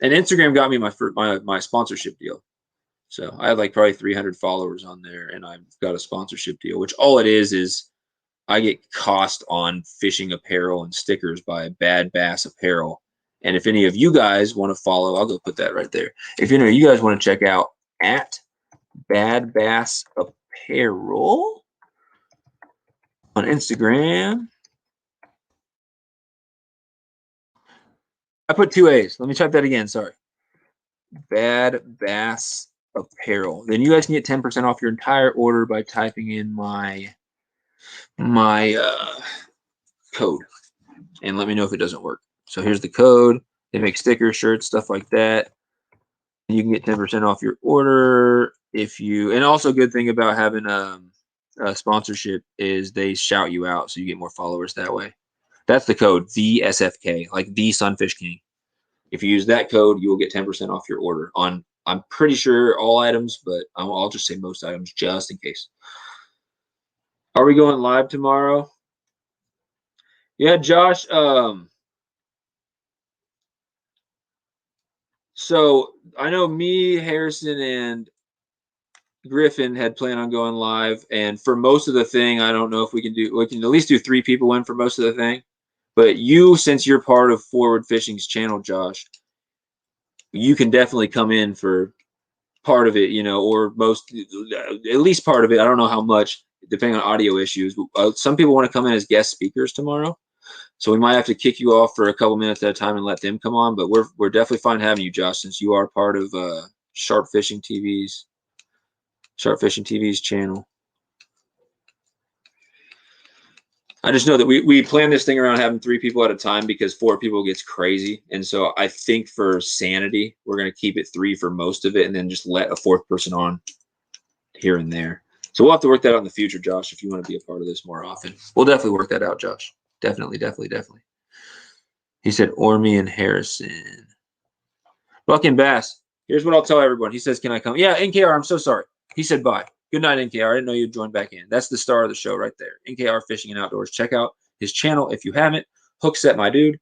Speaker 1: And Instagram got me my sponsorship deal. So I have probably 300 followers on there, and I've got a sponsorship deal, which all it is I get cost on fishing apparel and stickers by Bad Bass Apparel. And if any of you guys want to follow, I'll go put that right there. If any of you guys want to check out at Bad Bass Apparel on Instagram. I put 2 A's. Let me type that again. Sorry. Bad Bass Apparel. Then you guys can get 10% off your entire order by typing in my code and let me know if it doesn't work. So here's the code. They make stickers, shirts, stuff like that. You can get 10% off your order and also a good thing about having a sponsorship is they shout you out, so you get more followers that way. That's the code, the SFK, like the Sunfish King. If you use that code, you will get 10% off your order on, I'm pretty sure all items, but I'll just say most items just in case. Are we going live tomorrow? Yeah, Josh. So I know me, Harrison, and Griffin had planned on going live, and for most of the thing, I don't know if we can at least do 3 people in for most of the thing. But you, since you're part of Forward Fishing's channel, Josh, you can definitely come in for part of it, or at least part of it. I don't know how much, depending on audio issues. Some people want to come in as guest speakers tomorrow, so we might have to kick you off for a couple minutes at a time and let them come on. But we're definitely fine having you, Josh, since you are part of Sharp Fishing TV's channel. I just know that we plan this thing around having 3 people at a time because 4 people gets crazy. And so I think for sanity, we're going to keep it 3 for most of it and then just let a 4th person on here and there. So we'll have to work that out in the future, Josh, if you want to be a part of this more often. We'll definitely work that out, Josh. Definitely. He said Ormy and Harrison. Buck and Bass. Here's what I'll tell everyone. He says, can I come? Yeah, NKR, I'm so sorry. He said bye. Good night, NKR. I didn't know you'd join back in. That's the star of the show right there. NKR Fishing and Outdoors. Check out his channel if you haven't. Hookset, my dude.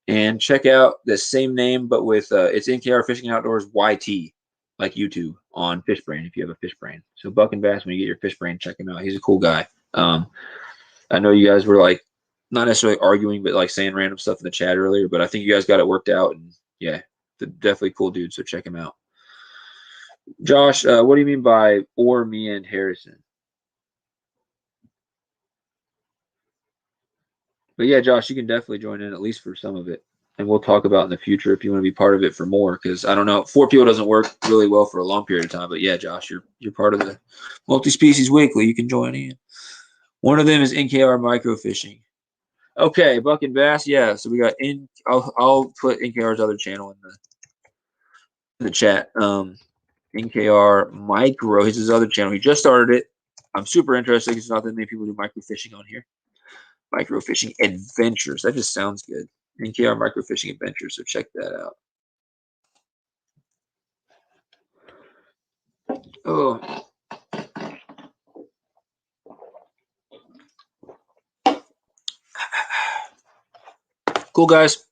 Speaker 1: And check out the same name, but with it's NKR Fishing and Outdoors YT, like YouTube. on Fish Brain if you have a Fish Brain. So Buck and Bass, when you get your Fish Brain, check him out. He's a cool guy. I know you guys were like not necessarily arguing, but like saying random stuff in the chat earlier. But I think you guys got it worked out, and yeah, definitely cool dude. So check him out. Josh, what do you mean by or me and Harrison? But yeah, Josh, you can definitely join in at least for some of it. And we'll talk about in the future if you want to be part of it for more. Because I don't know, 4 people doesn't work really well for a long period of time. But yeah, Josh, you're part of the Multi-Species Weekly. You can join in. One of them is NKR microfishing. Okay, Buck and Bass. Yeah, so we got in. I'll put NKR's other channel in the chat. NKR Micro. His other channel. He just started it. I'm super interested because not that many people do microfishing on here. Microfishing Adventures. That just sounds good. NKR Microfishing Adventures. So check that out. Oh. Cool, guys.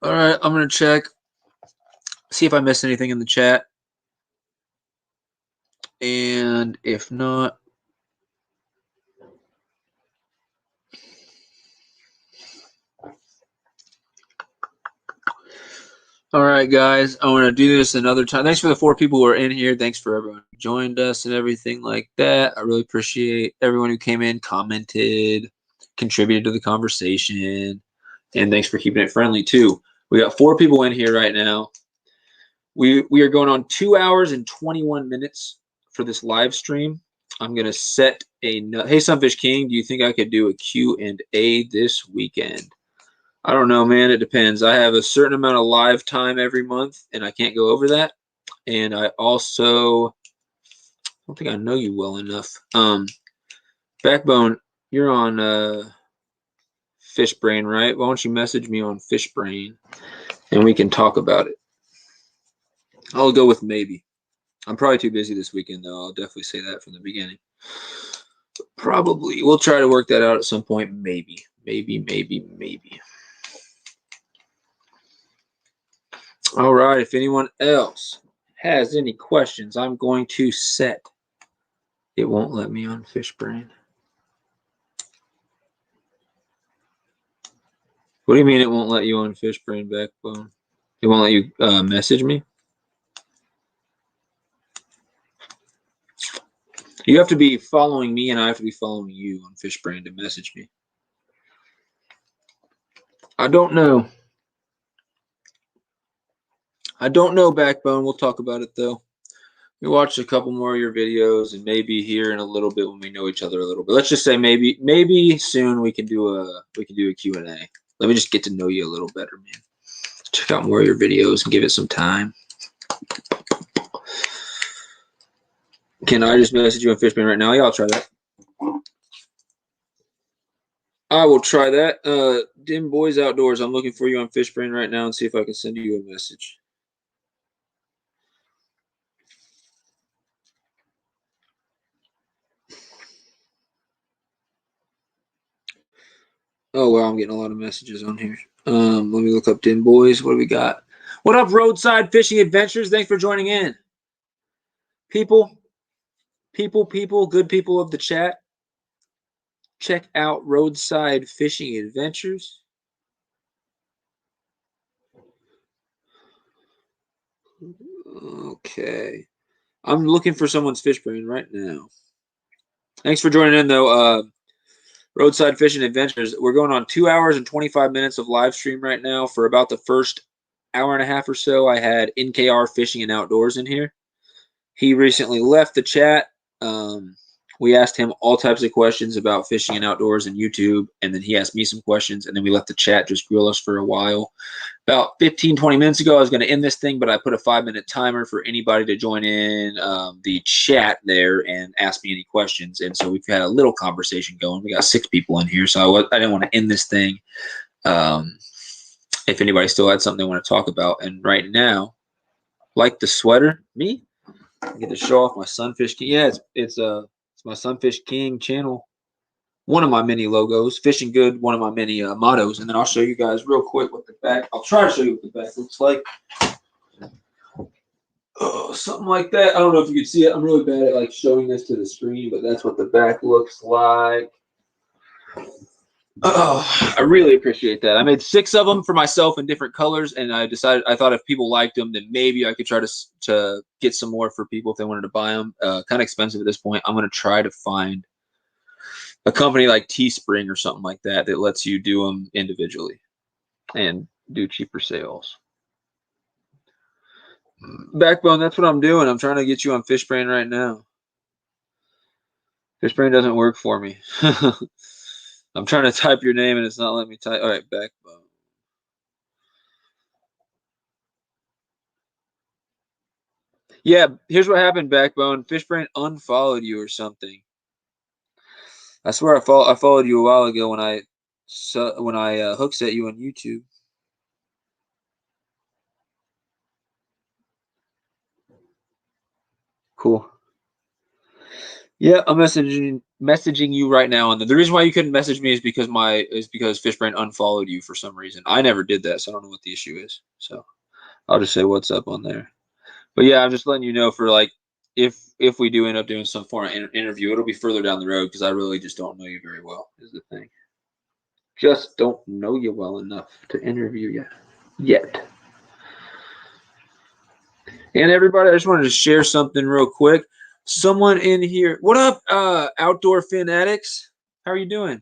Speaker 1: All right, I'm going to check. See if I missed anything in the chat. And if not, all right, guys, I want to do this another time. Thanks for the 4 people who are in here. Thanks for everyone who joined us and everything like that. I really appreciate everyone who came in, commented, contributed to the conversation, and thanks for keeping it friendly too. We got 4 people in here right now. We are going on 2 hours and 21 minutes for this live stream. I'm gonna set a hey Sunfish King. Do you think I could do a Q&A this weekend? I don't know, man. It depends. I have a certain amount of live time every month, and I can't go over that. And I also don't think I know you well enough. Backbone, you're on Fish Brain, right? Why don't you message me on Fish Brain, and we can talk about it. I'll go with maybe. I'm probably too busy this weekend, though. I'll definitely say that from the beginning. But probably. We'll try to work that out at some point. Maybe. Maybe. All right. If anyone else has any questions, I'm going to set. It won't let me on Fish Brain. What do you mean it won't let you on Fish Brain, Backbone? It won't let you message me? You have to be following me, and I have to be following you on Fish Brain to message me. I don't know. Backbone. We'll talk about it, though. We watched a couple more of your videos, and maybe here in a little bit when we know each other a little bit. Let's just say maybe soon we can do a Q&A. Let me just get to know you a little better, man. Check out more of your videos and give it some time. Can I just message you on Fishbrain right now? Yeah, I'll try that. I will try that. Dim Boys Outdoors. I'm looking for you on Fishbrain right now and see if I can send you a message. Oh, wow, I'm getting a lot of messages on here. Let me look up Dim Boys. What do we got? What up, Roadside Fishing Adventures? Thanks for joining in. People, good people of the chat. Check out Roadside Fishing Adventures. Okay. I'm looking for someone's Fishbrain right now. Thanks for joining in, though. Roadside Fishing Adventures. We're going on 2 hours and 25 minutes of live stream right now. For about the first hour and a half or so, I had NKR Fishing and Outdoors in here. He recently left the chat. We asked him all types of questions about fishing and outdoors and YouTube, and then he asked me some questions, and then we let the chat just grill us for a while. About 15, 20 minutes ago, I was going to end this thing, but I put a 5-minute timer for anybody to join in the chat there and ask me any questions. And so we've had a little conversation going. We got 6 people in here, so I didn't want to end this thing if anybody still had something they want to talk about. And right now, like the sweater, me? I get to show off my Sunfish King. Yeah, it's my Sunfish King channel. One of my many logos. Fishing Good, one of my many mottos. And then I'll show you guys real quick what the back. I'll try to show you what the back looks like. something like that. I don't know if you can see it. I'm really bad at like showing this to the screen, but that's what the back looks like. Oh, I really appreciate that. I made 6 of them for myself in different colors, and I thought if people liked them, then maybe I could try to get some more for people if they wanted to buy them. Kind of expensive at this point. I'm going to try to find a company like Teespring or something like that that lets you do them individually and do cheaper sales. Backbone, that's what I'm doing. I'm trying to get you on Fishbrain right now. Fishbrain doesn't work for me. I'm trying to type your name and it's not letting me type. All right, Backbone. Yeah, here's what happened, Backbone. Fishbrain unfollowed you or something. I swear I followed you a while ago when I hook set you on YouTube. Cool. Yeah, I'm messaging you right now. And the reason why you couldn't message me is because Fishbrain unfollowed you for some reason. I never did that, so I don't know what the issue is. So I'll just say what's up on there. But yeah, I'm just letting you know for like if we do end up doing some form of interview, it'll be further down the road because I really just don't know you very well. Is the thing. Just don't know you well enough to interview you yet. And everybody, I just wanted to share something real quick. Someone in here, what up, Outdoor Fanatics? How are you doing?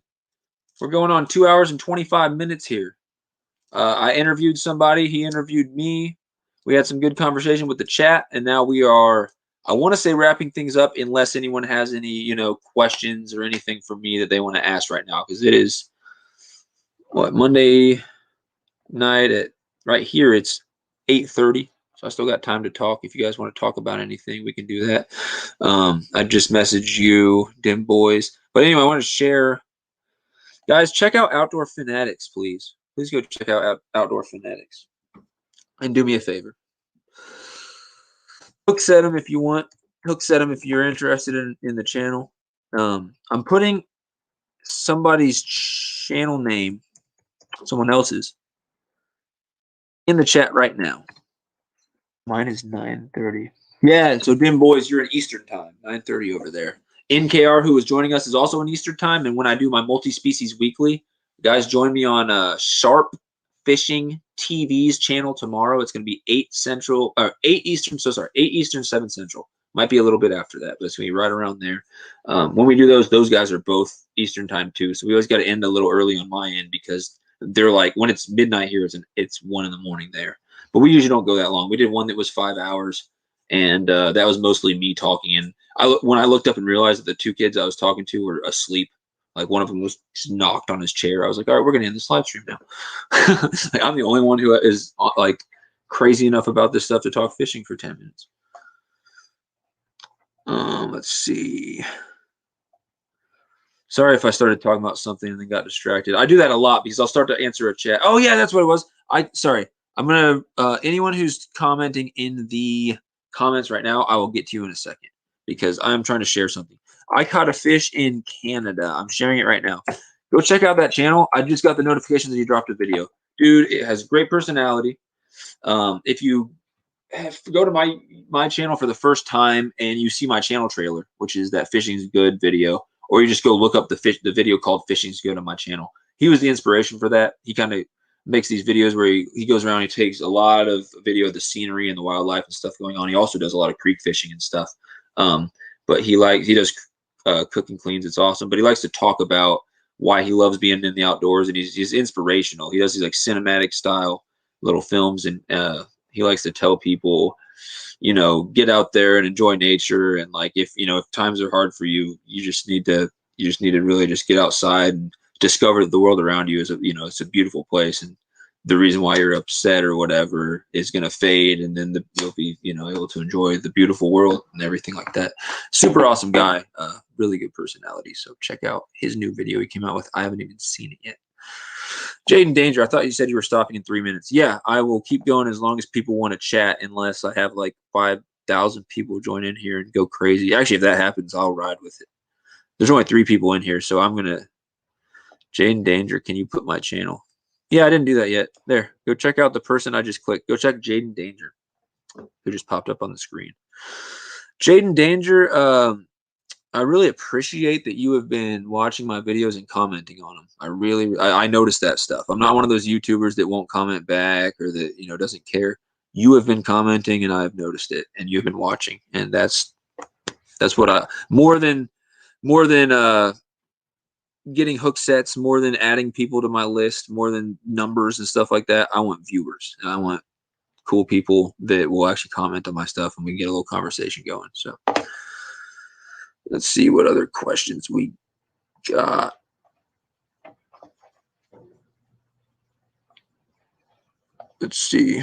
Speaker 1: We're going on 2 hours and 25 minutes here. I interviewed somebody. He interviewed me. We had some good conversation with the chat, and now we are, I want to say, wrapping things up unless anyone has any, questions or anything for me that they want to ask right now, because it is, Monday night at, right here, it's 8:30. So I still got time to talk. If you guys want to talk about anything, we can do that. I just messaged you, Dim Boys. But anyway, I want to share. Guys, check out Outdoor Fanatics, please. Please go check out Outdoor Fanatics. And do me a favor. Hook set them if you want. Hook set them if you're interested in the channel. I'm putting somebody's channel name, someone else's, in the chat right now. Mine is 9:30. Yeah, so Dim Boys, you're in Eastern time, 9:30 over there. NKR, who is joining us, is also in Eastern time. And when I do my multi-species weekly, guys, join me on Sharp Fishing TV's channel tomorrow. It's going to be 8 Eastern, 8 Eastern, 7 Central. Might be a little bit after that, but it's going to be right around there. When we do those guys are both Eastern time too. So we always got to end a little early on my end because they're like, when it's midnight here, it's 1 in the morning there. But we usually don't go that long. We did one that was 5 hours, and that was mostly me talking. And when I looked up and realized that the 2 kids I was talking to were asleep, like one of them was just knocked on his chair, I was like, all right, we're going to end this live stream now. Like, I'm the only one who is like crazy enough about this stuff to talk fishing for 10 minutes. Let's see. Sorry if I started talking about something and then got distracted. I do that a lot because I'll start to answer a chat. Oh yeah, that's what it was. Sorry. I'm gonna anyone who's commenting in the comments right now, I will get to you in a second because I'm trying to share something. I caught a fish in Canada. I'm sharing it right now. Go check out that channel. I just got the notification that you dropped a video. Dude, it has great personality. If you go to my channel for the first time and you see my channel trailer, which is that Fishing's Good video, or you just go look up the video called Fishing's Good on my channel. He was the inspiration for that. He kind of makes these videos where he goes around, he takes a lot of video of the scenery and the wildlife and stuff going on. He also does a lot of creek fishing and stuff. But he does cook and cleans. It's awesome. But he likes to talk about why he loves being in the outdoors, and he's inspirational. He does these like cinematic style little films, and he likes to tell people, get out there and enjoy nature. And like, if times are hard for you, you just need to really just get outside and discover that the world around you is it's a beautiful place, and the reason why you're upset or whatever is going to fade, and then you'll be able to enjoy the beautiful world and everything like that. Super awesome guy, really good personality. So check out his new video he came out with. I haven't even seen it yet. Jaden Danger, I thought you said you were stopping in 3 minutes. Yeah, I will keep going as long as people want to chat, unless I have like 5,000 people join in here and go crazy. Actually, if that happens, I'll ride with it. There's only 3 people in here, so I'm going to... Jaden Danger, can you put my channel? Yeah, I didn't do that yet. There, go check out the person I just clicked. Go check Jaden Danger. who just popped up on the screen. Jaden Danger, I really appreciate that you have been watching my videos and commenting on them. I noticed that stuff. I'm not one of those YouTubers that won't comment back or that, you know, doesn't care. You have been commenting and I've noticed it, and you've been watching, and that's what I more than getting hook sets, more than adding people to my list, more than numbers and stuff like that. I want viewers, and I want cool people that will actually comment on my stuff, and we can get a little conversation going. So let's see what other questions we got. Let's see.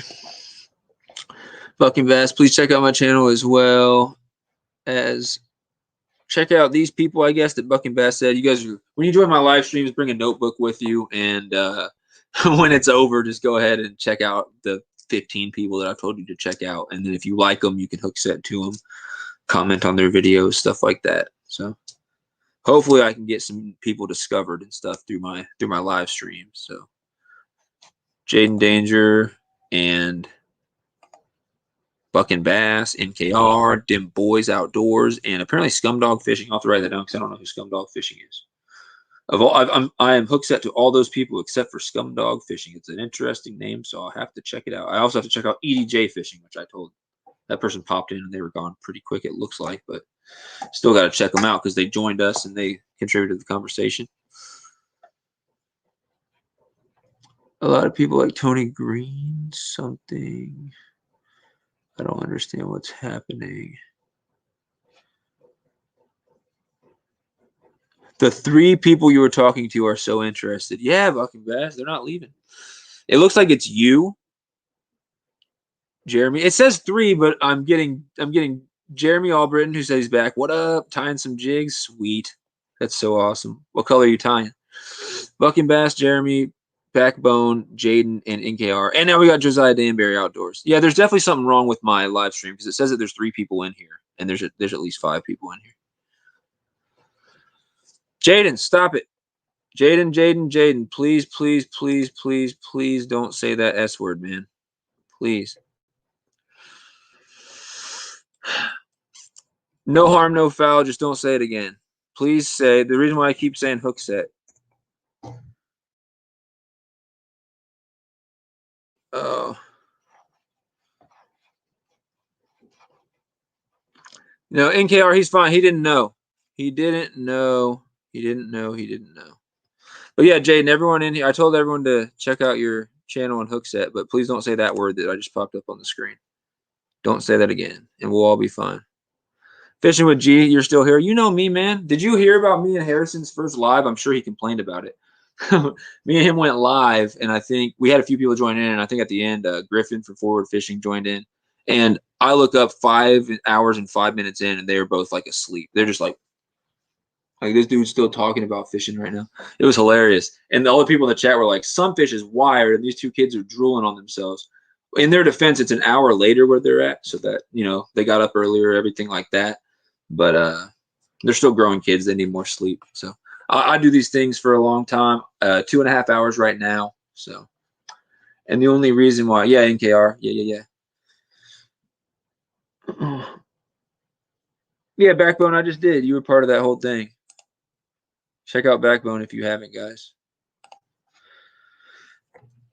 Speaker 1: Bucking Bass, please check out my channel as well as check out these people, I guess, that Bucking Bass said. You guys, when you join my live streams, bring a notebook with you, and when it's over, just go ahead and check out the 15 people that I told you to check out. And then if you like them, you can hook set to them, comment on their videos, stuff like that. So hopefully I can get some people discovered and stuff through my live streams. So Jaden Danger and Bucking Bass, NKR, Dim Boys Outdoors, and apparently Scumdog Fishing. I'll have to write that down because I don't know who Scumdog Fishing is. I am hook set to all those people except for Scumdog Fishing. It's an interesting name, so I'll have to check it out. I also have to check out EDJ Fishing, which I told that person popped in and they were gone pretty quick, it looks like, but still got to check them out because they joined us and they contributed to the conversation. A lot of people like Tony Green something. I don't understand what's happening. The 3 people you were talking to are so interested. Yeah, Bucking Bass, they're not leaving. It looks like it's you, Jeremy. It says 3, but I'm getting Jeremy Albritton, who says he's back. What up? Tying some jigs? Sweet. That's so awesome. What color are you tying? Bucking Bass, Jeremy, Backbone, Jaden, and NKR. And now we got Josiah Danbury Outdoors. Yeah, there's definitely something wrong with my live stream because it says that there's 3 people in here, and there's at least 5 people in here. Jaden, stop it. Jaden, please, please, please, please, please don't say that S word, man. Please. No harm, no foul. Just don't say it again. Please say, the reason why I keep saying hook set. Oh. No, NKR, he's fine. He didn't know. He didn't know. He didn't know. He didn't know. But yeah, Jaden, everyone in here, I told everyone to check out your channel and hook set, but please don't say that word that I just popped up on the screen. Don't say that again, and we'll all be fine. Fishing with G, you're still here. You know me, man. Did you hear about me and Harrison's first live? I'm sure he complained about it. Me and him went live, and I think we had a few people join in, and I think at the end, Griffin from Forward Fishing joined in. And I look up 5 hours and 5 minutes in, and they were both like asleep. They're just like this dude's still talking about fishing right now. It was hilarious. And the other people in the chat were like, some fish is wired, and these 2 kids are drooling on themselves. In their defense, it's an hour later where they're at, so that, you know, they got up earlier, everything like that. But they're still growing kids. They need more sleep. So I do these things for a long time, 2.5 hours right now. So, and the only reason why, yeah, NKR, yeah. Yeah, Backbone, I just did. You were part of that whole thing. Check out Backbone if you haven't, guys.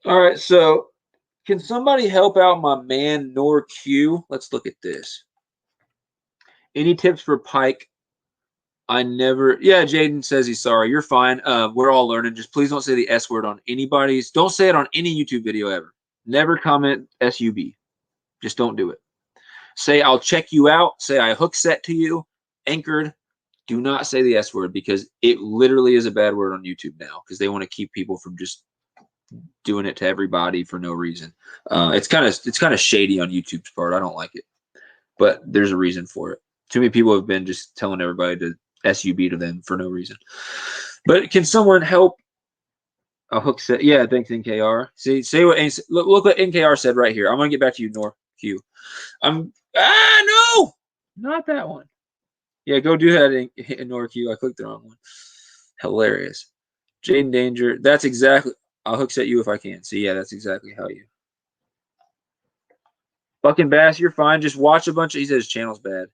Speaker 1: All right, so can somebody help out my man NorQ? Let's look at this. Any tips for pike? I never. Yeah, Jaden says he's sorry. You're fine. We're all learning. Just please don't say the S word on anybody's. Don't say it on any YouTube video ever. Never comment SUB. Just don't do it. Say I'll check you out. Say I hook set to you. Anchored. Do not say the S word because it literally is a bad word on YouTube now because they want to keep people from just doing it to everybody for no reason. It's kind of shady on YouTube's part. I don't like it, but there's a reason for it. Too many people have been just telling everybody to SUB to them for no reason. But can someone help a hook set? Yeah, thanks, NKR. See, say what look what NKR said right here. I'm gonna get back to you, NorQ. No, not that one. Yeah, go do that in NorQ. I clicked the wrong one. Hilarious. Jaden Danger. That's exactly. I'll hook set you if I can. See, yeah, that's exactly how you. Fucking Bass, you're fine. Just watch a bunch of. He says his channel's bad.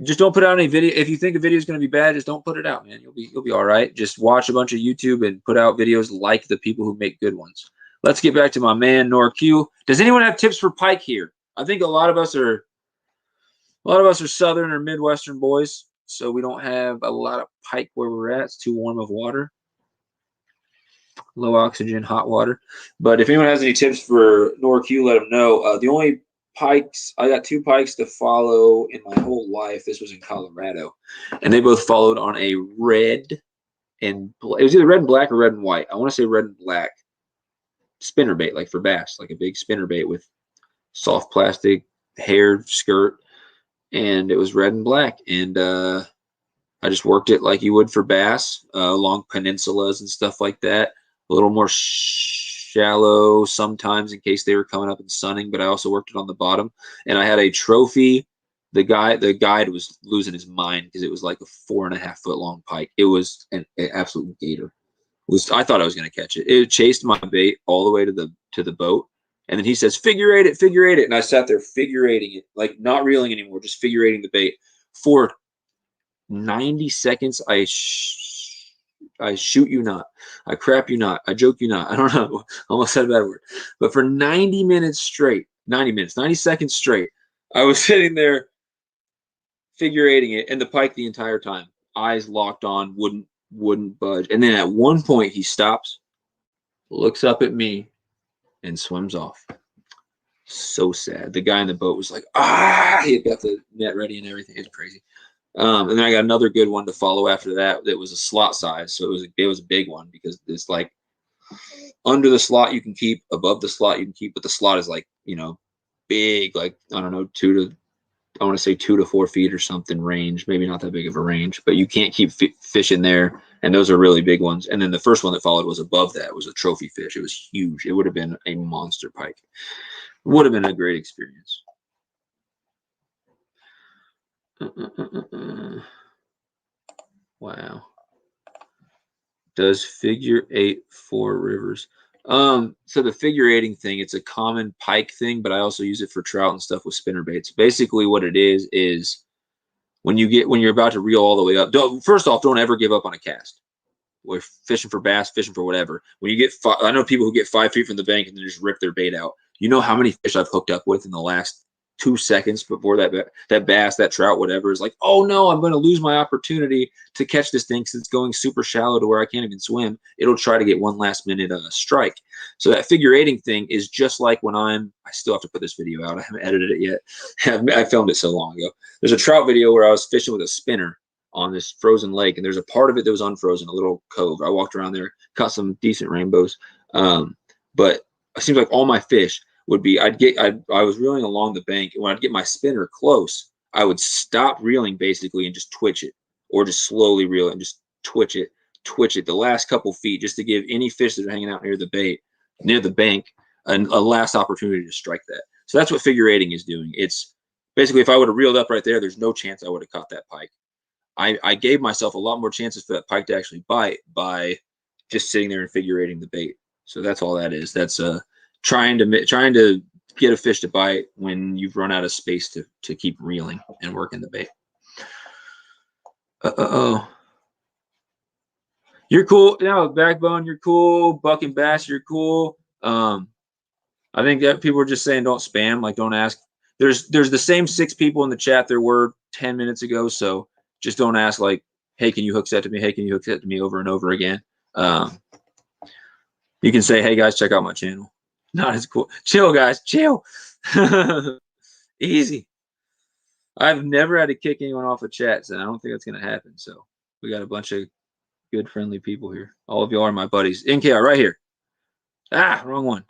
Speaker 1: Just don't put out any video. If you think a video is going to be bad, just don't put it out, man. You'll be all right. Just watch a bunch of YouTube and put out videos like the people who make good ones. Let's get back to my man NorQ. Does anyone have tips for pike here? I think a lot of us are Southern or Midwestern boys, so we don't have a lot of pike where we're at. It's too warm of water, low oxygen, hot water. But if anyone has any tips for NorQ, let them know. The only pikes, I got 2 pikes to follow in my whole life. This was in Colorado, and they both followed on a red and it was either red and black or red and white. I want to say red and black spinner bait, like for bass, like a big spinner bait with soft plastic hair skirt, and it was red and black. And I just worked it like you would for bass, along peninsulas and stuff like that. A little more shallow sometimes in case they were coming up and sunning, but I also worked it on the bottom. And I had a trophy. The guide was losing his mind because it was like a 4.5 foot long pike. It was an absolute gator. I thought I was going to catch it. It chased my bait all the way to the boat, and then he says, "Figure eight it," and I sat there figure eighting it, like not reeling anymore, just figure eighting the bait for 90 seconds. I shoot you not, I crap you not, I joke you not. I don't know. Almost said a bad word. But for 90 minutes straight, 90 seconds straight, I was sitting there figure eighting it, and the pike the entire time, eyes locked on, wouldn't budge. And then at one point he stops, looks up at me, and swims off. So sad. The guy in the boat was like, he had got the net ready and everything. It's crazy. And then I got another good one to follow after that. That was a slot size, so it was a big one because it's like under the slot you can keep, above the slot you can keep, but the slot is like, big, like I don't know, 2 to 4 feet or something range. Maybe not that big of a range, but you can't keep fish in there, and those are really big ones. And then the first one that followed was above that. It was a trophy fish. It was huge. It would have been a monster pike. It would have been a great experience. Wow. Does figure eight for rivers? So the figure eighting thing, it's a common pike thing, but I also use it for trout and stuff with spinner baits. Basically what it is when you're about to reel all the way up, first off, don't ever give up on a cast. We're fishing for bass, fishing for whatever. When you get I know people who get 5 feet from the bank and then just rip their bait out. You know how many fish I've hooked up with in the last 2 seconds before that bass, that trout, whatever, is like, oh no, I'm going to lose my opportunity to catch this thing because it's going super shallow to where I can't even swim. It'll try to get one last minute strike. So that figure eighting thing is just like when I still have to put this video out. I haven't edited it yet. I filmed it so long ago. There's a trout video where I was fishing with a spinner on this frozen lake, and there's a part of it that was unfrozen, a little cove. I walked around there, caught some decent rainbows, but it seems like all my fish would be, I was reeling along the bank, and when I'd get my spinner close, I would stop reeling basically and just twitch it, or just slowly reel it and just twitch it the last couple feet, just to give any fish that are hanging out near the bank, a last opportunity to strike that. So that's what figure eighting is doing. It's basically, if I would have reeled up right there, there's no chance I would have caught that pike. I gave myself a lot more chances for that pike to actually bite by just sitting there and figure eighting the bait. So that's all that is. That's trying to get a fish to bite when you've run out of space to keep reeling and working the bait. You're cool. Backbone, you're cool. Buck and Bass, you're cool. I think that people are just saying don't spam, like don't ask. There's the same 6 people in the chat there were 10 minutes ago, so just don't ask like, hey, can you hook set to me? Hey, can you hook set to me over and over again? You can say, hey guys, check out my channel. Not as cool. Chill, guys, chill. Easy. I've never had to kick anyone off of chats, and I don't think that's gonna happen. So we got a bunch of good, friendly people here. All of you are my buddies. NKR right here. Wrong one.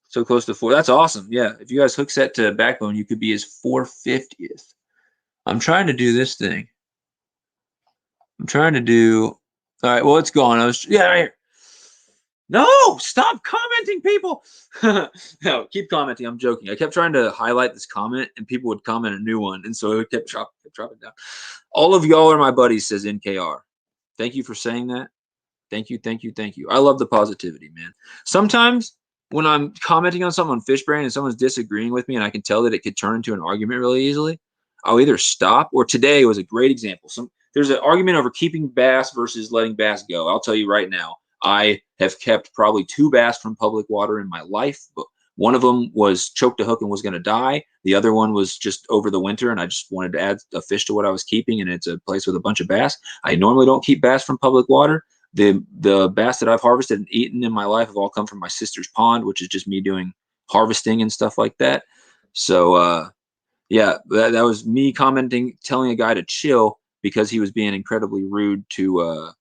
Speaker 1: So close to 4. That's awesome. Yeah, if you guys hook set to Backbone, you could be his 450th. I'm trying to do this thing. All right, well, it's gone. Right here. No, stop commenting, people. No, keep commenting. I'm joking. I kept trying to highlight this comment, and people would comment a new one, and so it kept dropping down. All of y'all are my buddies, says NKR. Thank you for saying that. Thank you. I love the positivity, man. Sometimes when I'm commenting on something on Fish Brain and someone's disagreeing with me and I can tell that it could turn into an argument really easily, I'll either stop, or today was a great example. There's an argument over keeping bass versus letting bass go. I'll tell you right now, I have kept probably 2 bass from public water in my life, but one of them was choked a hook and was going to die. The other one was just over the winter, and I just wanted to add a fish to what I was keeping, and it's a place with a bunch of bass. I normally don't keep bass from public water. The bass that I've harvested and eaten in my life have all come from my sister's pond, which is just me doing harvesting and stuff like that. So yeah, that was me commenting, telling a guy to chill because he was being incredibly rude to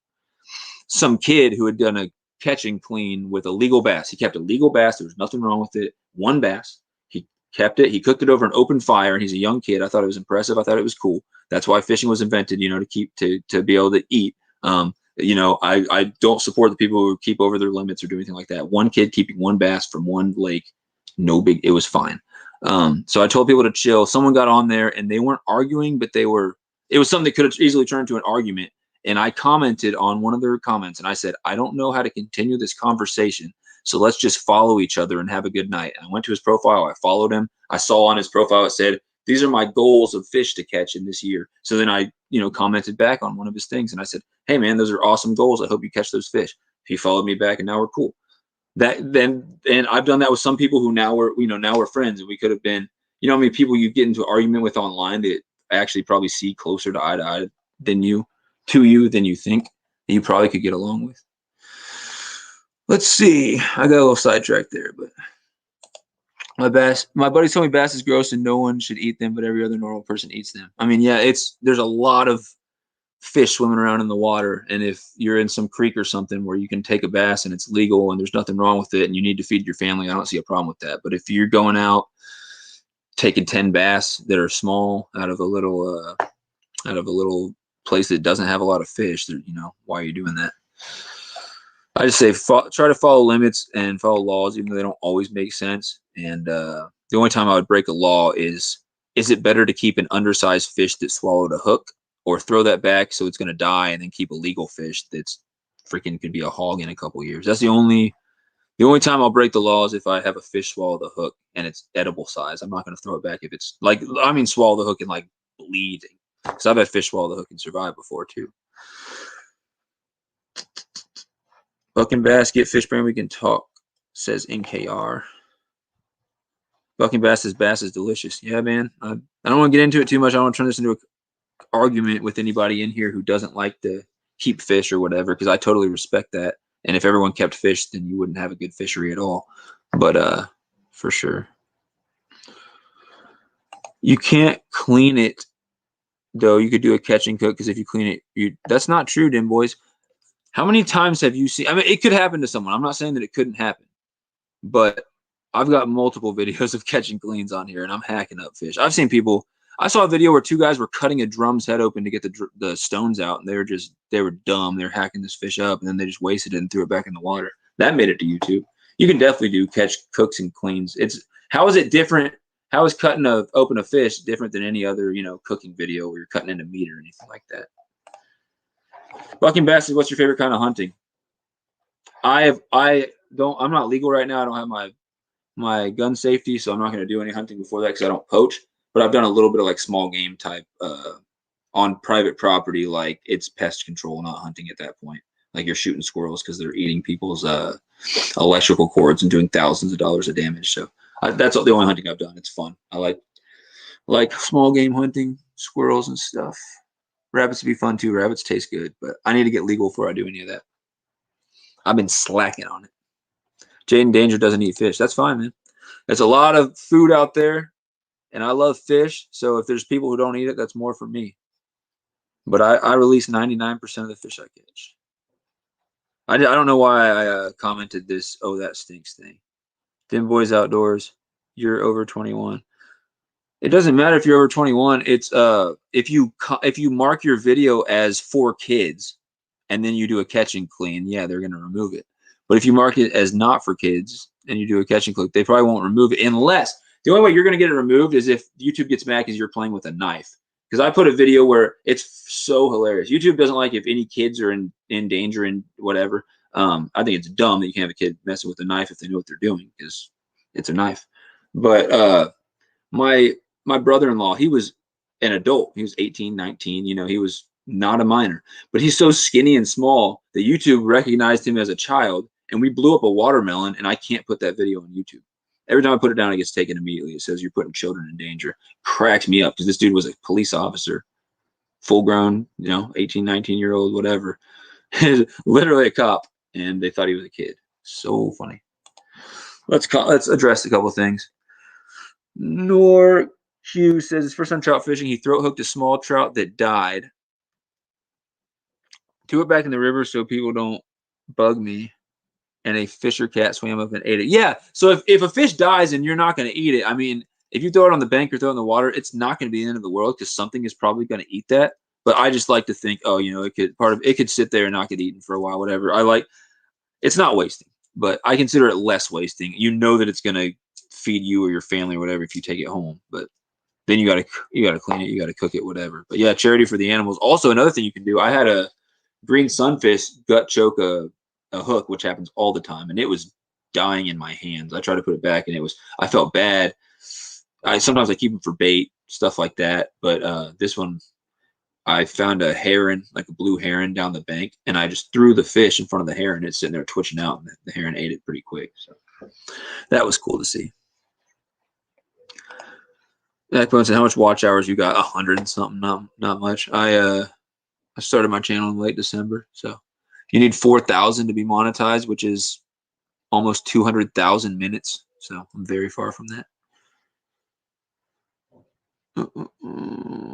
Speaker 1: some kid who had done a catch and clean with a legal bass. He kept a legal bass. There was nothing wrong with it. One bass. He kept it. He cooked it over an open fire, and he's a young kid. I thought it was impressive. I thought it was cool. That's why fishing was invented, to be able to eat. I don't support the people who keep over their limits or do anything like that. One kid keeping one bass from one lake, it was fine. So I told people to chill. Someone got on there and they weren't arguing, but it was something that could have easily turned to an argument. And I commented on one of their comments and I said, I don't know how to continue this conversation. So let's just follow each other and have a good night. And I went to his profile. I followed him. I saw on his profile, it said, these are my goals of fish to catch in this year. So then I, commented back on one of his things and I said, hey man, those are awesome goals. I hope you catch those fish. He followed me back and now we're cool. And I've done that with some people who now we're friends, and we could have been, how many people you get into an argument with online that actually probably see closer to eye than you think that you probably could get along with. Let's see. I got a little sidetracked there, but my buddy told me bass is gross and no one should eat them, but every other normal person eats them. I mean, yeah, there's a lot of fish swimming around in the water, and if you're in some creek or something where you can take a bass and it's legal and there's nothing wrong with it and you need to feed your family, I don't see a problem with that. But if you're going out taking 10 bass that are small out of a little place that doesn't have a lot of fish, why are you doing that? I just say try to follow limits and follow laws, even though they don't always make sense. And the only time I would break a law is it better to keep an undersized fish that swallowed a hook, or throw that back so it's going to die, and then keep a legal fish that's freaking could be a hog in a couple years? That's the only time I'll break the law is if I have a fish swallow the hook and it's edible size. I'm not going to throw it back if it's swallow the hook and bleed. Because I've had fish swallow the hook and survive before too. Buck and bass get fish brain. We can talk, says NKR. Buck and bass is delicious. Yeah, man. I don't want to get into it too much. I don't want to turn this into an argument with anybody in here who doesn't like to keep fish or whatever, because I totally respect that. And if everyone kept fish, then you wouldn't have a good fishery at all. But for sure. You can't clean it, though. You could do a catch and cook, because if you clean it, that's not true, Dim Boys. How many times have you seen? I mean, it could happen to someone. I'm not saying that it couldn't happen, but I've got multiple videos of catching cleans on here, and I'm hacking up fish. I've seen people. I saw a video where 2 guys were cutting a drum's head open to get the stones out, and they were dumb. They were hacking this fish up, and then they just wasted it and threw it back in the water. That made it to YouTube. You can definitely do catch, cooks, and cleans. How is it different? How is cutting open a fish different than any other cooking video where you're cutting into meat or anything like that? Bucking bass, what's your favorite kind of hunting? I'm not legal right now. I don't have my gun safety, so I'm not going to do any hunting before that because I don't poach. But I've done a little bit of small game type on private property, like it's pest control, not hunting at that point. Like you're shooting squirrels because they're eating people's electrical cords and doing thousands of dollars of damage. So that's the only hunting I've done. It's fun. I like small game hunting, squirrels and stuff. Rabbits would be fun too. Rabbits taste good, but I need to get legal before I do any of that. I've been slacking on it. Jaden Danger doesn't eat fish. That's fine, man. There's a lot of food out there, and I love fish. So if there's people who don't eat it, that's more for me. But I release 99% of the fish I catch. I don't know why I commented this, oh, that stinks thing. Dim Boys Outdoors, you're over 21. It doesn't matter if you're over 21. It's if you mark your video as for kids and then you do a catch and clean, yeah, they're going to remove it. But if you mark it as not for kids and you do a catch and cook, they probably won't remove it, unless the only way you're going to get it removed is if YouTube gets mad because you're playing with a knife. Because I put a video where it's so hilarious. YouTube doesn't like if any kids are in danger and whatever. I think it's dumb that you can't have a kid messing with a knife if they know what they're doing because it's a knife. But my brother-in-law, he was an adult. He was 18, 19. You know, he was not a minor, but he's so skinny and small that YouTube recognized him as a child, and we blew up a watermelon, and I can't put that video on YouTube. Every time I put it down, it gets taken immediately. It says you're putting children in danger. Cracks me up because this dude was a police officer, full grown, 18, 19-year-old, whatever. Literally a cop, and they thought he was a kid. So funny. Let's address a couple of things. Nor Hugh says his first time trout fishing, he throat hooked a small trout that died. Threw it back in the river so people don't bug me. And a fisher cat swam up and ate it. Yeah, so if a fish dies and you're not going to eat it, I mean, if you throw it on the bank or throw it in the water, it's not going to be the end of the world because something is probably going to eat that. But I just like to think, it could sit there and not get eaten for a while, whatever. It's not wasting, but I consider it less wasting. You know that it's going to feed you or your family or whatever if you take it home, but then you got to clean it, you got to cook it, whatever. But yeah, charity for the animals. Also, another thing you can do. I had a green sunfish gut choke a hook, which happens all the time, and it was dying in my hands. I tried to put it back, and I felt bad. Sometimes I keep them for bait, stuff like that. But this one, I found a heron, like a blue heron, down the bank, and I just threw the fish in front of the heron. It's sitting there twitching out, and the heron ate it pretty quick. So that was cool to see. Backbone said, "How much watch hours you got?" 100 and something, not much. I started my channel in late December, so you need 4,000 to be monetized, which is almost 200,000 minutes. So I'm very far from that.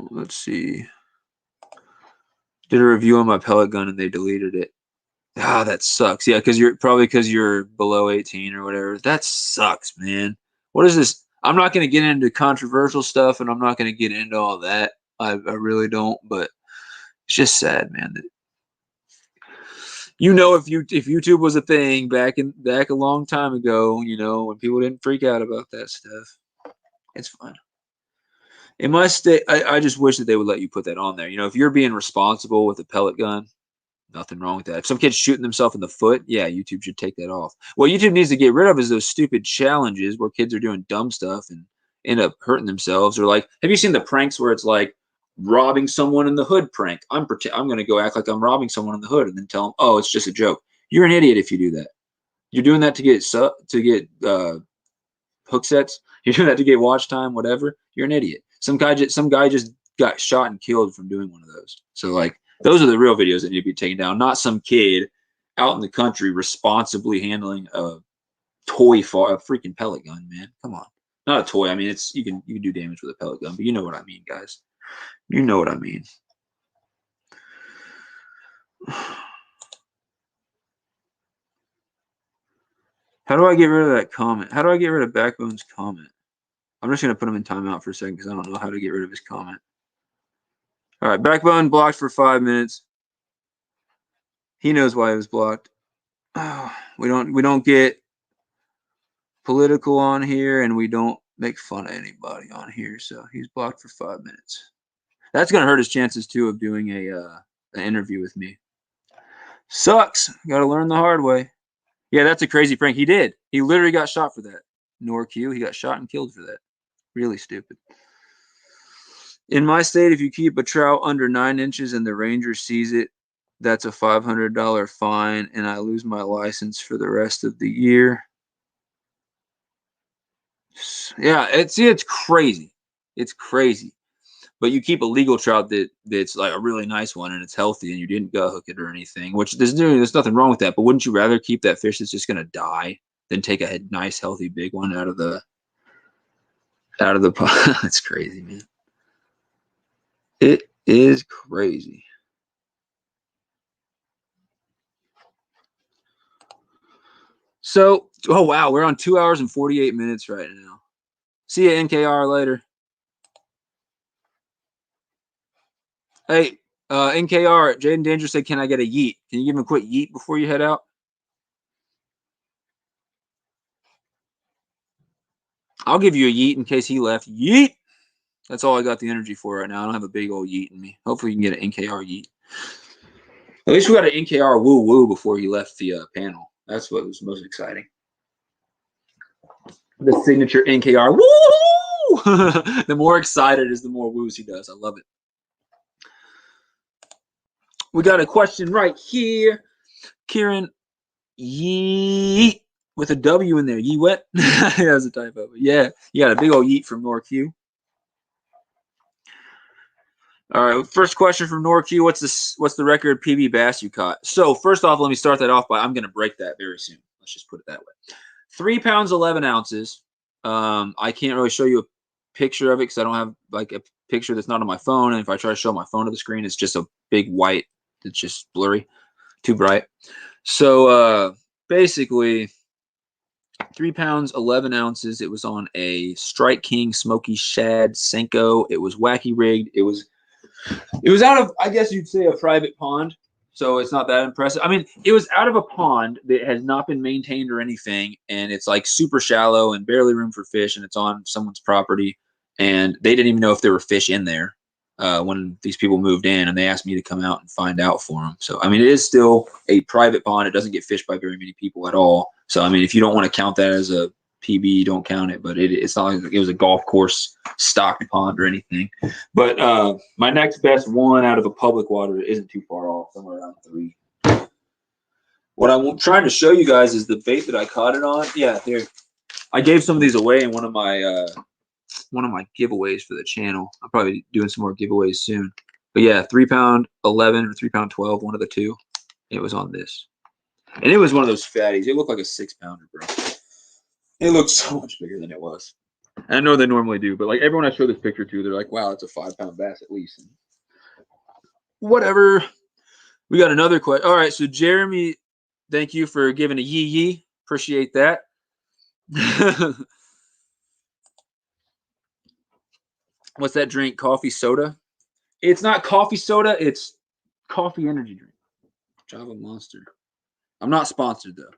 Speaker 1: Let's see. Did a review on my pellet gun and they deleted it. Ah, that sucks. Yeah, because you're below 18 or whatever. That sucks, man. What is this? I'm not going to get into controversial stuff, and I'm not going to get into all that. I really don't, but it's just sad, man. If YouTube was a thing back a long time ago, when people didn't freak out about that stuff, it's fine. In my state, I just wish that they would let you put that on there. If you're being responsible with a pellet gun, nothing wrong with that. If some kid's shooting themselves in the foot, yeah, YouTube should take that off. What YouTube needs to get rid of is those stupid challenges where kids are doing dumb stuff and end up hurting themselves. Or like, have you seen the pranks where it's like robbing someone in the hood prank? I'm going to go act like I'm robbing someone in the hood and then tell them, oh, it's just a joke. You're an idiot if you do that. You're doing that to get hook sets. You're doing that to get watch time, whatever. You're an idiot. Some guy just got shot and killed from doing one of those. So like, those are the real videos that need to be taken down, not some kid out in the country responsibly handling a freaking pellet gun, man. Come on. Not a toy. I mean, you can do damage with a pellet gun, but you know what I mean, guys. You know what I mean. How do I get rid of that comment? How do I get rid of Backbone's comment? I'm just going to put him in timeout for a second because I don't know how to get rid of his comment. All right, Backbone blocked for 5 minutes. He knows why it was blocked. Oh, we don't get political on here, and we don't make fun of anybody on here. So he's blocked for 5 minutes. That's gonna hurt his chances too of doing an interview with me. Sucks. Got to learn the hard way. Yeah, that's a crazy prank. He did. He literally got shot for that. NorQ, he got shot and killed for that. Really stupid. In my state, if you keep a trout under 9 inches and the ranger sees it, that's a $500 fine, and I lose my license for the rest of the year. Yeah, it's crazy. It's crazy. But you keep a legal trout that's like a really nice one and it's healthy and you didn't gut hook it or anything, which there's nothing wrong with that. But wouldn't you rather keep that fish that's just gonna die than take a nice healthy big one out of the pot? That's crazy, man. It is crazy. So, oh wow, we're on 2 hours and 48 minutes right now. See you, NKR, later. Hey, NKR, Jaden Danger said, can I get a yeet? Can you give him a quick yeet before you head out? I'll give you a yeet in case he left. Yeet! That's all I got the energy for right now. I don't have a big old yeet in me. Hopefully you can get an NKR yeet. At least we got an NKR woo woo before he left the panel. That's what was most exciting. The signature NKR woo! The more excited is the more woos he does. I love it. We got a question right here. Kieran Yeet with a W in there. Yee wet? Yeah, that's a typo. But yeah, you got a big old yeet from NorQ. All right, first question from NorQ. What's the record PB bass you caught? So first off, let me start that off by I'm going to break that very soon. Let's just put it that way. 3 pounds 11 ounces. I can't really show you a picture of it because I don't have like a picture that's not on my phone. And if I try to show my phone to the screen, it's just a big white. It's just blurry, too bright. So basically, 3 pounds 11 ounces. It was on a Strike King Smoky Shad Senko. It was wacky rigged. It was out of, I guess you'd say, a private pond, so it's not that impressive. I mean, it was out of a pond that has not been maintained or anything, and it's like super shallow and barely room for fish, and it's on someone's property, and they didn't even know if there were fish in there when these people moved in, and they asked me to come out and find out for them. So, I mean, it is still a private pond. It doesn't get fished by very many people at all. So, I mean, if you don't want to count that as a PB, don't count it, but it's not like it was a golf course stocked pond or anything. But my next best one out of a public water isn't too far off, somewhere around 3. What I'm trying to show you guys is the bait that I caught it on. Yeah, there. I gave some of these away in one of my giveaways for the channel. I'll probably be doing some more giveaways soon. But yeah, 3 pound 11 or 3 pound 12, one of the two. It was on this, and it was one of those fatties. It looked like a 6 pounder, bro. It looked so much bigger than it was. And I know they normally do, but like everyone I show this picture to, they're like, "Wow, it's a 5 pound bass at least." And whatever. We got another question. All right, so Jeremy, thank you for giving a yee yee. Appreciate that. What's that drink? Coffee soda? It's not coffee soda. It's coffee energy drink. Java Monster. I'm not sponsored though,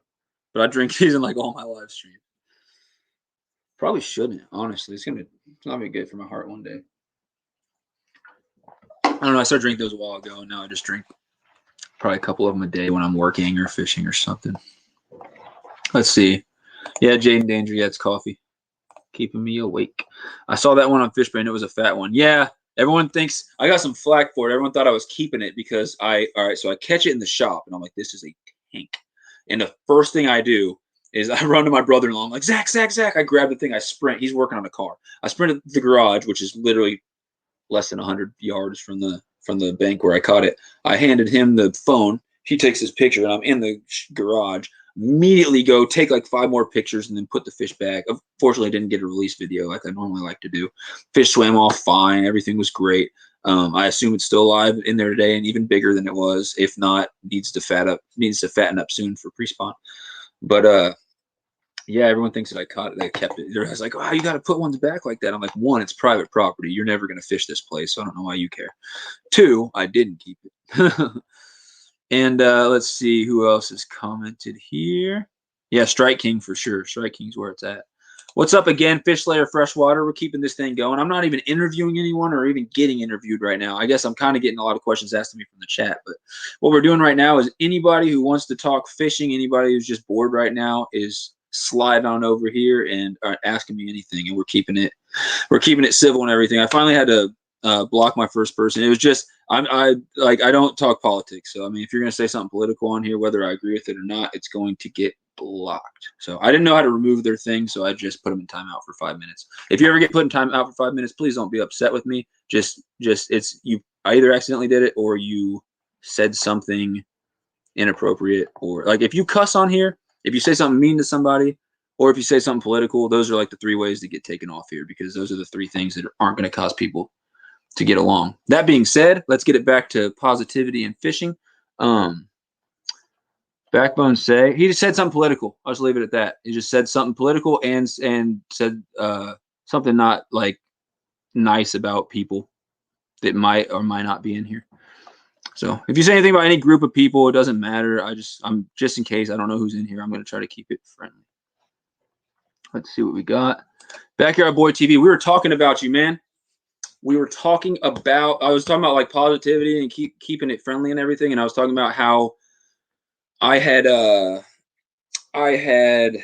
Speaker 1: but I drink these in like all my live streams. Probably shouldn't, honestly. It's not be good for my heart one day. I don't know. I started drinking those a while ago, and now I just drink probably a couple of them a day when I'm working or fishing or something. Let's see. Yeah, Jaden Danger. Yeah, it's coffee. Keeping me awake. I saw that one on Fishbrain. It was a fat one. Yeah, everyone thinks I got some flack for it. Everyone thought I was keeping it because all right, so I catch it in the shop, and I'm like, this is a tank. And the first thing I do is I run to my brother-in-law. I'm like, Zach. I grab the thing. I sprint. He's working on a car. I sprint to the garage, which is literally less than 100 yards from the bank where I caught it. I handed him the phone. He takes his picture, and I'm in the garage. Immediately go take like 5 more pictures and then put the fish back. Unfortunately, I didn't get a release video like I normally like to do. Fish swam off fine. Everything was great. I assume it's still alive in there today and even bigger than it was. If not, needs to fatten up soon for pre-spawn. But yeah, everyone thinks that I caught it. They kept it. They're like, "Oh, you got to put ones back like that." I'm like, 1, it's private property. You're never going to fish this place, so I don't know why you care. 2, I didn't keep it. And let's see who else has commented here. Yeah, Strike King for sure. Strike King's where it's at. What's up again, Fish Slayer Freshwater? We're keeping this thing going. I'm not even interviewing anyone or even getting interviewed right now. I guess I'm kind of getting a lot of questions asked of me from the chat. But what we're doing right now is anybody who wants to talk fishing, anybody who's just bored right now, is slide on over here and are asking me anything. And we're keeping it civil and everything. I finally had to block my first person. It was just I don't talk politics. So I mean, if you're gonna say something political on here, whether I agree with it or not, it's going to get blocked. So I didn't know how to remove their thing, so I just put them in timeout for 5 minutes. If you ever get put in timeout for 5 minutes, please don't be upset with me. Just it's you either accidentally did it or you said something inappropriate, or like if you cuss on here, if you say something mean to somebody, or if you say something political, those are like the 3 ways to get taken off here, because those are the 3 things that aren't going to cause people to get along. That being said, let's get it back to positivity and fishing. Backbone say he just said something political. I'll just leave it at that. He just said something political and said something not like nice about people that might or might not be in here. So if you say anything about any group of people, it doesn't matter. I'm just in case I don't know who's in here, I'm going to try to keep it friendly. Let's see what we got. Backyard Boy TV. We were talking about you, man. we were talking about, I was talking about like positivity and keeping it friendly and everything. And I was talking about how I had, I had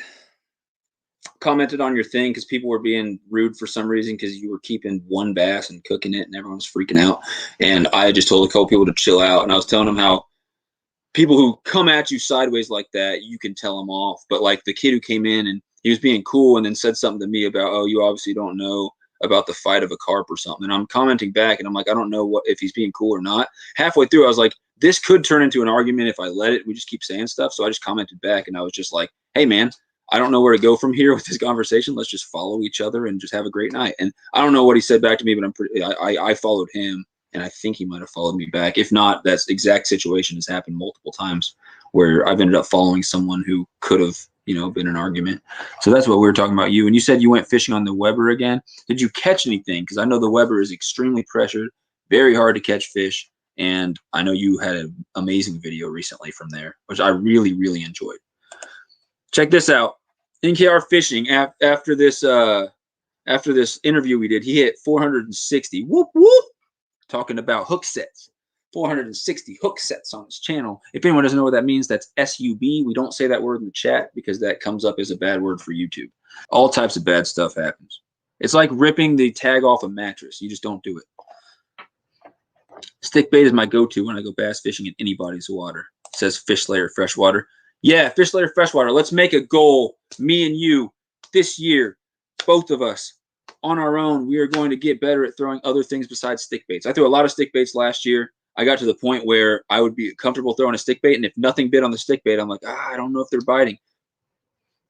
Speaker 1: commented on your thing because people were being rude for some reason because you were keeping one bass and cooking it and everyone was freaking out. And I just told a couple people to chill out. And I was telling them how people who come at you sideways like that, you can tell them off. But like the kid who came in and he was being cool and then said something to me about, oh, you obviously don't know about the fight of a carp or something. And I'm commenting back and I'm like, I don't know what if he's being cool or not. Halfway through, I was like, this could turn into an argument if I let it. We just keep saying stuff. So I just commented back and I was just like, hey, man, I don't know where to go from here with this conversation. Let's just follow each other and just have a great night. And I don't know what he said back to me, but I followed him. And I think he might have followed me back. If not, that exact situation has happened multiple times where I've ended up following someone who could have, been an argument. So that's what we were talking about you. And you said you went fishing on the Weber again. Did you catch anything? Because I know the Weber is extremely pressured, very hard to catch fish. And I know you had an amazing video recently from there, which I really, really enjoyed. Check this out. NKR fishing after this interview we did, he hit 460. Whoop whoop. Talking about hook sets, 460 hook sets on his channel. If anyone doesn't know what that means, that's S-U-B. We don't say that word in the chat because that comes up as a bad word for YouTube. All types of bad stuff happens. It's like ripping the tag off a mattress. You just don't do it. Stick bait is my go-to when I go bass fishing in any bodies of water. It says Fish Slayer Freshwater. Yeah, Fish Slayer Freshwater. Let's make a goal, me and you, this year, both of us. On our own, we are going to get better at throwing other things besides stick baits. I threw a lot of stick baits last year. I got to the point where I would be comfortable throwing a stick bait, and if nothing bit on the stick bait, I'm like, I don't know if they're biting.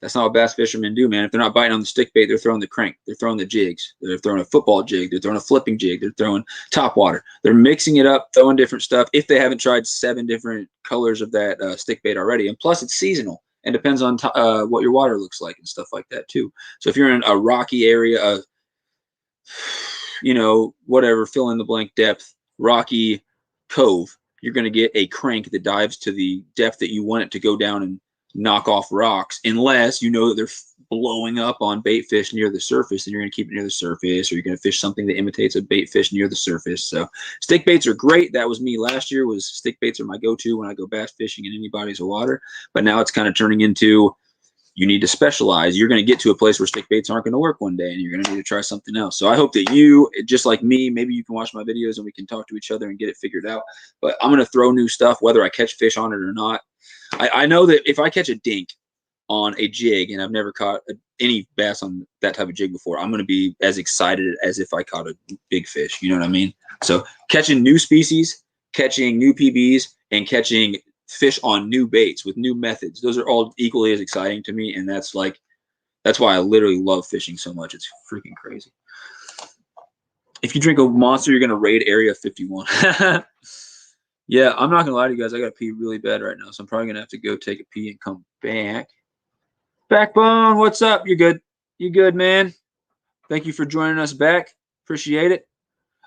Speaker 1: That's not what bass fishermen do, man. If they're not biting on the stick bait, they're throwing the crank. They're throwing the jigs. They're throwing a football jig. They're throwing a flipping jig. They're throwing top water. They're mixing it up, throwing different stuff if they haven't tried 7 different colors of that stick bait already. And plus, it's seasonal and depends on what your water looks like and stuff like that, too. So if you're in a rocky area, whatever, fill in the blank depth, rocky cove, you're going to get a crank that dives to the depth that you want it to go down and knock off rocks, unless you know that they're blowing up on bait fish near the surface, and you're going to keep it near the surface, or you're going to fish something that imitates a bait fish near the surface. So stick baits are great. That was me last year. Was stick baits are my go-to when I go bass fishing in any bodies of water. But now it's kind of turning into, you need to specialize. You're going to get to a place where stick baits aren't going to work one day, and you're going to need to try something else. So I hope that you, just like me, maybe you can watch my videos and we can talk to each other and get it figured out. But I'm going to throw new stuff, whether I catch fish on it or not. I know that if I catch a dink on a jig, and I've never caught any bass on that type of jig before, I'm going to be as excited as if I caught a big fish. You know what I mean? So catching new species, catching new PBs, and catching fish on new baits with new methods, those are all equally as exciting to me. And that's why I literally love fishing so much. It's freaking crazy. If you drink a Monster, you're going to raid Area 51. Yeah, I'm not going to lie to you guys. I got to pee really bad right now, so I'm probably going to have to go take a pee and come back. Backbone, what's up? You're good. You good, man? Thank you for joining us back. Appreciate it.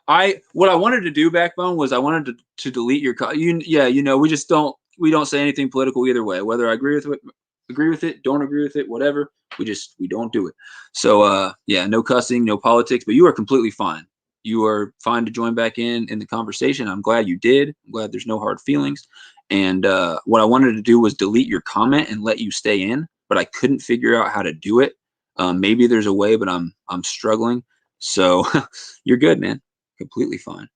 Speaker 1: What I wanted to do, Backbone, was I wanted to delete your we don't say anything political either way. Whether I agree with it, don't agree with it, whatever. We don't do it. So yeah, no cussing, no politics, but you are completely fine. You are fine to join back in the conversation. I'm glad you did. I'm glad there's no hard feelings. And what I wanted to do was delete your comment and let you stay in, but I couldn't figure out how to do it. Maybe there's a way, but I'm struggling. So you're good, man. Completely fine.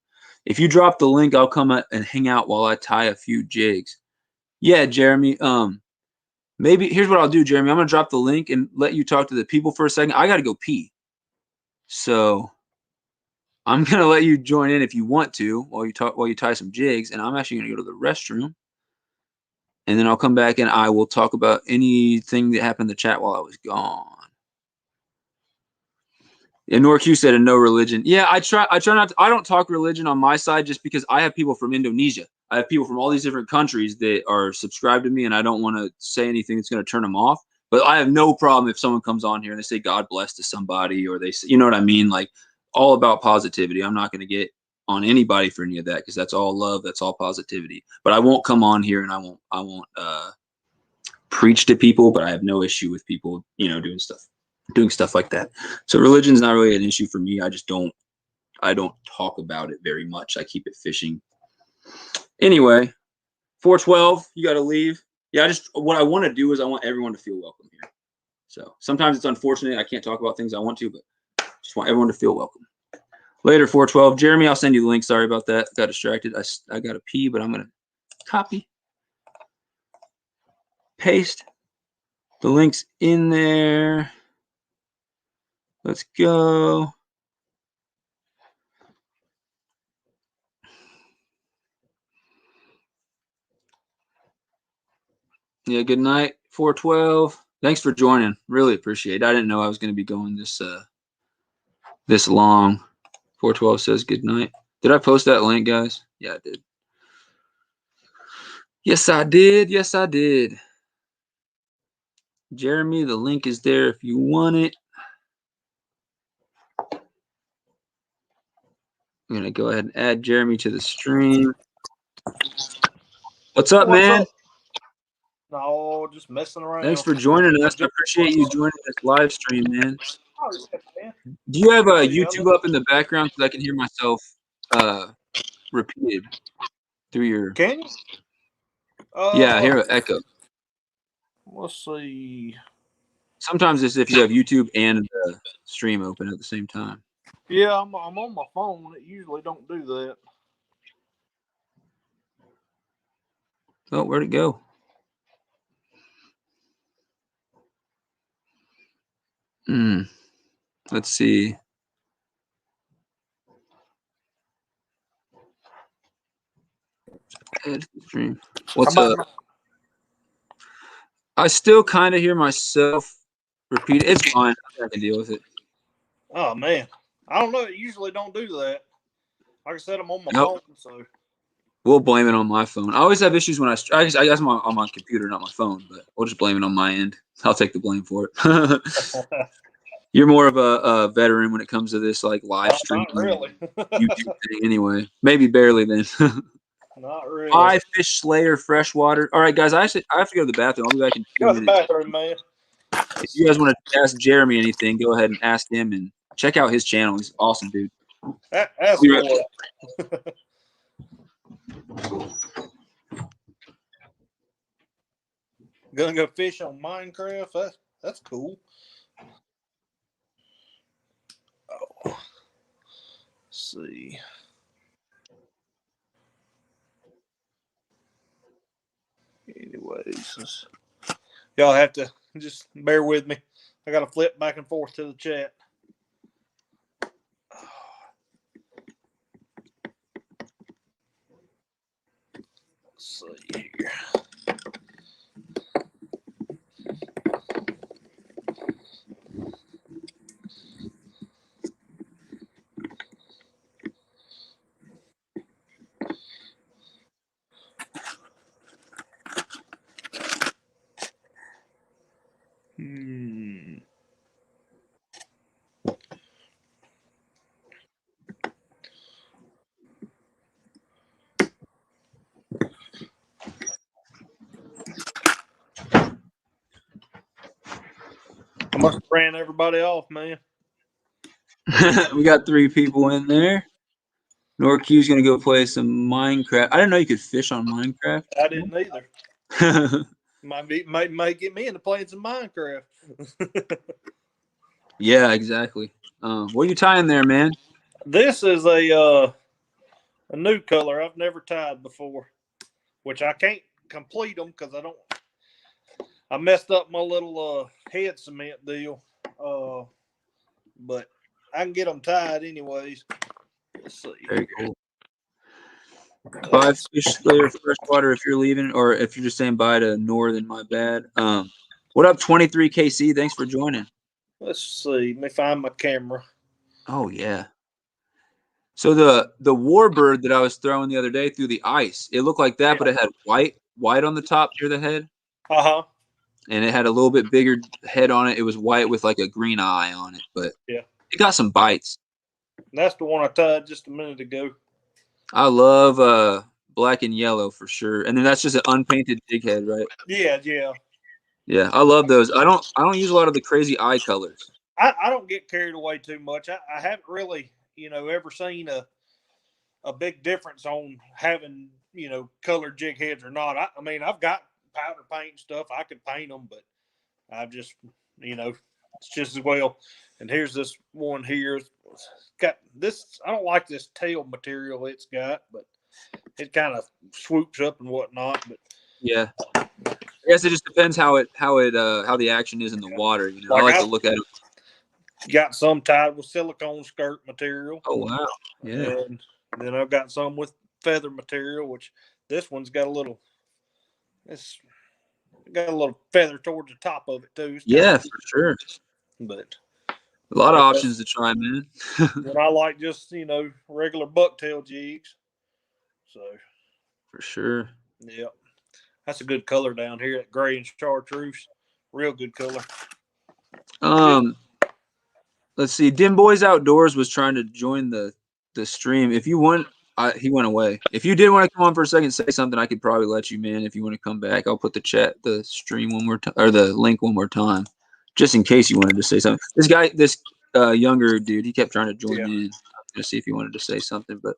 Speaker 1: If you drop the link, I'll come and hang out while I tie a few jigs. Yeah, Jeremy. Maybe here's what I'll do, Jeremy. I'm gonna drop the link and let you talk to the people for a second. I gotta go pee. So I'm gonna let you join in if you want to while you tie some jigs, and I'm actually gonna go to the restroom. And then I'll come back and I will talk about anything that happened in the chat while I was gone. And NorQ said, "And no religion." Yeah, I try not to, I don't talk religion on my side just because I have people from Indonesia. I have people from all these different countries that are subscribed to me, and I don't want to say anything that's going to turn them off. But I have no problem if someone comes on here and they say God bless to somebody, or they say, you know what I mean? Like, all about positivity. I'm not going to get on anybody for any of that because that's all love. That's all positivity. But I won't come on here and I won't preach to people, but I have no issue with people, doing stuff like that. So religion's not really an issue for me. I just don't I don't talk about it very much. I keep it fishing. Anyway, 412, you got to leave. Yeah, what I want to do is I want everyone to feel welcome here. So sometimes it's unfortunate I can't talk about things I want to, but just want everyone to feel welcome. Later, 412. Jeremy, I'll send you the link. Sorry about that. Got distracted. I got to pee, but I'm going to copy, paste the links in there. Let's go. Yeah, good night, 412. Thanks for joining. Really appreciate it. I didn't know I was going to be going this long. 412 says good night. Did I post that link, guys? Yeah, I did. Yes, I did. Yes, I did. Jeremy, the link is there if you want it. I'm going to go ahead and add Jeremy to the stream. What's up, man?
Speaker 3: Up? No, just messing around.
Speaker 1: Thanks for joining us. I appreciate you joining this live stream, man. Do you have a YouTube up in the background so I can hear myself repeated through your?
Speaker 3: Can you?
Speaker 1: Yeah, I hear an echo.
Speaker 3: Let's see.
Speaker 1: Sometimes it's if you have YouTube and the stream open at the same time.
Speaker 3: Yeah, I'm on my phone. It usually don't do that.
Speaker 1: Oh, where'd it go? Let's see. Add to the stream. What's up? I still kind of hear myself repeat. It's fine. I can deal with it.
Speaker 3: Oh man, I don't know. It usually don't do that. Like I said, I'm on my phone, so
Speaker 1: we'll blame it on my phone. I always have issues when I guess I'm on my computer, not my phone, but we'll just blame it on my end. I'll take the blame for it. You're more of a veteran when it comes to this, like live stream,
Speaker 3: really.
Speaker 1: YouTube thing. Anyway, maybe barely then.
Speaker 3: Not really.
Speaker 1: Five fish slayer freshwater. All right, guys. I have to go to the bathroom. I'll be back in 2 minutes.
Speaker 3: Go to the bathroom, man.
Speaker 1: If you guys want to ask Jeremy anything, go ahead and ask him and check out his channel. He's awesome, dude.
Speaker 3: Ask Gonna go fish on Minecraft. That's cool. Oh, let's see. Anyways, y'all have to just bear with me. I got to flip back and forth to the chat. Let's see here. I must have ran everybody off, man.
Speaker 1: We got 3 people in there. Norq's gonna go play some Minecraft. I didn't know you could fish on Minecraft.
Speaker 3: I didn't either. might get me into playing some Minecraft.
Speaker 1: Yeah, exactly. What are you tying there, man?
Speaker 3: This is a new color I've never tied before, which I can't complete them because I messed up my little head cement deal. But I can get them tied anyways. Let's see.
Speaker 1: Very cool. 5 fish slayer freshwater if you're leaving, or if you're just saying bye to Northern, my bad. What up, 23KC? Thanks for joining.
Speaker 3: Let's see. Let me find my camera.
Speaker 1: Oh yeah. So the warbird that I was throwing the other day through the ice, it looked like that, but it had white on the top near the head. And it had a little bit bigger head on it. It was white with like a green eye on it, but
Speaker 3: yeah,
Speaker 1: it got some bites.
Speaker 3: That's the one I tied just a minute ago.
Speaker 1: I love black and yellow for sure. And then that's just an unpainted jig head, right?
Speaker 3: Yeah.
Speaker 1: Yeah, I love those. I don't use a lot of the crazy eye colors.
Speaker 3: I don't get carried away too much. I haven't really ever seen a big difference on having, colored jig heads or not. I mean, I've got powder paint and stuff. I could paint them, but I've just, it's just as well. And here's this one here. It's got this. I don't like this tail material it's got, but it kind of swoops up and whatnot. But
Speaker 1: yeah, I guess it just depends how the action is in the water. I like to look at it.
Speaker 3: Got some tied with silicone skirt material.
Speaker 1: Oh wow, yeah.
Speaker 3: And then I've got some with feather material, which this one's got a little. It's got a little feather towards the top of it too.
Speaker 1: Yeah, for sure.
Speaker 3: But
Speaker 1: a lot of options to try, man.
Speaker 3: And I like just regular bucktail jigs. So
Speaker 1: for sure.
Speaker 3: Yeah, that's a good color down here. That gray and chartreuse, real good color.
Speaker 1: Let's see. Dim Boys Outdoors was trying to join the stream. If you want, he went away. If you did want to come on for a second, say something, I could probably let you, man. If you want to come back, I'll put the stream one more time, or the link one more time, just in case you wanted to say something. This younger dude, he kept trying to join in. I was gonna see if he wanted to say something, but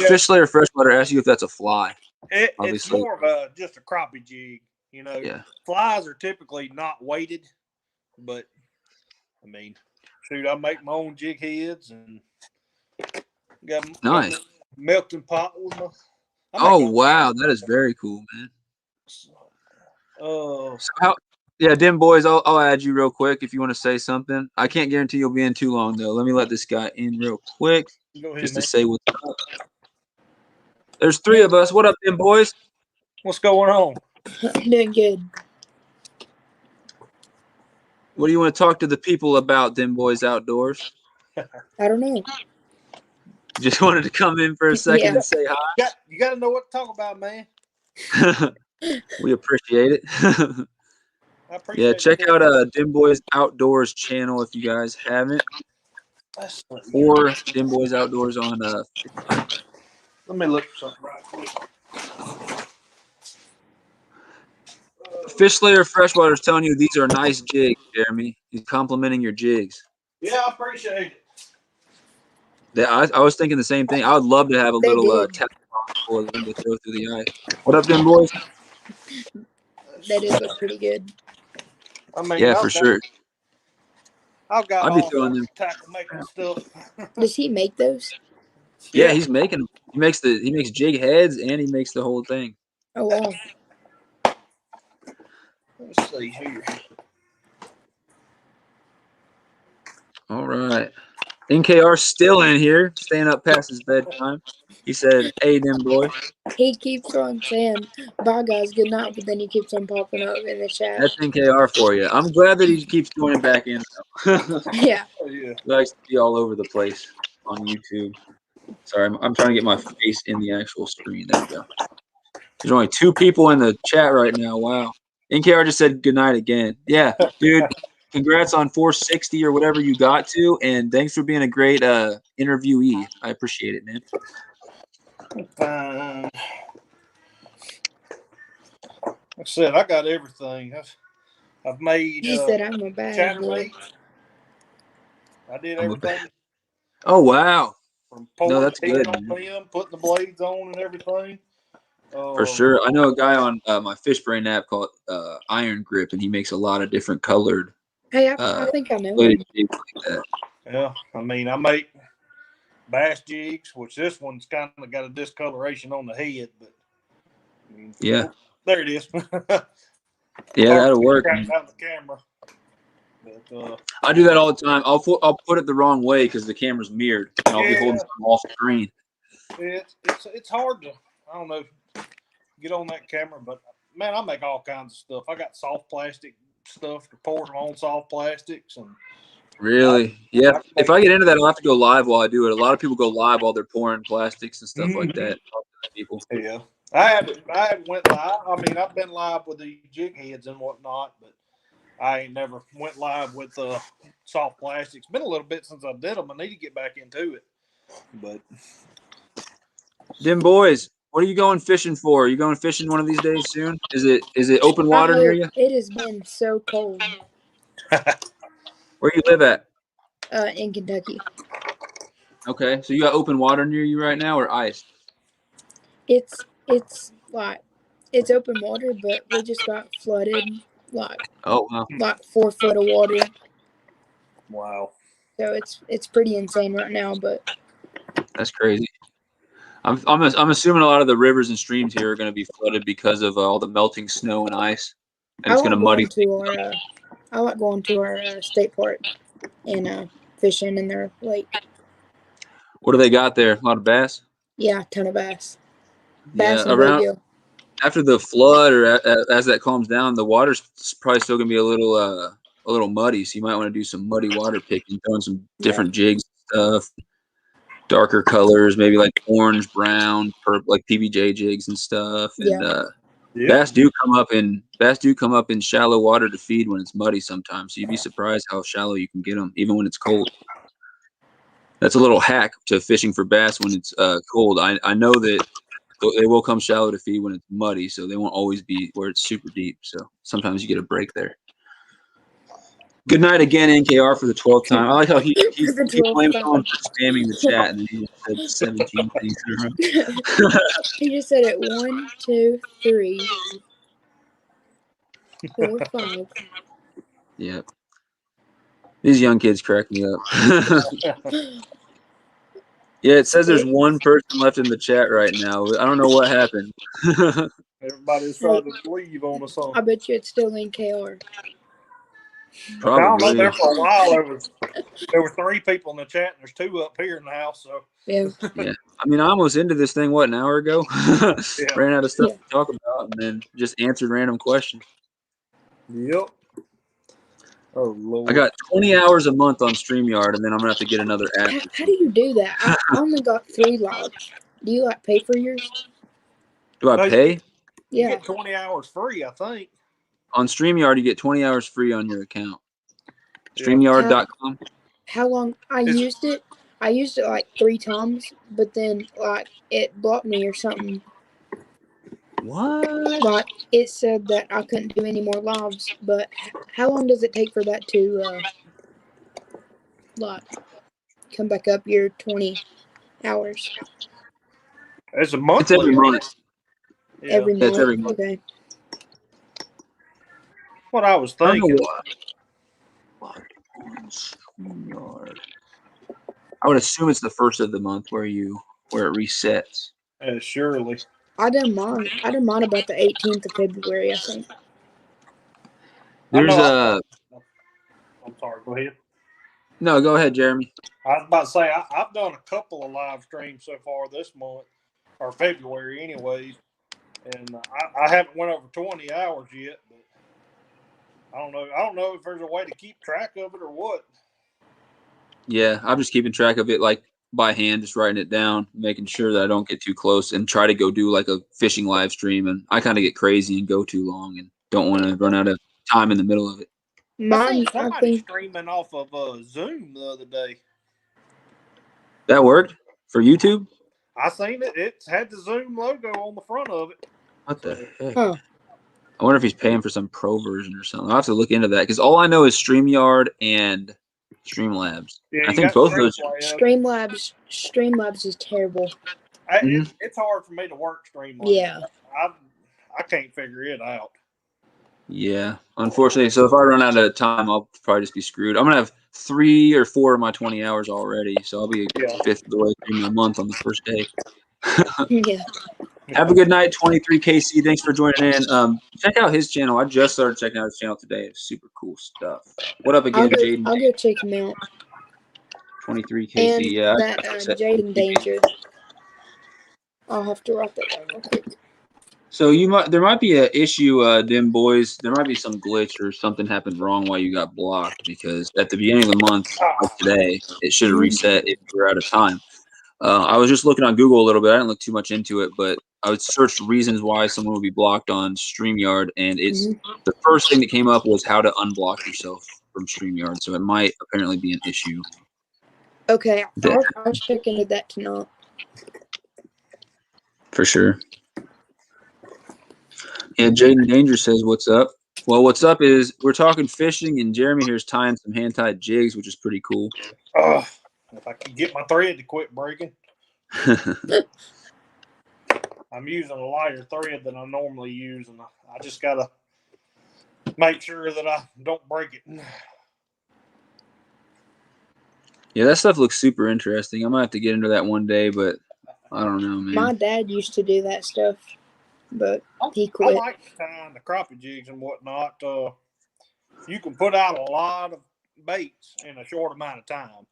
Speaker 1: Fish Slayer Freshwater asked you if that's a fly.
Speaker 3: It's more of just a crappie jig.
Speaker 1: Yeah.
Speaker 3: Flies are typically not weighted, but I mean, shoot, I make my own jig heads and got
Speaker 1: nice
Speaker 3: melting pot with my.
Speaker 1: Oh wow, that is very cool, man. So Dim Boys, I'll add you real quick if you want to say something. I can't guarantee you'll be in too long though. Let me let this guy in real quick, just to say what's up. There's 3 of us. What up, Dim Boys?
Speaker 3: What's going on?
Speaker 2: Doing good.
Speaker 1: What do you want to talk to the people about, Dim Boys Outdoors?
Speaker 2: I don't know.
Speaker 1: Just wanted to come in for a second and say hi.
Speaker 3: You got to know what to talk about, man.
Speaker 1: We appreciate it.
Speaker 3: I appreciate
Speaker 1: check out Dim Boys Outdoors channel if you guys haven't. Or Dim Boys Outdoors on
Speaker 3: Let me look for something right quick.
Speaker 1: Fish Slayer Freshwater is telling you these are nice jigs, Jeremy. He's complimenting your jigs.
Speaker 3: Yeah, I appreciate
Speaker 1: I
Speaker 3: it.
Speaker 1: was thinking the same thing. I would love to have a little tap for them to throw through the eye. What up, Dim Boys?
Speaker 2: They did look pretty good.
Speaker 3: I mean,
Speaker 1: yeah, for sure.
Speaker 3: I've got
Speaker 1: I'd be throwing them.
Speaker 3: Tackle making stuff.
Speaker 2: Does he make those?
Speaker 1: Yeah, he's making them. He makes jig heads and he makes the whole thing.
Speaker 2: Oh wow.
Speaker 3: Let's see here.
Speaker 1: All right. NKR still in here, staying up past his bedtime. He said, "Hey, Dim Boys."
Speaker 2: He keeps on saying, "Bye, guys, good night," but then he keeps on popping up in the chat.
Speaker 1: That's NKR for you. I'm glad that he keeps joining back in.
Speaker 2: Yeah.
Speaker 1: He likes to be all over the place on YouTube. Sorry, I'm trying to get my face in the actual screen. There we go. There's only 2 people in the chat right now. Wow. NKR just said good night again. Yeah, dude. Congrats on 460 or whatever you got to, and thanks for being a great interviewee. I appreciate it, man.
Speaker 3: Like I said, I got everything. I've made.
Speaker 2: He said, "I'm a bad boy."
Speaker 3: I did everything.
Speaker 1: Oh wow!
Speaker 3: From
Speaker 1: no, that's good.
Speaker 3: On them, putting the blades on and everything.
Speaker 1: For sure, I know a guy on my Fish Brain app called Iron Grip, and he makes a lot of different colored.
Speaker 2: Hey, I think I know him.
Speaker 1: Like that.
Speaker 3: Yeah, I mean, I make bass jigs, which this one's kind of got a discoloration on the head, but I mean,
Speaker 1: yeah,
Speaker 3: there it is.
Speaker 1: Yeah, that'll work.
Speaker 3: Out the camera. But,
Speaker 1: I do that all the time. I'll put it the wrong way because the camera's mirrored, and I'll be holding something off screen.
Speaker 3: It's hard to, I don't know, get on that camera, but man, I make all kinds of stuff. I got soft plastic stuff to pour on soft plastics and.
Speaker 1: Really? Yeah. If I get into that, I'll have to go live while I do it. A lot of people go live while they're pouring plastics and stuff like that. People.
Speaker 3: Yeah. I haven't went live. I mean, I've been live with the jig heads and whatnot, but I ain't never went live with soft plastics. Been a little bit since I did them. I need to get back into it. But
Speaker 1: Dim Boys, what are you going fishing for? Are you going fishing one of these days soon? Is it open water near you?
Speaker 2: It has been so cold.
Speaker 1: Where you live at?
Speaker 2: In Kentucky.
Speaker 1: Okay, so you got open water near you right now, or ice?
Speaker 4: It's like it's open water, but we just got flooded like
Speaker 1: Oh wow,
Speaker 4: 4 foot of water.
Speaker 3: Wow.
Speaker 4: So it's pretty insane right now, but
Speaker 1: that's crazy. I'm assuming a lot of the rivers and streams here are going to be flooded because of all the melting snow and ice, and
Speaker 4: I
Speaker 1: it's going
Speaker 4: like
Speaker 1: to muddy.
Speaker 4: going to our state park and fishing in their lake.
Speaker 1: What do they got there? A lot of bass.
Speaker 4: Yeah, ton of bass.
Speaker 1: Yeah,
Speaker 4: Bass and
Speaker 1: around
Speaker 4: bluegill.
Speaker 1: after the flood or as that calms down, the water's probably still going to be a little muddy. So you might want to do some muddy water picking, throwing some different jigs and stuff, darker colors, maybe like orange, brown, purple, like PBJ jigs and stuff. And
Speaker 3: Yep.
Speaker 1: bass do come up in shallow water to feed when it's muddy sometimes. So you'd be surprised how shallow you can get them, even when it's cold. That's a little hack to fishing for bass when it's cold. I know that they will come shallow to feed when it's muddy, so they won't always be where it's super deep. So sometimes you get a break there. Good night again, NKR, for the 12th time. I like how he
Speaker 4: For the
Speaker 1: blamed
Speaker 4: 12th
Speaker 1: someone
Speaker 4: time.
Speaker 1: for spamming the chat, and then he just said 17 things in a row.
Speaker 4: He just said it 1, 2, 3, 4, 5.
Speaker 1: Yeah. These young kids crack me up. Yeah, it says there's one person left in the chat right now. I don't know what happened.
Speaker 3: Everybody decided to leave on us on.
Speaker 4: I bet you it's still NKR.
Speaker 1: Probably.
Speaker 3: There for a while. There were 3 people in the chat, and there's 2 up here in the house. So
Speaker 4: Yeah.
Speaker 1: Yeah. I mean, I almost ended this thing, an hour ago?
Speaker 3: Yeah.
Speaker 1: Ran out of stuff to talk about and then just answered random questions.
Speaker 3: Yep. Oh Lord.
Speaker 1: I got 20 hours a month on StreamYard, and then I'm gonna have to get another app.
Speaker 4: How do you do that? I only got 3 logs. Do you like pay for yours?
Speaker 1: Do I
Speaker 3: No,
Speaker 1: pay?
Speaker 3: You
Speaker 4: Yeah.
Speaker 3: get 20 hours free, I think.
Speaker 1: On StreamYard, you get 20 hours free on your account.
Speaker 3: Yeah.
Speaker 1: StreamYard.com.
Speaker 4: How long I used it? I used it like 3 times, but then like it blocked me or something.
Speaker 1: What?
Speaker 4: Like it said that I couldn't do any more lives. But how long does it take for that to like come back up your 20 hours?
Speaker 3: It's a month.
Speaker 1: It's every month.
Speaker 3: Yeah.
Speaker 4: Every month.
Speaker 1: It's every month.
Speaker 4: Okay.
Speaker 3: What I was
Speaker 1: I don't know
Speaker 3: thinking.
Speaker 1: what on StreamYard. I would assume it's the first of the month where it resets.
Speaker 3: Surely.
Speaker 4: I done mine about the 18th of February, I think.
Speaker 1: There's
Speaker 3: I'm sorry. Go ahead.
Speaker 1: No, go ahead, Jeremy.
Speaker 3: I was about to say I've done a couple of live streams so far this month, or February, anyways, and I haven't went over 20 hours yet. But I don't know if there's a way to keep track of it or what.
Speaker 1: Yeah, I'm just keeping track of it like by hand, just writing it down, making sure that I don't get too close, and try to go do like a fishing live stream. And I kind of get crazy and go too long, and don't want to run out of time in the middle of it.
Speaker 4: Mine, I
Speaker 3: somebody
Speaker 4: think,
Speaker 3: streaming off of Zoom the other day.
Speaker 1: That worked for YouTube?
Speaker 3: I seen it. It had the Zoom logo on the front of it.
Speaker 1: What the heck?
Speaker 4: Huh.
Speaker 1: I wonder if he's paying for some pro version or something. I'll have to look into that because all I know is StreamYard and Streamlabs.
Speaker 3: Yeah,
Speaker 1: I think both of those.
Speaker 4: Streamlabs is terrible.
Speaker 3: It's hard for me to work Streamlabs.
Speaker 4: Yeah.
Speaker 3: I can't figure it out.
Speaker 1: Yeah, unfortunately. So if I run out of time, I'll probably just be screwed. I'm gonna have 3 or 4 of my 20 hours already, so I'll be a fifth of the way through my month on the first day.
Speaker 4: Yeah.
Speaker 1: Have a good night, 23 KC. Thanks for joining in. Check out his channel. I just started checking out his channel today. It's super cool stuff. What up again, Jaden?
Speaker 4: I'll go check him out.
Speaker 1: 23 KC.
Speaker 4: And
Speaker 1: Yeah.
Speaker 4: that Jaden Danger. I'll have to write that down real quick.
Speaker 1: So there might be an issue, them boys. There might be some glitch or something happened wrong while you got blocked because at the beginning of the month, like today, it should have reset if you're out of time. I was just looking on Google a little bit. I didn't look too much into it, but I would search reasons why someone would be blocked on StreamYard, and it's the first thing that came up was how to unblock yourself from StreamYard. So it might apparently be an issue.
Speaker 4: Okay, I'll check into that tonight.
Speaker 1: For sure. Yeah, Jaden Danger says, "What's up?" Well, what's up is we're talking fishing, and Jeremy here's tying some hand-tied jigs, which is pretty cool.
Speaker 3: If I can get my thread to quit breaking. I'm using a lighter thread than I normally use, and I just got to make sure that I don't break it.
Speaker 1: Yeah, that stuff looks super interesting. I might have to get into that one day, but I don't know, man.
Speaker 4: My dad used to do that stuff, but he
Speaker 3: I
Speaker 4: quit.
Speaker 3: like tying the crappie jigs and whatnot. You can put out a lot of baits in a short amount of time.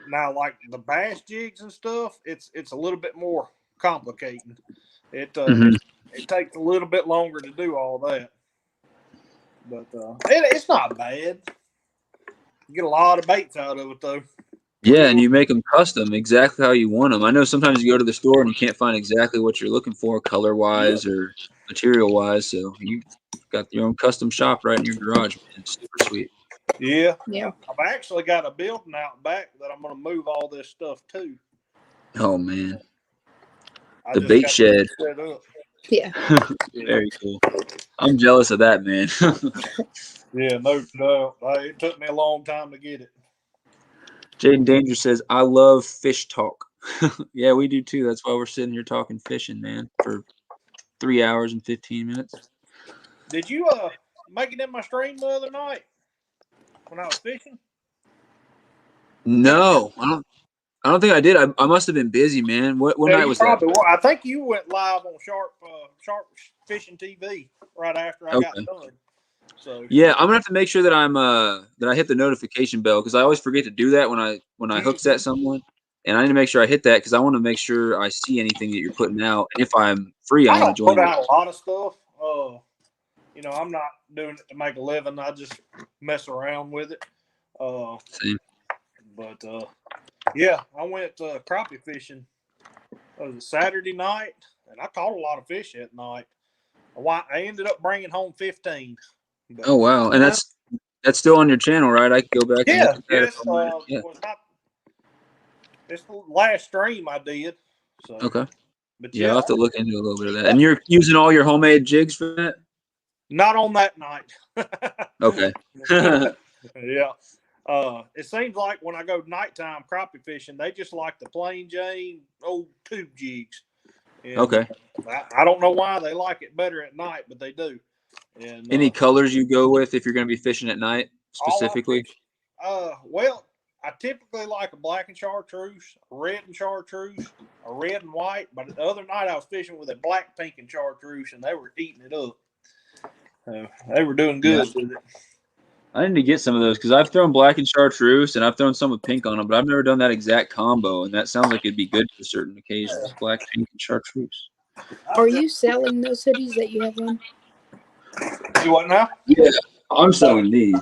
Speaker 3: Now, like the bass jigs and stuff, it's a little bit more complicated. It takes a little bit longer to do all that, but it's not bad. You get a lot of baits out of it, though.
Speaker 1: Yeah, and you make them custom exactly how you want them. I know sometimes you go to the store and you can't find exactly what you're looking for color-wise or material-wise, so you got your own custom shop right in your garage, man. It's super sweet.
Speaker 3: Yeah.
Speaker 4: Yeah.
Speaker 3: I've actually got a building out back that I'm going to move all this stuff to.
Speaker 1: Oh, man.
Speaker 3: I
Speaker 1: The
Speaker 3: just
Speaker 1: bait
Speaker 3: got
Speaker 1: shed.
Speaker 3: set up.
Speaker 4: Yeah.
Speaker 1: Very cool. I'm jealous of that, man.
Speaker 3: Yeah, no doubt. It took me a long time to get it.
Speaker 1: Jaden Danger says, I love fish talk. Yeah, we do too. That's why we're sitting here talking fishing, man, for 3 hours and 15 minutes.
Speaker 3: Did you make it in my stream the other night when I was fishing?
Speaker 1: No, I don't think I did. I must have been busy, man. What night was that?
Speaker 3: I think you went live on Sharp Fishing TV right after I got done. So
Speaker 1: yeah, I'm gonna have to make sure that that I hit the notification bell because I always forget to do that when I hook set someone, and I need to make sure I hit that because I want to make sure I see anything that you're putting out. And if I'm free, I want to join.
Speaker 3: Put out a lot of stuff. I'm not doing it to make a living. I just mess around with it.
Speaker 1: Same.
Speaker 3: But yeah, I went crappie fishing. It was a Saturday night, and I caught a lot of fish that night. I ended up bringing home 15. But,
Speaker 1: oh wow, and that's still on your channel, right? I can go back.
Speaker 3: Yeah,
Speaker 1: and look at that.
Speaker 3: yes. It's the last stream I did. So
Speaker 1: Okay.
Speaker 3: But
Speaker 1: yeah, I'll have to look into a little bit of that. And you're using all your homemade jigs for that?
Speaker 3: Not on that night.
Speaker 1: Okay.
Speaker 3: Yeah. It seems like when I go nighttime crappie fishing, they just like the plain Jane old tube jigs. And
Speaker 1: okay.
Speaker 3: I don't know why they like it better at night, but they do. And
Speaker 1: any colors you go with if you're going to be fishing at night specifically?
Speaker 3: Well, I typically like a black and chartreuse, a red and chartreuse, a red and white. But the other night I was fishing with a black, pink, and chartreuse, and they were eating it up. They were doing good with it.
Speaker 1: I need to get some of those because I've thrown black and chartreuse and I've thrown some with pink on them, but I've never done that exact combo, and that sounds like it'd be good for certain occasions. Black, pink, and chartreuse.
Speaker 4: Are you selling those hoodies that you have on?
Speaker 3: You what now?
Speaker 1: Yeah, I'm selling these.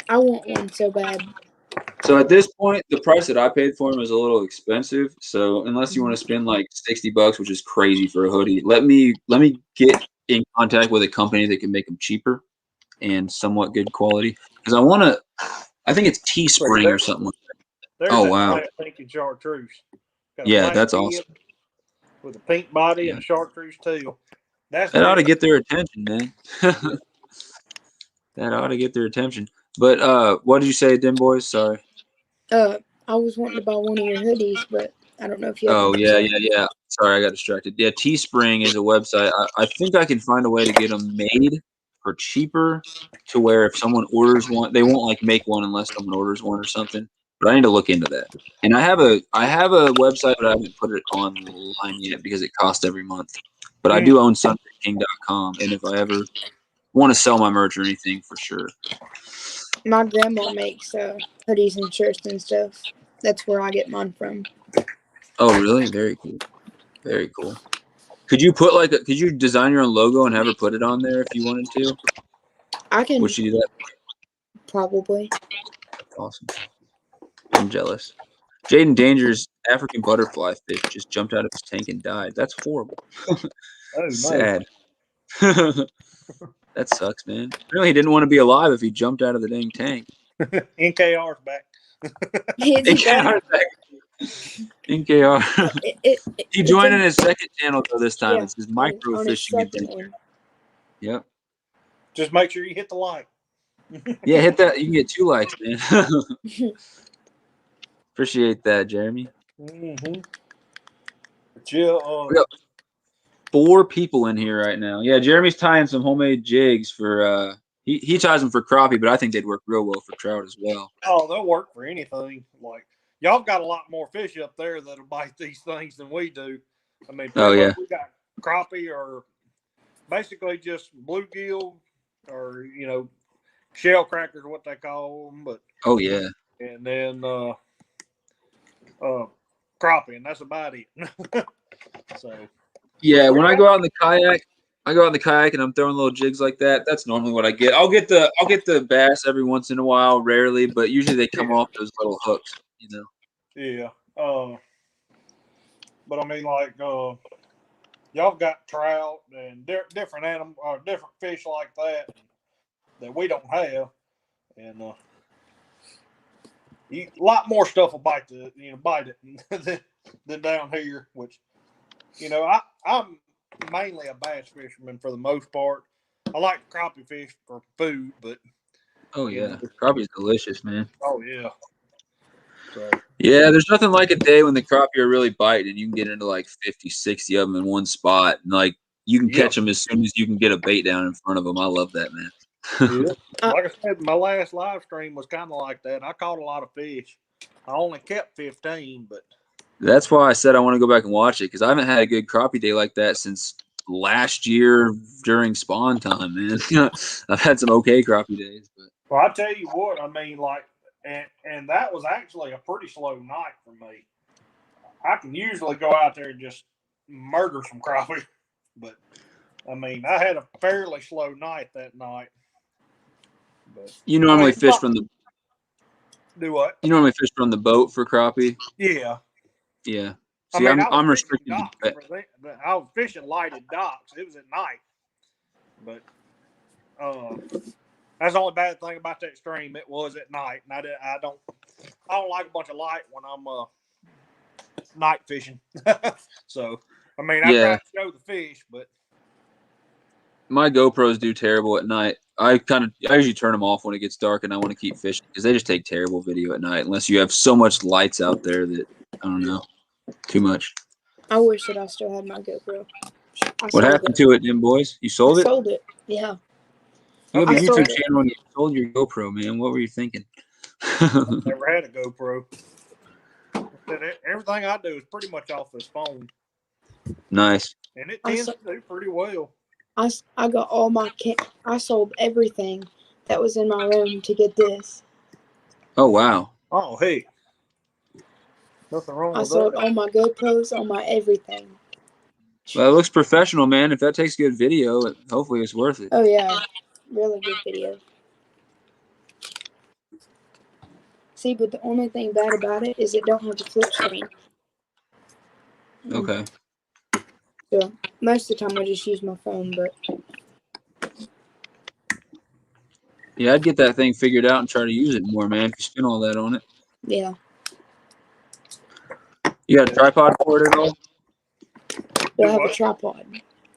Speaker 4: I want one so bad.
Speaker 1: So at this point, the price that I paid for them is a little expensive. So unless you want to spend like $60, which is crazy for a hoodie, let me get in contact with a company that can make them cheaper and somewhat good quality. Because I think it's Teespring or something like that. Oh wow!
Speaker 3: Black, pink, and chartreuse.
Speaker 1: Yeah, that's awesome.
Speaker 3: With a pink body and a chartreuse tail.
Speaker 1: That ought to get their attention, man. That ought to get their attention. But what did you say, Dim Boys? Sorry.
Speaker 4: I was wanting to buy one of your hoodies, but I don't know if you have.
Speaker 1: Oh yeah. Sorry, I got distracted. Yeah, Teespring is a website. I think I can find a way to get them made for cheaper, to where if someone orders one, they won't like make one unless someone orders one or something. But I need to look into that. And I have a website, but I haven't put it online yet because it costs every month. But I do own sunfishking.com, and if I ever want to sell my merch or anything, for sure.
Speaker 4: My grandma makes hoodies and shirts and stuff. That's where I get mine from.
Speaker 1: Oh, really? Very cool. Very cool. Could you could you design your own logo and have her put it on there if you wanted to?
Speaker 4: I can.
Speaker 1: Would she do that?
Speaker 4: Probably.
Speaker 1: Awesome. I'm jealous. Jaden Danger's African butterfly fish just jumped out of his tank and died. That's horrible. Sad. That sucks, man. Apparently he didn't want to be alive if he jumped out of the dang tank.
Speaker 3: NKR's back.
Speaker 1: NKR's back. NKR. He joined in his second channel though this time. Yeah, it's his micro fishing adventure. Yep.
Speaker 3: Just make sure you hit the like.
Speaker 1: Yeah, hit that. You can get 2 likes, man. Appreciate that, Jeremy.
Speaker 3: Mm-hmm. But yeah,
Speaker 1: We got 4 people in here right now. Yeah, Jeremy's tying some homemade jigs for he ties them for crappie, but I think they'd work real well for trout as well.
Speaker 3: oh, they'll work for anything. Like y'all got a lot more fish up there that'll bite these things than we do. I mean,
Speaker 1: Oh
Speaker 3: pretty
Speaker 1: yeah.
Speaker 3: much we got crappie or basically just bluegill or shell crackers, what they call them. But
Speaker 1: Oh yeah.
Speaker 3: and then crappie, and that's about it. So
Speaker 1: Yeah, when I go out in the kayak, and I'm throwing little jigs like that. That's normally what I get. I'll get the bass every once in a while, rarely, but usually they come off those little hooks,
Speaker 3: Yeah. But I mean, like, y'all got trout and different animal or different fish like that we don't have, and a lot more stuff will bite it than down here. Which, I'm mainly a bass fisherman for the most part. I like crappie fish for food, but
Speaker 1: oh yeah, crappie's delicious, man.
Speaker 3: oh yeah. So
Speaker 1: Yeah, there's nothing like a day when the crappie are really biting and you can get into like 50, 60 of them in one spot, and like you can catch them as soon as you can get a bait down in front of them. I love that, man.
Speaker 3: yeah. Like I said, my last live stream was kind of like that. I caught a lot of fish. I only kept 15, but
Speaker 1: That's why I said I want to go back and watch it, because I haven't had a good crappie day like that since last year during spawn time, man. I've had some okay crappie days, but
Speaker 3: well, I tell you what, I mean, like, and that was actually a pretty slow night for me. I can usually go out there and just murder some crappie, but I mean, I had a fairly slow night that night. But
Speaker 1: you normally fish from the
Speaker 3: do what?
Speaker 1: You normally fish from the boat for crappie?
Speaker 3: Yeah.
Speaker 1: Yeah.
Speaker 3: I
Speaker 1: See,
Speaker 3: mean,
Speaker 1: I'm restricted.
Speaker 3: I was fishing lighted docks. It was at night, but that's the only bad thing about that stream. It was at night, and I don't like a bunch of light when I'm night fishing. So, I mean, I try to show the fish, but
Speaker 1: my GoPros do terrible at night. I usually turn them off when it gets dark and I want to keep fishing, because they just take terrible video at night unless you have so much lights out there that I don't know, too much.
Speaker 4: I wish that I still had my GoPro.
Speaker 1: What happened to it, then, boys? You sold
Speaker 4: I
Speaker 1: it?
Speaker 4: sold it. Yeah.
Speaker 1: You have a
Speaker 4: I sold
Speaker 1: YouTube
Speaker 4: it.
Speaker 1: channel and you sold your GoPro, man. What were you thinking?
Speaker 3: never had a GoPro. Everything I do is pretty much off this phone.
Speaker 1: Nice.
Speaker 3: And it tends to do pretty well.
Speaker 4: I got all my I sold everything that was in my room to get this.
Speaker 1: Oh, wow.
Speaker 3: Oh, hey. Nothing wrong with
Speaker 4: I sold
Speaker 3: that.
Speaker 4: all my GoPros, all my everything.
Speaker 1: Well, it looks professional, man. If that takes good video, hopefully it's worth it.
Speaker 4: Oh, yeah. Really good video. See, but the only thing bad about it is it don't have a flip screen.
Speaker 1: Okay.
Speaker 4: So, most of the time I just use my phone, but...
Speaker 1: Yeah, I'd get that thing figured out and try to use it more, man, if you spend all that on it.
Speaker 4: Yeah.
Speaker 1: You got a tripod for it at all?
Speaker 4: Do I have a tripod?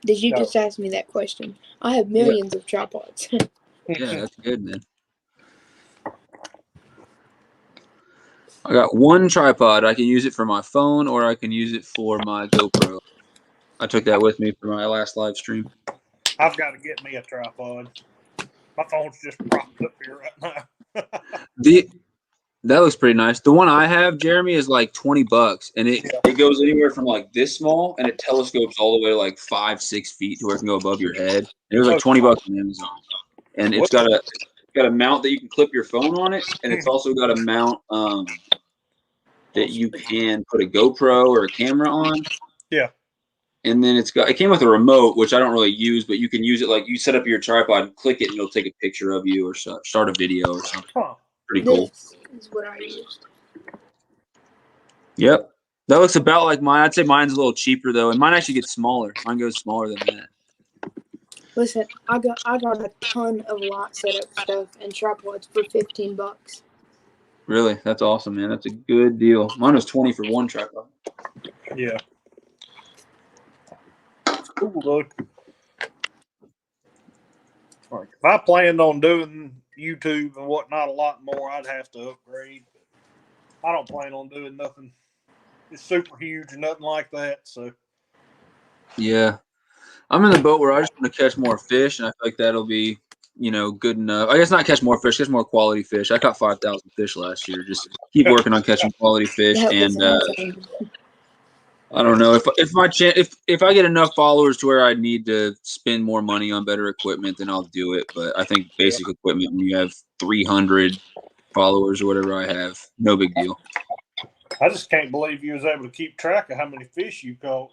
Speaker 4: Did you just ask me that question? I have millions of tripods.
Speaker 1: Yeah, that's good, man. I got one tripod. I can use it for my phone or I can use it for my GoPro. I took that with me for my last live stream.
Speaker 3: I've got to get me a tripod. My phone's just propped up here right now.
Speaker 1: That looks pretty nice. The one I have, Jeremy, is like $20, and it goes anywhere from like this small, and it telescopes all the way to like 5-6 feet to where it can go above your head. And it was like $20 on Amazon, and it's got a mount that you can clip your phone on it, and it's also got a mount that you can put a GoPro or a camera on.
Speaker 3: Yeah.
Speaker 1: And then it came with a remote, which I don't really use, but you can use it like you set up your tripod and click it, and it'll take a picture of you or start a video or something.
Speaker 3: Huh.
Speaker 1: Pretty cool.
Speaker 4: This is what I used.
Speaker 1: Yep. That looks about like mine. I'd say mine's a little cheaper though, and mine actually gets smaller. Mine goes smaller than that.
Speaker 4: Listen, I got a ton of light setup stuff and tripods for $15.
Speaker 1: Really? That's awesome, man. That's a good deal. Mine was $20 for one tripod.
Speaker 3: Yeah. Cool, though. Like, if I planned on doing YouTube and whatnot a lot more, I'd have to upgrade. I don't plan on doing nothing. It's super huge or nothing like that. So
Speaker 1: Yeah. I'm in the boat where I just want to catch more fish, and I feel like that'll be, good enough. I guess not catch more fish, catch more quality fish. I caught 5,000 fish last year. Just keep working on catching quality fish,
Speaker 4: That was
Speaker 1: and
Speaker 4: insane.
Speaker 1: I don't know if I get enough followers to where I need to spend more money on better equipment, then I'll do it. But I think
Speaker 3: yeah,
Speaker 1: basic equipment, when you have 300 followers or whatever I have, no big deal.
Speaker 3: I just can't believe you was able to keep track of how many fish you caught.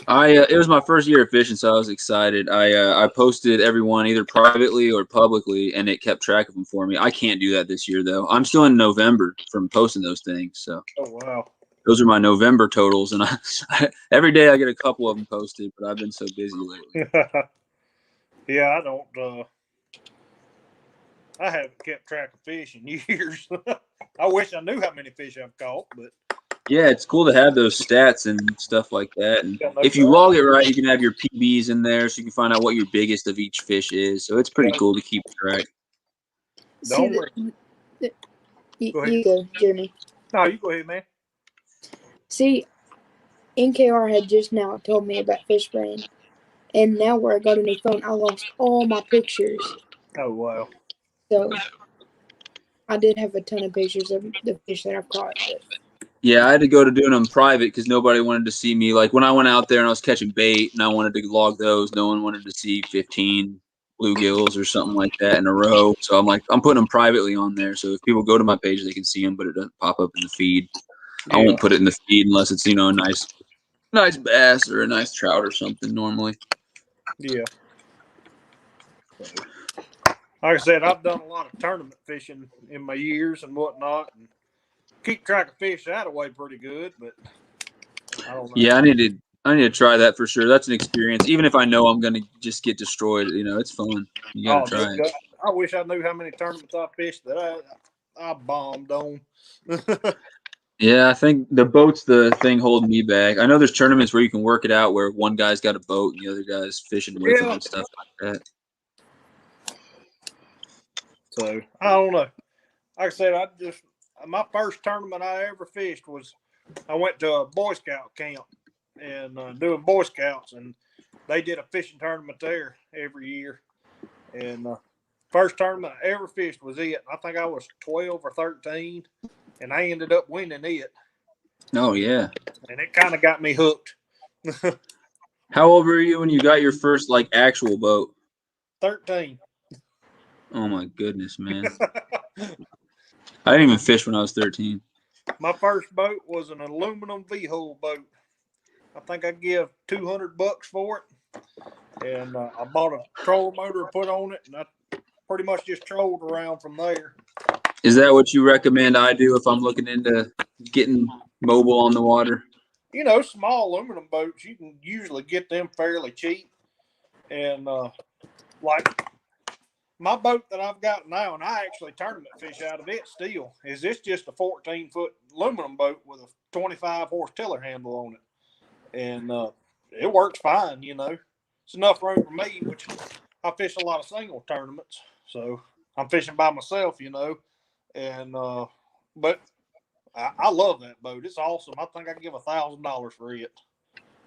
Speaker 1: It was my first year of fishing, so I was excited. I posted everyone either privately or publicly, and it kept track of them for me. I can't do that this year though. I'm still in November from posting those things, so
Speaker 3: Oh wow.
Speaker 1: those are my November totals, and every day I get a couple of them posted, but I've been so busy lately.
Speaker 3: Yeah, I don't. I haven't kept track of fish in years. I wish I knew how many fish I've caught, but
Speaker 1: Yeah, it's cool to have those stats and stuff like that. And
Speaker 3: got no
Speaker 1: if you
Speaker 3: doubt.
Speaker 1: log it right, you can have your PBs in there, so you can find out what your biggest of each fish is. So it's pretty cool to keep track.
Speaker 4: See, you go, Jeremy.
Speaker 3: No, you go ahead, man.
Speaker 4: See, NKR had just now told me about fish brain, and now where I got a new phone, I lost all my pictures.
Speaker 3: Oh wow.
Speaker 4: So I did have a ton of pictures of the fish that I've caught. But
Speaker 1: Yeah, I had to go to doing them private because nobody wanted to see me. Like when I went out there and I was catching bait and I wanted to log those, no one wanted to see 15 bluegills or something like that in a row. So I'm like, I'm putting them privately on there. So if people go to my page, they can see them, but it doesn't pop up in the feed. I
Speaker 3: Yeah.
Speaker 1: won't put it in the feed unless it's, a nice bass or a nice trout or something normally.
Speaker 3: Yeah. Like I said, I've done a lot of tournament fishing in my years and whatnot, and keep track of fish that way pretty good. But I don't know.
Speaker 1: Yeah, I need to try that for sure. That's an experience. Even if I know I'm gonna just get destroyed, it's fun. You gotta try
Speaker 3: Dude,
Speaker 1: it.
Speaker 3: I wish I knew how many tournaments I fished that I bombed on.
Speaker 1: Yeah, I think the boat's the thing holding me back. I know there's tournaments where you can work it out where one guy's got a boat and the other guy's fishing with him
Speaker 3: Yeah.
Speaker 1: and stuff like that.
Speaker 3: So I don't know. Like I said, my first tournament I ever fished was I went to a Boy Scout camp and doing Boy Scouts, and they did a fishing tournament there every year. And first tournament I ever fished was it. I think I was 12 or 13, and I ended up winning it.
Speaker 1: Oh yeah.
Speaker 3: And it kind of got me hooked.
Speaker 1: How old were you when you got your first actual boat?
Speaker 3: 13.
Speaker 1: Oh my goodness, man. I didn't even fish when I was 13.
Speaker 3: My first boat was an aluminum V-hull boat. I think I give $200 for it, and I bought a trolling motor to put on it, and I pretty much just trolled around from there.
Speaker 1: Is that what you recommend I do if I'm looking into getting mobile on the water?
Speaker 3: Small aluminum boats, you can usually get them fairly cheap. And like my boat that I've got now, and I actually tournament fish out of it still, is it's just a 14-foot aluminum boat with a 25 horse tiller handle on it. And it works fine, It's enough room for me, which I fish a lot of single tournaments. So I'm fishing by myself, And but I love that boat. It's awesome. I think I give $1,000 for it.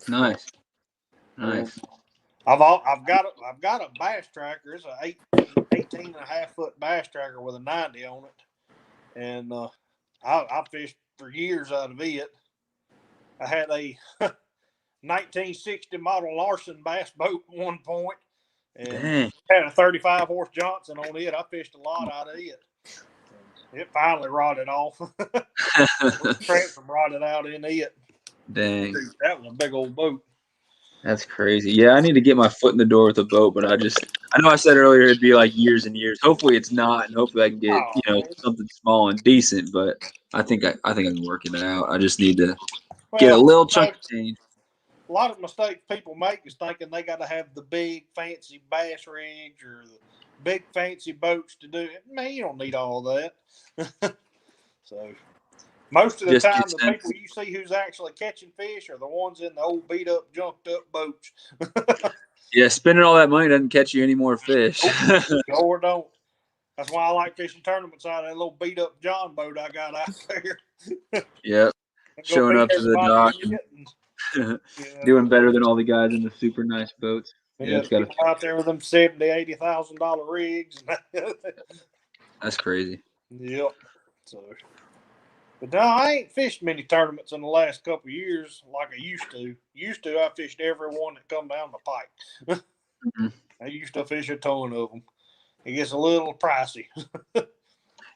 Speaker 1: Nice. Nice.
Speaker 3: I've got a bass tracker. It's a 18 and a half foot bass tracker with a 90 on it, and I fished for years out of it. I had a 1960 model Larson bass boat at one point, and
Speaker 1: Dang.
Speaker 3: had a 35 horse Johnson on it. I fished a lot out of it. It finally rotted off. Transom rotted out in it.
Speaker 1: Dang.
Speaker 3: That was a big old boat.
Speaker 1: That's crazy. Yeah, I need to get my foot in the door with a boat, but I know I said earlier it'd be like years and years. Hopefully it's not, and hopefully I can get, something small and decent, but I think I can work it out. I just need to get a little chunk of change.
Speaker 3: A lot of mistakes people make is thinking they got to have the big fancy bass rigs or the big fancy boats to do it. Man, you don't need all that. So most of the time, the people you see who's actually catching fish are the ones in the old beat up, junked up boats.
Speaker 1: Yeah, spending all that money doesn't catch you any more fish.
Speaker 3: Or don't. That's why I like fishing tournaments out of that little beat up John boat I got out there.
Speaker 1: Yep.
Speaker 3: Go
Speaker 1: Showing
Speaker 3: beat
Speaker 1: up to the
Speaker 3: everybody
Speaker 1: dock
Speaker 3: in it
Speaker 1: and
Speaker 3: yeah.
Speaker 1: doing better than all the guys in the super nice boats. Yeah, it's got
Speaker 3: people out there with them $70,000-$80,000 rigs.
Speaker 1: That's crazy.
Speaker 3: Yep. So, but no, I ain't fished many tournaments in the last couple of years like I used to. I fished every one that come down the pike.
Speaker 1: Mhm.
Speaker 3: I used to fish a ton of them. It gets a little pricey.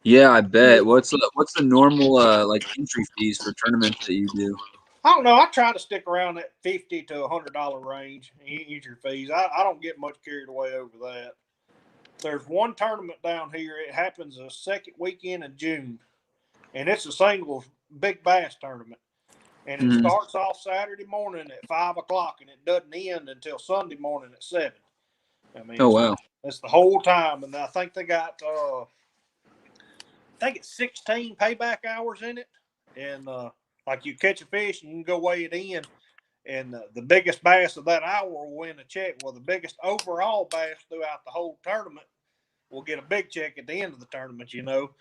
Speaker 1: Yeah, I bet. What's the normal like entry fees for tournaments that you do?
Speaker 3: I don't know. I try to stick around that $50 to $100 range. Entry fees. I don't get much carried away over that. There's one tournament down here. It happens the second weekend of June, and it's a singles big bass tournament. And it starts off Saturday morning at 5:00, and it doesn't end until Sunday morning at 7. I mean,
Speaker 1: Oh wow.
Speaker 3: it's the whole time, and I think they got I think it's 16 payback hours in it, and like you catch a fish and you can go weigh it in, and the biggest bass of that hour will win a check. Well, the biggest overall bass throughout the whole tournament will get a big check at the end of the tournament, you know.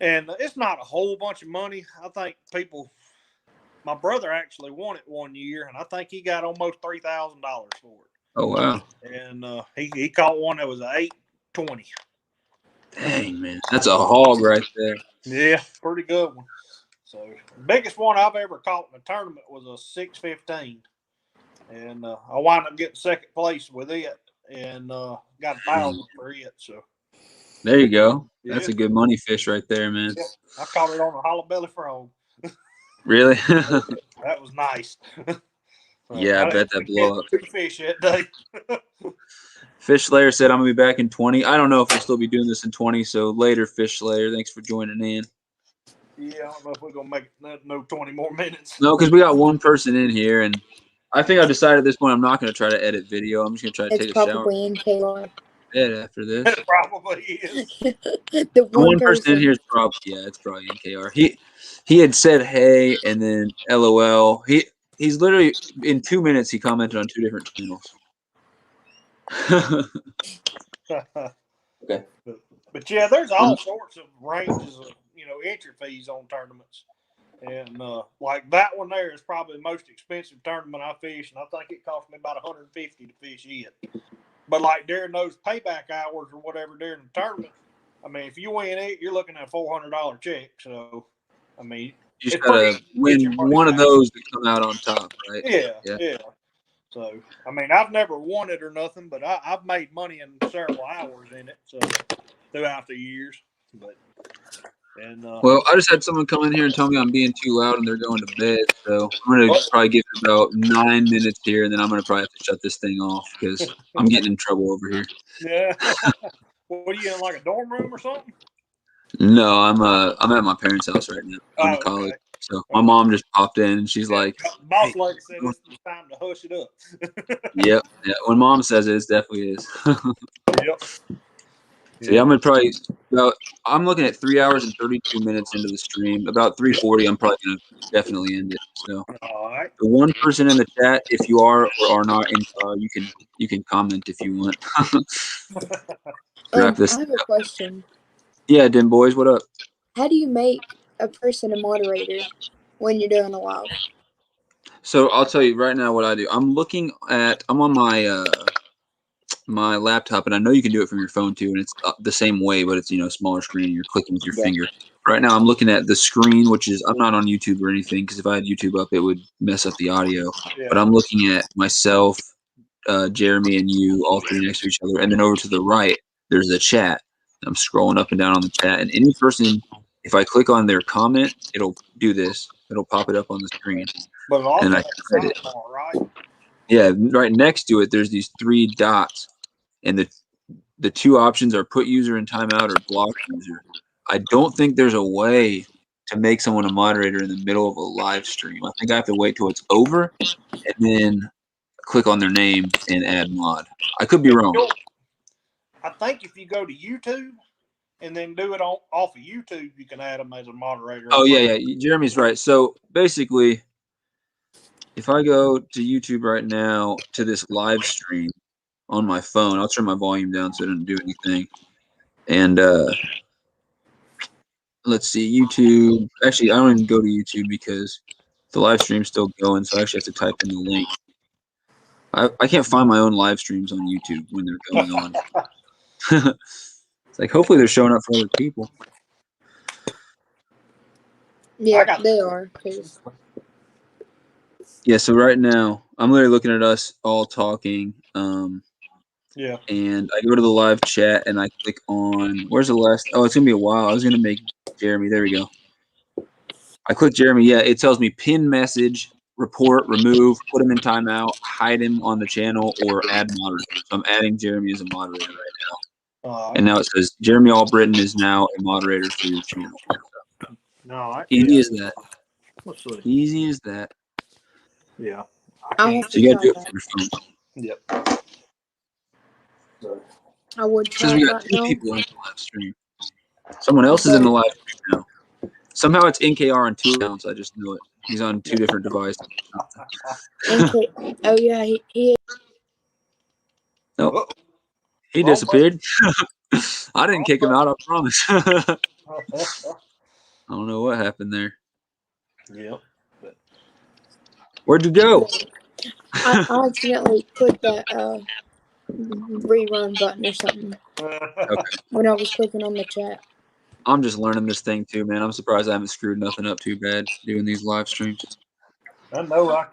Speaker 3: And it's not a whole bunch of money. I think my brother actually won it one year, and I think he got almost $3,000 for it.
Speaker 1: Oh wow.
Speaker 3: And he caught one that was an 820.
Speaker 1: Dang, man, that's a hog right there.
Speaker 3: Yeah, pretty good one. So the biggest one I've ever caught in a tournament was a 615, and I wound up getting second place with it, and got $1,000 for it. So
Speaker 1: there you go. That's
Speaker 3: yeah.
Speaker 1: a good money fish right there, man.
Speaker 3: Yeah, I caught it on a hollow belly frog.
Speaker 1: Really?
Speaker 3: That was nice. So
Speaker 1: Yeah, I bet that blow up.
Speaker 3: 2 fish that day.
Speaker 1: Fish Slayer said I'm gonna be back in 20. I don't know if we'll still be doing this in 20. So later, Fish Slayer. Thanks for joining in.
Speaker 3: Yeah, I don't know if we're gonna make no 20 more minutes.
Speaker 1: No, because we got one person in here, and I think I've decided at this point I'm not gonna try to edit video. I'm just gonna try to
Speaker 4: It's
Speaker 1: take a shower.
Speaker 4: probably NKR.
Speaker 1: Bed after this.
Speaker 3: It probably is.
Speaker 4: The
Speaker 1: The
Speaker 4: one
Speaker 1: one person in here is probably it's probably NKR. He had said hey and then LOL. He's literally in 2 minutes he commented on 2 different channels. Okay.
Speaker 3: But yeah, there's all sorts of ranges of entry fees on tournaments, and like that one there is probably the most expensive tournament I fish, and I think it cost me about $150 to fish it. But like during those payback hours or whatever during the tournament, I mean, if you win it, you're looking at a $400 check. So, I mean,
Speaker 1: You just
Speaker 3: it's
Speaker 1: gotta
Speaker 3: pretty
Speaker 1: win
Speaker 3: get your money
Speaker 1: one of
Speaker 3: back.
Speaker 1: those to come out on top, right?
Speaker 3: Yeah. So, I mean, I've never won it or nothing, but I've made money in several hours in it. So, throughout the years, but
Speaker 1: Well, I just had someone come in here and tell me I'm being too loud and they're going to bed. So I'm gonna probably give it about 9 minutes here, and then I'm gonna probably have to shut this thing off because I'm getting in trouble over here.
Speaker 3: yeah. What are you in, like a dorm room or something?
Speaker 1: No, I'm at my parents' house right now. Going to college.
Speaker 3: Okay.
Speaker 1: So my mom just popped in and she's like,
Speaker 3: Boss
Speaker 1: hey,
Speaker 3: lady said it's time to hush it up.
Speaker 1: Yep. Yeah. When mom says it, it definitely is.
Speaker 3: Yep.
Speaker 1: So yeah, I'm gonna probably I'm looking at 3 hours and 32 minutes into the stream. About 3:40, I'm probably gonna definitely end it. So
Speaker 3: All right.
Speaker 1: the one person in the chat, if you are or are not in, you can comment if you want. Wrap this
Speaker 4: I have a question.
Speaker 1: Yeah, Dim boys, what up?
Speaker 4: How do you make a person a moderator when you're doing a live?
Speaker 1: So I'll tell you right now what I do. I'm on my laptop, and I know you can do it from your phone too, and it's the same way, but it's smaller screen. And you're clicking with your finger. Right now, I'm looking at the screen, which is I'm not on YouTube or anything because if I had YouTube up, it would mess up the audio.
Speaker 3: Yeah.
Speaker 1: But I'm looking at myself, Jeremy, and you, all three next to each other, and then over to the right, there's a chat. I'm scrolling up and down on the chat, and any person, if I click on their comment, it'll do this. It'll pop it up on the screen,
Speaker 3: But it also
Speaker 1: and I
Speaker 3: has
Speaker 1: can edit.
Speaker 3: sidebar, right?
Speaker 1: Yeah, right next to it, there's these 3 dots, and the 2 options are put user in timeout or block user. I don't think there's a way to make someone a moderator in the middle of a live stream. I think I have to wait till it's over and then click on their name and add mod. I could be wrong.
Speaker 3: I think if you go to YouTube and then do it off of YouTube, you can add them as a moderator.
Speaker 1: Oh, yeah. Jeremy's right. So basically, if I go to YouTube right now to this live stream on my phone, I'll turn my volume down so it doesn't do anything. And let's see, YouTube. Actually, I don't even go to YouTube because the live stream's still going, so I actually have to type in the link. I can't find my own live streams on YouTube when they're going on. It's like, hopefully they're showing up for other people.
Speaker 4: Yeah, they are.
Speaker 1: Yeah, so right now, I'm literally looking at us all talking.
Speaker 3: Yeah.
Speaker 1: And I go to the live chat and I click on, where's the last? Oh, it's going to be a while. I was going to make Jeremy. There we go. I click Jeremy. Yeah, it tells me pin message, report, remove, put him in timeout, hide him on the channel, or add moderator. So I'm adding Jeremy as a moderator right now. And now it says Jeremy Albritton is now a moderator for your channel. Easy as that.
Speaker 3: Let's see.
Speaker 1: Easy as that.
Speaker 3: Yeah.
Speaker 4: I'll have
Speaker 1: So
Speaker 4: to
Speaker 1: you got to
Speaker 4: try
Speaker 1: do it
Speaker 4: that.
Speaker 1: from your phone.
Speaker 3: Yep. So,
Speaker 4: I would
Speaker 1: It
Speaker 4: try
Speaker 1: says we
Speaker 4: it
Speaker 1: got
Speaker 4: right
Speaker 1: two
Speaker 4: now.
Speaker 1: people in the live stream. Someone else is in the live stream now. Somehow it's NKR on 2 accounts. I just know it. He's on 2 different devices.
Speaker 4: Oh yeah, he
Speaker 1: Nope. He disappeared. I didn't kick him out, I promise. I don't know what happened there.
Speaker 3: Yep.
Speaker 1: Where'd you go?
Speaker 4: I accidentally clicked that rerun button or something
Speaker 1: Okay.
Speaker 4: when I was clicking on the chat.
Speaker 1: I'm just learning this thing too, man. I'm surprised I haven't screwed nothing up too bad doing these live streams.
Speaker 3: I know I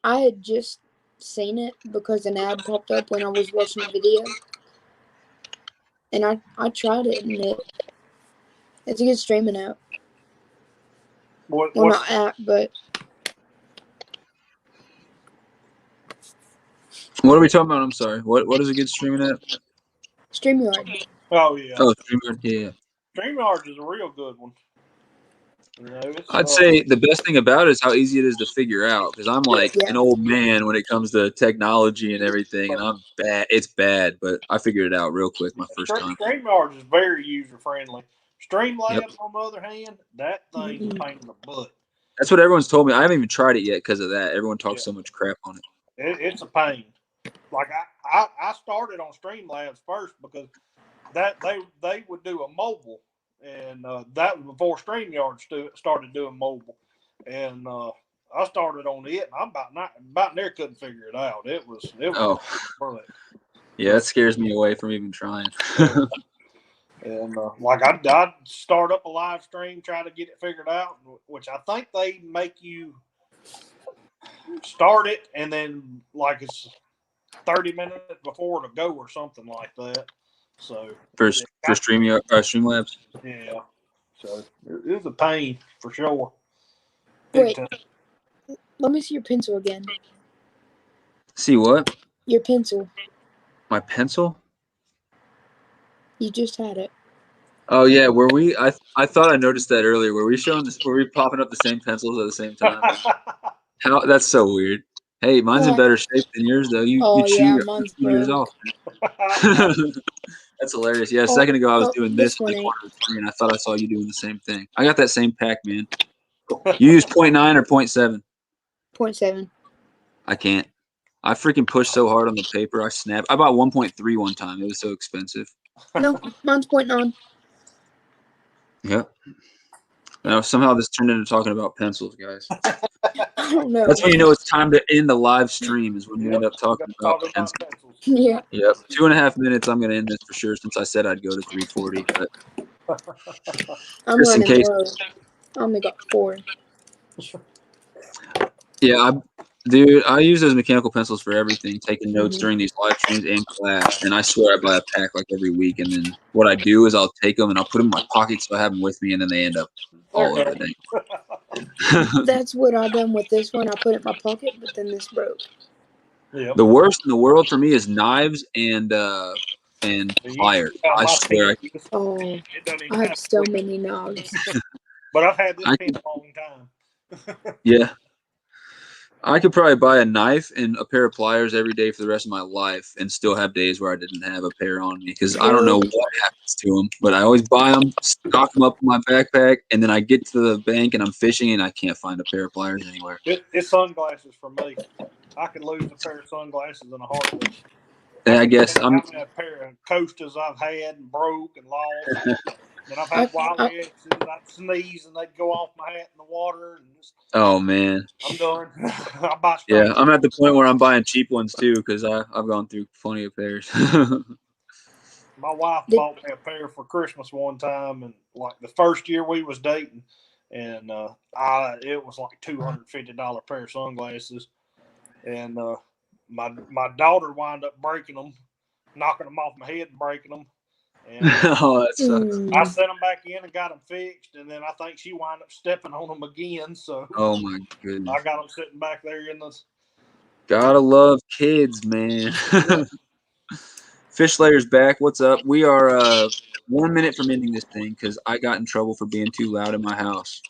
Speaker 4: I had just seen it because an ad popped up when I was watching a video, and I tried it, and it's a good streaming app. Well, not app, but
Speaker 1: What are we talking about? I'm sorry. What is a good streaming app?
Speaker 4: StreamYard.
Speaker 3: Oh yeah.
Speaker 1: Oh, StreamYard. Yeah.
Speaker 3: StreamYard is a real good one. You know,
Speaker 1: I'd say the best thing about it is how easy it is to figure out, because I'm like an old man when it comes to technology and everything, and I'm bad. It's bad, but I figured it out real quick my first time.
Speaker 3: StreamYard is very user friendly. Streamlabs, on the other hand, that thing's a pain in the butt.
Speaker 1: That's what everyone's told me. I haven't even tried it yet because of that. Everyone talks so much crap on it.
Speaker 3: It's a pain. Like I started on Streamlabs first because that they would do a mobile, and that was before StreamYard started doing mobile, and I started on it, and I'm about there couldn't figure it out. It was
Speaker 1: yeah, that scares me away from even trying.
Speaker 3: And like I'd start up a live stream, try to get it figured out, which I think they make you start it and then like it's 30 minutes before to go or something like that. So
Speaker 1: for Streamlabs.
Speaker 3: Yeah. So it was a pain for sure.
Speaker 4: Wait, let me see your pencil again.
Speaker 1: See what?
Speaker 4: Your pencil.
Speaker 1: My pencil?
Speaker 4: You just had it.
Speaker 1: Oh yeah, were we? I thought I noticed that earlier. Were we showing this? Were we popping up the same pencils at the same time? How? That's so weird. Hey, mine's in better shape than yours though. You chew yours off. That's hilarious. Yeah, a second ago I was doing this on the corner of the screen. I thought I saw you doing the same thing. I got that same pack, man. You use 0.9 or 0.7?
Speaker 4: 0.7.
Speaker 1: I can't. I freaking pushed so hard on the paper, I snapped. I bought 1.3 one time. It was so expensive.
Speaker 4: No, mine's 0.9.
Speaker 1: Yep. Now somehow this turned into talking about pencils, guys.
Speaker 4: I don't know.
Speaker 1: That's when you know it's time to end the live stream, is when you end up talking about pencils.
Speaker 4: Yeah.
Speaker 1: Yep. 2.5 minutes. I'm gonna end this for sure, since I said I'd go to 3:40. But
Speaker 4: I'm
Speaker 1: just in
Speaker 4: running
Speaker 1: case.
Speaker 4: low. I only got 4.
Speaker 1: Yeah, dude, I use those mechanical pencils for everything, taking notes during these live streams and class. And I swear I buy a pack like every week. And then what I do is I'll take them and I'll put them in my pocket so I have them with me, and then they end up all over the day.
Speaker 4: That's what I done with this one. I put it in my pocket, but then this broke.
Speaker 3: Yep.
Speaker 1: The worst in the world for me is knives and pliers. I swear.
Speaker 4: I have so many knives.
Speaker 3: But I've had this pen a long time.
Speaker 1: Yeah. I could probably buy a knife and a pair of pliers every day for the rest of my life and still have days where I didn't have a pair on me, because I don't know what happens to them. But I always buy them, stock them up in my backpack, and then I get to the bank and I'm fishing and I can't find a pair of pliers anywhere.
Speaker 3: It's sunglasses for me. I could lose a pair of sunglasses in a heartbeat.
Speaker 1: And I guess
Speaker 3: How many pair of coasters I've had and broke and lost. Then I've had wildly accidents. I'd sneeze and they'd go off my hat in the water. And just,
Speaker 1: oh man.
Speaker 3: I'm done. I buy
Speaker 1: Yeah, I'm at the point where I'm buying cheap ones too because I've gone through plenty of pairs.
Speaker 3: My wife bought me a pair for Christmas one time, and like the first year we was dating, and it was like $250 pair of sunglasses, and my daughter wound up breaking them, knocking them off my head and breaking them, and
Speaker 1: Oh, that sucks.
Speaker 3: I sent them back in and got them fixed, and then I think she wound up stepping on them again, so
Speaker 1: Oh my goodness.
Speaker 3: I got them sitting back there in the.
Speaker 1: Gotta love kids, man. Fish Layer's back. What's up? We are 1 minute from ending this thing because I got in trouble for being too loud in my house.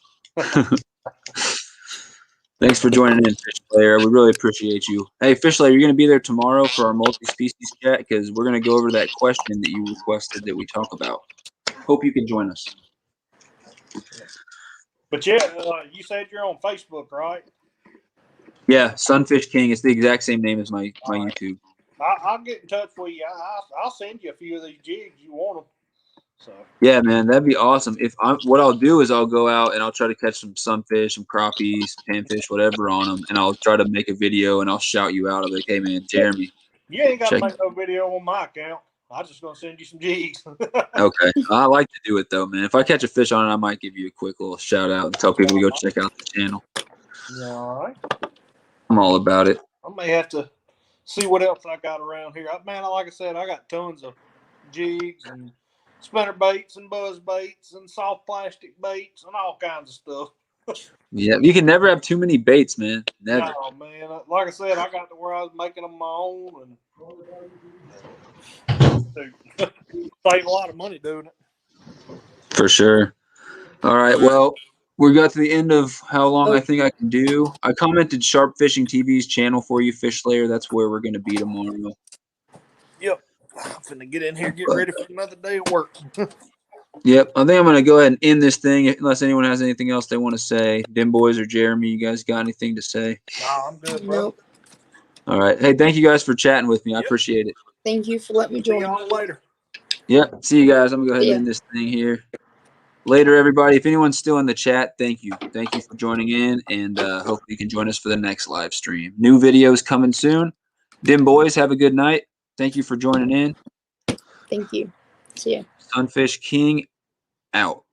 Speaker 1: Thanks for joining in, Fish Layer. We really appreciate you. Hey, Fish Layer, you're going to be there tomorrow for our multi-species chat because we're going to go over that question that you requested that we talk about. Hope you can join us.
Speaker 3: But yeah, you said you're on Facebook, right?
Speaker 1: Yeah, Sunfish King. It's the exact same name as my YouTube.
Speaker 3: I'll get in touch with you. I'll send you a few of these jigs. You want them? So
Speaker 1: yeah, man, that'd be awesome. What I'll do is I'll go out and I'll try to catch some sunfish, some crappies, panfish, whatever on them, and I'll try to make a video and I'll shout you out. I'll be like, "Hey, man, Jeremy."
Speaker 3: You ain't got to make no video on my account. I'm just gonna send you some jigs.
Speaker 1: Okay, I like to do it though, man. If I catch a fish on it, I might give you a quick little shout out and tell people to go check out the channel.
Speaker 3: All right.
Speaker 1: I'm all about it.
Speaker 3: I may have to see what else I got around here. Man, like I said, I got tons of jigs and spinner baits and buzz baits and soft plastic baits and all kinds of stuff.
Speaker 1: Yeah, you can never have too many baits, man. Never.
Speaker 3: No, man. Like I said, I got to where I was making them my own and save a lot of money doing it.
Speaker 1: For sure. All right. Well, we got to the end of how long I think I can do. I commented Sharp Fishing TV's channel for you, Fish Slayer. That's where we're going to be tomorrow.
Speaker 3: Yep. I'm finna get in here, get ready for another day of work.
Speaker 1: Yep. I think I'm going to go ahead and end this thing unless anyone has anything else they want to say. Dim Boys or Jeremy, you guys got anything to say?
Speaker 3: Nah, I'm good, bro.
Speaker 4: Nope.
Speaker 1: All right. Hey, thank you guys for chatting with me. I appreciate it.
Speaker 4: Thank you for letting me
Speaker 3: See
Speaker 4: join.
Speaker 3: y'all later.
Speaker 1: Yep. See you guys. I'm going to go ahead and
Speaker 4: Yeah.
Speaker 1: end this thing here. Later, everybody. If anyone's still in the chat, thank you. Thank you for joining in, and hopefully you can join us for the next live stream. New videos coming soon. Dim Boys, have a good night. Thank you for joining in.
Speaker 4: Thank you. See ya.
Speaker 1: Sunfish King out.